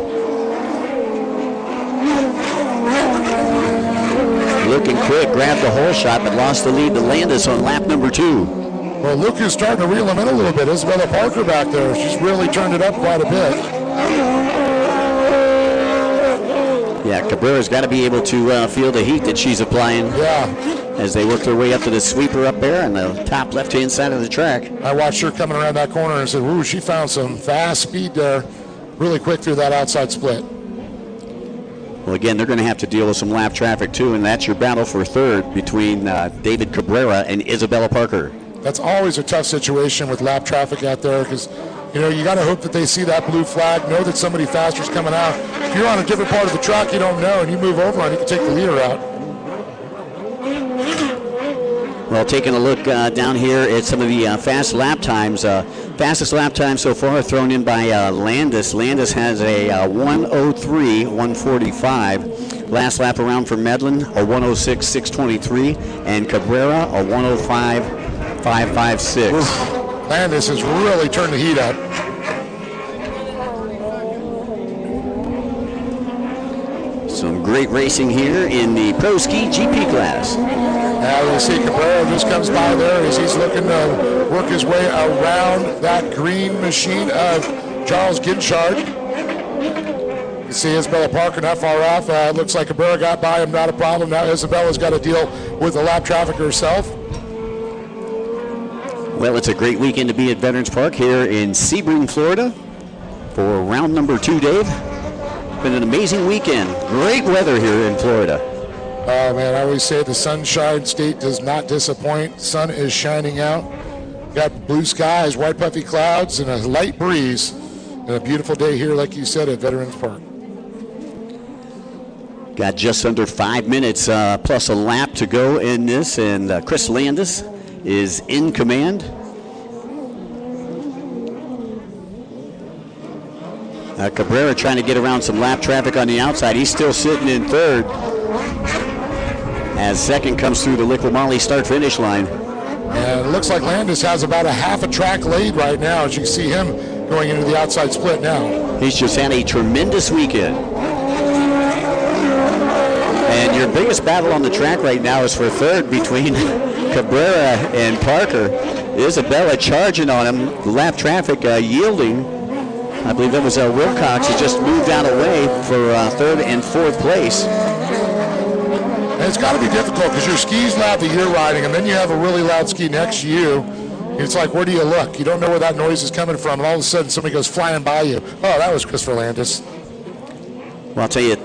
Speaker 2: Looking quick, grabbed the hole shot, but lost the lead to Landis on lap number 2.
Speaker 3: Well, look who's starting to reel him in a little bit. Isabella Parker back there. She's really turned it up quite a bit.
Speaker 2: Yeah, Cabrera's got to be able to feel the heat that she's applying.
Speaker 3: Yeah.
Speaker 2: As they work their way up to the sweeper up there on the top left-hand side of the track.
Speaker 3: I watched her coming around that corner and said, ooh, she found some fast speed there really quick through that outside split.
Speaker 2: Well, again, they're going to have to deal with some lap traffic, too, and that's your battle for third between David Cabrera and Isabella Parker.
Speaker 3: That's always a tough situation with lap traffic out there because, you know, you got to hope that they see that blue flag, know that somebody faster is coming out. If you're on a different part of the track you don't know and you move over on, you can take the leader out.
Speaker 2: Well, taking a look down here at some of the fast lap times. Fastest lap time so far thrown in by Landis. Landis has a 1:03.145. Last lap around for Medlin, a 1:06.623. And Cabrera, a 1:05.556.
Speaker 3: Landis has really turned the heat up.
Speaker 2: Some great racing here in the Pro Ski GP class.
Speaker 3: Now you see Cabrera just comes by there as he's looking to work his way around that green machine of Charles Ginchard. You see Isabella Parker not far off. Looks like Cabrera got by him, not a problem. Now Isabella's got to deal with the lap traffic herself.
Speaker 2: Well, it's a great weekend to be at Veterans Park here in Sebring, Florida for round number 2, Dave. Been an amazing weekend. Great weather here in Florida.
Speaker 3: Oh, man, I always say the Sunshine State does not disappoint. Sun is shining out. Got blue skies, white puffy clouds, and a light breeze. And a beautiful day here, like you said, at Veterans Park.
Speaker 2: Got just under 5 minutes plus a lap to go in this, and Chris Landis is in command. Cabrera trying to get around some lap traffic on the outside. He's still sitting in third as second comes through the Liqua Mali start-finish line.
Speaker 3: And it looks like Landis has about a half a track lead right now, as you can see him going into the outside split now.
Speaker 2: He's just had a tremendous weekend. And your biggest battle on the track right now is for third between Cabrera and Parker. Isabella charging on him, lap traffic yielding. I believe that was Wilcox. He just moved out of the way for third and fourth place.
Speaker 3: And it's got to be difficult because your ski's loud that you're riding, and then you have a really loud ski next to you. It's like, where do you look? You don't know where that noise is coming from, and all of a sudden somebody goes flying by you. Oh, that was Christopher Landis.
Speaker 2: Well, I'll tell you,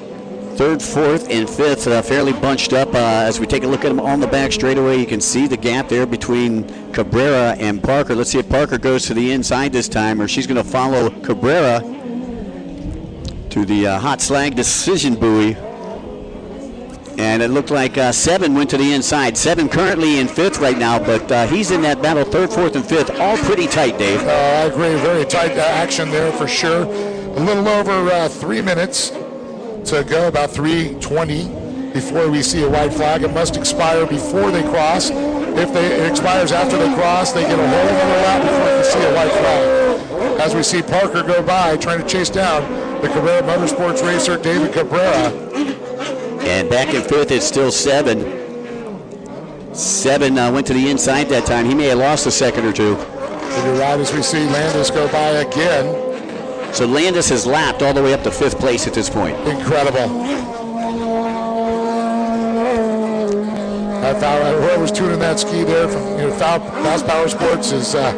Speaker 2: third, fourth, and fifth fairly bunched up. As we take a look at them on the back straightaway, you can see the gap there between Cabrera and Parker. Let's see if Parker goes to the inside this time, or she's going to follow Cabrera to the hot slag decision buoy. And it looked like Seven went to the inside. Seven currently in fifth right now, but he's in that battle third, fourth, and fifth, all pretty tight, Dave.
Speaker 3: I agree. Very tight action there for sure. A little over 3 minutes to go, about 3:20 before we see a white flag. It must expire before they cross. If it expires after they cross, they get a whole other lap before they see a white flag. As we see Parker go by, trying to chase down the Cabrera Motorsports racer, David Cabrera.
Speaker 2: And back in fifth, it's still Seven. Seven went to the inside that time. He may have lost a second or two.
Speaker 3: And you're right, as we see Landis go by again.
Speaker 2: So Landis has lapped all the way up to fifth place at this point.
Speaker 3: Incredible. Whoever's tuning that ski there from Fast Power Sports is a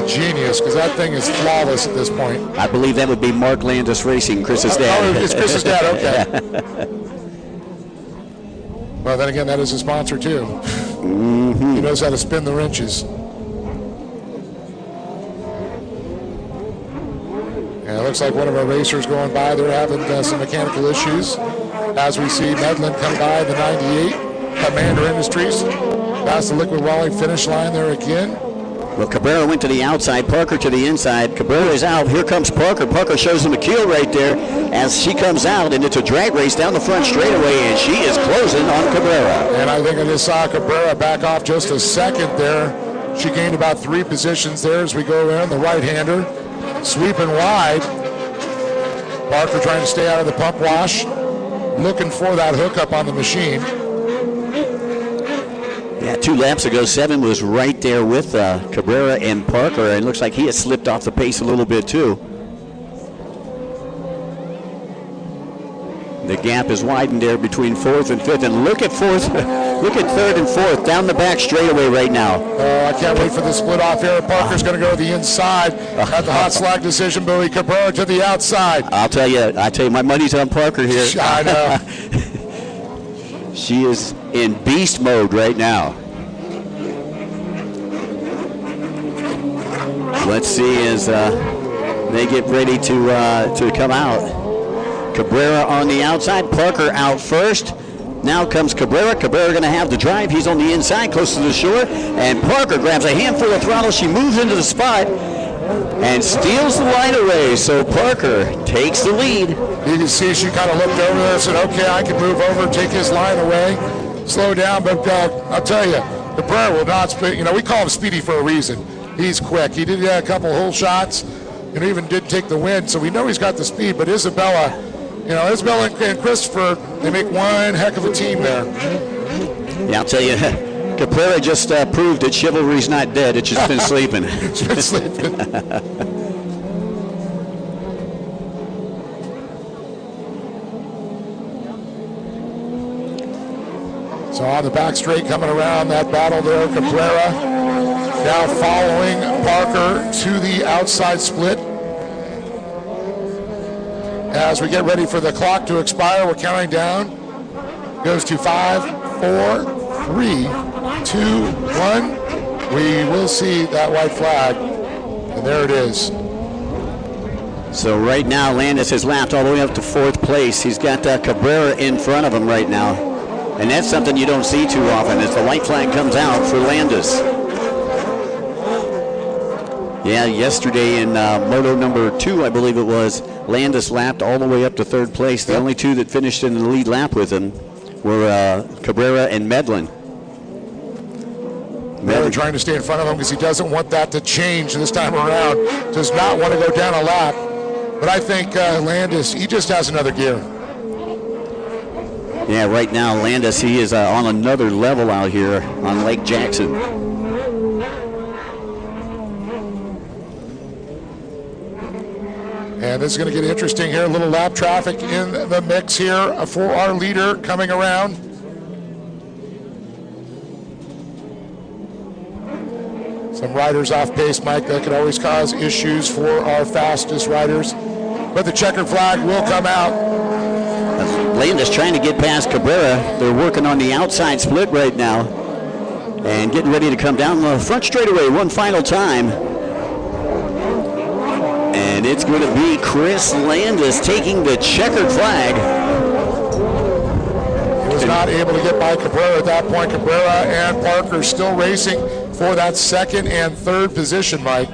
Speaker 3: genius, because that thing is flawless at this point.
Speaker 2: I believe that would be Mark Landis Racing, Chris's dad.
Speaker 3: Oh, it's Chris's dad, okay. Well, then again, that is a sponsor, too.
Speaker 2: Mm-hmm.
Speaker 3: He knows how to spin the wrenches. And it looks like one of our racers going by. They're having some mechanical issues. As we see Medlin come by the 98, Commander Industries. Past the Liqua Mali finish line there again.
Speaker 2: Well, Cabrera went to the outside, Parker to the inside. Cabrera is out. Here comes Parker. Parker shows him a keel right there as she comes out, and it's a drag race down the front straightaway, and she is closing on Cabrera.
Speaker 3: And I think I just saw Cabrera back off just a second there. She gained about 3 positions there as we go around. The right-hander sweeping wide. Parker trying to stay out of the pump wash, looking for that hookup on the machine.
Speaker 2: Yeah, 2 laps ago, Seven was right there with Cabrera and Parker, and it looks like he has slipped off the pace a little bit too. The gap is widened there between 4th and 5th, and look at 4th, look at 3rd and 4th down the back straightaway right now.
Speaker 3: Oh, I can't wait for the split off here. Parker's going to go to the inside at the hot slag decision buoy. Cabrera to the outside.
Speaker 2: I'll tell you, my money's on Parker here.
Speaker 3: I know.
Speaker 2: She is in beast mode right now. Let's see as they get ready to come out. Cabrera on the outside, Parker out first. Now comes Cabrera. Cabrera going to have the drive. He's on the inside, close to the shore, and Parker grabs a handful of throttle. She moves into the spot and steals the line away. So Parker takes the lead.
Speaker 3: You can see she kind of looked over there and said, okay, I can move over, take his line away, slow down. But I'll tell you, Cabrera will not speed. We call him Speedy for a reason. He's quick. He did a couple hole shots, and even did take the win. So we know he's got the speed. But Isabella and Christopher, they make one heck of a team there.
Speaker 2: Yeah, I'll tell you, Cabrera just proved that chivalry's not dead. It's just been sleeping.
Speaker 3: It's been sleeping. So on the back straight coming around that battle there, Cabrera now following Parker to the outside split. As we get ready for the clock to expire, we're counting down. Goes to 5, 4, 3, 2, 1. We will see that white flag, and there it is.
Speaker 2: So right now, Landis has lapped all the way up to 4th place. He's got Cabrera in front of him right now. And that's something you don't see too often as the white flag comes out for Landis. Yeah, yesterday in moto number 2, I believe it was, Landis lapped all the way up to 3rd place. The only 2 that finished in the lead lap with him were Cabrera and Medlin.
Speaker 3: They're trying to stay in front of him because he doesn't want that to change this time around. Does not want to go down a lap. But I think Landis, he just has another gear.
Speaker 2: Yeah, right now Landis, he is on another level out here on Lake Jackson.
Speaker 3: And this is going to get interesting here. A little lap traffic in the mix here for our leader coming around. Some riders off pace, Mike, that could always cause issues for our fastest riders. But the checkered flag will come out.
Speaker 2: Landis trying to get past Cabrera. They're working on the outside split right now and getting ready to come down the front straightaway one final time. And it's going to be Chris Landis taking the checkered flag.
Speaker 3: He was not able to get by Cabrera at that point. Cabrera and Parker still racing for that 2nd and 3rd position, Mike.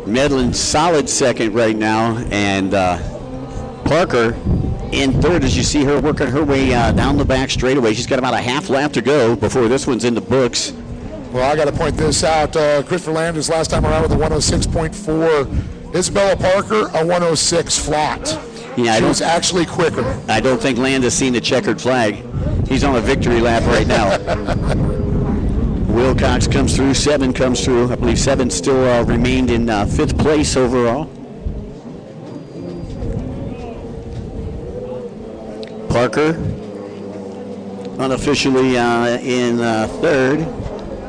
Speaker 2: Medlin solid 2nd right now, and Parker in 3rd as you see her working her way down the back straightaway. She's got about a half lap to go before this one's in the books.
Speaker 3: Well, I got to point this out. Christopher Landis last time around with a 106.4. Isabella Parker, a 106 flat.
Speaker 2: Yeah,
Speaker 3: she was actually quicker.
Speaker 2: I don't think Landis seen the checkered flag. He's on a victory lap right now. Wilcox comes through, Seven comes through. I believe Seven still remained in 5th place overall. Parker unofficially in third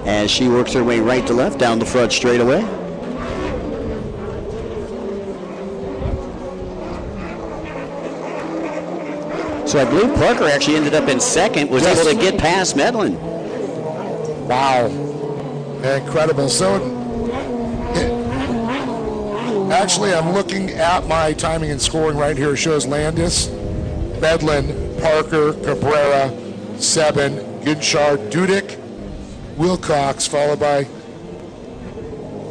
Speaker 2: as she works her way right to left down the front straightaway. So I believe Parker actually ended up in second, was able to get past Medlin.
Speaker 3: Wow. Incredible. So actually, I'm looking at my timing and scoring right here. It shows Landis, Medlin, Parker, Cabrera, Sebring, Ginchard, Dudek, Wilcox, followed by,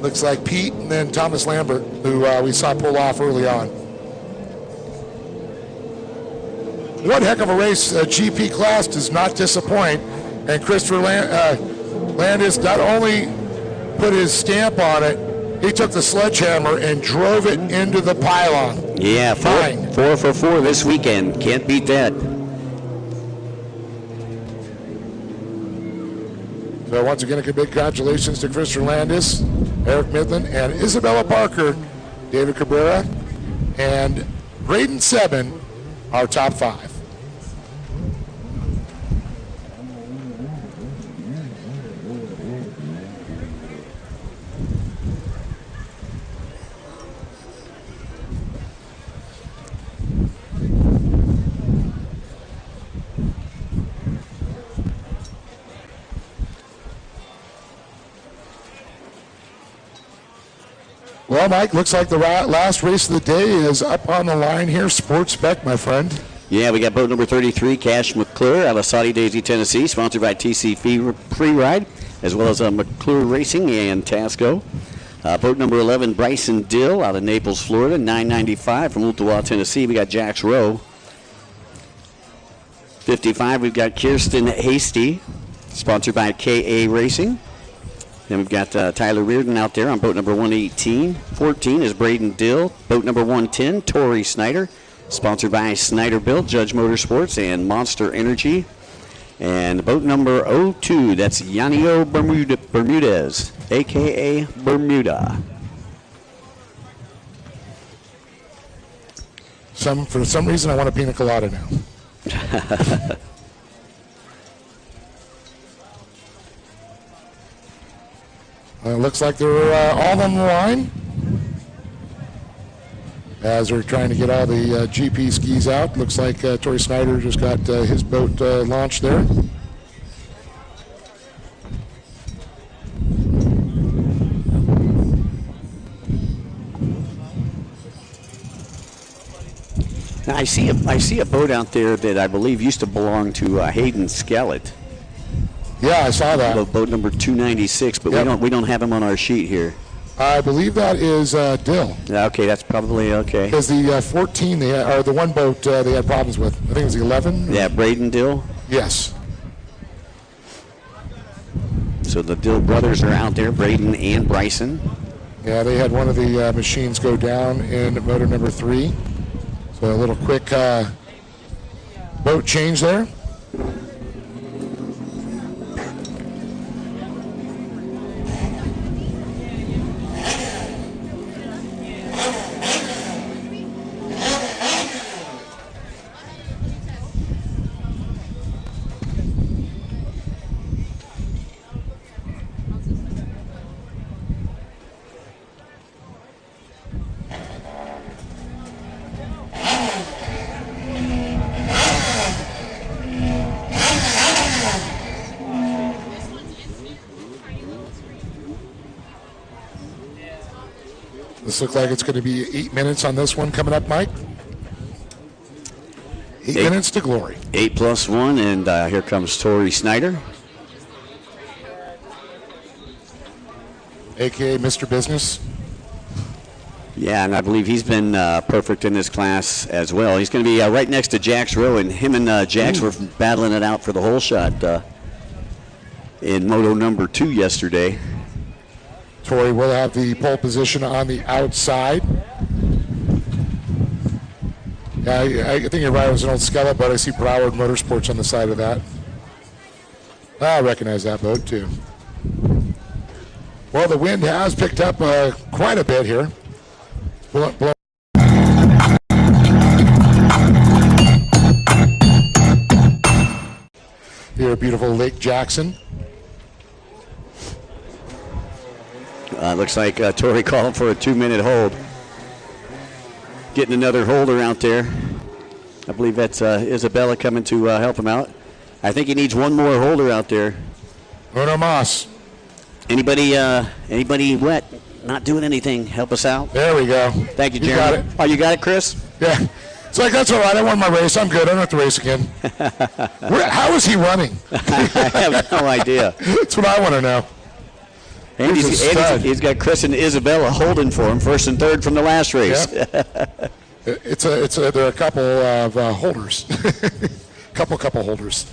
Speaker 3: looks like Pete, and then Thomas Lambert, who we saw pull off early on. One heck of a race. GP class does not disappoint. And Christopher Landis not only put his stamp on it, he took the sledgehammer and drove it into the pylon.
Speaker 2: Yeah, 4 for 4 this weekend. Can't beat that.
Speaker 3: So once again, a big congratulations to Christopher Landis, Eric Midland, and Isabella Parker, David Cabrera, and Braden Sebring, our top 5. Well, Mike, looks like the last race of the day is up on the line here. Sports Spec, my friend.
Speaker 2: Yeah, we got boat number 33, Cash McClure, out of Saudi Daisy, Tennessee, sponsored by TC Free Ride, as well as McClure Racing and Tasco. Boat number 11, Bryson Dill, out of Naples, Florida, $9.95 from Ooltewah, Tennessee. We got Jax Rowe. 55, we've got Kirsten Hasty, sponsored by KA Racing. Then we've got Tyler Reardon out there on boat number 118. 14 is Braden Dill. Boat number 110, Tori Snyder, sponsored by Snyder Built, Judge Motorsports, and Monster Energy. And boat number 02, that's Yanio Bermudez, a.k.a. Bermuda.
Speaker 3: For some reason, I want a pina colada now. Looks like they're all on the line as they're trying to get all the GP skis out. Looks like Tori Snyder just got his boat launched there.
Speaker 2: Now I see a boat out there that I believe used to belong to Hayden Skellett.
Speaker 3: Yeah, I saw that.
Speaker 2: Boat number 296, but we don't have him on our sheet here.
Speaker 3: I believe that is Dill.
Speaker 2: Yeah, okay, that's probably okay.
Speaker 3: Because the 14, or the one boat they had problems with. I think it was the 11.
Speaker 2: Yeah, Braden Dill.
Speaker 3: Yes.
Speaker 2: So the Dill brothers are out there, Braden and Bryson.
Speaker 3: Yeah, they had one of the machines go down in motor number 3. So a little quick boat change there. This looks like it's going to be 8 minutes on this one coming up, Mike. 8 minutes to glory.
Speaker 2: 8 plus 1, and here comes Tori Snyder.
Speaker 3: AKA Mr. Business.
Speaker 2: Yeah, and I believe he's been perfect in this class as well. He's going to be right next to Jax Rowe, and him and Jax were battling it out for the whole shot in moto number 2 yesterday.
Speaker 3: Tori will have the pole position on the outside. Yeah, I think you're right. It was an old Skellett boat. I see Broward Motorsports on the side of that. I recognize that boat, too. Well, the wind has picked up quite a bit here. beautiful Lake Jackson.
Speaker 2: Looks like Tori calling for a 2-minute hold. Getting another holder out there. I believe that's Isabella coming to help him out. I think he needs one more holder out there.
Speaker 3: Bruno Moss.
Speaker 2: Anybody wet? Not doing anything. Help us out.
Speaker 3: There we go.
Speaker 2: Thank you,
Speaker 3: You
Speaker 2: Jeremy.
Speaker 3: got it.
Speaker 2: Oh, you got it, Chris?
Speaker 3: Yeah. It's like, that's all right. I won my race. I'm good. I don't have to race again. How is he running?
Speaker 2: I have no idea.
Speaker 3: That's what I want to know.
Speaker 2: And
Speaker 3: He's a stud.
Speaker 2: he's got Chris and Isabella holding for him, first and third from the last race.
Speaker 3: Yep. There are a couple of holders. couple holders.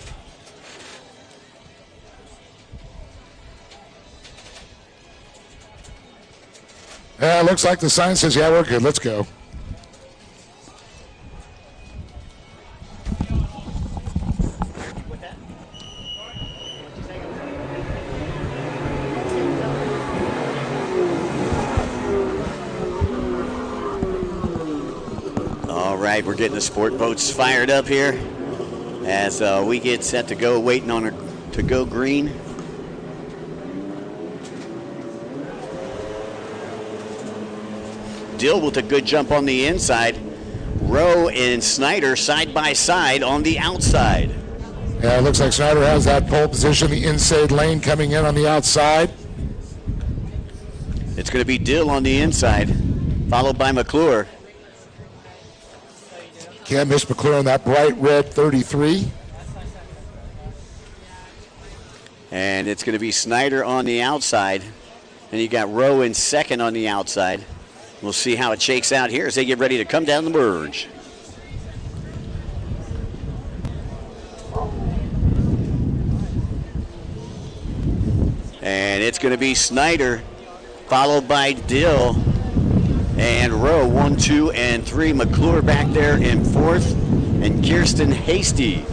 Speaker 3: Yeah, looks like the sign says, yeah, we're good. Let's go.
Speaker 2: All right, we're getting the sport boats fired up here as we get set to go, waiting on her to go green. Dill with a good jump on the inside. Rowe and Snyder side by side on the outside.
Speaker 3: Yeah, it looks like Snyder has that pole position, the inside lane coming in on the outside.
Speaker 2: It's going to be Dill on the inside, followed by McClure.
Speaker 3: Can't miss McClure on that bright red 33.
Speaker 2: And it's going to be Snyder on the outside. And you got Rowe in second on the outside. We'll see how it shakes out here as they get ready to come down the merge. And it's going to be Snyder, followed by Dill and Rowe, 1, 2, and 3. McClure back there in fourth, and Kirsten Hasty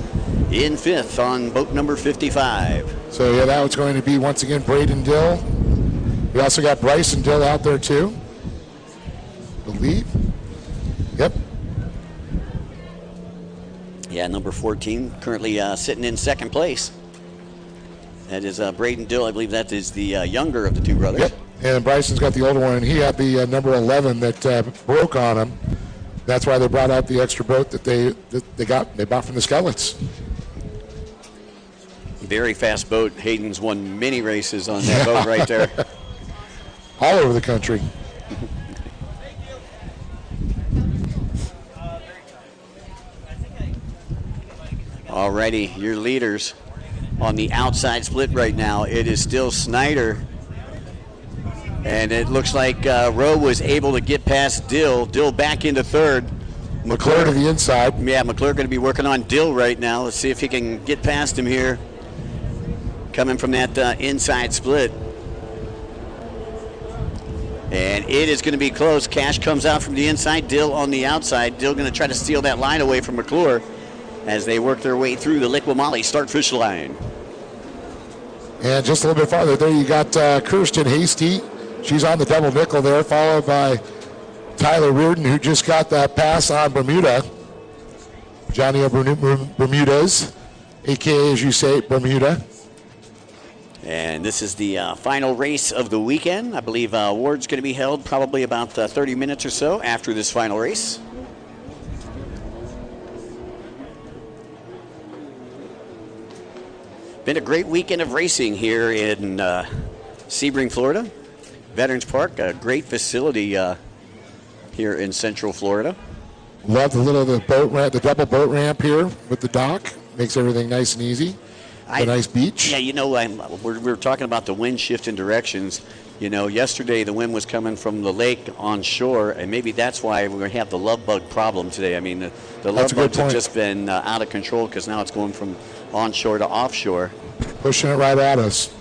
Speaker 2: in fifth on boat number 55.
Speaker 3: So, yeah, that was going to be, once again, Braden Dill. We also got Bryson Dill out there, too. Believe. Yep.
Speaker 2: Yeah, number 14 currently sitting in second place. That is Braden Dill. I believe that is the younger of the two brothers.
Speaker 3: Yep. And Bryson's got the older one, and he had the number 11 that broke on him. That's why they brought out the extra boat that they bought from the Skeletons.
Speaker 2: Very fast boat. Hayden's won many races on that boat right there.
Speaker 3: All over the country.
Speaker 2: Alrighty, your leaders on the outside split right now. It is still Snyder. And it looks like Rowe was able to get past Dill. Dill back into third.
Speaker 3: McClure to the inside.
Speaker 2: Yeah, McClure going to be working on Dill right now. Let's see if he can get past him here. Coming from that inside split. And it is going to be close. Cash comes out from the inside. Dill on the outside. Dill going to try to steal that line away from McClure as they work their way through the Liqua Mali start-fish line.
Speaker 3: And just a little bit farther there, you got Kirsten Hasty. She's on the double nickel there, followed by Tyler Reardon, who just got that pass on Bermuda. Johnny Bermudez, a.k.a., as you say, Bermuda.
Speaker 2: And this is the final race of the weekend. I believe award's going to be held probably about 30 minutes or so after this final race. Been a great weekend of racing here in Sebring, Florida. Veterans Park, a great facility here in Central Florida.
Speaker 3: Love the boat ramp, the double boat ramp here with the dock. Makes everything nice and easy. A nice beach.
Speaker 2: Yeah, you know, we're talking about the wind shift in directions. You know, yesterday the wind was coming from the lake onshore, and maybe that's why we're going to have the love bug problem today. I mean, the love bugs have just been out of control because now it's going from onshore to offshore.
Speaker 3: Pushing it right at us.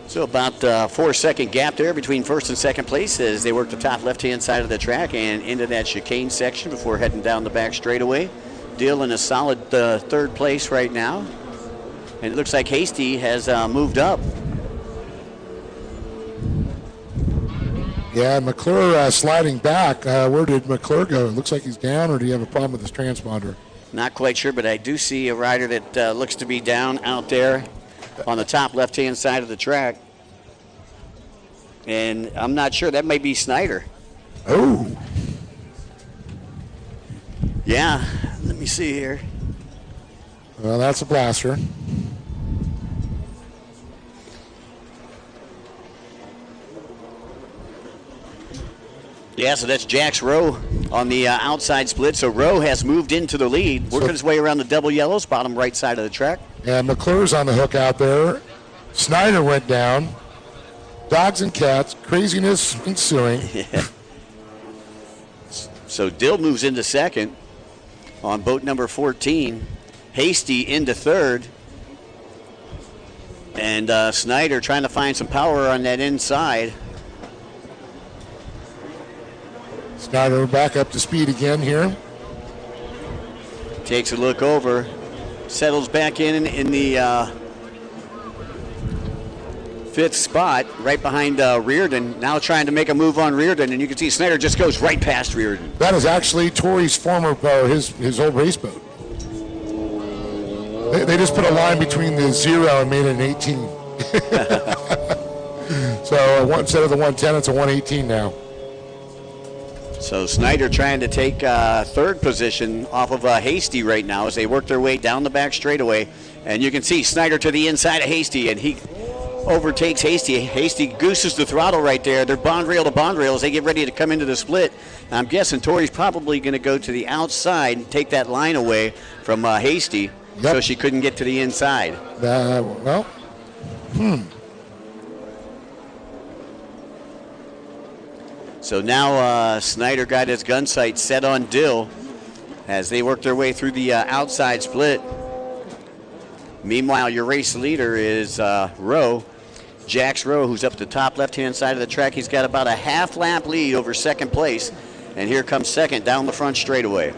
Speaker 2: So about 4-second gap there between first and second place as they work the top left-hand side of the track and into that chicane section before heading down the back straightaway. Dill in a solid third place right now. And it looks like Hasty has moved up.
Speaker 3: Yeah, McClure sliding back. Where did McClure go? It looks like he's down, or do you have a problem with his transponder?
Speaker 2: Not quite sure, but I do see a rider that looks to be down out there on the top left-hand side of the track. And I'm not sure. That may be Snyder.
Speaker 3: Oh.
Speaker 2: Yeah, let me see here.
Speaker 3: Well, that's a blaster.
Speaker 2: Yeah, so that's Jax Rowe on the outside split. So Rowe has moved into the lead, working his way around the double yellows, bottom right side of the track.
Speaker 3: And McClure's on the hook out there. Snyder went down. Dogs and cats, craziness ensuing.
Speaker 2: Yeah. So Dill moves into second on boat number 14. Hasty into third. And Snyder trying to find some power on that inside.
Speaker 3: Snyder back up to speed again here.
Speaker 2: Takes a look over. Settles back in the fifth spot, right behind Reardon. Now trying to make a move on Reardon, and you can see Snyder just goes right past Reardon.
Speaker 3: That is actually Torrey's former, his old race boat. They just put a line between the 0 and made it an 18. So instead of the 110, it's a 118 now.
Speaker 2: So Snyder trying to take third position off of Hasty right now as they work their way down the back straightaway. And you can see Snyder to the inside of Hasty, and he overtakes Hasty. Hasty gooses the throttle right there. They're bond rail to bond rail as they get ready to come into the split. Now I'm guessing Tori's probably going to go to the outside and take that line away from Hasty, so she couldn't get to the inside. So now Snyder got his gun sight set on Dill as they work their way through the outside split. Meanwhile, your race leader is Rowe, Jax Rowe, who's up the top left-hand side of the track. He's got about a half-lap lead over second place. And here comes second down the front straightaway.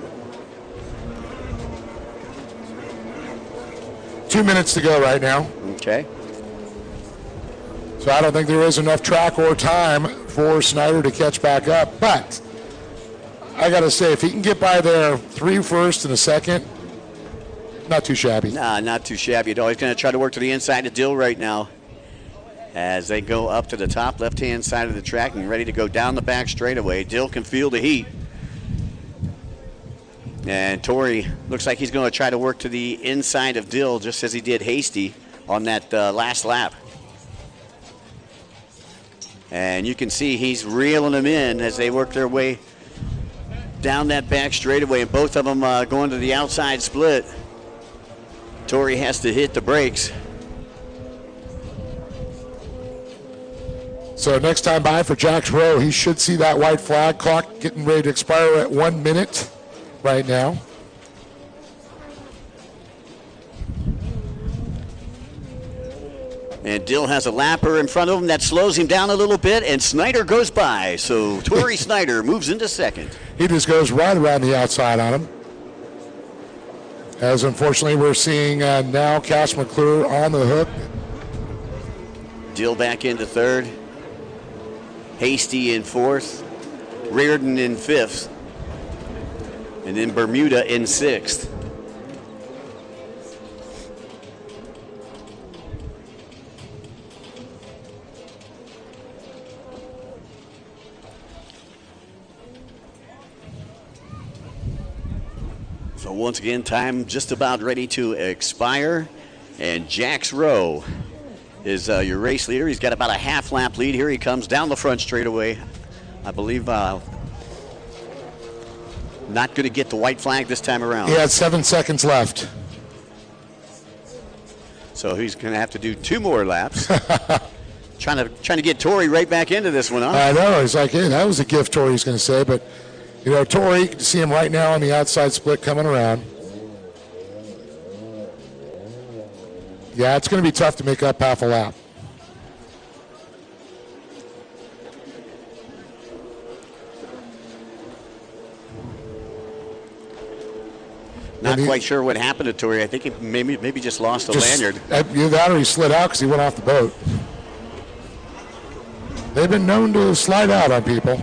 Speaker 3: 2 minutes to go right now.
Speaker 2: Okay.
Speaker 3: So I don't think there is enough track or time for Snyder to catch back up. But I got to say, if he can get by there 3 first and a second, not too shabby.
Speaker 2: Nah, not too shabby at all. He's going to try to work to the inside of Dill right now as they go up to the top left-hand side of the track and ready to go down the back straightaway. Dill can feel the heat. And Torrey looks like he's going to try to work to the inside of Dill just as he did Hasty on that last lap. And you can see he's reeling them in as they work their way down that back straightaway, and both of them going to the outside split. Torrey has to hit the brakes.
Speaker 3: So next time by for Jax Rowe, he should see that white flag clock getting ready to expire at 1 minute right now.
Speaker 2: And Dill has a lapper in front of him that slows him down a little bit, and Snyder goes by. So Torrey Snyder moves into second.
Speaker 3: He just goes right around the outside on him. As unfortunately we're seeing now Cash McClure on the hook.
Speaker 2: Dill back into third. Hasty in fourth. Reardon in fifth. And then Bermuda in sixth. So once again, time just about ready to expire. And Jax Rowe is your race leader. He's got about a half lap lead. Here he comes down the front straightaway. I believe not going to get the white flag this time around.
Speaker 3: He has 7 seconds left.
Speaker 2: So he's going to have to do 2 more laps. trying to get Torrey right back into this one, huh?
Speaker 3: I know. He's like, hey, that was a gift, Torrey's going to say. But, you know, Torrey, you can see him right now on the outside split coming around. Yeah, it's going to be tough to make up half a lap.
Speaker 2: Not quite sure what happened to Torrey. I think he maybe just lost a lanyard.
Speaker 3: Either that or he slid out because he went off the boat. They've been known to slide out on people.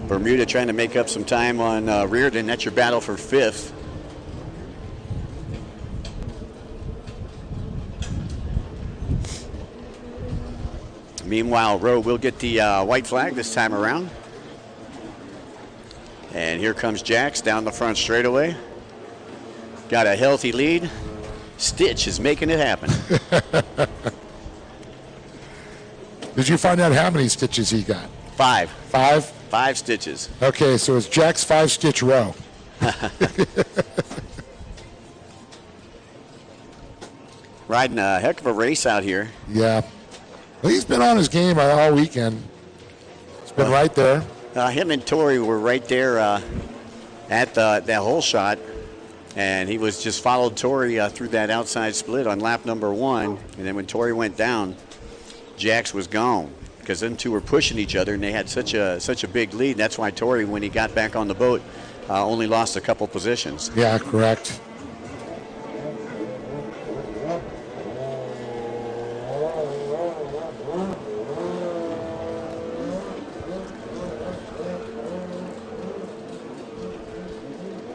Speaker 2: Bermuda trying to make up some time on Reardon. That's your battle for 5th. Meanwhile, Rowe will get the white flag this time around. And here comes Jax down the front straightaway. Got a healthy lead. Stitch is making it happen.
Speaker 3: Did you find out how many stitches he got?
Speaker 2: 5.
Speaker 3: 5?
Speaker 2: 5 stitches.
Speaker 3: Okay, so it's Jack's 5-stitch row.
Speaker 2: Riding a heck of a race out here.
Speaker 3: Yeah. Well, he's been on his game all weekend. He's been right there.
Speaker 2: Him and Tori were right there at that hole shot. And he was just followed Tori through that outside split on lap number 1. And then when Tori went down, Jax was gone. Because them two were pushing each other, and they had such a big lead. That's why Tori, when he got back on the boat, only lost a couple positions.
Speaker 3: Yeah, correct.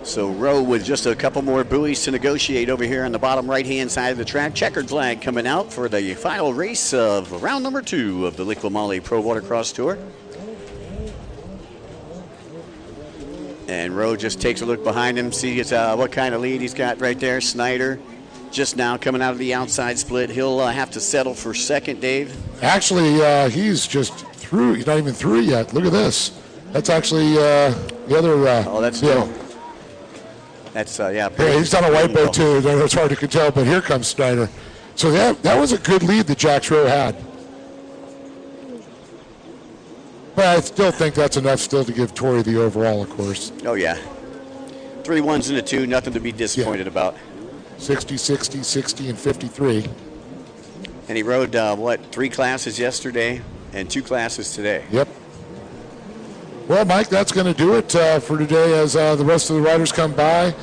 Speaker 2: So Rowe with just a couple more buoys to negotiate over here on the bottom right-hand side of the track. Checkered flag coming out for the final race of round number 2 of the Liqua Mali Pro Watercross Tour. And Rowe just takes a look behind him, sees what kind of lead he's got right there. Snyder just now coming out of the outside split. He'll have to settle for 2nd, Dave.
Speaker 3: Actually, he's just through. He's not even through yet. Look at this. That's actually the other.
Speaker 2: Oh, that's
Speaker 3: Bill.
Speaker 2: That's,
Speaker 3: Yeah, he's on a white boat too. I know it's hard to tell, but here comes Snyder. So that was a good lead that Jax Rowe had. But I still think that's enough still to give Tori the overall, of course.
Speaker 2: Oh, yeah. 3 1s and a 2, nothing to be disappointed about.
Speaker 3: 60, 60, 60, and 53.
Speaker 2: And he rode, 3 classes yesterday and 2 classes today.
Speaker 3: Yep. Well, Mike, that's going to do it for today as the rest of the riders come by.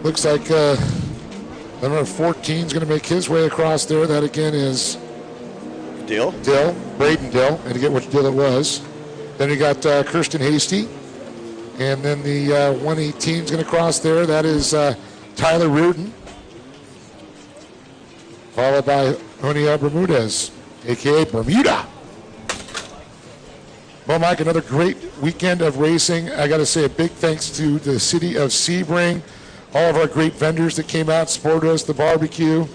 Speaker 3: Looks like number 14 is going to make his way across there. That, again, is
Speaker 2: Dill,
Speaker 3: Braden Dill, and to get which Dill it was. Then you got Kirsten Hasty. And then the 118 is going to cross there. That is Tyler Reardon. Followed by Onia Bermudez, a.k.a. Bermuda. Well, Mike, another great weekend of racing. I got to say a big thanks to the city of Sebring, all of our great vendors that came out, supported us, the barbecue.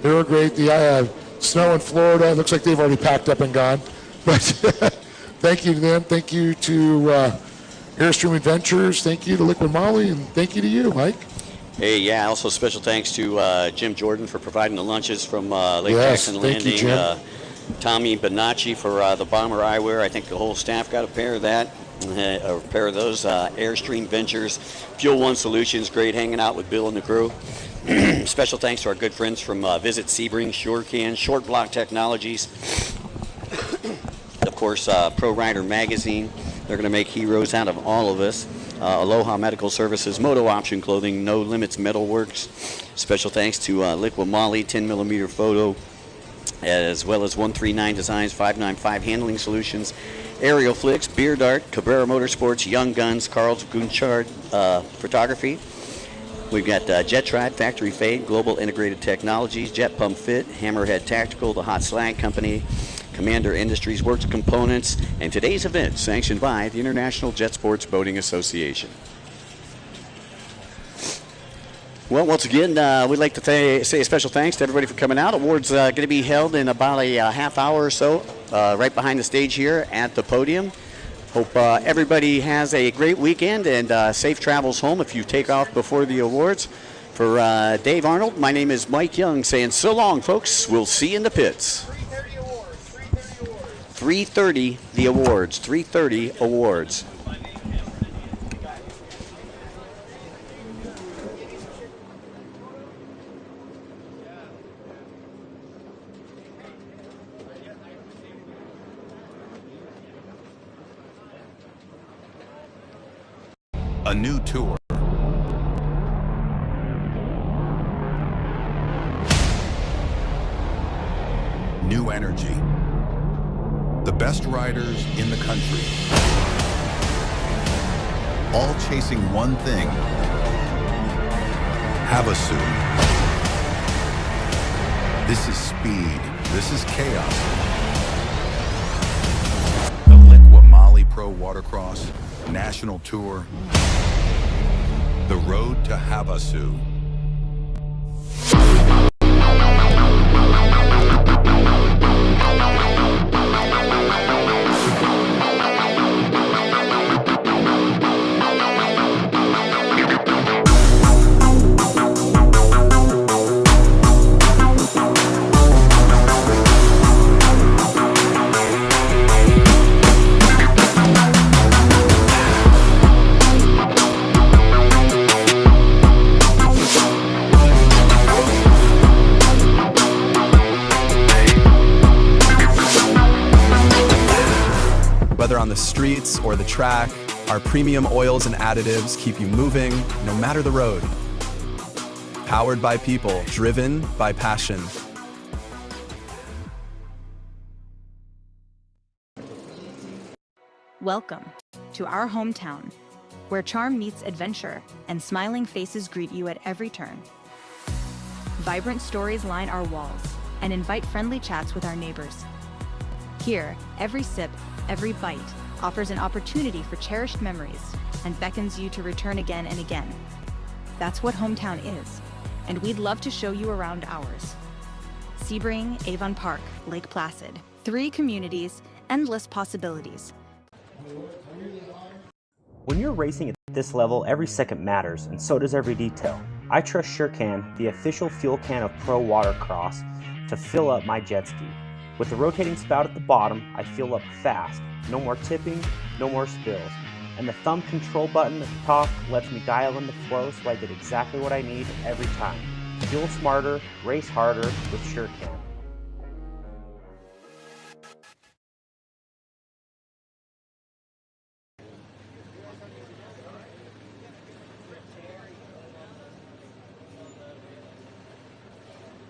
Speaker 3: They were great. The snow in Florida, looks like they've already packed up and gone. But thank you to them. Thank you to Airstream Adventures. Thank you to Liqua Mali, and thank you to you, Mike.
Speaker 2: Hey, yeah, also special thanks to Jim Jordan for providing the lunches from Lake
Speaker 3: Yes,
Speaker 2: Jackson
Speaker 3: thank you,
Speaker 2: Landing.
Speaker 3: Jim.
Speaker 2: Tommy Bonacci for the bomber eyewear. I think the whole staff got a pair of that, or a pair of those. Airstream Ventures, Fuel One Solutions, great hanging out with Bill and the crew. Special thanks to our good friends from Visit Sebring, SureCan, Short Block Technologies. Of course, Pro Rider Magazine. They're going to make heroes out of all of us. Aloha Medical Services, Moto Option Clothing, No Limits Metalworks. Special thanks to Liqua Mali, 10mm photo, as well as 139 Designs, 595 Handling Solutions, Aerial Flicks, Beer Dart, Cabrera Motorsports, Young Guns, Carl's Gunchard Photography. We've got Jet Tribe, Factory Fade, Global Integrated Technologies, Jet Pump Fit, Hammerhead Tactical, The Hot Slag Company, Commander Industries Works Components, and today's event sanctioned by the International Jet Sports Boating Association. Well, once again, we'd like to say a special thanks to everybody for coming out. Awards going to be held in about a half hour or so, right behind the stage here at the podium. Hope everybody has a great weekend and safe travels home if you take off before the awards. For Dave Arnold, my name is Mike Young saying so long, folks. We'll see you in the pits. 3:30 the awards. 3:30 awards.
Speaker 1: A new tour. new energy. The best riders in the country, all chasing one thing: Havasu. This is speed. This is chaos. The Liqua Mali Pro Watercross National Tour. The road to Havasu.
Speaker 6: Whether on the streets or the track, our premium oils and additives keep you moving no matter the road. Powered by people, driven by passion.
Speaker 5: Welcome to our hometown, where charm meets adventure and smiling faces greet you at every turn. Vibrant stories line our walls and invite friendly chats with our neighbors. Here, every sip, every bite offers an opportunity for cherished memories and beckons you to return again and again. That's what hometown is, and we'd love to show you around ours. Sebring, Avon Park, Lake Placid. 3 communities, endless possibilities.
Speaker 7: When you're racing at this level, every second matters, and so does every detail. I trust SureCan, the official fuel can of Pro Watercross, to fill up my jet ski. With the rotating spout at the bottom, I fuel up fast. No more tipping, no more spills. And the thumb control button at the top lets me dial in the flow so I get exactly what I need every time. Fuel smarter, race harder with SureCan.